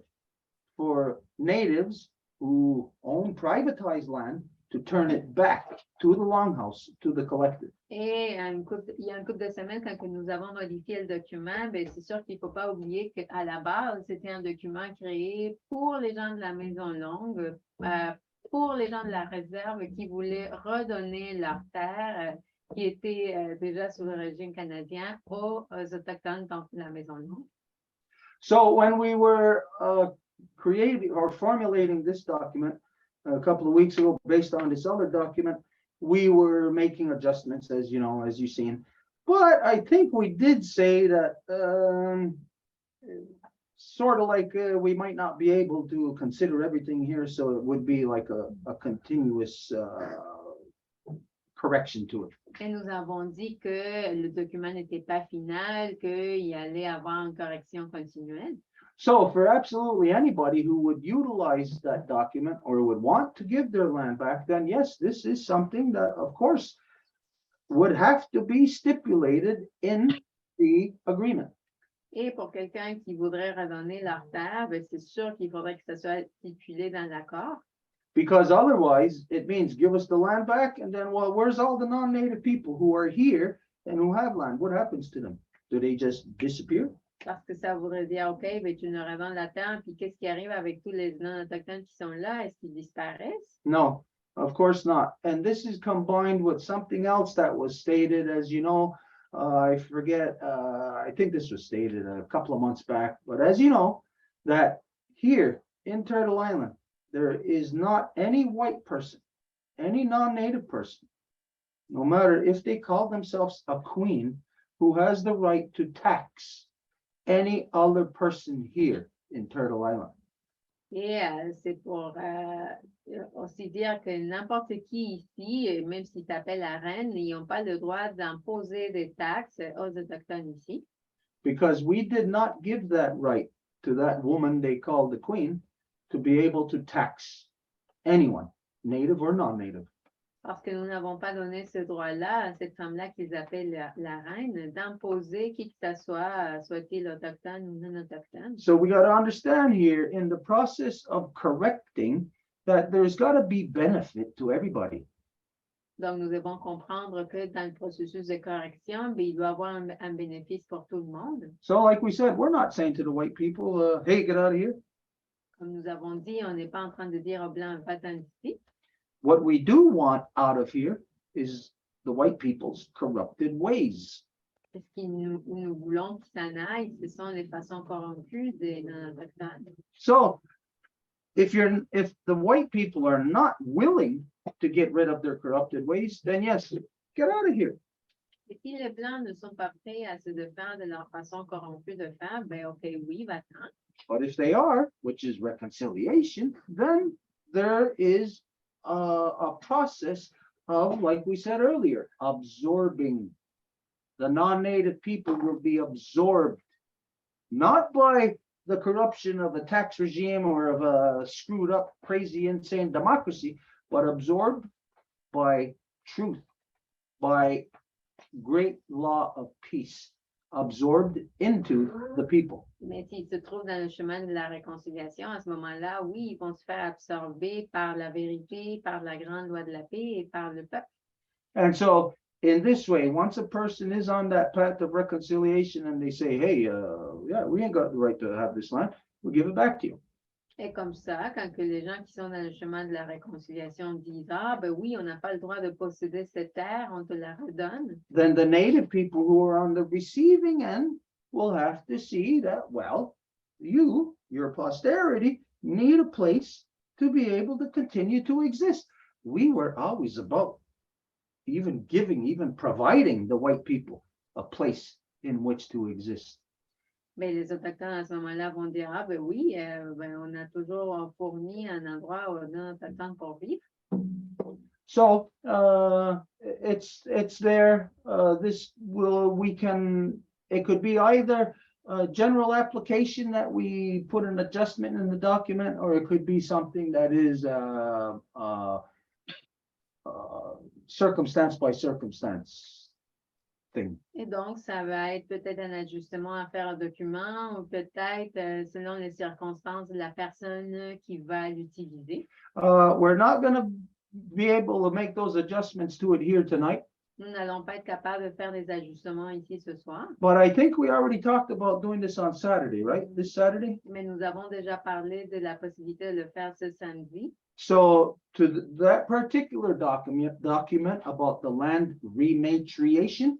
for natives who own privatized land to turn it back to the longhouse, to the collective. Et il y a un couple de semaines, quand que nous avons modifié le document, ben, c'est sûr qu'il ne faut pas oublier qu'à la base, c'était un document créé pour les gens de la Maison Longue, pour les gens de la réserve qui voulaient redonner leur terre qui était déjà sous le régime canadien aux Autochtones dans la Maison Longue. So when we were creating or formulating this document a couple of weeks ago, based on this other document, we were making adjustments, as you know, as you've seen. But I think we did say that sort of like we might not be able to consider everything here, so it would be like a continuous correction to it. Et nous avons dit que le document n'était pas final, qu'il y allait avoir une correction continuelle. So for absolutely anybody who would utilize that document or would want to give their land back, then yes, this is something that, of course, would have to be stipulated in the agreement. Et pour quelqu'un qui voudrait redonner leur terre, ben, c'est sûr qu'il faudrait que ça soit stipulé dans l'accord. Because otherwise, it means give us the land back, and then, well, where's all the non-native people who are here and who have land? What happens to them? Do they just disappear? Parce que ça voudrait dire, OK, ben, tu nous revends la terre, puis qu'est-ce qui arrive avec tous les non-autochtones qui sont là? Est-ce qu'ils disparaissent? No, of course not. And this is combined with something else that was stated, as you know, I forget, I think this was stated a couple of months back, but as you know, that here in Turtle Island, there is not any white person, any non-native person, no matter if they call themselves a queen, who has the right to tax any other person here in Turtle Island. Et c'est pour aussi dire que n'importe qui ici, même s'ils t'appellent la reine, ils n'ont pas le droit d'imposer des taxes aux Autochtones ici. Because we did not give that right to that woman they called the queen to be able to tax anyone, native or non-native. Parce que nous n'avons pas donné ce droit-là à cette femme-là qu'ils appellent la reine, d'imposer qui que ce soit, soit-il autochtone ou non autochtone. So we got to understand here in the process of correcting that there's got to be benefit to everybody. Donc, nous devons comprendre que dans le processus de correction, ben, il doit y avoir un bénéfice pour tout le monde. So like we said, we're not saying to the white people, hey, get out of here. Comme nous avons dit, on n'est pas en train de dire aux Blancs, va-t'en ici. What we do want out of here is the white people's corrupted ways. Ce que nous voulons qu'ils s'en aillent, ce sont les façons corrompues des non-autochtones. So if the white people are not willing to get rid of their corrupted ways, then yes, get out of here. Et si les Blancs ne sont pas prêts à se défendre de leur façon corrompue de faire, ben OK, oui, va-t'en. But if they are, which is reconciliation, then there is a process of, like we said earlier, absorbing. The non-native people will be absorbed not by the corruption of a tax regime or of a screwed up, crazy, insane democracy, but absorbed by truth, by great law of peace, absorbed into the people. Mais s'ils se trouvent dans le chemin de la réconciliation, à ce moment-là, oui, ils vont se faire absorber par la vérité, par la grande loi de la paix et par le peuple. And so, in this way, once a person is on that path of reconciliation and they say, hey, yeah, we ain't got the right to have this land, we'll give it back to you. Et comme ça, quand que les gens qui sont dans le chemin de la réconciliation disent, ah, ben oui, on n'a pas le droit de posséder cette terre, on te la redonne. Then the native people who are on the receiving end will have to see that, well, you, your posterity, need a place to be able to continue to exist. We were always about even giving, even providing the white people a place in which to exist. Mais les Autochtones à ce moment-là vont dire, ah, ben oui, ben, on a toujours fourni un endroit aux Autochtones pour vivre. So it's there. It could be either a general application that we put an adjustment in the document, or it could be something that is circumstance by circumstance thing. Et donc, ça va être peut-être un ajustement à faire au document ou peut-être selon les circonstances de la personne qui va l'utiliser. We're not going to be able to make those adjustments to it here tonight. Nous n'allons pas être capables de faire des ajustements ici ce soir, But I think we already talked about doing this on Saturday, right? This Saturday. mais nous avons déjà parlé de la possibilité de le faire ce samedi. So to that particular document about the land rematriation,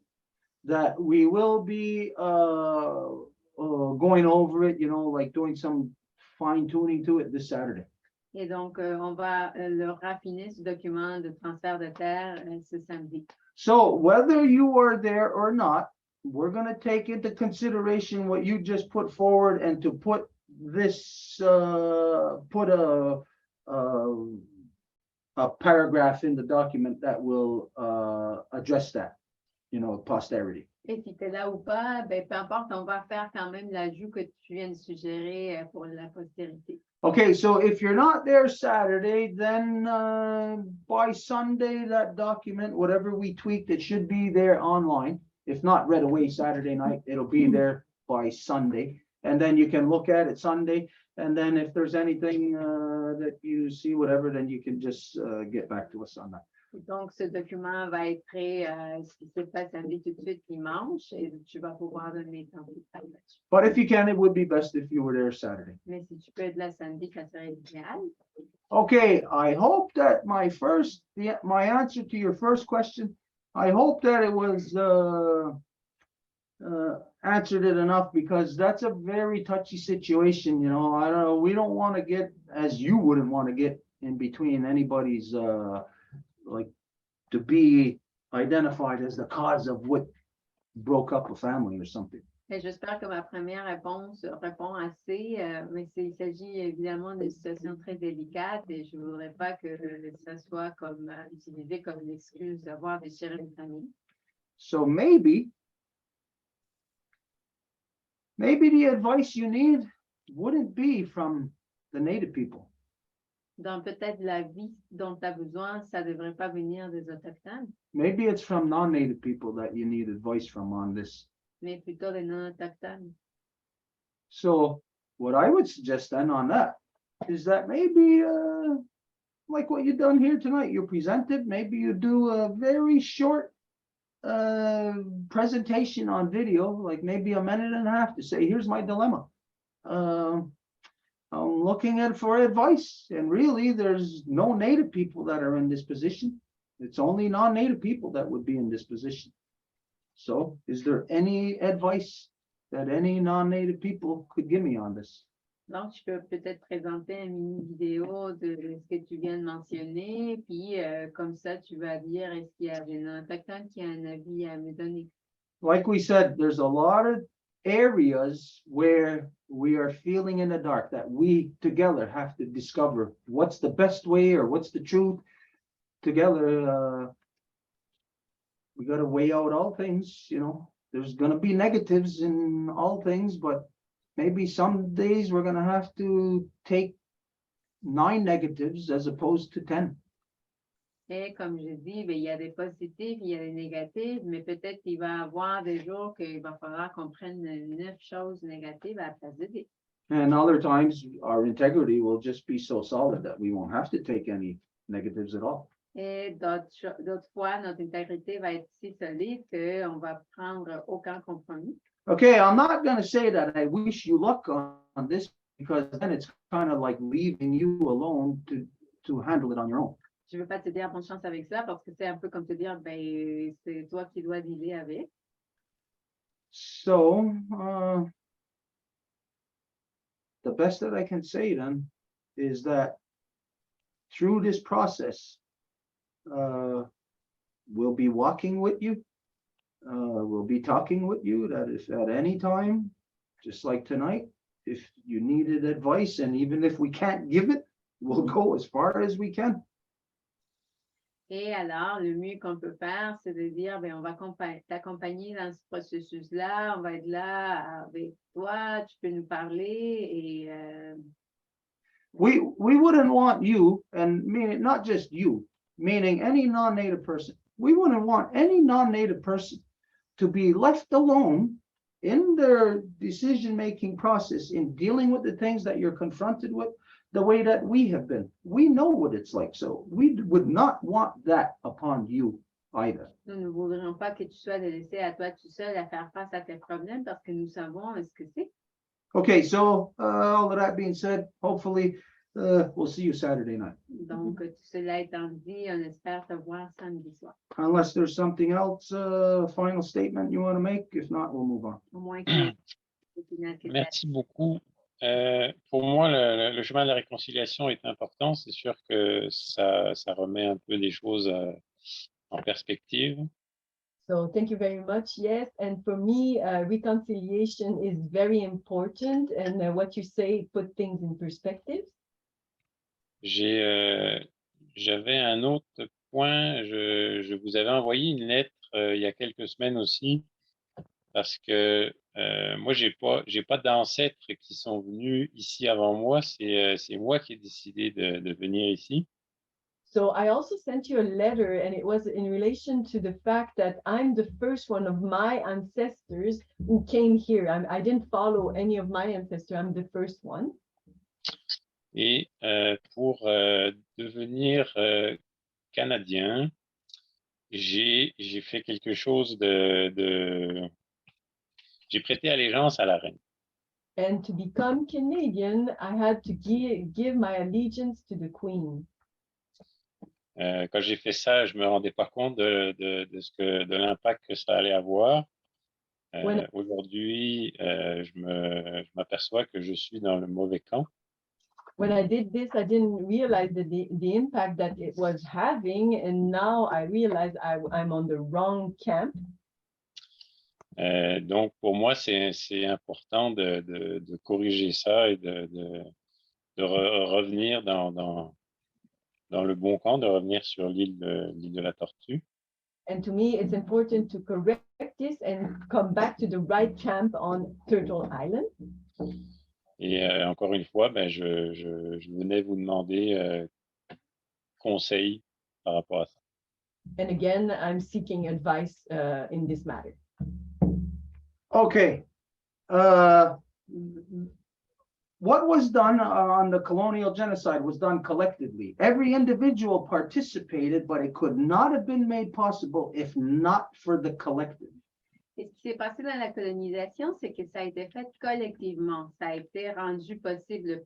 that we will be going over it, like doing some fine tuning to it this Saturday. Et donc, on va le raffiner, ce document de transfert de terre ce samedi. So whether you are there or not, we're going to take into consideration what you just put forward and to put this, put a paragraph in the document that will address that, posterity. Et si tu es là ou pas, ben, peu importe, on va faire quand même l'ajout que tu viens de suggérer pour la postérité. Okay, so if you're not there Saturday, then by Sunday, that document, whatever we tweaked, it should be there online. If not read away Saturday night, it'll be there by Sunday. And then you can look at it Sunday. And then if there's anything that you see, whatever, then you can just get back to us on that. Donc, ce document va être prêt, si c'est pas samedi tout de suite, dimanche, et tu vas pouvoir donner ton détail là-dessus. But if you can, it would be best if you were there Saturday. Mais si tu peux être là samedi, ça serait idéal. Okay, I hope that my answer to your first question, I hope that it was answered it enough, because that's a very touchy situation. I don't know, we don't want to get, as you wouldn't want to get in between anybody's like to be identified as the cause of what broke up a family or something. Et j'espère que ma première réponse répond assez, mais il s'agit évidemment d'une situation très délicate et je ne voudrais pas que ça soit comme utilisé comme une excuse d'avoir déchiré une famille. So maybe the advice you need wouldn't be from the native people. Donc peut-être la vie dont tu as besoin, ça ne devrait pas venir des Autochtones, Maybe it's from non-native people that you need advice from on this. mais plutôt des non-autochtones. So what I would suggest then on that is that maybe like what you've done here tonight, you presented, maybe you do a very short presentation on video, like maybe a minute and a half, to say, here's my dilemma. I'm looking at for advice, and really there's no native people that are in this position. It's only non-native people that would be in this position. So is there any advice that any non-native people could give me on this? Donc, je peux peut-être présenter une mini vidéo de ce que tu viens de mentionner, puis comme ça, tu vas dire est-ce qu'il y a des non-autochtones qui ont un avis à me donner. Like we said, there's a lot of areas where we are feeling in the dark, that we together have to discover what's the best way or what's the truth. Together, we got to weigh out all things. There's going to be negatives in all things, but maybe some days we're gonna have to take 9 negatives as opposed to 10. Et comme je dis, ben, il y a des positifs, il y a des négatifs, mais peut-être qu'il va y avoir des jours qu'il va falloir qu'on prenne 9 choses négatives à la place de 10. And other times, our integrity will just be so solid that we won't have to take any negatives at all. Et d'autres fois, notre intégrité va être si solide qu'on va prendre aucun compromis. Okay, I'm not gonna say that I wish you luck on this, because then it's kind of like leaving you alone to handle it on your own. Je ne veux pas te dire bonne chance avec ça parce que c'est un peu comme te dire, ben, c'est toi qui dois dealer avec. So, the best that I can say then is that through this process, we'll be walking with you. We'll be talking with you. That if at any time, just like tonight, if you needed advice, and even if we can't give it, we'll go as far as we can. Et alors, le mieux qu'on peut faire, c'est de dire, ben, on va t'accompagner dans ce processus-là, on va être là avec toi, tu peux nous parler et We wouldn't want you, and meaning not just you, meaning any non-native person. We wouldn't want any non-native person to be left alone in their decision-making process in dealing with the things that you're confronted with the way that we have been. We know what it's like, so we would not want that upon you either. nous ne voudrions pas que tu sois laissé à toi tout seul à faire face à tes problèmes parce que nous savons ce que c'est. Okay, so all of that being said, hopefully we'll see you Saturday night. Donc, tout cela étant dit, on espère te voir samedi soir. Unless there's something else, final statement you want to make. If not, we'll move on. Au moins que Merci beaucoup. Pour moi, le chemin de la réconciliation est important. C'est sûr que ça remet un peu les choses en perspective. So thank you very much. Yes, and for me, reconciliation is very important, and what you say put things in perspective. J'avais un autre point. Je vous avais envoyé une lettre il y a quelques semaines aussi, parce que moi, j'ai pas d'ancêtres qui sont venus ici avant moi. C'est moi qui ai décidé de venir ici. So I also sent you a letter, and it was in relation to the fact that I'm the first one of my ancestors who came here. I didn't follow any of my ancestors. I'm the first one. Et pour devenir canadien, j'ai fait quelque chose j'ai prêté allégeance à la reine. And to become Canadian, I had to give my allegiance to the Queen. Quand j'ai fait ça, je me rendais pas compte de l'impact que ça allait avoir. Aujourd'hui, je m'aperçois que je suis dans le mauvais camp. When I did this, I didn't realize the impact that it was having, and now I realize I'm on the wrong camp. Donc, pour moi, c'est important de corriger ça et de revenir dans le bon camp, de revenir sur l'île de la Tortue. And to me, it's important to correct this and come back to the right camp on Turtle Island. Et encore une fois, je venais vous demander conseil par rapport à ça. And again, I'm seeking advice in this matter. Okay. What was done on the colonial genocide was done collectively. Every individual participated, but it could not have been made possible if not for the collective. Et ce qui s'est passé dans la colonisation, c'est que ça a été fait collectivement. Ça a été rendu possible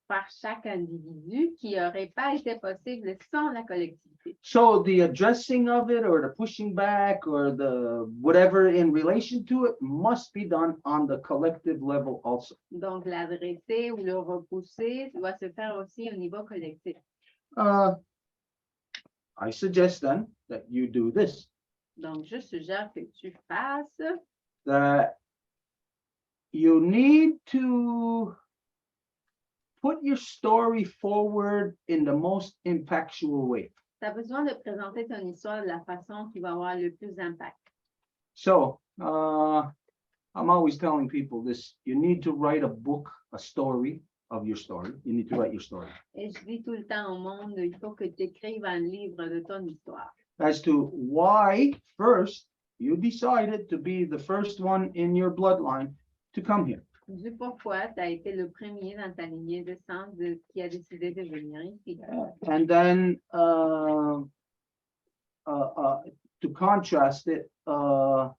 par chaque individu qui n'aurait pas été possible sans la collectivité. So the addressing of it or the pushing back or the whatever in relation to it must be done on the collective level also. Donc, l'adresser ou le repousser doit se faire aussi au niveau collectif. I suggest then that you do this. Donc, je suggère que tu fasses That you need to put your story forward in the most impactful way. Tu as besoin de présenter ton histoire de la façon qui va avoir le plus d'impact. So, I'm always telling people this, you need to write a book, a story of your story. You need to write your story. Et je dis tout le temps au monde, il faut que tu écrives un livre de ton histoire. As to why first you decided to be the first one in your bloodline to come here. Du pourquoi tu as été le premier dans ta lignée de sang qui a décidé de venir ici. And then to contrast it, to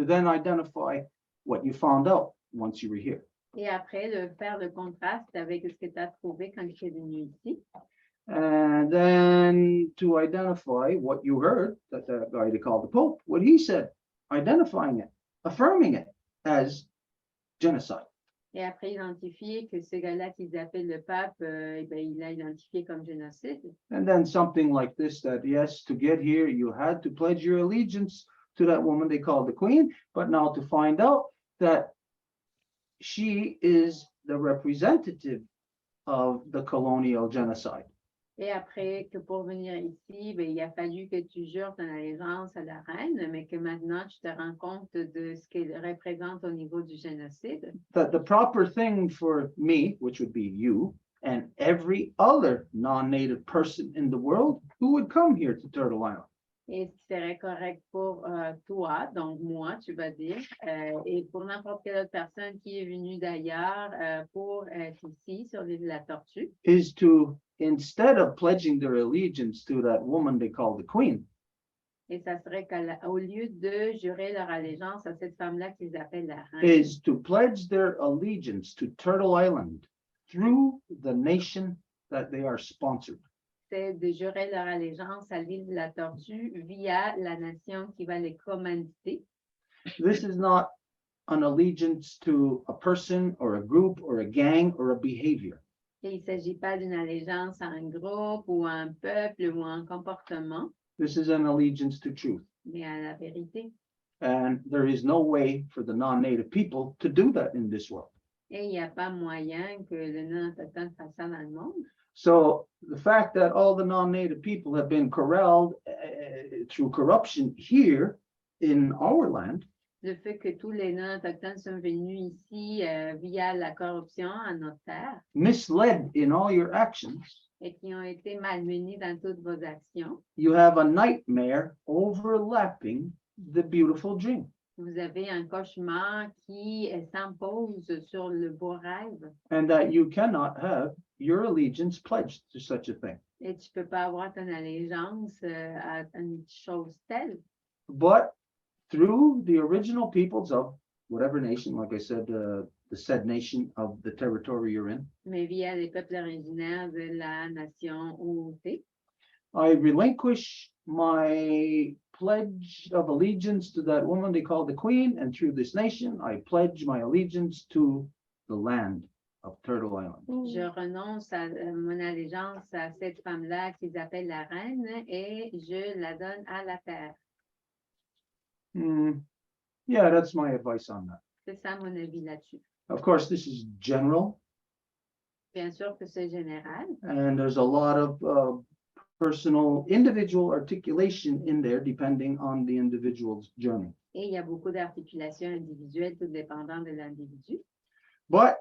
then identify what you found out once you were here. Et après, faire le contraste avec ce que tu as trouvé quand tu es venu ici. And then to identify what you heard, that the guy they called the Pope, what he said, identifying it, affirming it as genocide. Et après, identifier que ce gars-là qu'ils appellent le pape, eh ben, il l'a identifié comme génocide. And then something like this, that yes, to get here, you had to pledge your allegiance to that woman they called the Queen, but now to find out that she is the representative of the colonial genocide. Et après, que pour venir ici, ben, il a fallu que tu jures ton allégeance à la reine, mais que maintenant tu te rends compte de ce qu'elle représente au niveau du génocide. That the proper thing for me, which would be you, and every other non-native person in the world who would come here to Turtle Island. Et ce qui serait correct pour toi, donc moi, tu vas dire, et pour n'importe quelle autre personne qui est venue d'ailleurs pour être ici sur l'île de la Tortue, Is to, instead of pledging their allegiance to that woman they call the Queen, et ça serait qu'au lieu de jurer leur allégeance à cette femme-là qu'ils appellent la reine, is to pledge their allegiance to Turtle Island through the nation that they are sponsored. c'est de jurer leur allégeance à l'île de la Tortue via la nation qui va les commanditer. This is not an allegiance to a person or a group or a gang or a behavior. Et il ne s'agit pas d'une allégeance à un groupe ou à un peuple ou à un comportement, This is an allegiance to truth. mais à la vérité. And there is no way for the non-native people to do that in this world. Et il n'y a pas moyen que le non-autochtone fasse ça dans le monde. So the fact that all the non-native people have been corralled through corruption here in our land Le fait que tous les non-autochtones sont venus ici via la corruption à notre terre misled in all your actions, et qui ont été malmenés dans toutes vos actions, you have a nightmare overlapping the beautiful dream. vous avez un cauchemar qui s'impose sur le beau rêve And that you cannot have your allegiance pledged to such a thing. et tu ne peux pas avoir ton allégeance à une chose telle. But through the original peoples of whatever nation, like I said, the said nation of the territory you're in, Mais via les peuples originaires de la nation où tu es, I relinquish my pledge of allegiance to that woman they call the Queen, and through this nation, I pledge my allegiance to the land of Turtle Island. je renonce à mon allégeance à cette femme-là qu'ils appellent la reine et je la donne à la terre. Yeah, that's my advice on that. C'est ça mon avis là-dessus. Of course, this is general, Bien sûr que c'est général. and there's a lot of personal, individual articulation in there, depending on the individual's journey. Et il y a beaucoup d'articulations individuelles, tout dépendant de l'individu. But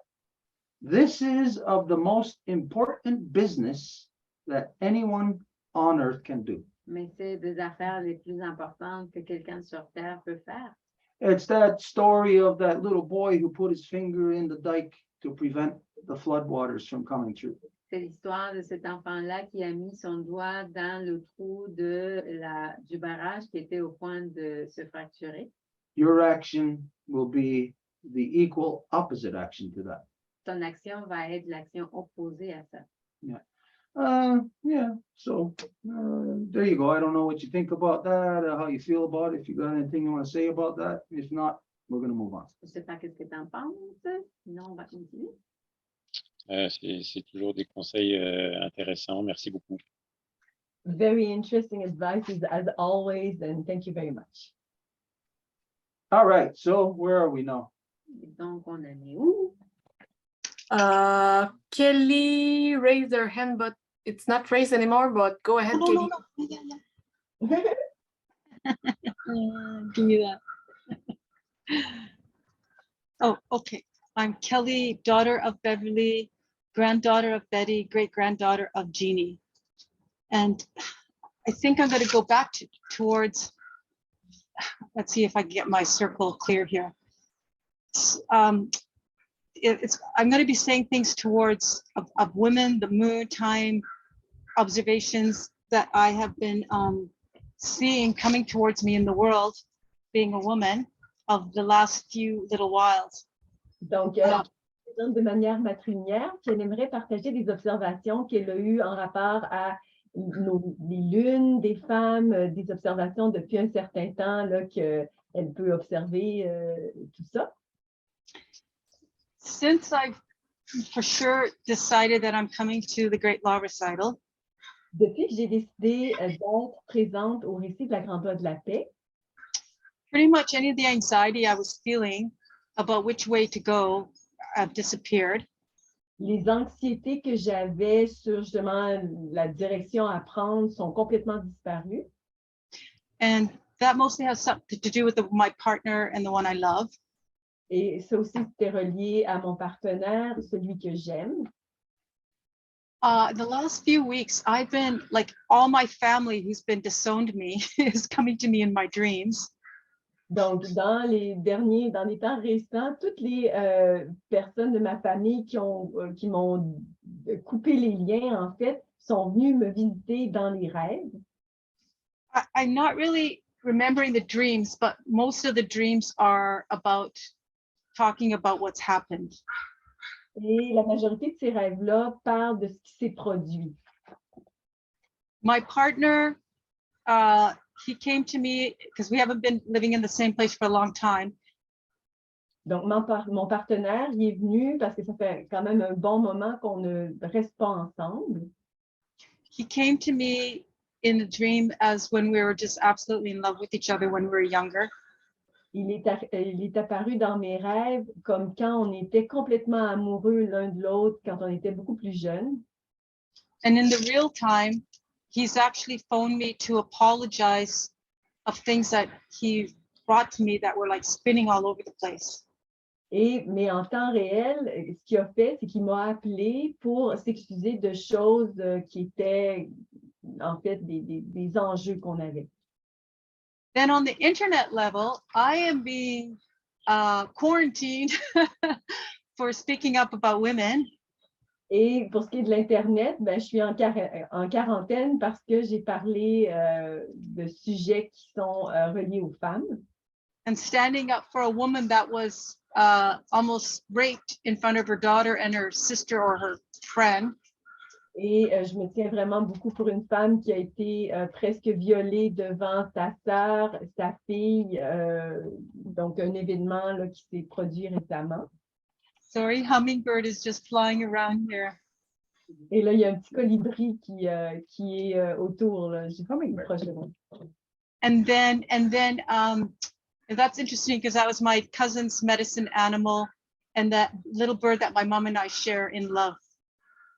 this is of the most important business that anyone on earth can do. Mais c'est des affaires les plus importantes que quelqu'un sur Terre peut faire. It's that story of that little boy who put his finger in the dike to prevent the floodwaters from coming through. C'est l'histoire de cet enfant-là qui a mis son doigt dans le trou du barrage qui était au point de se fracturer. Your action will be the equal opposite action to that. Ton action va être l'action opposée à ça. Yeah, so there you go. I don't know what you think about that, how you feel about it. If you got anything you want to say about that, if not, we're going to move on. Je ne sais pas qu'est-ce que tu en penses. Sinon, on va continuer. C'est toujours des conseils intéressants. Merci beaucoup. Very interesting advices as always, and thank you very much. All right, so where are we now? Donc, on en est où? Kelly raised her hand, but it's not raised anymore, but go ahead, No, Kelly. Give me that. Oh, okay. I'm Kelly, daughter of Beverly, granddaughter of Betty, great-granddaughter of Jeannie. And I think I'm going to go back towards, let's see if I can get my circle clear here. I'm going to be saying things towards of women, the moon, time, observations that I have been seeing coming towards me in the world, being a woman, of the last few little whiles. Donc, de manière matrilinéaire, puis elle aimerait partager des observations qu'elle a eues en rapport à les lunes des femmes, des observations depuis un certain temps qu'elle peut observer tout ça. Since I've for sure decided that I'm coming to the Great Law Recital, depuis que j'ai décidé d'être présente au récit de la Grande Loi de la Paix, pretty much any of the anxiety I was feeling about which way to go have disappeared. Les anxiétés que j'avais sur justement la direction à prendre sont complètement disparues. And that mostly has something to do with my partner and the one I love. Et ça aussi, c'était relié à mon partenaire, celui que j'aime. The last few weeks, I've been like all my family who's been disowned me is coming to me in my dreams. Donc, dans les temps récents, toutes les personnes de ma famille qui m'ont coupé les liens, en fait, sont venues me visiter dans les rêves. I'm not really remembering the dreams, but most of the dreams are about talking about what's happened. Et la majorité de ces rêves-là parlent de ce qui s'est produit. My partner, he came to me because we haven't been living in the same place for a long time. Donc, mon partenaire, il est venu parce que ça fait quand même un bon moment qu'on ne reste pas ensemble. He came to me in a dream as when we were just absolutely in love with each other when we were younger. Il est apparu dans mes rêves comme quand on était complètement amoureux l'un de l'autre, quand on était beaucoup plus jeunes. And in the real time, he's actually phoned me to apologize of things that he brought to me that were like spinning all over the place. Mais en temps réel, ce qu'il a fait, c'est qu'il m'a appelé pour s'excuser de choses qui étaient en fait des enjeux qu'on avait. Then on the internet level, I am being quarantined for speaking up about women. Et pour ce qui est de l'Internet, je suis en quarantaine parce que j'ai parlé de sujets qui sont reliés aux femmes. And standing up for a woman that was almost raped in front of her daughter and her sister or her friend. Et je me tiens vraiment beaucoup pour une femme qui a été presque violée devant sa sœur, sa fille, donc un événement là, qui s'est produit récemment. Sorry, hummingbird is just flying around here. Et là, il y a un petit colibri qui est autour. J'ai pas mis proche de moi. And then that's interesting because that was my cousin's medicine animal and that little bird that my mom and I share in love.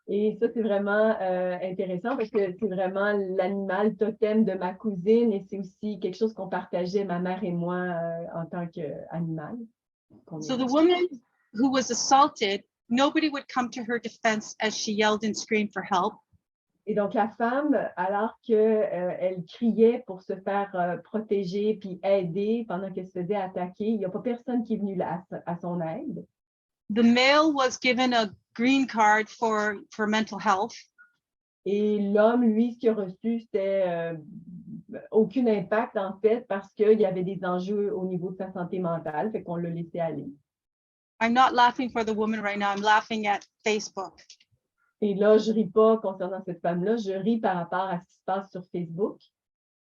Et ça, c'est vraiment intéressant parce que c'est vraiment l'animal totem de ma cousine et c'est aussi quelque chose qu'on partageait, ma mère et moi, en tant qu'animal. So the woman who was assaulted, nobody would come to her defense as she yelled and screamed for help. Et donc, la femme, alors qu'elle criait pour se faire protéger puis aider pendant qu'elle se faisait attaquer, il n'y a pas personne qui est venu à son aide. The male was given a green card for mental health. Et l'homme, lui, ce qu'il a reçu, c'était aucun impact, en fait, parce qu'il y avait des enjeux au niveau de sa santé mentale, fait qu'on l'a laissé aller. I'm not laughing for the woman right now, I'm laughing at Facebook. Et là, je ris pas concernant cette femme-là, je ris par rapport à ce qui se passe sur Facebook.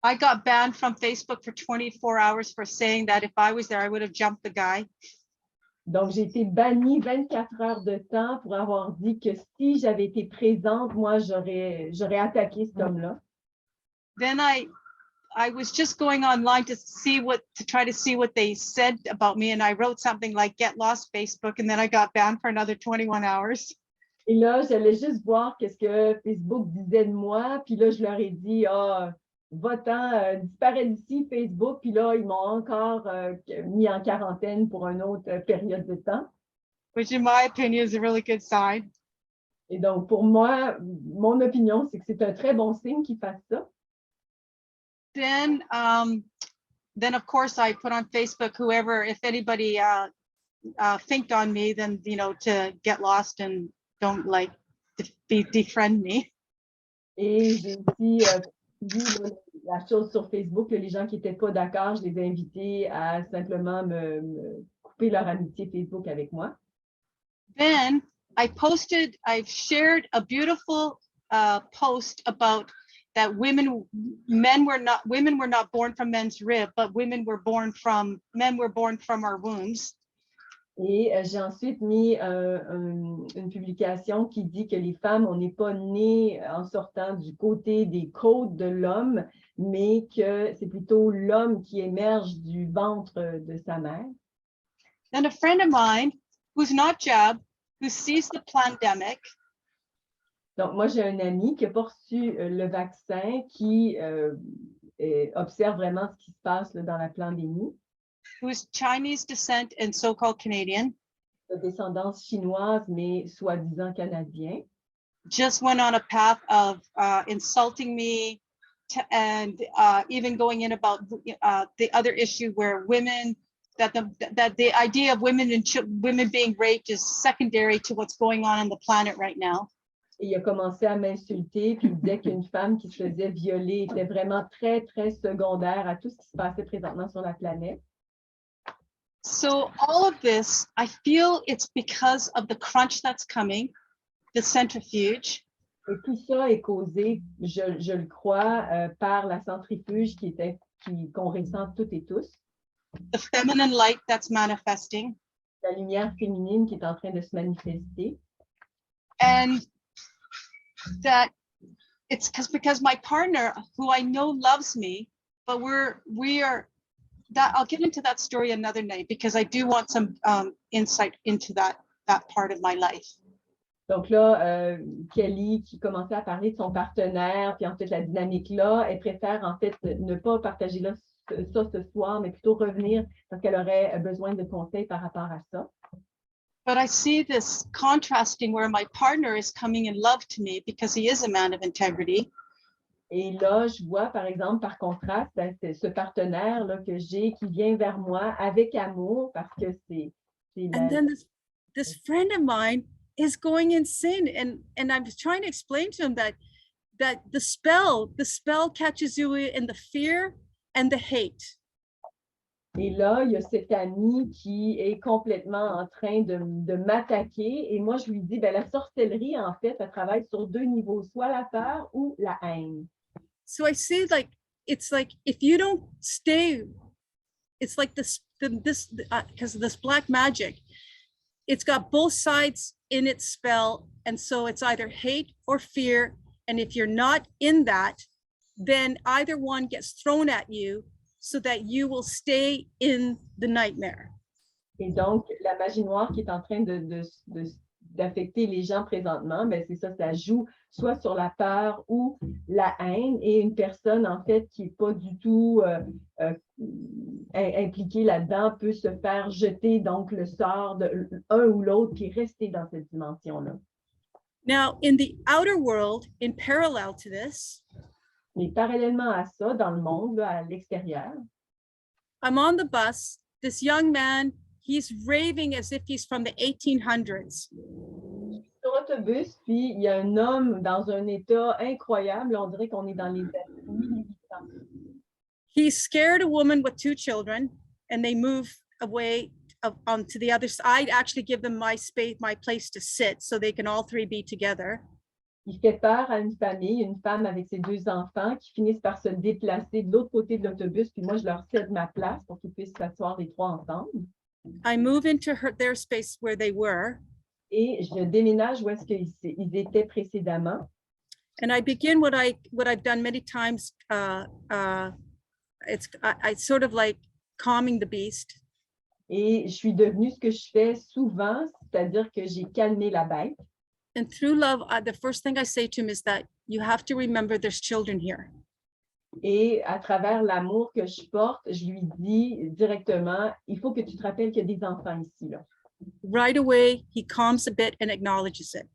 I got banned from Facebook for 24 hours for saying that if I was there, I would have jumped the guy. Donc, j'ai été bannie 24 heures de temps pour avoir dit que si j'avais été présente, moi, j'aurais attaqué cet homme-là. Then I was just going online to try to see what they said about me, and I wrote something like "Get lost Facebook," and then I got banned for another 21 hours. Et là, j'allais juste voir qu'est-ce que Facebook disait de moi, puis là, je leur ai dit, va-t'en, disparaît d'ici, Facebook, puis là, ils m'ont encore mis en quarantaine pour une autre période de temps. which in my opinion is a really good sign. Et donc, pour moi, mon opinion, c'est que c'est un très bon signe qu'ils fassent ça. Then of course I put on Facebook, whoever, if anybody thinked on me, then, you know, to get lost and don't like defriend me. Et j'ai aussi vu la chose sur Facebook, les gens qui n'étaient pas d'accord, je les ai invités à simplement me couper leur amitié Facebook avec moi. Then I've shared a beautiful post about that women were not born from men's rib, but men were born from our wombs. Et j'ai ensuite mis une publication qui dit que les femmes, on n'est pas nées en sortant du côté des côtes de l'homme, mais que c'est plutôt l'homme qui émerge du ventre de sa mère. Then a friend of mine who's not jabbed, who sees the pandemic. Donc, moi, j'ai un ami qui a pas reçu le vaccin, qui observe vraiment ce qui se passe là, dans la pandémie. Who's Chinese descent and so-called Canadian. De descendance chinoise, mais soi-disant canadien. Just went on a path of insulting me and even going in about the other issue where women, that the idea of women being raped is secondary to what's going on the planet right now. Et il a commencé à m'insulter, puis il disait qu'une femme qui se faisait violer était vraiment très, très secondaire à tout ce qui se passait présentement sur la planète. So all of this, I feel it's because of the crunch that's coming, the centrifuge. Et tout ça est causé, je le crois, par la centrifuge qu'on ressent toutes et tous. The feminine light that's manifesting. La lumière féminine qui est en train de se manifester. And that it's because my partner, who I know loves me, but we are that I'll get into that story another night because I do want some insight into that part of my life. Donc là, Kelly qui commençait à parler de son partenaire, puis en fait la dynamique là, elle préfère en fait ne pas partager là, ça ce soir, mais plutôt revenir parce qu'elle aurait besoin de conseils par rapport à ça. But I see this contrasting where my partner is coming in love to me because he is a man of integrity. Et là, je vois, par exemple, par contraste, ce partenaire-là que j'ai qui vient vers moi avec amour parce que c'est And then this friend of mine is going in sin. And I'm trying to explain to him that the spell catches you in the fear and the hate. Et là, il y a cet ami qui est complètement en train de m'attaquer. Et moi, je lui dis, ben, la sorcellerie, en fait, elle travaille sur deux niveaux, soit la peur ou la haine. So I see it's like if you don't stay, it's like this because of this black magic, it's got both sides in its spell. And so it's either hate or fear. And if you're not in that, then either one gets thrown at you so that you will stay in the nightmare. Et donc, la magie noire qui est en train d'affecter les gens présentement, ben c'est ça joue soit sur la peur ou la haine, et une personne, en fait, qui n'est pas du tout impliquée là-dedans peut se faire jeter donc le sort de un ou l'autre puis rester dans cette dimension-là. Now, in the outer world, in parallel to this, mais parallèlement à ça, dans le monde, là, à l'extérieur, I'm on the bus, this young man, he's raving as if he's from the 1800s. Sur l'autobus, puis il y a un homme dans un état incroyable, on dirait qu'on est dans les années 1800. He scared a woman with 2 children, and they move away to the other side. I actually give them my place to sit, so they can all 3 be together. Il fait peur à une famille, une femme avec ses 2 enfants qui finissent par se déplacer de l'autre côté de l'autobus, puis moi, je leur cède ma place pour qu'ils puissent s'asseoir les 3 ensemble. I move into their space where they were. Et je déménage où est-ce qu'ils étaient précédemment. And I begin what I've done many times. It's sort of like calming the beast. Et je suis devenue ce que je fais souvent, c'est-à-dire que j'ai calmé la bête. And through love, the first thing I say to him is that you have to remember there's children here. Et à travers l'amour que je porte, je lui dis directement, il faut que tu te rappelles qu'il y a des enfants ici, là. Right away, he calms a bit and acknowledges it.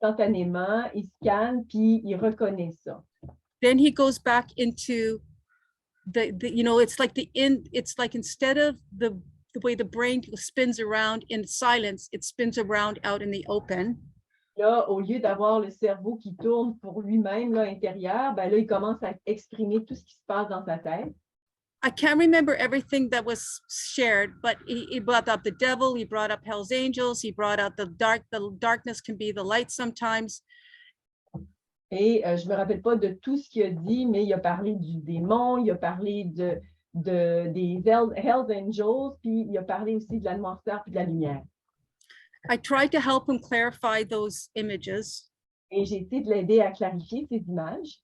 Instantanément, il se calme, puis il reconnaît ça. Then he goes back into it's like instead of the way the brain spins around in silence, it spins around out in the open. Là, au lieu d'avoir le cerveau qui tourne pour lui-même, là, intérieur, ben là, il commence à exprimer tout ce qui se passe dans sa tête. I can't remember everything that was shared, but he brought up the devil, he brought up Hell's Angels, he brought out the darkness can be the light sometimes. Et je me rappelle pas de tout ce qu'il a dit, mais il a parlé du démon, il a parlé des Hell's Angels, puis il a parlé aussi de la noirceur puis de la lumière. I tried to help him clarify those images. Et j'ai essayé de l'aider à clarifier ces images.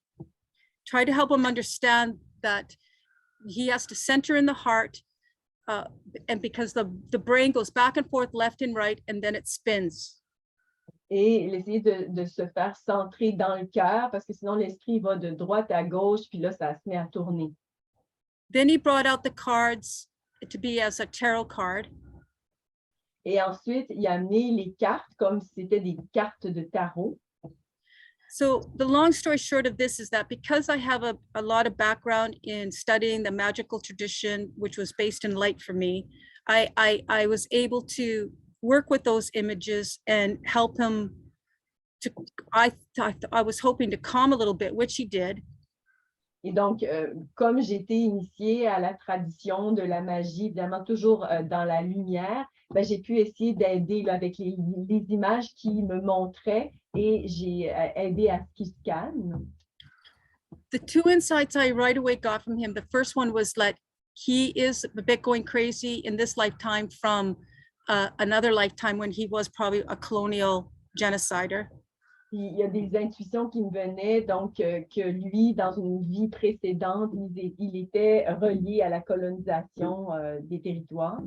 Try to help him understand that he has to center in the heart, and because the brain goes back and forth, left and right, and then it spins. Et essayer de se faire centrer dans le cœur, parce que sinon l'esprit va de droite à gauche, puis là, ça se met à tourner. Then he brought out the cards to be as a tarot card. Et ensuite, il a amené les cartes comme si c'était des cartes de tarot. So the long story short of this is that because I have a lot of background in studying the magical tradition, which was based in light for me, I was able to work with those images and help him to, I was hoping to calm a little bit, which he did. Et donc, comme j'ai été initiée à la tradition de la magie, évidemment toujours dans la lumière, ben, j'ai pu essayer d'aider avec les images qui me montraient et j'ai aidé à ce qu'il se calme. The two insights I right away got from him, the first one was that he is a bit going crazy in this lifetime from another lifetime when he was probably a colonial genocider. Puis, il y a des intuitions qui me venaient, donc que lui, dans une vie précédente, il était relié à la colonisation des territoires.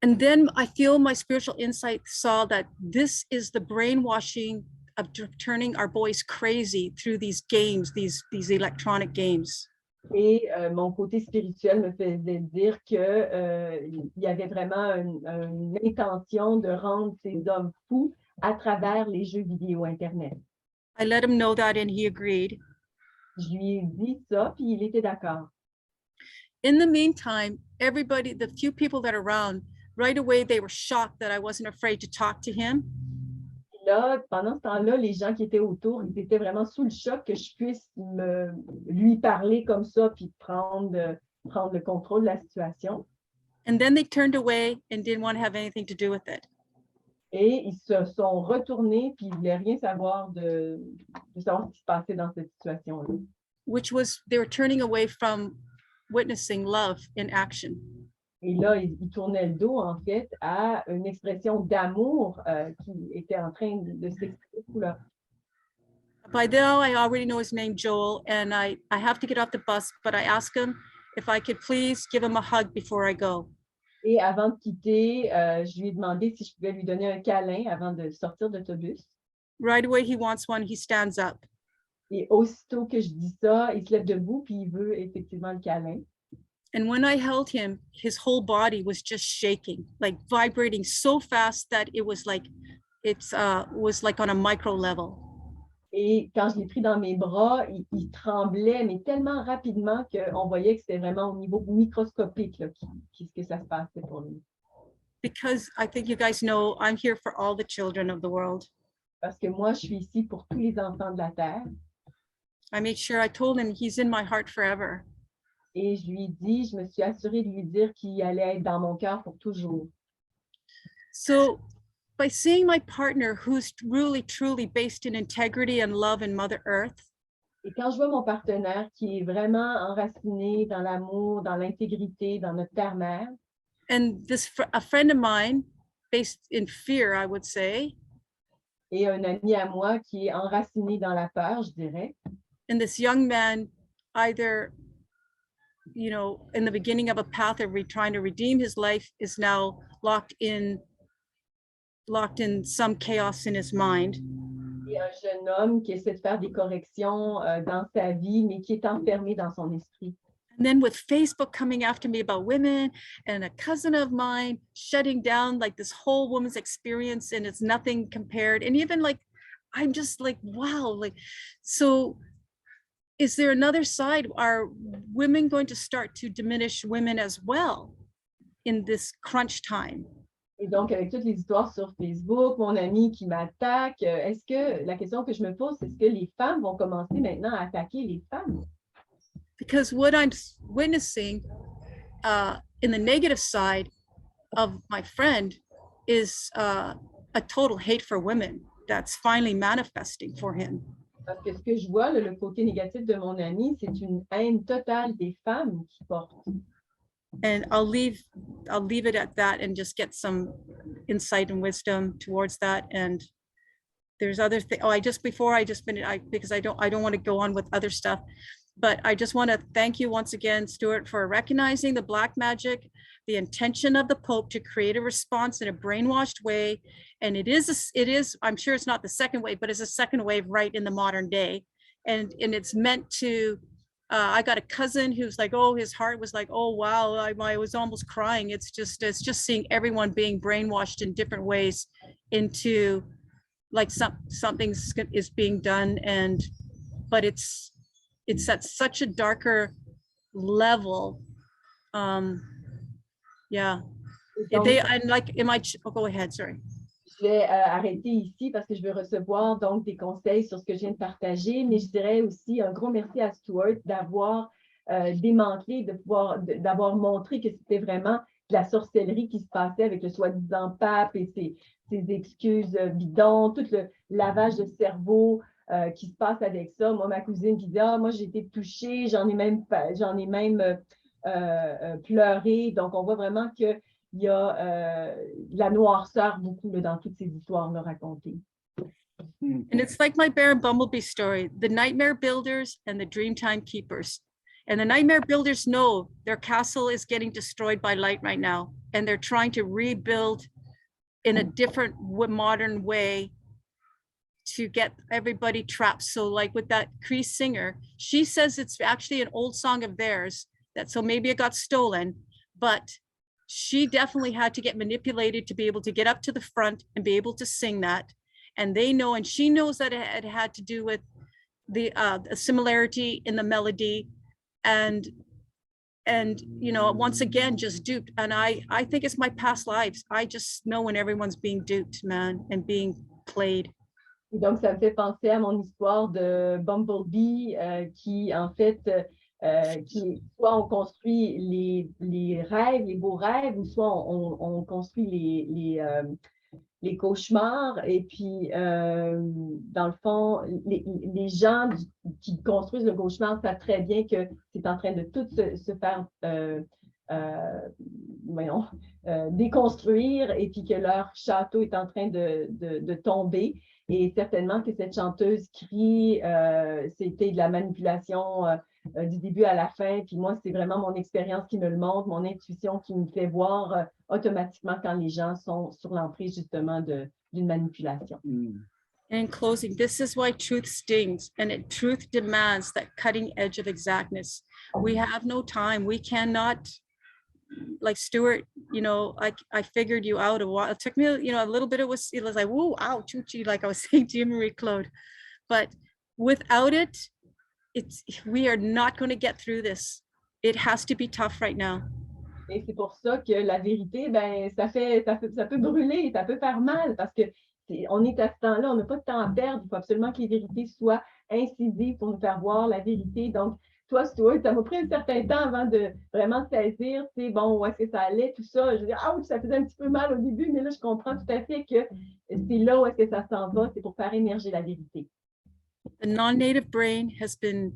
And then I feel my spiritual insight saw that this is the brainwashing of turning our boys crazy through these games, these electronic games. Et mon côté spirituel me faisait dire que il y avait vraiment une intention de rendre ces hommes fous à travers les jeux vidéo Internet. I let him know that and he agreed. Je lui ai dit ça, puis il était d'accord. In the meantime, everybody, the few people that are around, right away, they were shocked that I wasn't afraid to talk to him. Là, pendant ce temps-là, les gens qui étaient autour, ils étaient vraiment sous le choc que je puisse lui parler comme ça, puis prendre le contrôle de la situation. And then they turned away and didn't want to have anything to do with it. Et ils se sont retournés, puis ils ne voulaient rien savoir de savoir ce qui se passait dans cette situation-là. Which was, they were turning away from witnessing love in action. Et là, ils tournaient le dos, en fait, à une expression d'amour qui était en train de s'exprimer sous leur. By now, I already know his name, Joel, and I have to get off the bus, but I asked him if I could please give him a hug before I go. Et avant de quitter, je lui ai demandé si je pouvais lui donner un câlin avant de sortir de l'autobus. Right away, he wants one, he stands up. Et aussitôt que je dis ça, il se lève debout, puis il veut effectivement le câlin. And when I held him, his whole body was just shaking, like vibrating so fast that it was like, was like on a micro level. Et quand je l'ai pris dans mes bras, il tremblait, mais tellement rapidement qu'on voyait que c'était vraiment au niveau microscopique là, que ça se passait pour lui. Because I think you guys know, I'm here for all the children of the world. Parce que moi, je suis ici pour tous les enfants de la Terre. I made sure I told him he's in my heart forever. Et je lui ai dit, je me suis assurée de lui dire qu'il allait être dans mon cœur pour toujours. So by seeing my partner who's really, truly based in integrity and love in Mother Earth, et quand je vois mon partenaire qui est vraiment enraciné dans l'amour, dans l'intégrité, dans notre terre-mère, and a friend of mine based in fear, I would say, et un ami à moi qui est enraciné dans la peur, je dirais, and this young man either, you know, in the beginning of a path of trying to redeem his life is now locked in some chaos in his mind. Et un jeune homme qui essaie de faire des corrections dans sa vie, mais qui est enfermé dans son esprit. And then with Facebook coming after me about women and a cousin of mine shutting down like this whole woman's experience and it's nothing compared. And even like, I'm just like, wow, like, so is there another side? Are women going to start to diminish women as well in this crunch time? Et donc, avec toutes les histoires sur Facebook, mon ami qui m'attaque, est-ce que, la question que je me pose, c'est est-ce que les femmes vont commencer maintenant à attaquer les femmes? Because what I'm witnessing in the negative side of my friend is a total hate for women that's finally manifesting for him. Parce que ce que je vois, le côté négatif de mon ami, c'est une haine totale des femmes qui portent. And I'll leave it at that and just get some insight and wisdom towards that. And there's other things. Oh, because I don't want to go on with other stuff. But I just want to thank you once again, Stuart, for recognizing the black magic, the intention of the Pope to create a response in a brainwashed way. And it is, I'm sure it's not the second wave, but it's a second wave right in the modern day. And it's meant to, I got a cousin who's like, oh, his heart was like, oh, wow, I was almost crying. It's just seeing everyone being brainwashed in different ways into like something is being done. But it's at such a darker level. Yeah. Go ahead, sorry. Je vais arrêter ici parce que je veux recevoir donc des conseils sur ce que je viens de partager, mais je dirais aussi un gros merci à Stuart d'avoir démantelé, d'avoir montré que c'était vraiment de la sorcellerie qui se passait avec le soi-disant pape et ses excuses bidons, tout le lavage de cerveau qui se passe avec ça. Moi, ma cousine qui dit « Ah, moi, j'ai été touchée, j'en ai même pleuré. » Donc, on voit vraiment qu'il y a la noirceur beaucoup dans toutes ces histoires-là racontées. And it's like my Bear and Bumblebee story, the nightmare builders and the dreamtime keepers. And the nightmare builders know their castle is getting destroyed by light right now. And they're trying to rebuild in a different modern way to get everybody trapped. So like with that Cree singer, she says it's actually an old song of theirs, so maybe it got stolen, but she definitely had to get manipulated to be able to get up to the front and be able to sing that. And they know, and she knows that it had to do with the similarity in the melody and you know, once again, just duped. And I think it's my past lives. I just know when everyone's being duped, man, and being played. Et donc, ça me fait penser à mon histoire de Bumblebee qui, en fait, soit on construit les rêves, les beaux rêves, ou soit on construit les cauchemars. Et puis, dans le fond, les gens qui construisent le cauchemar savent très bien que c'est en train de tout se faire déconstruire et puis que leur château est en train de tomber. Et certainement que cette chanteuse crie, c'était de la manipulation du début à la fin. Puis moi, c'est vraiment mon expérience qui me le montre, mon intuition qui me fait voir automatiquement quand les gens sont sur l'emprise justement d'une manipulation. In closing, this is why truth stings and truth demands that cutting edge of exactness. We have no time. We cannot, like Stuart, you know, I figured you out a while. It took me, you know, a little bit. It was like, whoa, ow, choo-choo, like I was saying to Marie Claude. But without it, we are not going to get through this. It has to be tough right now. Et c'est pour ça que la vérité, ben, ça peut brûler, ça peut faire mal parce que on est à ce temps-là, on n'a pas de temps à perdre. Il faut absolument que les vérités soient incisives pour nous faire voir la vérité. Donc, toi, Stuart, ça m'a pris un certain temps avant de vraiment saisir, c'est bon, où est-ce que ça allait, tout ça. Je veux dire, ça faisait un petit peu mal au début, mais là, je comprends tout à fait que c'est là où est-ce que ça s'en va, c'est pour faire émerger la vérité. The non-native brain has been,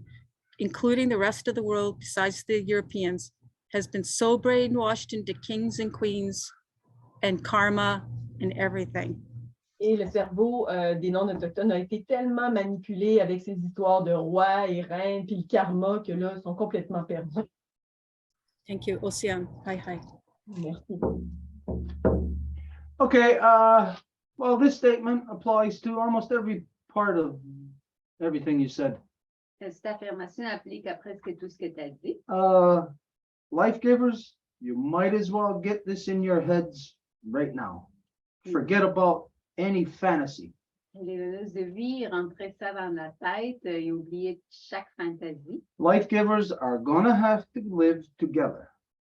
including the rest of the world, besides the Europeans, has been so brainwashed into kings and queens and karma and everything. Et le cerveau des non-autochtones a été tellement manipulé avec ces histoires de rois et reines, puis le karma, que là, ils sont complètement perdus. Thank you, Ocean. Hi. Merci. Okay, well, this statement applies to almost every part of everything you said. Cette affirmation applique à presque tout ce que tu as dit. Life givers, you might as well get this in your heads right now. Forget about any fantasy. Les donneuses de vie, rentrez ça dans la tête et oubliez chaque fantaisie. Life givers are gonna have to live together.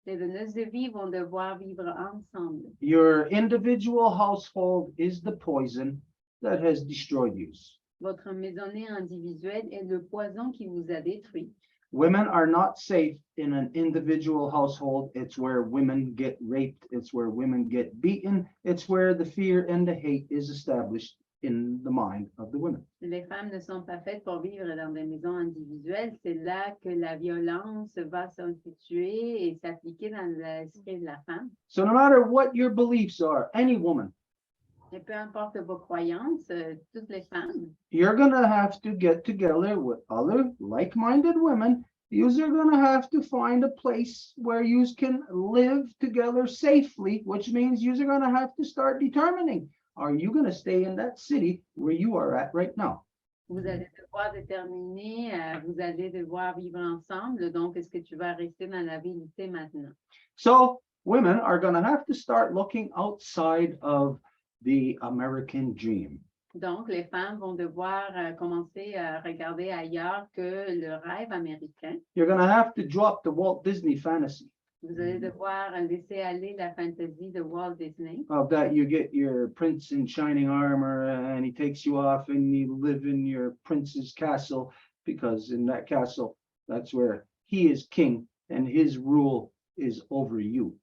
Les donneuses de vie vont devoir vivre ensemble. Your individual household is the poison that has destroyed you. Votre maisonnée individuelle est le poison qui vous a détruit. Women are not safe in an individual household. It's where women get raped. It's where women get beaten. It's where the fear and the hate is established in the mind of the women. Les femmes ne sont pas faites pour vivre dans des maisons individuelles. C'est là que la violence va s'instituer et s'appliquer dans l'esprit de la femme. So no matter what your beliefs are, any woman, Et peu importe vos croyances, toutes les femmes, you're gonna have to get together with other like-minded women. Yous are gonna have to find a place where you can live together safely, which means yous are gonna have to start determining, are you gonna stay in that city where you are at right now? vous allez devoir déterminer, vous allez devoir vivre ensemble. Donc, est-ce que tu vas rester dans la ville maintenant? So women are gonna have to start looking outside of the American dream. Donc, les femmes vont devoir commencer à regarder ailleurs que le rêve américain. You're gonna have to drop the Walt Disney fantasy Vous allez devoir laisser aller la fantaisie de Walt Disney. of that you get your prince in shining armor and he takes you off and you live in your prince's castle, because in that castle, that's where he is king and his rule is over you.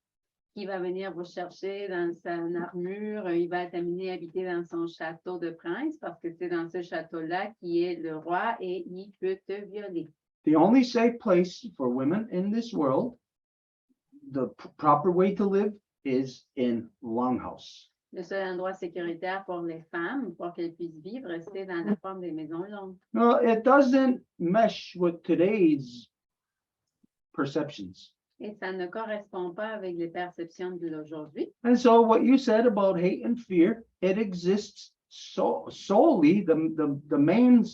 Qui va venir vous chercher dans sa armure, il va t'amener habiter dans son château de prince parce que c'est dans ce château-là qui est le roi et il peut te violer. The only safe place for women in this world, the proper way to live, is in longhouse. Le seul endroit sécuritaire pour les femmes, pour qu'elles puissent vivre, c'est dans la forme des maisons longues. No, it doesn't mesh with today's perceptions. Et ça ne correspond pas avec les perceptions de l'aujourd'hui. And so what you said about hate and fear, it exists solely, the main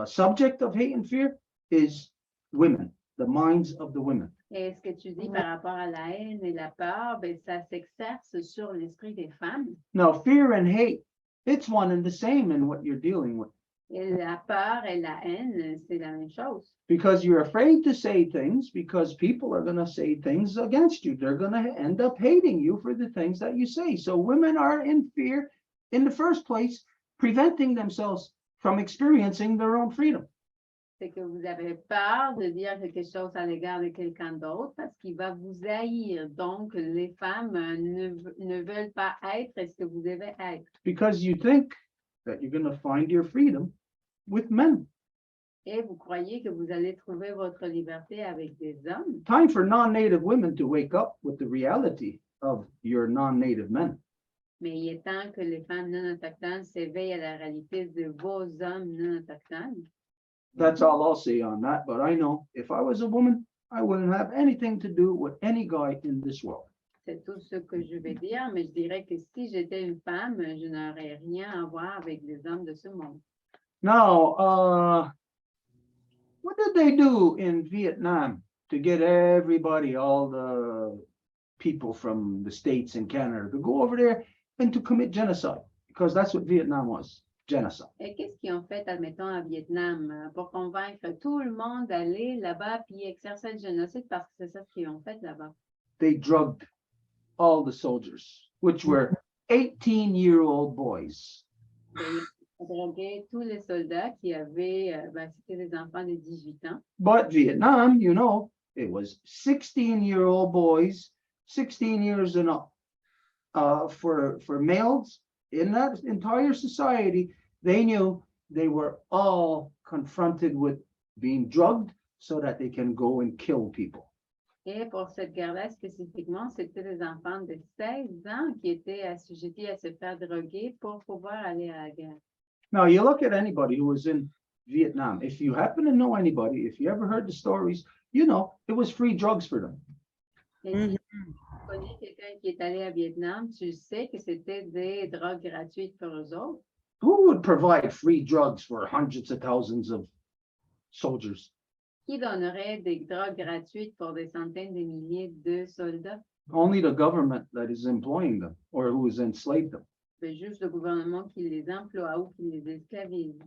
subject of hate and fear is women, the minds of the women. Et ce que tu dis par rapport à la haine et la peur, ben, ça s'exerce sur l'esprit des femmes. Now, fear and hate, it's one and the same in what you're dealing with, Et la peur et la haine, c'est la même chose. because you're afraid to say things because people are going to say things against you. They're going to end up hating you for the things that you say. So women are in fear in the first place, preventing themselves from experiencing their own freedom. C'est que vous avez peur de dire quelque chose à l'égard de quelqu'un d'autre parce qu'il va vous haïr. Donc, les femmes ne veulent pas être ce que vous devez être. Because you think that you're going to find your freedom with men. Et vous croyez que vous allez trouver votre liberté avec des hommes. Time for non-native women to wake up with the reality of your non-native men. Mais il est temps que les femmes non autochtones s'éveillent à la réalité de vos hommes non autochtones. That's all I'll say on that, but I know if I was a woman, I wouldn't have anything to do with any guy in this world. C'est tout ce que je vais dire, mais je dirais que si j'étais une femme, je n'aurais rien à voir avec les hommes de ce monde. Now, what did they do in Vietnam to get everybody, all the people from the States and Canada, to go over there and to commit genocide? Because that's what Vietnam was, genocide. Et qu'est-ce qu'ils ont fait, admettons, à Vietnam, pour convaincre tout le monde d'aller là-bas puis exercer le génocide, parce que c'est ça qu'ils ont fait là-bas. They drugged all the soldiers, which were 18-year-old boys. Ils ont drogué tous les soldats qui avaient, c'était des enfants de 18 ans. But Vietnam, you know, it was 16-year-old boys, 16 years and up. For males in that entire society, they knew they were all confronted with being drugged so that they can go and kill people. Et pour cette guerre-là spécifiquement, c'était des enfants de 16 ans qui étaient assujettis à se faire droguer pour pouvoir aller à la guerre. Now, you look at anybody who was in Vietnam. If you happen to know anybody, if you ever heard the stories, you know, it was free drugs for them. Et si tu connais quelqu'un qui est allé à Vietnam, tu sais que c'était des drogues gratuites pour eux autres. Who would provide free drugs for hundreds of thousands of soldiers? Qui donnerait des drogues gratuites pour des centaines de milliers de soldats? Only the government that is employing them or who has enslaved them. C'est juste le gouvernement qui les emploie ou qui les esclavise.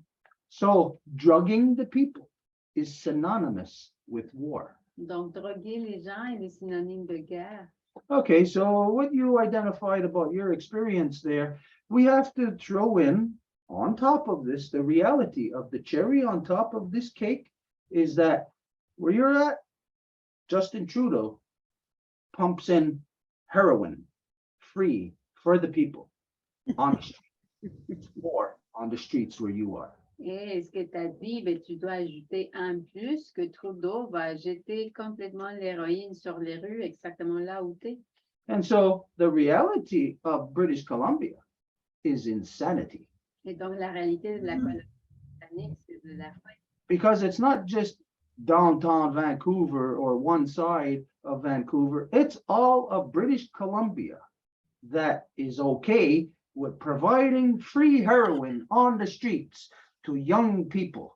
So drugging the people is synonymous with war. Donc, droguer les gens est synonyme de guerre. Okay, so what you identified about your experience there, we have to throw in on top of this, the reality of the cherry on top of this cake is that where you're at, Justin Trudeau pumps in heroin free for the people on the streets or on the streets where you are. Et ce que tu as dit, ben, tu dois ajouter en plus que Trudeau va jeter complètement l'héroïne sur les rues, exactement là où tu es. And so the reality of British Columbia is insanity Et donc, la réalité de la Colombie-Britannique, c'est de la folie. because it's not just downtown Vancouver or one side of Vancouver. It's all of British Columbia that is okay with providing free heroin on the streets to young people.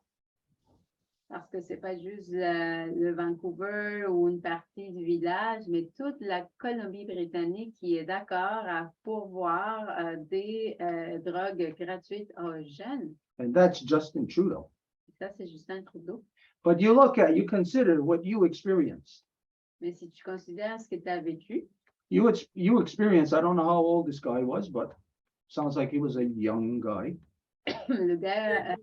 Parce que c'est pas juste le Vancouver ou une partie du village, mais toute la Colombie-Britannique qui est d'accord à pourvoir des drogues gratuites aux jeunes. And that's Justin Trudeau. Ça, c'est Justin Trudeau. But you consider what you experienced. Mais si tu considères ce que tu as vécu, You experienced, I don't know how old this guy was, but sounds like he was a young guy. le gars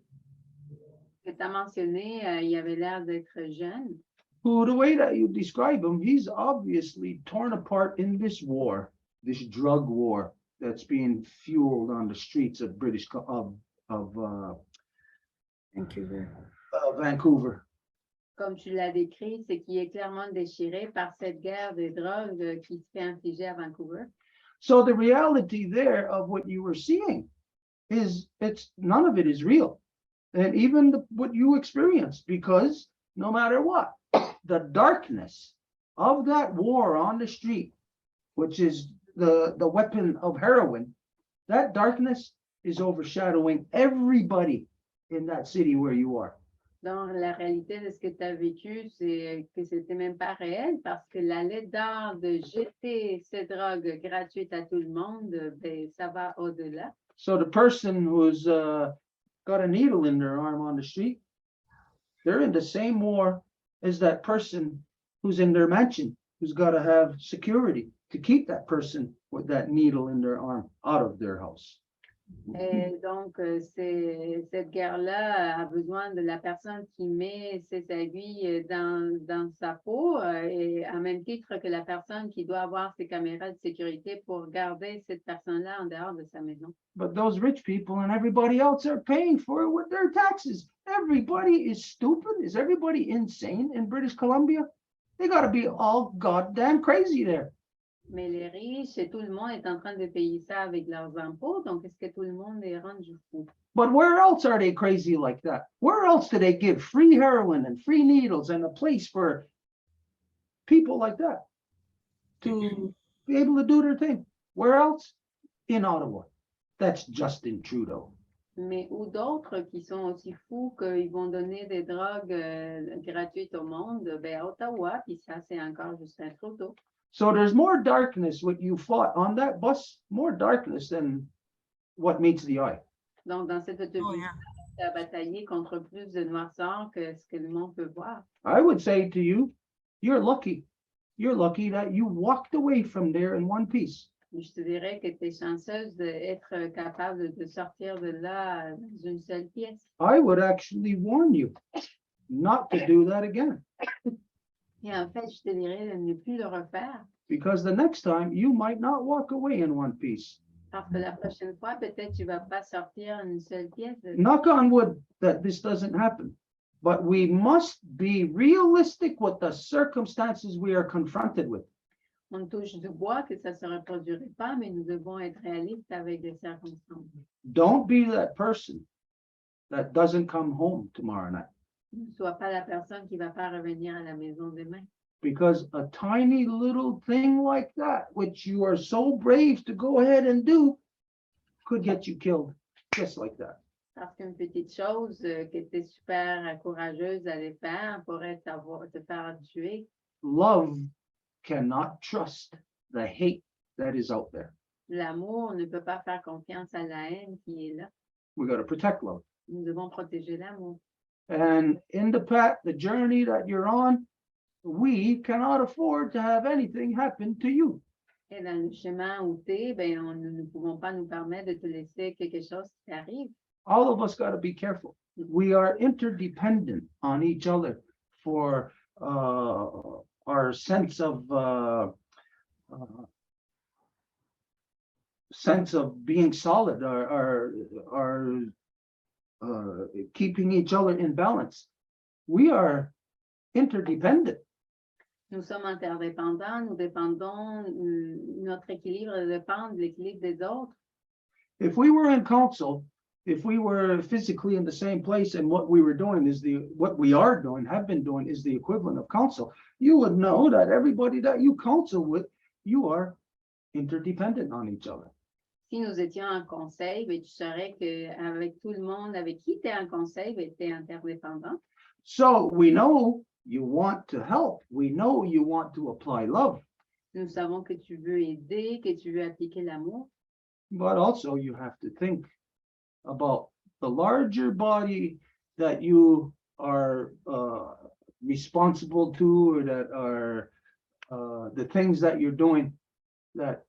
que tu as mentionné, il avait l'air d'être jeune. Who, the way that you describe him, he's obviously torn apart in this war, this drug war that's being fueled on the streets of Vancouver. Comme tu l'as décrit, c'est qu'il est clairement déchiré par cette guerre des drogues qui se fait infliger à Vancouver. So the reality there of what you were seeing is none of it is real. And even what you experienced, because no matter what, the darkness of that war on the street, which is the weapon of heroin, that darkness is overshadowing everybody in that city where you are. Donc, la réalité de ce que tu as vécu, c'est que c'était même pas réel parce que la laideur de jeter ces drogues gratuites à tout le monde, ben, ça va au-delà. So the person who's got a needle in their arm on the street, they're in the same war as that person who's in their mansion, who's got to have security to keep that person with that needle in their arm out of their house. Et donc, cette guerre-là a besoin de la personne qui met ses aiguilles dans sa peau et à même titre que la personne qui doit avoir ses caméras de sécurité pour garder cette personne-là en dehors de sa maison. But those rich people and everybody else are paying for it with their taxes. Everybody is stupid. Is everybody insane in British Columbia? They got to be all goddamn crazy there. Mais les riches et tout le monde est en train de payer ça avec leurs impôts, donc est-ce que tout le monde est rendu fou? But where else are they crazy like that? Where else do they give free heroin and free needles and a place for people like that to be able to do their thing? Where else? In Ottawa. That's Justin Trudeau. Mais ou d'autres qui sont aussi fous qu'ils vont donner des drogues gratuites au monde, ben à Ottawa, puis ça c'est encore Justin Trudeau. So there's more darkness what you fought on that bus, more darkness than what meets the eye. Donc dans cette autobus, tu as bataillé contre plus de noirceur que ce que le monde peut voir. I would say to you, you're lucky. You're lucky that you walked away from there in one piece. Je te dirais que tu es chanceuse d'être capable de sortir de là dans une seule pièce. I would actually warn you not to do that again. Et en fait, je te dirais de ne plus le refaire. Because the next time you might not walk away in one piece. Parce que la prochaine fois, peut-être tu vas pas sortir une seule pièce. Knock on wood that this doesn't happen. But we must be realistic with the circumstances we are confronted with. On touche du bois que ça se reproduirait pas, mais nous devons être réalistes avec les circonstances. Don't be that person that doesn't come home tomorrow night. Ne sois pas la personne qui va pas revenir à la maison demain. Because a tiny little thing like that, which you are so brave to go ahead and do, could get you killed just like that. Parce qu'une petite chose que tu es super courageuse d'aller faire pourrait te faire tuer. Love cannot trust the hate that is out there. L'amour ne peut pas faire confiance à la haine qui est là. We got to protect love. Nous devons protéger l'amour. And in the journey that you're on, we cannot afford to have anything happen to you. Et dans le chemin où tu es, ben, nous ne pouvons pas nous permettre de te laisser quelque chose qui arrive. All of us got to be careful. We are interdependent on each other for our sense of being solid, our keeping each other in balance. We are interdependent. Nous sommes interdépendants, nous dépendons, notre équilibre dépend de l'équilibre des autres. If we were in council, if we were physically in the same place and what we are doing is have been doing is the equivalent of council, you would know that everybody that you counsel with, you are interdependent on each other. Si nous étions en conseil, ben, tu saurais qu'avec tout le monde avec qui tu es en conseil, ben, tu es interdépendant. So we know you want to help. We know you want to apply love. Nous savons que tu veux aider, que tu veux appliquer l'amour. But also you have to think about the larger body that you are responsible to, or that are the things that you're doing, that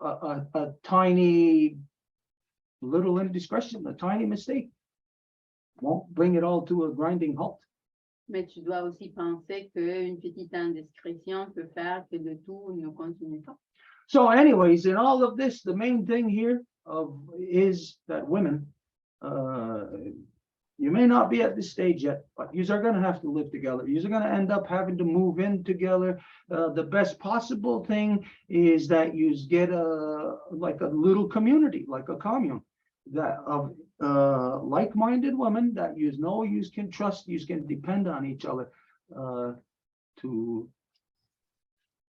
a tiny little indiscretion, a tiny mistake won't bring it all to a grinding halt. Mais tu dois aussi penser qu'une petite indiscrétion peut faire que le tout ne continue pas. So anyways, in all of this, the main thing here is that women, you may not be at this stage yet, but you are going to have to live together. You are going to end up having to move in together. The best possible thing is that you get like a little community, like a commune, that of like-minded women that you know you can trust, you can depend on each other to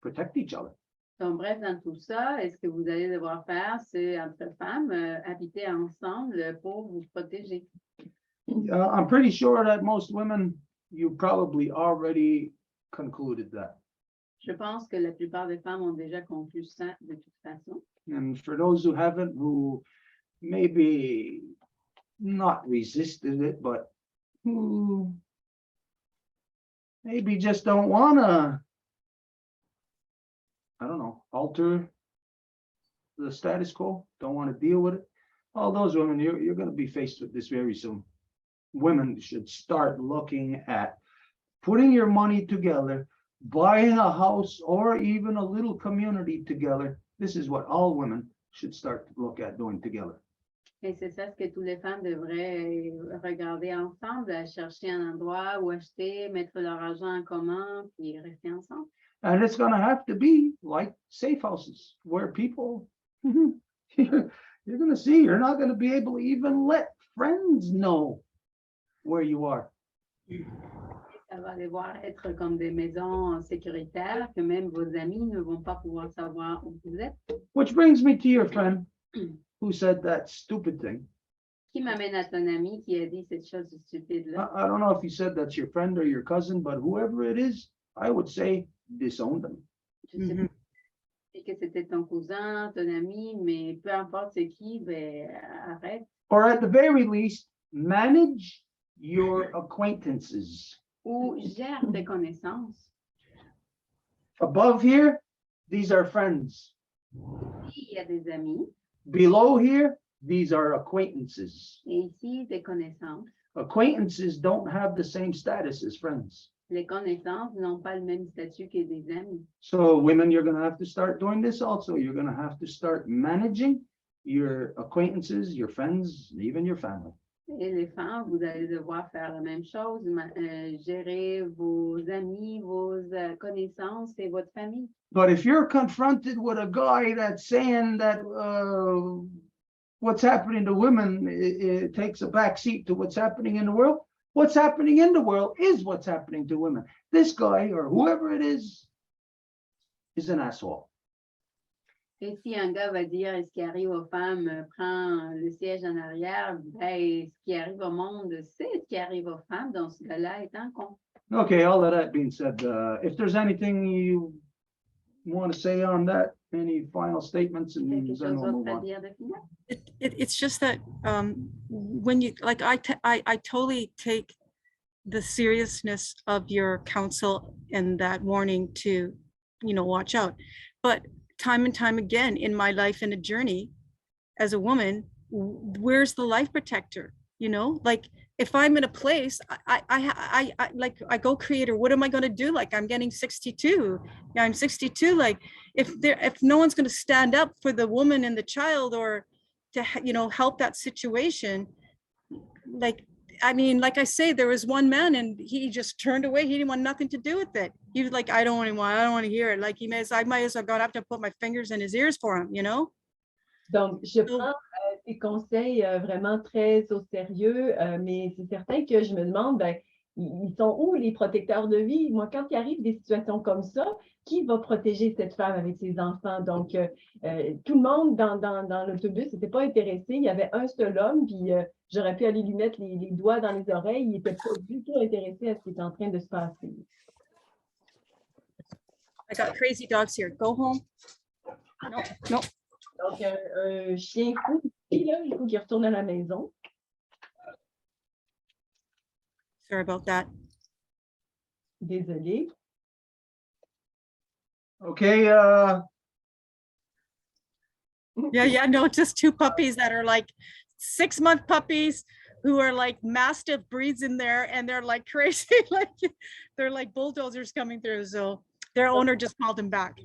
protect each other. Donc, bref, dans tout ça, ce que vous allez devoir faire, c'est entre femmes, habiter ensemble pour vous protéger. I'm pretty sure that most women, you probably already concluded that. Je pense que la plupart des femmes ont déjà conclu ça de toute façon. And for those who haven't, who maybe not resisted it, but who maybe just don't want to, I don't know, alter the status quo, don't want to deal with it. All those women, you're going to be faced with this very soon. Women should start looking at putting your money together, buying a house, or even a little community together. This is what all women should start to look at doing together. Et c'est ça ce que toutes les femmes devraient regarder ensemble, chercher un endroit où acheter, mettre leur argent en commun, puis rester ensemble. And it's going to have to be like safe houses where people, you're going to see, you're not going to be able to even let friends know where you are. Ça va devoir être comme des maisons sécuritaires que même vos amis ne vont pas pouvoir savoir où vous êtes. Which brings me to your friend who said that stupid thing. Qui m'amène à ton ami qui a dit cette chose stupide-là? I don't know if you said that's your friend or your cousin, but whoever it is, I would say disown them. Je sais pas que c'était ton cousin, ton ami, mais peu importe c'est qui, ben arrête. Or at the very least, manage your acquaintances. Ou gère tes connaissances. Above here, these are friends. Ici, il y a des amis. Below here, these are acquaintances. Et ici, des connaissances. Acquaintances don't have the same status as friends. Les connaissances n'ont pas le même statut que des amis. So women, you're going to have to start doing this also. You're going to have to start managing your acquaintances, your friends, even your family. Et les femmes, vous allez devoir faire la même chose, gérer vos amis, vos connaissances et votre famille. But if you're confronted with a guy that's saying that what's happening to women, it takes a back seat to what's happening in the world, what's happening in the world is what's happening to women. This guy or whoever it is an asshole. Et si un gars va dire ce qui arrive aux femmes prend le siège en arrière, ben, ce qui arrive au monde, c'est ce qui arrive aux femmes. Donc, ce gars-là est un con. Okay, all of that being said, if there's anything you want to say on that, any final statements, and Quelque then chose we'll d'autre move à on. dire de finir? It's just that when you, like, I totally take the seriousness of your counsel and that warning to, you know, watch out. But time and time again in my life and a journey as a woman, where's the life protector? You know, like if I'm in a place, I go creator, what am I going to do? Like I'm getting 62. Yeah, I'm 62. Like if no one's going to stand up for the woman and the child or to, you know, help that situation, like, I mean, like I say, there was one man and he just turned away. He didn't want nothing to do with it. He was like, I don't want to hear it. Like I might as well gone up to put my fingers in his ears for him, you know? Donc, je prends tes conseils vraiment très au sérieux, mais c'est certain que je me demande, ben, ils sont où les protecteurs de vie? Moi, quand il arrive des situations comme ça, qui va protéger cette femme avec ses enfants? Donc, tout le monde dans l'autobus n'était pas intéressé. Il y avait un seul homme, puis j'aurais pu aller lui mettre les doigts dans les oreilles. Il n'était pas du tout intéressé à ce qui est en train de se passer. I got crazy dogs here. Go home. No. Donc, un chien fou, là, il faut qu'il retourne à la maison. Sorry about that. Désolée. Okay, Yeah, no, just two puppies that are like 6-month puppies who are like mastiff breeds in there and they're like crazy, like they're like bulldozers coming through. So their owner just called them back.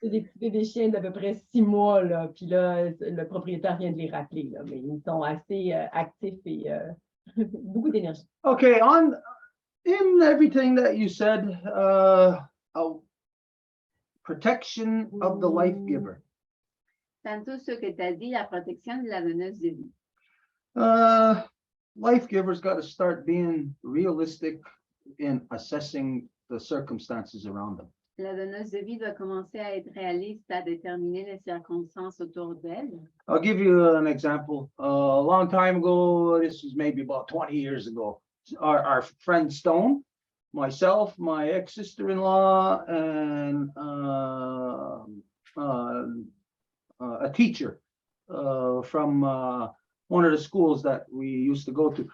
C'est des petits bébés chiens d'à peu près 6 mois, là. Puis là, le propriétaire vient de les rappeler, là. Mais ils sont assez actifs et beaucoup d'énergie. okay, in everything that you said, protection of the life giver. Dans tout ce que tu as dit, la protection de la donneuse de vie. Life givers got to start being realistic in assessing the circumstances around them. La donneuse de vie doit commencer à être réaliste, à déterminer les circonstances autour d'elle. I'll give you an example. A long time ago, this was maybe about 20 years ago, our friend Stone, myself, my ex-sister-in-law, and a teacher from one of the schools that we used to go to.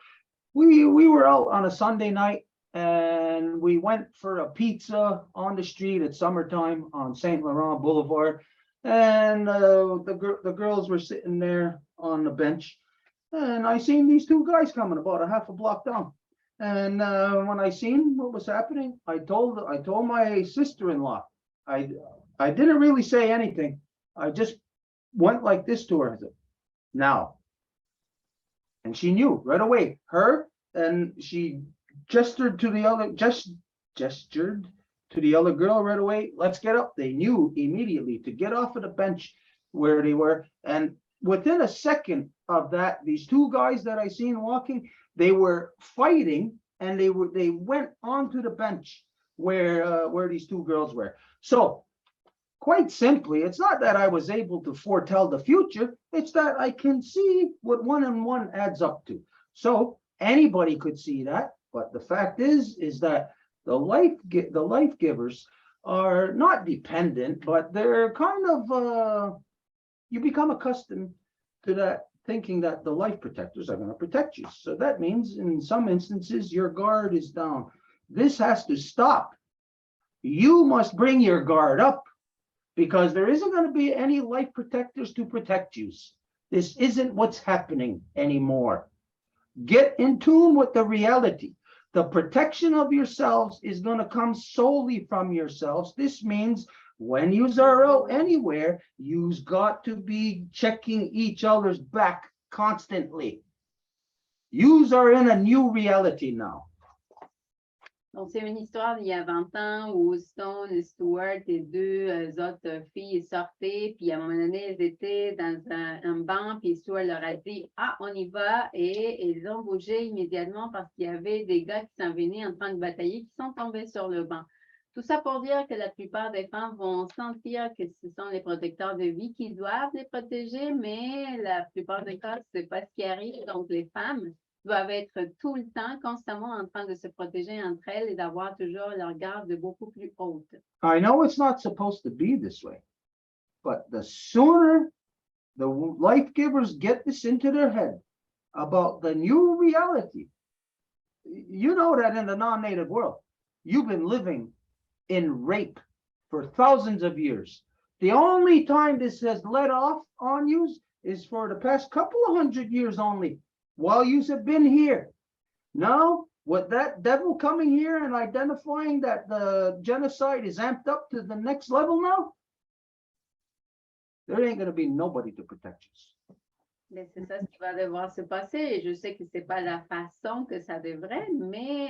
We were out on a Sunday night and we went for a pizza on the street at summertime on St. Laurent Boulevard. And the girls were sitting there on the bench. And I seen these two guys coming about a half a block down. And when I seen what was happening, I told my sister-in-law. I didn't really say anything. I just went like this to her. I said, now. And she knew right away. Her, and she gestured to the other girl right away. Let's get up. They knew immediately to get off of the bench where they were. And within a second of that, these two guys that I seen walking, they were fighting, and they went onto the bench where these two girls were. So quite simply, it's not that I was able to foretell the future, it's that I can see what 1 and 1 adds up to. So anybody could see that, but the fact is that the life givers are not dependent, but they're kind of, you become accustomed to that, thinking that the life protectors are going to protect you. So that means in some instances, your guard is down. This has to stop. You must bring your guard up, because there isn't going to be any life protectors to protect you. This isn't what's happening anymore. Get in tune with the reality. The protection of yourselves is going to come solely from yourselves. This means when you are out anywhere, you've got to be checking each other's back constantly. Yous are in a new reality now. Donc, c'est une histoire d'il y a 20 ans où Stone, Stuart et deux autres filles sortaient, puis à un moment donné, elles étaient dans un banc, puis Stuart leur a dit « Ah, on y va », et ils ont bougé immédiatement parce qu'il y avait des gars qui s'en venaient en train de batailler, qui sont tombés sur le banc. Tout ça pour dire que la plupart des femmes vont sentir que ce sont les protecteurs de vie qui doivent les protéger, mais la plupart des cas, c'est pas ce qui arrive. Donc, les femmes doivent être tout le temps, constamment en train de se protéger entre elles et d'avoir toujours leur garde beaucoup plus haute. I know it's not supposed to be this way, but the sooner the life givers get this into their head about the new reality, you know that in the non-native world, you've been living in rape for thousands of years. The only time this has let off on you is for the past couple of 100 years only, while you have been here. Now, with that devil coming here and identifying that the genocide is amped up to the next level now, there ain't going to be nobody to protect us. Mais c'est ça ce qui va devoir se passer. Et je sais que c'est pas la façon que ça devrait, mais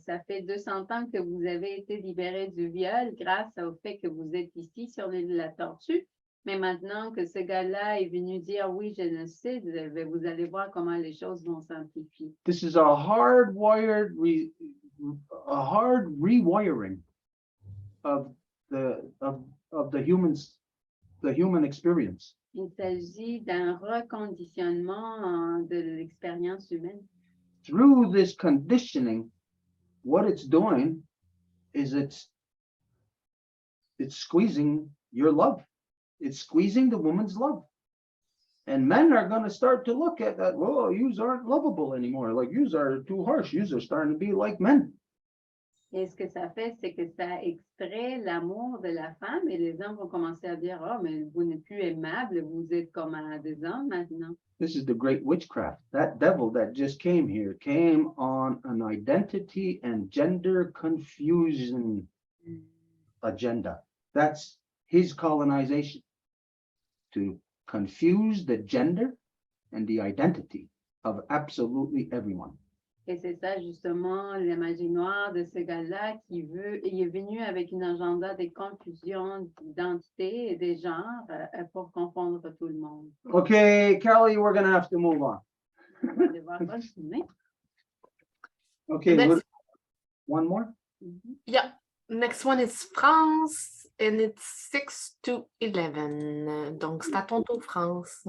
ça fait 200 ans que vous avez été libérés du viol grâce au fait que vous êtes ici sur l'île de la Tortue. Mais maintenant que ce gars-là est venu dire oui, je le sais, vous allez voir comment les choses vont s'amplifier. This is a hard rewiring of the human experience. Il s'agit d'un reconditionnement de l'expérience humaine. Through this conditioning, what it's doing is it's squeezing your love. It's squeezing the woman's love. And men are going to start to look at that, well, yous aren't lovable anymore. Like, yous are too harsh. Yous are starting to be like men. Et ce que ça fait, c'est que ça extrait l'amour de la femme et les hommes vont commencer à dire, oh, mais vous n'êtes plus aimable, vous êtes comme des hommes maintenant. This is the great witchcraft. That devil that just came here came on an identity and gender confusion agenda. That's his colonization, to confuse the gender and the identity of absolutely everyone. Et c'est ça justement la magie noire de ce gars-là il est venu avec une agenda de confusion d'identité et des genres pour confondre tout le monde. Okay, Kelly, we're going to have to move on. On va devoir continuer. Okay, Next. one more. Yeah, next one is France, and it's 6 to 11. Donc, c'est à ton tour, France.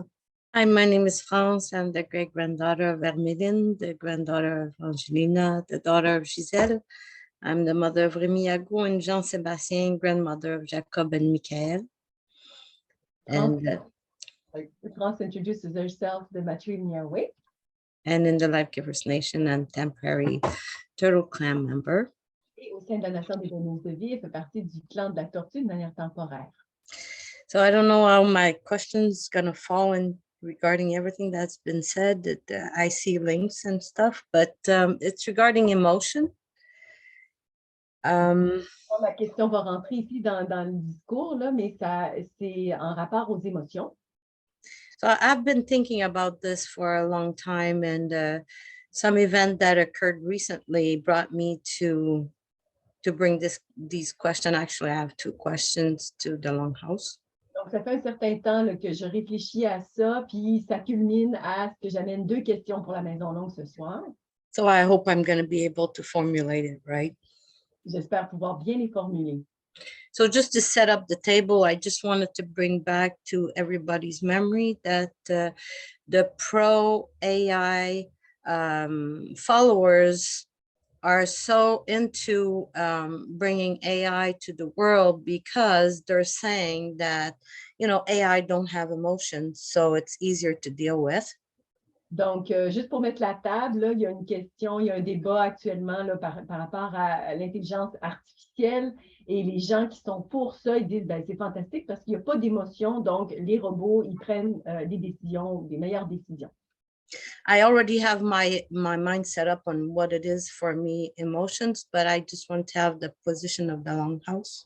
Hi, my name is France. I'm the great-granddaughter of Hermeline, the granddaughter of Angelina, the daughter of Giselle. I'm the mother of Rémi Yago and Jean-Sébastien, grandmother of Jacob and Michael. And, France introduces herself the matrilineal way. and in the Life Givers Nation, I'm temporary Turtle Clan member. Et au sein de la Nation des Donneuses de vie, elle fait partie du clan de la Tortue de manière temporaire. So I don't know how my question's gonna fall in regarding everything that's been said, that I see links and stuff, but it's regarding emotion. Ma question va rentrer ici dans le discours, là, mais c'est en rapport aux émotions. So I've been thinking about this for a long time, and some event that occurred recently brought me to bring these questions. Actually, I have 2 questions to the Longhouse. Donc, ça fait un certain temps là, que je réfléchis à ça, puis ça culmine à ce que j'amène 2 questions pour la Maison Longue ce soir. So I hope I'm going to be able to formulate it right. J'espère pouvoir bien les formuler. So just to set up the table, I just wanted to bring back to everybody's memory that the pro-AI followers are so into bringing AI to the world because they're saying that, AI don't have emotions, so it's easier to deal with. Donc, juste pour mettre la table, là, il y a une question, il y a un débat actuellement là, par rapport à l'intelligence artificielle et les gens qui sont pour ça, ils disent ben, c'est fantastique parce qu'il n'y a pas d'émotion, donc les robots, ils prennent des décisions, des meilleures décisions. I already have my mind set up on what it is for me, emotions, but I just want to have the position of the Longhouse.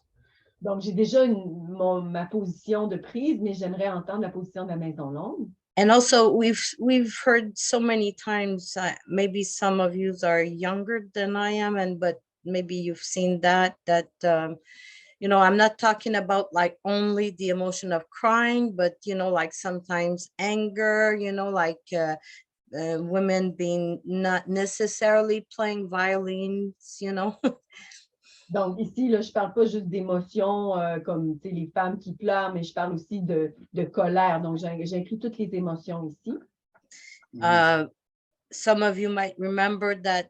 Donc, j'ai déjà ma position de prise, mais j'aimerais entendre la position de la Maison Longue. And also, we've heard so many times, maybe some of you are younger than I am, but maybe you've seen that I'm not talking about like only the emotion of crying, but, like sometimes anger, like women being not necessarily playing violins, Donc ici, là, je ne parle pas juste d'émotions comme tu sais, les femmes qui pleurent, mais je parle aussi de colère. Donc, j'inclus toutes les émotions ici. Some of you might remember that,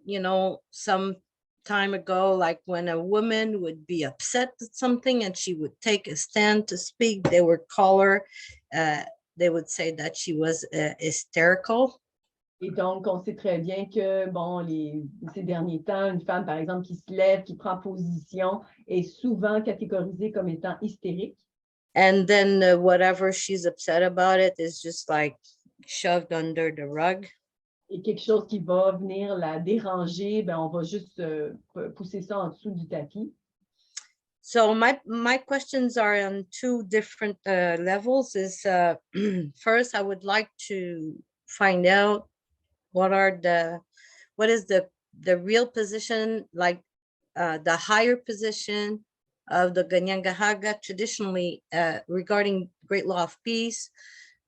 some time ago, like when a woman would be upset at something and she would take a stand to speak, they would call her, they would say that she was hysterical. Et donc, on sait très bien que, bon, ces derniers temps, une femme, par exemple, qui se lève, qui prend position, est souvent catégorisée comme étant hystérique. And then whatever she's upset about it is just like shoved under the rug. Et quelque chose qui va venir la déranger, ben, on va juste pousser ça en dessous du tapis. So my questions are on two different levels. Is first, I would like to find out what is the real position, like the higher position of the Ganyangahaga traditionally regarding Great Law of Peace.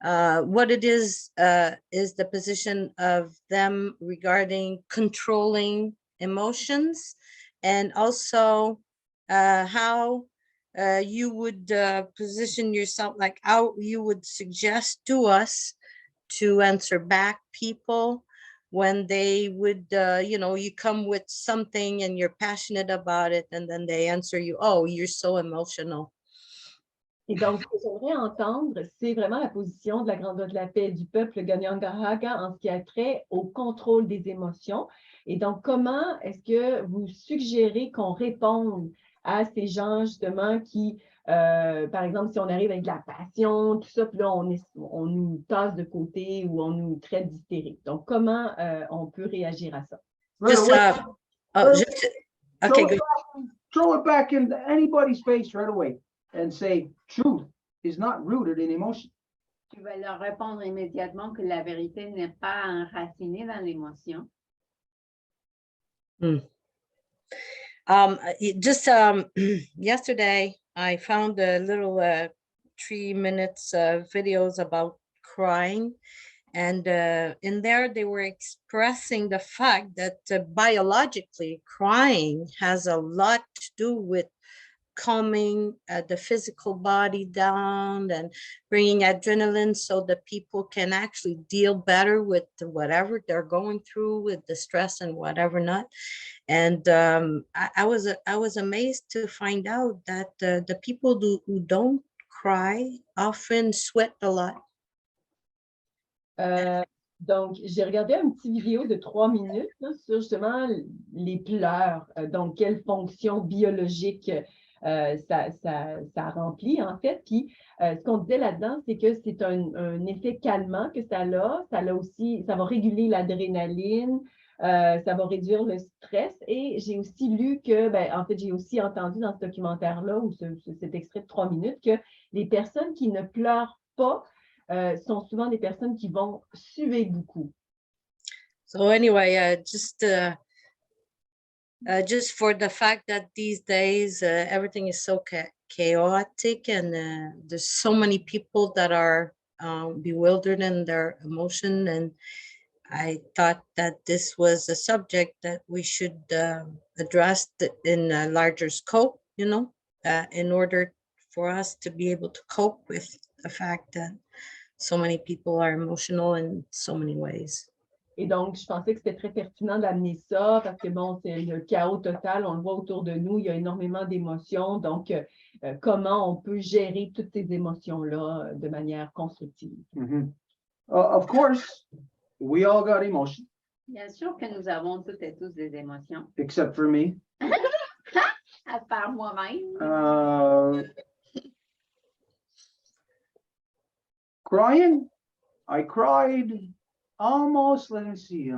What it is the position of them regarding controlling emotions, and also how you would position yourself, like how you would suggest to us to answer back people when they would, you come with something and you're passionate about it, and then they answer you, oh, you're so emotional. Et donc, ce que j'aimerais entendre, c'est vraiment la position de la grandeur de la paix du peuple Ganyangahaga en ce qui a trait au contrôle des émotions. Et donc, comment est-ce que vous suggérez qu'on réponde à ces gens, justement, qui, par exemple, si on arrive avec de la passion, tout ça, puis là, on nous tasse de côté ou on nous traite d'hystérique. Donc, comment on peut réagir à ça? Just, okay, good. Throw it back into anybody's face right away and say, truth is not rooted in emotion. Tu vas leur répondre immédiatement que la vérité n'est pas enracinée dans l'émotion. Yesterday, I found a little 3 minutes videos about crying. And in there, they were expressing the fact that biologically, crying has a lot to do with calming the physical body down and bringing adrenaline so that people can actually deal better with whatever they're going through, with the stress and whatever not. And I was amazed to find out that the people who don't cry often sweat a lot. Donc, j'ai regardé un petit vidéo de 3 minutes là, sur justement les pleurs, donc quelle fonction biologique ça remplit en fait. Puis, ce qu'on disait là-dedans, c'est que c'est un effet calmant que ça a aussi, ça va réguler l'adrénaline, ça va réduire le stress. Et j'ai aussi lu que, ben, en fait, j'ai aussi entendu dans ce documentaire-là, ou cet extrait de 3 minutes, que les personnes qui ne pleurent pas sont souvent des personnes qui vont suer beaucoup. So anyway, just for the fact that these days everything is so chaotic, and there's so many people that are bewildered in their emotion, and I thought that this was a subject that we should address in a larger scope, in order for us to be able to cope with the fact that so many people are emotional in so many ways. Et donc, je pensais que c'était très pertinent d'amener ça parce que, bon, c'est le chaos total, on le voit autour de nous, il y a énormément d'émotions. Donc, comment on peut gérer toutes ces émotions-là de manière constructive? Of course, we all got emotions. Bien sûr que nous avons toutes et tous des émotions. Except for me. À part moi-même. Crying, I cried almost, let me see,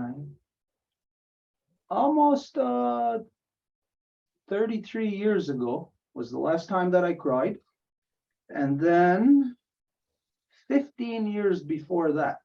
almost 33 years ago was the last time that I cried. And then 15 years before that.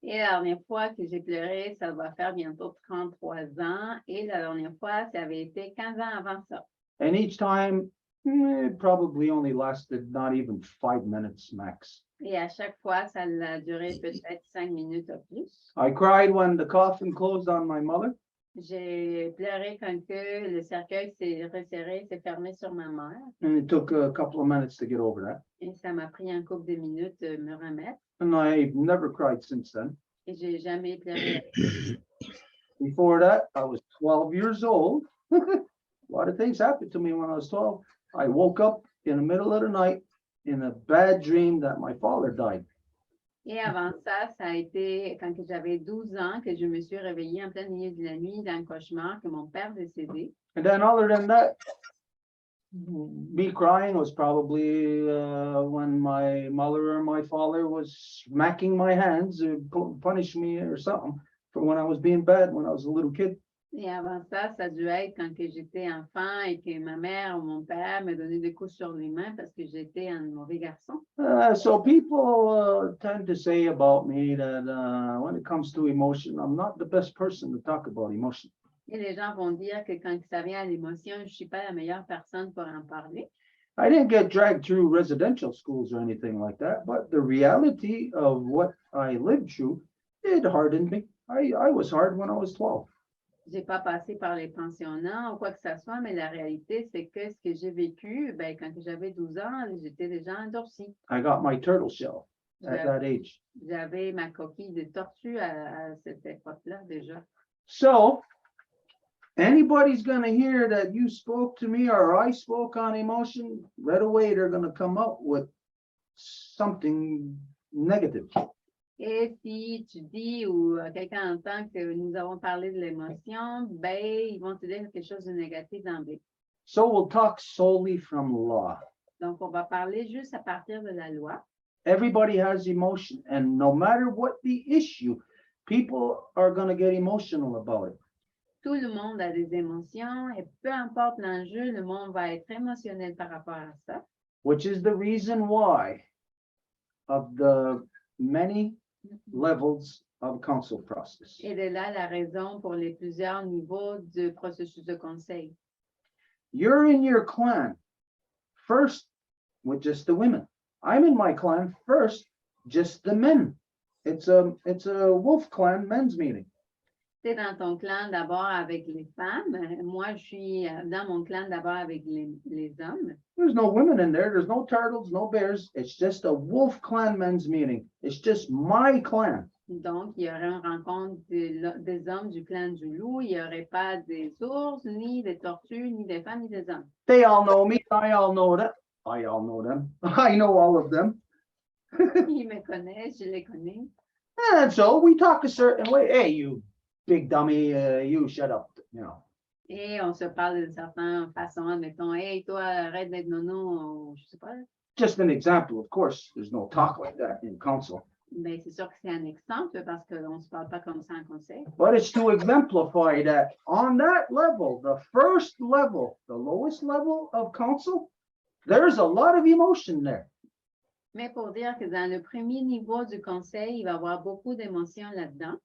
Et la dernière fois que j'ai pleuré, ça va faire bientôt 33 ans. Et la dernière fois, ça avait été 15 ans avant ça. And each time, it probably only lasted not even 5 minutes max. Et à chaque fois, ça a duré peut-être 5 minutes ou plus. I cried when the coffin closed on my mother. J'ai pleuré quand que le cercueil s'est resserré, s'est fermé sur ma mère. And it took a couple of minutes to get over that. Et ça m'a pris un couple de minutes de me remettre. And I've never cried since then. Et j'ai jamais pleuré. Before that, I was 12 years old. A lot of things happened to me when I was 12. I woke up in the middle of the night in a bad dream that my father died. Et avant ça, ça a été quand que j'avais 12 ans que je me suis réveillée en plein milieu de la nuit d'un cauchemar que mon père décédé. And then other than that, me crying was probably when my mother or my father was smacking my hands or punish me or something for when I was being bad when I was a little kid. Et avant ça, ça a dû être quand que j'étais enfant et que ma mère ou mon père me donnait des coups sur les mains parce que j'étais un mauvais garçon. So people tend to say about me that when it comes to emotion, I'm not the best person to talk about emotion. Et les gens vont dire que quand ça vient à l'émotion, je ne suis pas la meilleure personne pour en parler. I didn't get dragged through residential schools or anything like that, but the reality of what I lived through, it hardened me. I was hard when I was 12. J'ai pas passé par les pensionnats ou quoi que ce soit, mais la réalité, c'est que ce que j'ai vécu, ben, quand j'avais 12 ans, j'étais déjà endurcie. I got my turtle shell at that age. J'avais ma coquille de tortue à cette époque-là déjà. So anybody's going to hear that you spoke to me or I spoke on emotion, right away they're going to come up with something negative. Et si tu dis ou quelqu'un entend que nous avons parlé de l'émotion, ben, ils vont te dire quelque chose de négatif d'emblée. So we'll talk solely from law. Donc, on va parler juste à partir de la loi. Everybody has emotion, and no matter what the issue, people are going to get emotional about it. Tout le monde a des émotions et peu importe l'enjeu, le monde va être émotionnel par rapport à ça. Which is the reason why of the many levels of council process. Et de là la raison pour les plusieurs niveaux du processus de conseil. You're in your clan first with just the women. I'm in my clan first, just the men. It's a wolf clan men's meeting. Tu es dans ton clan d'abord avec les femmes. Moi, je suis dans mon clan d'abord avec les hommes. There's no women in there. There's no turtles, no bears. It's just a wolf clan men's meeting. It's just my clan. Donc, il y aurait une rencontre des hommes du clan du loup. Il n'y aurait pas des ours, ni des tortues, ni des femmes, ni des hommes. They all know me. I all know that. I all know them. I know all of them. Ils me connaissent, je les connais. And so we talk a certain way. Hey, you big dummy, you shut up, you know. Et on se parle d'une certaine façon, admettons, hey, toi, arrête d'être nono, je sais pas. Just an example, of course, there's no talk like that in council. Mais c'est sûr que c'est un exemple parce qu'on ne se parle pas comme ça en conseil. But it's to exemplify that on that level, the first level, the lowest level of council, there's a lot of emotion there. Mais pour dire que dans le premier niveau du conseil, il va y avoir beaucoup d'émotions là-dedans.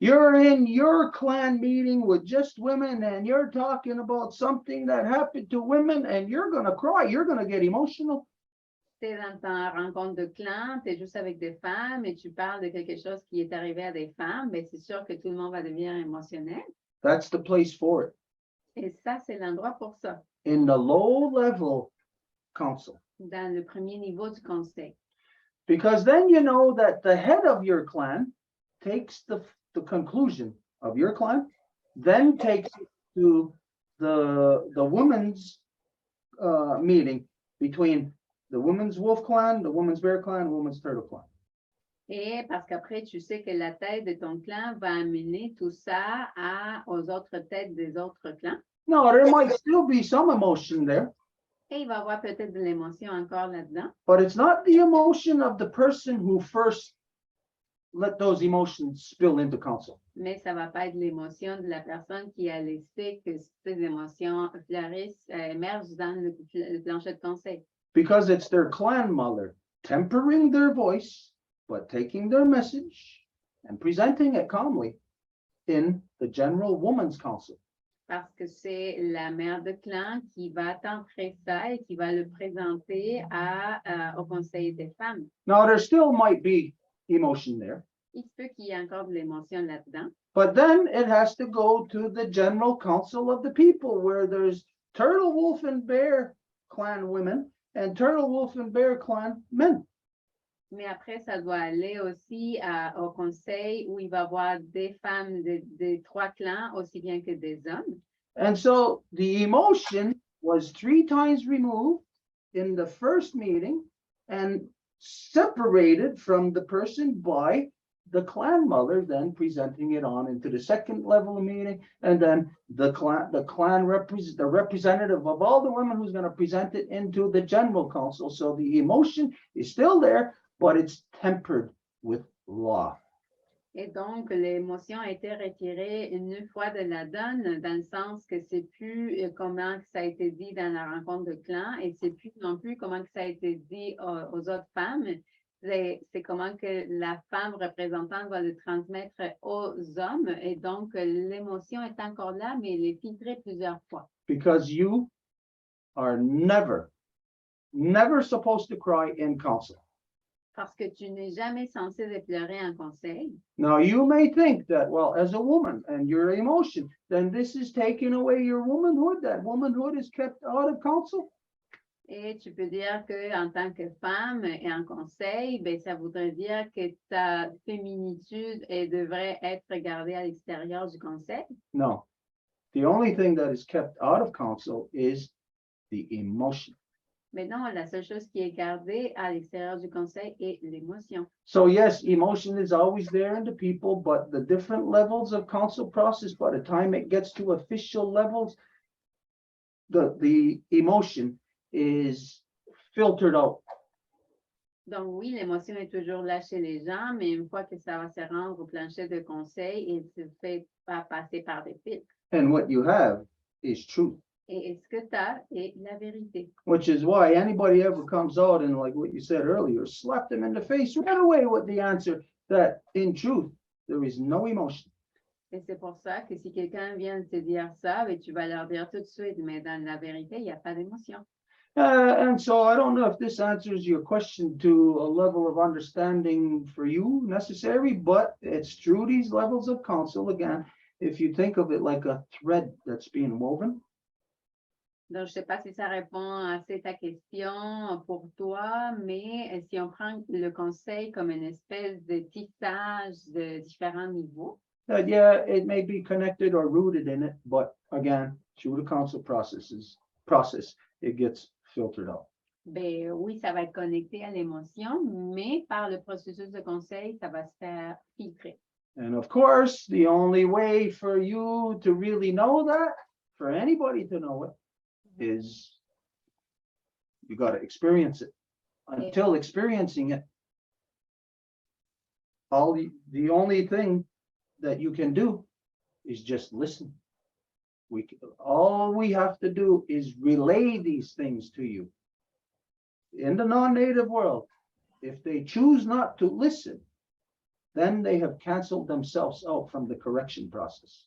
You're in your clan meeting with just women and you're talking about something that happened to women and you're going to cry. You're going to get emotional. Tu es dans ta rencontre de clan, tu es juste avec des femmes et tu parles de quelque chose qui est arrivé à des femmes, mais c'est sûr que tout le monde va devenir émotionnel. That's the place for it. Et ça, c'est l'endroit pour ça, In the low level council. dans le premier niveau du conseil. Because then you know that the head of your clan takes the conclusion of your clan, then takes it to the women's meeting between the women's wolf clan, the women's bear clan, women's turtle clan. Et parce qu'après, tu sais que la tête de ton clan va amener tout ça aux autres têtes des autres clans. No, there might still be some emotion there, Et il va y avoir peut-être de l'émotion encore là-dedans. but it's not the emotion of the person who first let those emotions spill into council. Mais ça ne va pas être l'émotion de la personne qui a laissé que ces émotions fleurissent, émergent dans le plancher de conseil. Because it's their clan mother tempering their voice, but taking their message and presenting it calmly in the general women's council. Parce que c'est la mère de clan qui va t'entrer ça et qui va le présenter au conseil des femmes. Now, there still might be emotion there, Il il se peut qu'il y ait encore de l'émotion là-dedans. But then it has to go to the general council of the people where there's Turtle Wolf and Bear clan women and Turtle Wolf and Bear clan men. Mais après, ça doit aller aussi au conseil où il va y avoir des femmes des trois clans aussi bien que des hommes. And so the emotion was 3 times removed in the first meeting and separated from the person by the clan mother, then presenting it on into the second level of meeting, and then the representative of all the women who's going to present it into the general council. So the emotion is still there, but it's tempered with law. Et donc, l'émotion a été retirée une fois de la donne, dans le sens que c'est plus comment que ça a été dit dans la rencontre de clan, et c'est plus non plus comment que ça a été dit aux autres femmes. C'est comment que la femme représentante va le transmettre aux hommes. Et donc, l'émotion est encore là, mais elle est filtrée plusieurs fois. Because you are never supposed to cry in council. Parce que tu n'es jamais censé de pleurer en conseil. Now, you may think that, well, as a woman and your emotion, then this is taking away your womanhood. That womanhood is kept out of council. Et tu peux dire qu'en tant que femme et en conseil, ben, ça voudrait dire que ta féminitude devrait être gardée à l'extérieur du conseil. No. The only thing that is kept out of council is the emotion. Mais non, la seule chose qui est gardée à l'extérieur du conseil est l'émotion. So yes, emotion is always there in the people, but the different levels of council process, by the time it gets to official levels, the emotion is filtered out. Donc oui, l'émotion est toujours là chez les gens, mais une fois que ça va se rendre au plancher de conseil, il se fait pas passer par des filtres. And what you have is truth. Et ce que tu as est la vérité. Which is why anybody ever comes out and, like what you said earlier, slap them in the face right away with the answer that in truth, there is no emotion. Et c'est pour ça que si quelqu'un vient te dire ça, ben, tu vas leur dire tout de suite, mais dans la vérité, il n'y a pas d'émotion. And so I don't know if this answers your question to a level of understanding for you necessary, but it's through these levels of counsel, again, if you think of it like a thread that's being woven. Donc, je ne sais pas si ça répond assez à ta question pour toi, mais si on prend le conseil comme une espèce de tissage de différents niveaux, Yeah, it may be connected or rooted in it, but again, through the counsel process, it gets filtered out. ben oui, ça va être connecté à l'émotion, mais par le processus de conseil, ça va se faire filtrer. And of course, the only way for you to really know that, for anybody to know it, is you got to experience it. Until experiencing it, the only thing that you can do is just listen. All we have to do is relay these things to you. In the non-native world, if they choose not to listen, then they have canceled themselves out from the correction process.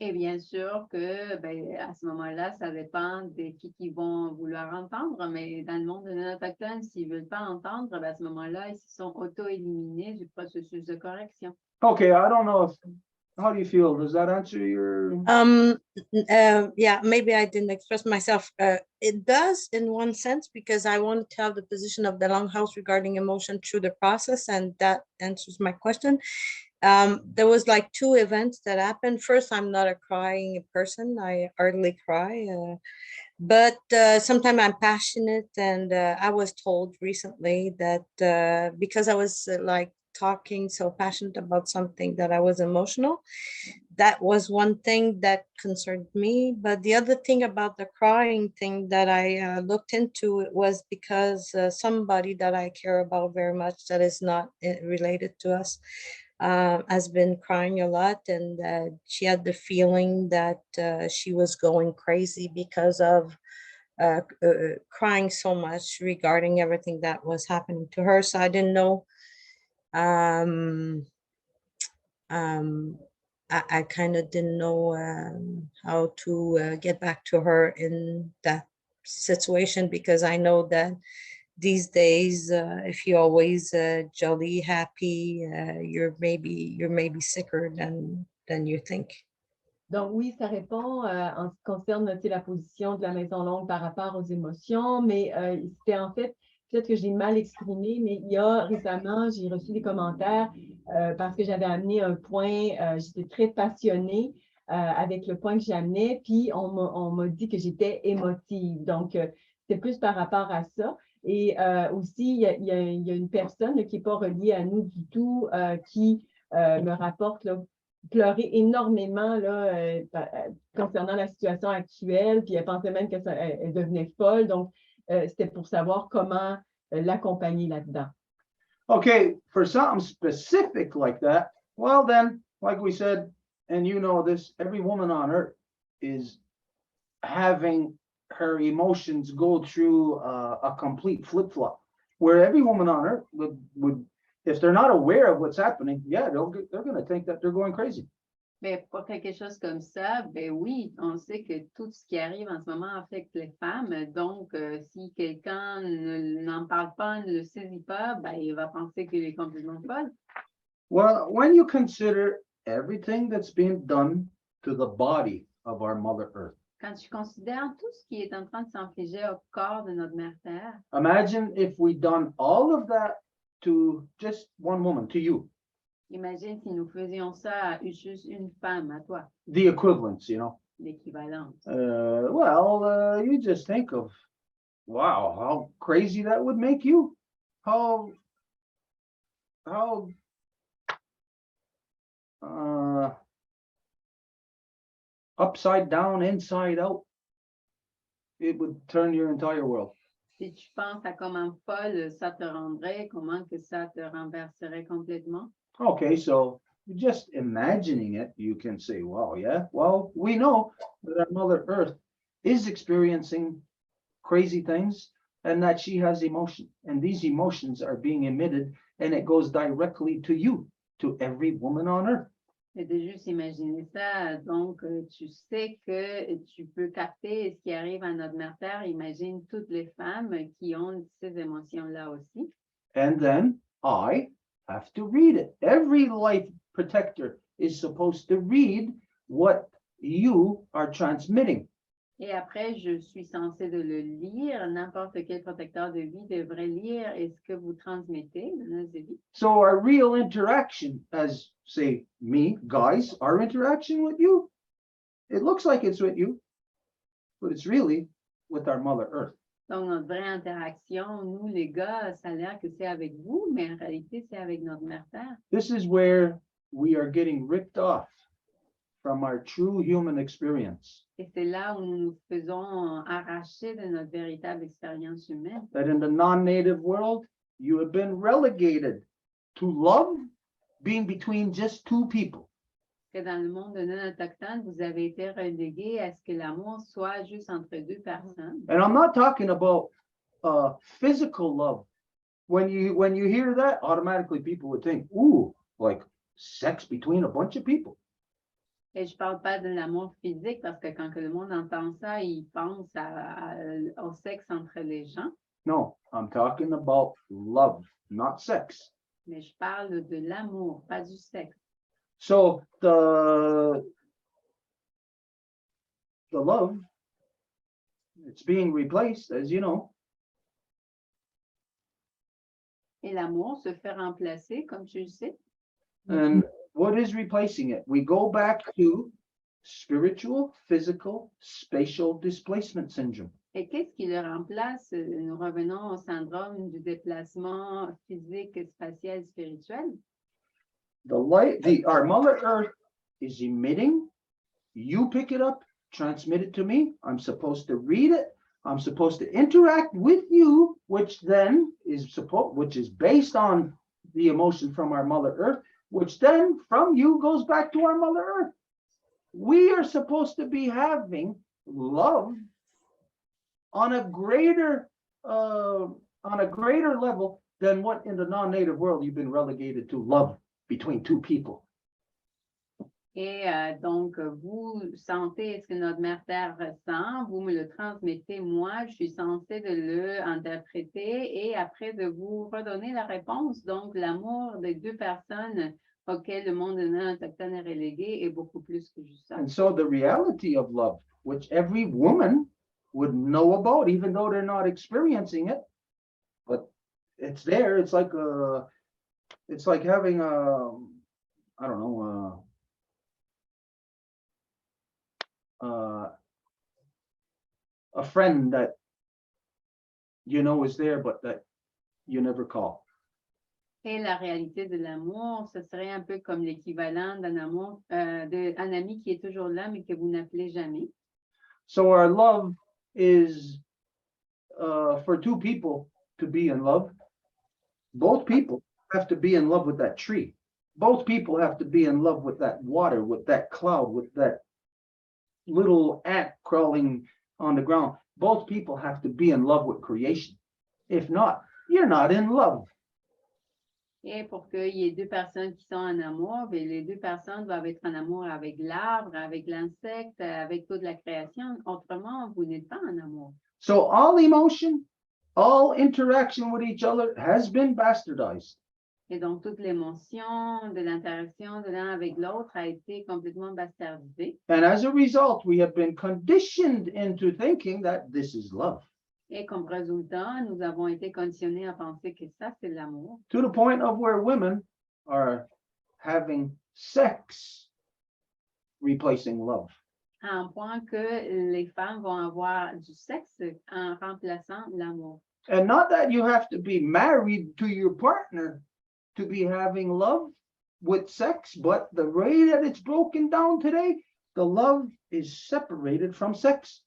Et bien sûr que, ben, à ce moment-là, ça dépend de qui vont vouloir entendre, mais dans le monde non autochtone, s'ils ne veulent pas entendre, ben, à ce moment-là, ils se sont auto-éliminés du processus de correction. Okay, I don't know how do you feel? Does that answer your? Yeah, maybe I didn't express myself. It does in one sense, because I want to have the position of the Longhouse regarding emotion through the process, and that answers my question. There was like 2 events that happened. First, I'm not a crying person. I hardly cry, but sometimes I'm passionate. And I was told recently that because I was like talking so passionate about something, that I was emotional. That was one thing that concerned me. But the other thing about the crying thing that I looked into, it was because somebody that I care about very much, that is not related to us, has been crying a lot, and she had the feeling that she was going crazy because of crying so much regarding everything that was happening to her. So I didn't know. I kind of didn't know how to get back to her in that situation, because I know that these days, if you're always jolly, happy, you're maybe sicker than you think. Donc oui, ça répond en ce qui concerne tu sais, la position de la maison longue par rapport aux émotions, mais c'était en fait, peut-être que j'ai mal exprimé, mais il y a récemment, j'ai reçu des commentaires parce que j'avais amené un point, j'étais très passionnée avec le point que j'amenais, puis on m'a dit que j'étais émotive. Donc, c'est plus par rapport à ça. Et aussi, il y a une personne là, qui n'est pas reliée à nous du tout qui me rapporte là, pleurer énormément là, concernant la situation actuelle, puis elle pensait même qu'elle devenait folle. Donc, c'était pour savoir comment l'accompagner là-dedans. Okay, for something specific like that, well then, like we said, and you know this, every woman on earth is having her emotions go through a complete flip-flop, where every woman on earth would if they're not aware of what's happening, yeah, they're going to think that they're going crazy. Mais pour quelque chose comme ça, ben oui, on sait que tout ce qui arrive en ce moment affecte les femmes. Donc, si quelqu'un n'en parle pas, ne le saisit pas, ben, il va penser qu'il est complètement folle. Well, when you consider everything that's being done to the body of our Mother Earth, Quand tu considères tout ce qui est en train de s'infliger au corps de notre mère Terre, imagine if we done all of that to just one woman, to you, imagine si nous faisions ça à juste une femme, à toi, the equivalence, you know. l'équivalence. You just think of, wow, how crazy that would make you. How upside down, inside out, it would turn your entire world. Si tu penses à comment folle ça te rendrait, comment que ça te renverserait complètement. Okay, so just imagining it, you can say, wow, yeah, well, we know that our Mother Earth is experiencing crazy things and that she has emotion, and these emotions are being emitted and it goes directly to you, to every woman on earth. Et de juste imaginer ça, donc tu sais que tu peux capter ce qui arrive à notre mère Terre. Imagine toutes les femmes qui ont ces émotions-là aussi. And then I have to read it. Every life protector is supposed to read what you are transmitting. Et après, je suis censée de le lire. N'importe quel protecteur de vie devrait lire ce que vous transmettez dans nos vies. So our real interaction as, say, me, guys, our interaction with you, it looks like it's with you, but it's really with our Mother Earth. Donc, notre vraie interaction, nous, les gars, ça a l'air que c'est avec vous, mais en réalité, c'est avec notre mère Terre. This is where we are getting ripped off from our true human experience. Et c'est là où nous nous faisons arracher de notre véritable expérience humaine. That in the non-native world, you have been relegated to love being between just two people. Que dans le monde non autochtone, vous avez été relégué à ce que l'amour soit juste entre deux personnes. And I'm not talking about physical love. When you hear that, automatically people would think, ooh, like sex between a bunch of people. Et je parle pas de l'amour physique parce que quand que le monde entend ça, il pense au sexe entre les gens. No, I'm talking about love, not sex. Mais je parle de l'amour, pas du sexe. So the love, it's being replaced, as you know, Et l'amour se fait remplacer, comme tu le sais. and what is replacing it? We go back to spiritual, physical, spatial displacement syndrome. Et qu'est-ce qui le remplace? Nous revenons au syndrome du déplacement physique, spatial, spirituel. Our Mother Earth is emitting. You pick it up, transmit it to me. I'm supposed to read it. I'm supposed to interact with you, which then is which is based on the emotion from our Mother Earth, which then from you goes back to our Mother Earth. We are supposed to be having love on a greater level than what in the non-native world you've been relegated to love between two people. Et donc, vous sentez ce que notre Mère Terre ressent, vous me le transmettez, moi, je suis censée de le interpréter et après de vous redonner la réponse. Donc, l'amour des deux personnes auxquelles le monde non autochtone est relégué est beaucoup plus que juste ça. And so the reality of love, which every woman would know about, even though they're not experiencing it, but it's there. It's like having I don't know, a friend that you know is there, but that you never call. Et la réalité de l'amour, ce serait un peu comme l'équivalent d'un amour, d'un ami qui est toujours là, mais que vous n'appelez jamais. So our love is for two people to be in love. Both people have to be in love with that tree. Both people have to be in love with that water, with that cloud, with that little ant crawling on the ground. Both people have to be in love with creation. If not, you're not in love. Et pour qu'il y ait deux personnes qui sont en amour, bien, les deux personnes doivent être en amour avec l'arbre, avec l'insecte, avec toute la création. Autrement, vous n'êtes pas en amour. So all emotion, all interaction with each other has been bastardized. Et donc, toute l'émotion de l'interaction de l'un avec l'autre a été complètement bastardisée. And as a result, we have been conditioned into thinking that this is love, Et comme résultat, nous avons été conditionnés à penser que ça, c'est l'amour. to the point of where women are having sex replacing love. À un point que les femmes vont avoir du sexe en remplaçant l'amour. And not that you have to be married to your partner to be having love with sex, but the way that it's broken down today, the love is separated from sex.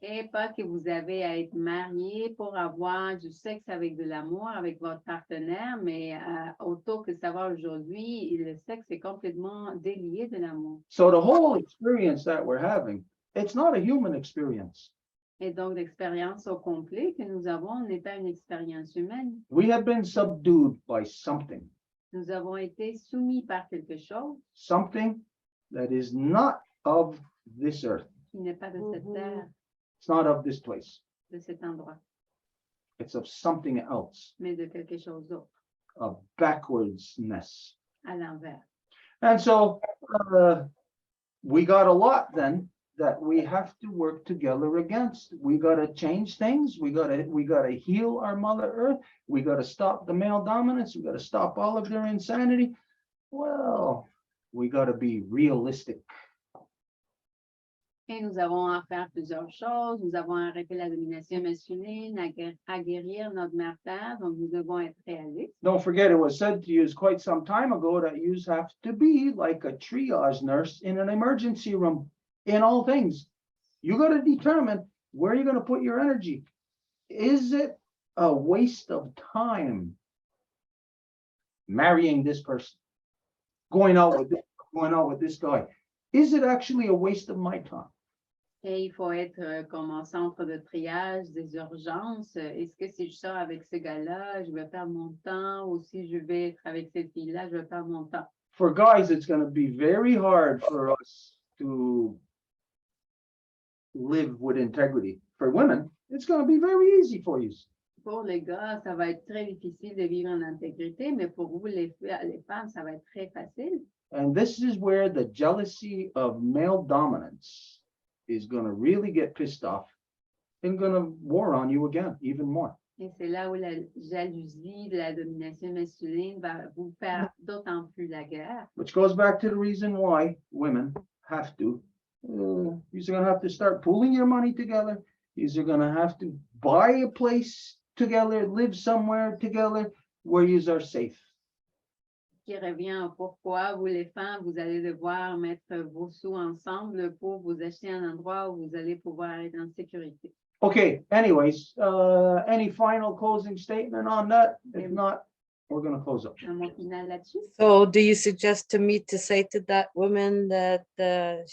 Et pas que vous avez à être marié pour avoir du sexe avec de l'amour avec votre partenaire, mais autant que savoir aujourd'hui, le sexe est complètement délié de l'amour. So the whole experience that we're having, it's not a human experience. Et donc, l'expérience au complet que nous avons n'est pas une expérience humaine. We have been subdued by something, Nous avons été soumis par quelque chose something that is not of this earth. qui n'est pas de cette terre, It's not of this place. de cet endroit, It's of something else, mais de quelque chose d'autre, of backwardsness. à l'envers. And so we got a lot then that we have to work together against. We got to change things. We got to heal our Mother Earth. We got to stop the male dominance. We got to stop all of their insanity. Well, we got to be realistic. Et nous avons à faire plusieurs choses. Nous avons à arrêter la domination masculine, à guérir notre mère terre, donc nous devons être réalistes. Don't forget, it was said to you quite some time ago that you have to be like a triage nurse in an emergency room in all things. You got to determine where you're going to put your energy. Is it a waste of time marrying this person, going out with this guy? Is it actually a waste of my time? Et il faut être comme un centre de triage des urgences. Est-ce que si je sors avec ce gars-là, je vais perdre mon temps, ou si je vais être avec cette fille-là, je vais perdre mon temps? For guys, it's going to be very hard for us to live with integrity. For women, it's going to be very easy for you. Pour les gars, ça va être très difficile de vivre en intégrité, mais pour vous, les femmes, ça va être très facile. And this is where the jealousy of male dominance is going to really get pissed off and going to war on you again, even more. Et c'est là où la jalousie de la domination masculine va vous faire d'autant plus la guerre. Which goes back to the reason why women have to, you're going to have to start pooling your money together. You're going to have to buy a place together, live somewhere together where you are safe. Qui revient à pourquoi vous, les femmes, vous allez devoir mettre vos sous ensemble pour vous acheter un endroit où vous allez pouvoir être en sécurité. Okay, anyways, any final closing statement on that? If not, we're going to close up. Un mot final là-dessus? So do you suggest to me to say to that woman that the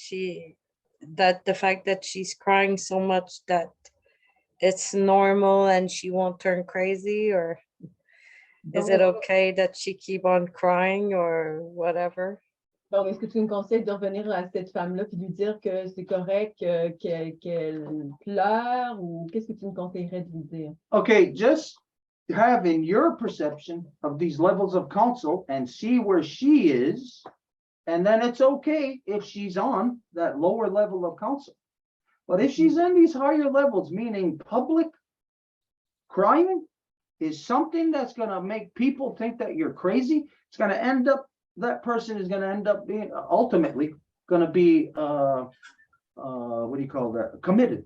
fact that she's crying so much that it's normal and she won't turn crazy, or is it okay that she keep on crying or whatever? Donc, est-ce que tu me conseilles de revenir à cette femme-là puis lui dire que c'est correct qu'elle pleure ou qu'est-ce que tu me conseillerais de lui dire? Okay, just having your perception of these levels of counsel and see where she is. And then it's okay if she's on that lower level of counsel. But if she's in these higher levels, meaning public crying is something that's going to make people think that you're crazy. It's going to end up, that person is going to end up being ultimately going to be, what do you call that? Committed.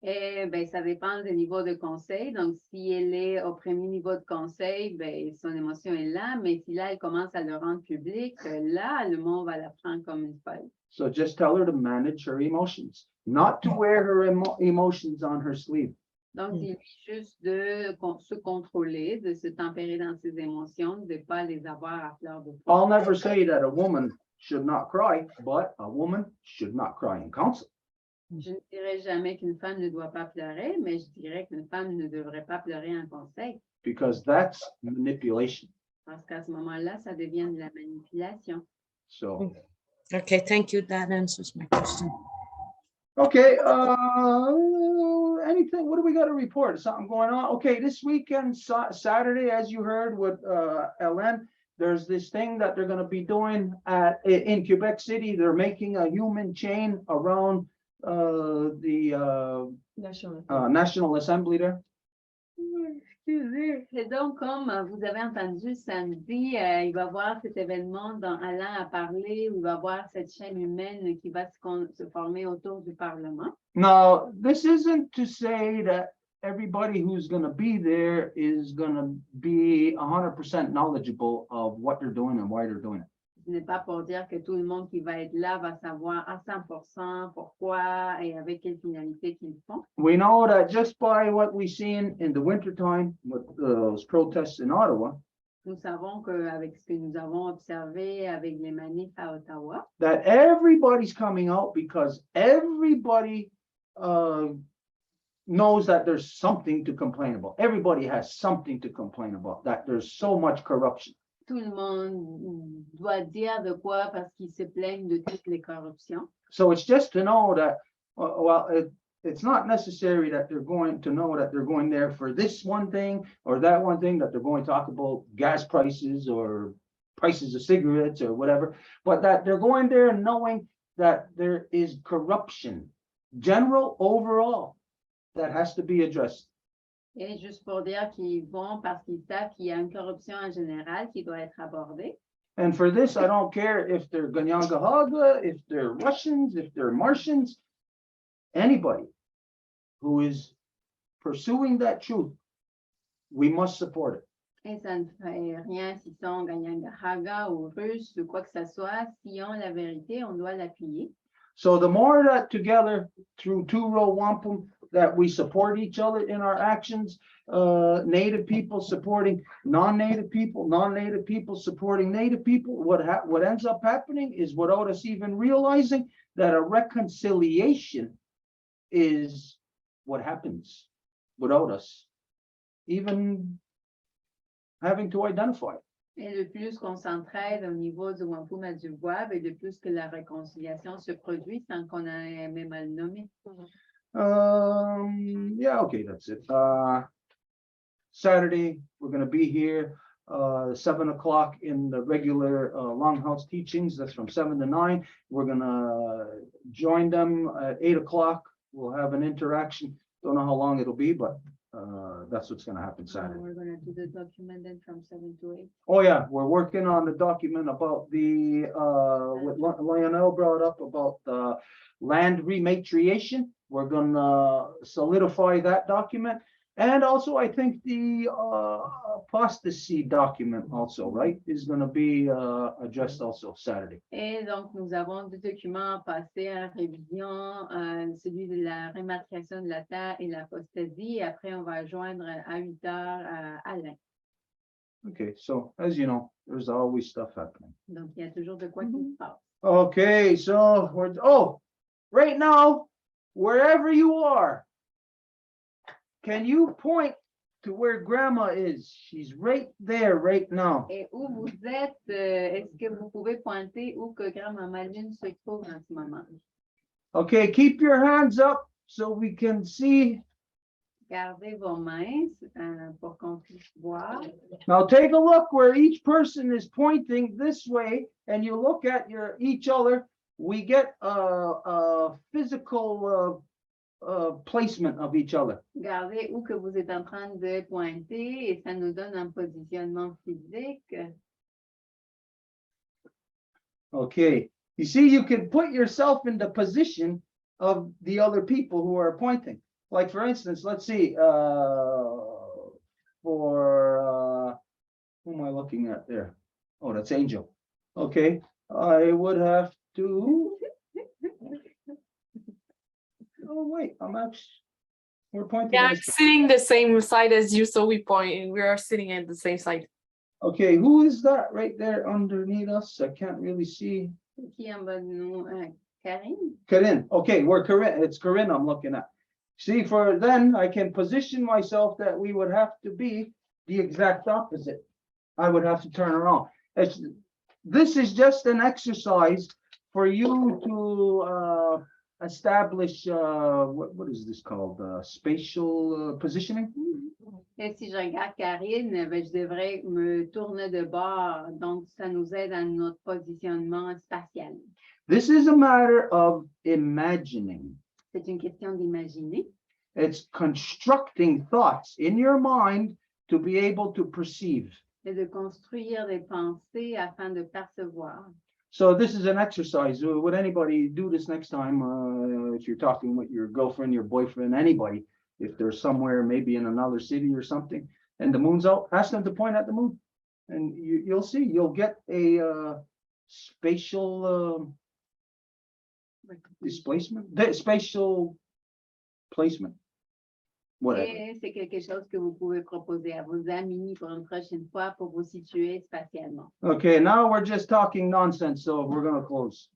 Eh ben, ça dépend du niveau de conseil. Donc, si elle est au premier niveau de conseil, ben, son émotion est là. Mais si là, elle commence à le rendre public, là, le monde va la prendre comme une folle. So just tell her to manage her emotions, not to wear her emotions on her sleeve. Donc, il est juste de se contrôler, de se tempérer dans ses émotions, de ne pas les avoir à fleur de peau. I'll never say that a woman should not cry, but a woman should not cry in counsel. Je ne dirais jamais qu'une femme ne doit pas pleurer, mais je dirais qu'une femme ne devrait pas pleurer en conseil. Because that's manipulation. Parce qu'à ce moment-là, ça devient de la manipulation. So, Okay, thank you. That answers my question. okay, anything, what do we got to report? Something going on? Okay, this weekend, Saturday, as you heard with Ellen, there's this thing that they're going to be doing in Quebec City. They're making a human chain around the National Assembly there. Excusez. Et donc, comme vous avez entendu samedi, il va y avoir cet événement dont Alain a parlé, où il va y avoir cette chaîne humaine qui va se former autour du Parlement. Now, this isn't to say that everybody who's going to be there is going to be 100% knowledgeable of what they're doing and why they're doing it. Ce n'est pas pour dire que tout le monde qui va être là va savoir à 100% pourquoi et avec quelle finalité qu'ils font. We know that just by what we've seen in the wintertime with those protests in Ottawa, Nous savons qu'avec ce que nous avons observé avec les manifs à Ottawa, that everybody's coming out because everybody knows that there's something to complain about. Everybody has something to complain about, that there's so much corruption. tout le monde doit dire de quoi parce qu'ils se plaignent de toutes les corruptions. So it's just to know that, it's not necessary that they're going to know that they're going there for this one thing or that one thing, that they're going to talk about gas prices or prices of cigarettes or whatever, but that they're going there knowing that there is corruption, general, overall, that has to be addressed. Et juste pour dire qu'ils vont parce qu'ils savent qu'il y a une corruption en général qui doit être abordée. And for this, I don't care if they're Ganyangahaga, if they're Russians, if they're Martians, anybody who is pursuing that truth, we must support it. Et ça ne fait rien s'ils sont Ganyangahaga ou Russes ou quoi que ce soit. S'ils ont la vérité, on doit l'appuyer. So the more that together through Two-Row Wampum that we support each other in our actions, Native people supporting non-Native people supporting Native people, what ends up happening is without us even realizing that a reconciliation is what happens without us even having to identify it. Et le plus qu'on s'entraide au niveau du Wampum à Deux-Voies, et le plus que la réconciliation se produit sans qu'on ait même à le nommer. Yeah, okay, that's it. Saturday, we're going to be here 7 o'clock in the regular Longhouse teachings. That's from 7 to 9. We're going to join them at 8 o'clock. We'll have an interaction. Don't know how long it'll be, but that's what's going to happen Saturday. We're going to do the document then from 7 to 8. Oh yeah, we're working on the document about the what Lionel brought up about the land rematriation. We're gonna solidify that document. And also, I think the apostasy document also, right, is gonna be addressed also Saturday. Et donc, nous avons deux documents passés à révision, celui de la rématriation de la terre et l'apostasie. Et après, on va joindre à 8 heures Alain. Okay, so as you know, there's always stuff happening. Donc, il y a toujours de quoi qui se passe. Okay, so right now, wherever you are, can you point to where grandma is. She's right there right now. Et où vous êtes, est-ce que vous pouvez pointer où que grand-maman Lune se trouve en ce moment? Okay, keep your hands up so we can see. Gardez vos mains pour qu'on puisse voir. Now take a look where each person is pointing this way and you look at each other. We get a physical placement of each other. Regardez où que vous êtes en train de pointer et ça nous donne un positionnement physique. Okay, you see, you can put yourself in the position of the other people who are pointing. Like for instance, let's see, who am I looking at there? Oh, that's Angel. Okay, I would have to. Oh, wait, we're pointing. Yeah, in I'm the- sitting the same side as you, so we are sitting at the same side. Okay, who is that right there underneath us? I can't really see. Qui en bas de nous? Karine? Corinne. Okay, we're Corinne. It's Corinne I'm looking at. See, for then I can position myself that we would have to be the exact opposite. I would have to turn around. This is just an exercise for you to establish what is this called? Spatial positioning. Et si je regarde Karine, ben, je devrais me tourner de bord. Donc, ça nous aide à notre positionnement spatial. This is a matter of imagining. C'est une question d'imaginer. It's constructing thoughts in your mind to be able to perceive. Et de construire des pensées afin de percevoir. So this is an exercise. Would anybody do this next time? If you're talking with your girlfriend, your boyfriend, anybody, if they're somewhere, maybe in another city or something, and the moon's out, ask them to point at the moon. And you'll see, you'll get a spatial displacement, spatial placement. Whatever. Et c'est quelque chose que vous pouvez proposer à vos amis pour une prochaine fois pour vous situer spatialement. Okay, now we're just talking nonsense, so we're gonna close.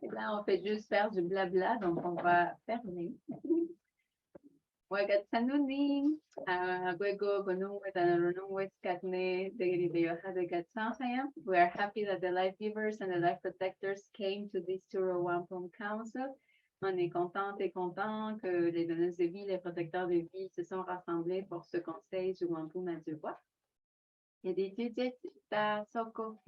Et là, on fait juste faire du blabla, donc on va fermer. Wagatsanuni, Gwego, Gonungwe, Tanarunungwe, Skatne, Degrideyoha, de Gatsahaya. We are happy that the life givers and the life protectors came to this Turo Wampum Council. On est contente et content que les donneuses de vie, les protecteurs de vie se sont rassemblés pour ce conseil du Wampum à Deux Voies. Et des Tita Soko,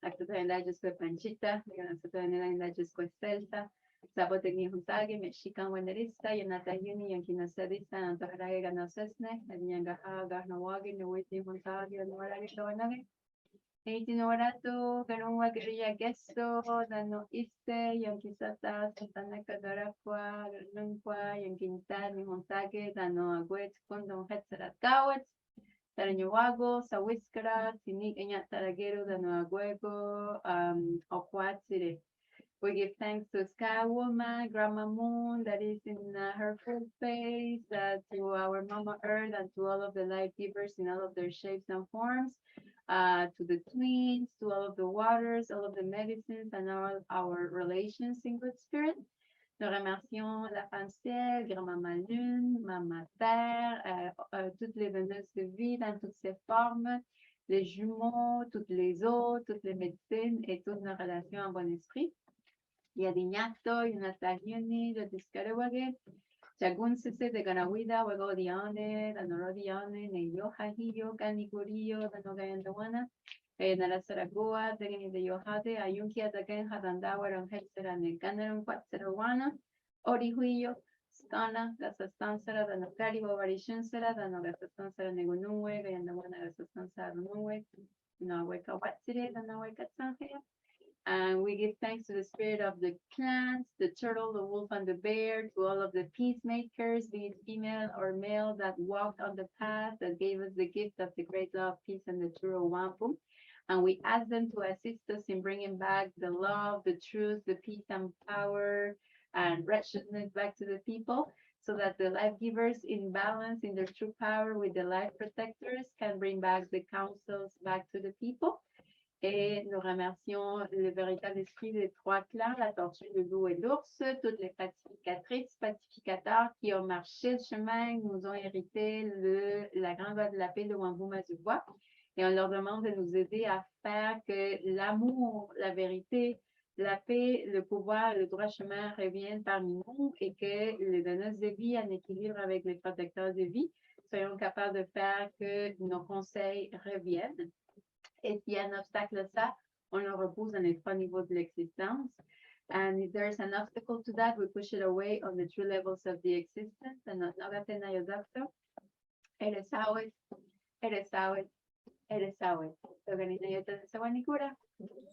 Actotenda jusqu'à Panchita, Actotenda jusqu'à Celta, Saboteni Hunsage, Mexican Wenderista, Yanata Yuni, Yankinosadista, Antoharaga Ganosesne, Yangaha, Garnawagi, Nuiti Hunsage, and Waragi. 18 orato, Garunwa Gria Gesto, Dano Iste, Yankisata, Santana Kadaraqua, Nunqua, Yankintani Hunsage, Dano Aguet, Kundon Hetzerat Gawet. Tarañuago, Sawiskara, Tinik, Eñat Taragero, Danoaguego, Okwatire. We give thanks to Sky Woman, Grandma Moon, that is in her full face, to our Mama Earth, and to all of the life givers in all of their shapes and forms, to the twins, to all of the waters, all of the medicines, and all our relations in good spirit. Nous remercions la femme ciel, grand-maman lune, maman terre, toutes les donneuses de vie dans toutes ses formes, les jumeaux, toutes les eaux, toutes les médecines et toutes nos relations en bon esprit. Il y a des ñato, il y a des tarioni, de discarewage, chagun sese de ganawida, wego diane, danorodiane, ne yohahiyo, kanikurio, danogayandawana. Nara Saragoa, de Yohade, Ayunkia, the Gen Hadandawa, and Hexera, and Ganarum, Quatserawana, Orihuyo, Stana, Gasastansera, the Notari, Ovarishansera, the Nogasastansera, Negunue, and the one Gasastansera, Nue, Naweka Watsire, the Naweka Sanhea. And we give thanks to the spirit of the clans, the turtle, the wolf, and the bear, to all of the peacemakers, be it female or male, that walked on the path, that gave us the gift of the great love, peace, and the true Wampum. And we ask them to assist us in bringing back the love, the truth, the peace and power and righteousness back to the people, so that the life givers in balance in their true power with the life protectors can bring back the councils back to the people. Et nous remercions le véritable esprit des trois clans, la tortue, le loup et l'ours, toutes les pacificatrices, pacificateurs qui ont marché le chemin, nous ont hérité la grande loi de la paix de Wampum du Voies. Et on leur demande de nous aider à faire que l'amour, la vérité, la paix, le pouvoir, le droit chemin reviennent parmi nous et que les donneuses de vie, en équilibre avec les protecteurs de vie, soyons capables de faire que nos conseils reviennent. Et s'il y a un obstacle à ça, on le repousse dans les trois niveaux de l'existence. And if there's an obstacle to that, we push it away on the three levels of the existence. And not na yo doctor. Eres awet, eres awet, eres awet. So ganina yo te sa wanikura.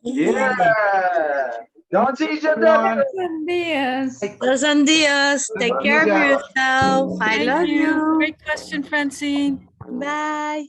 Yeah. Don't teach them Everyone. Buenos días. Buenos dias. Take care of yourself. I Thank love you. Great question, Francine. Bye.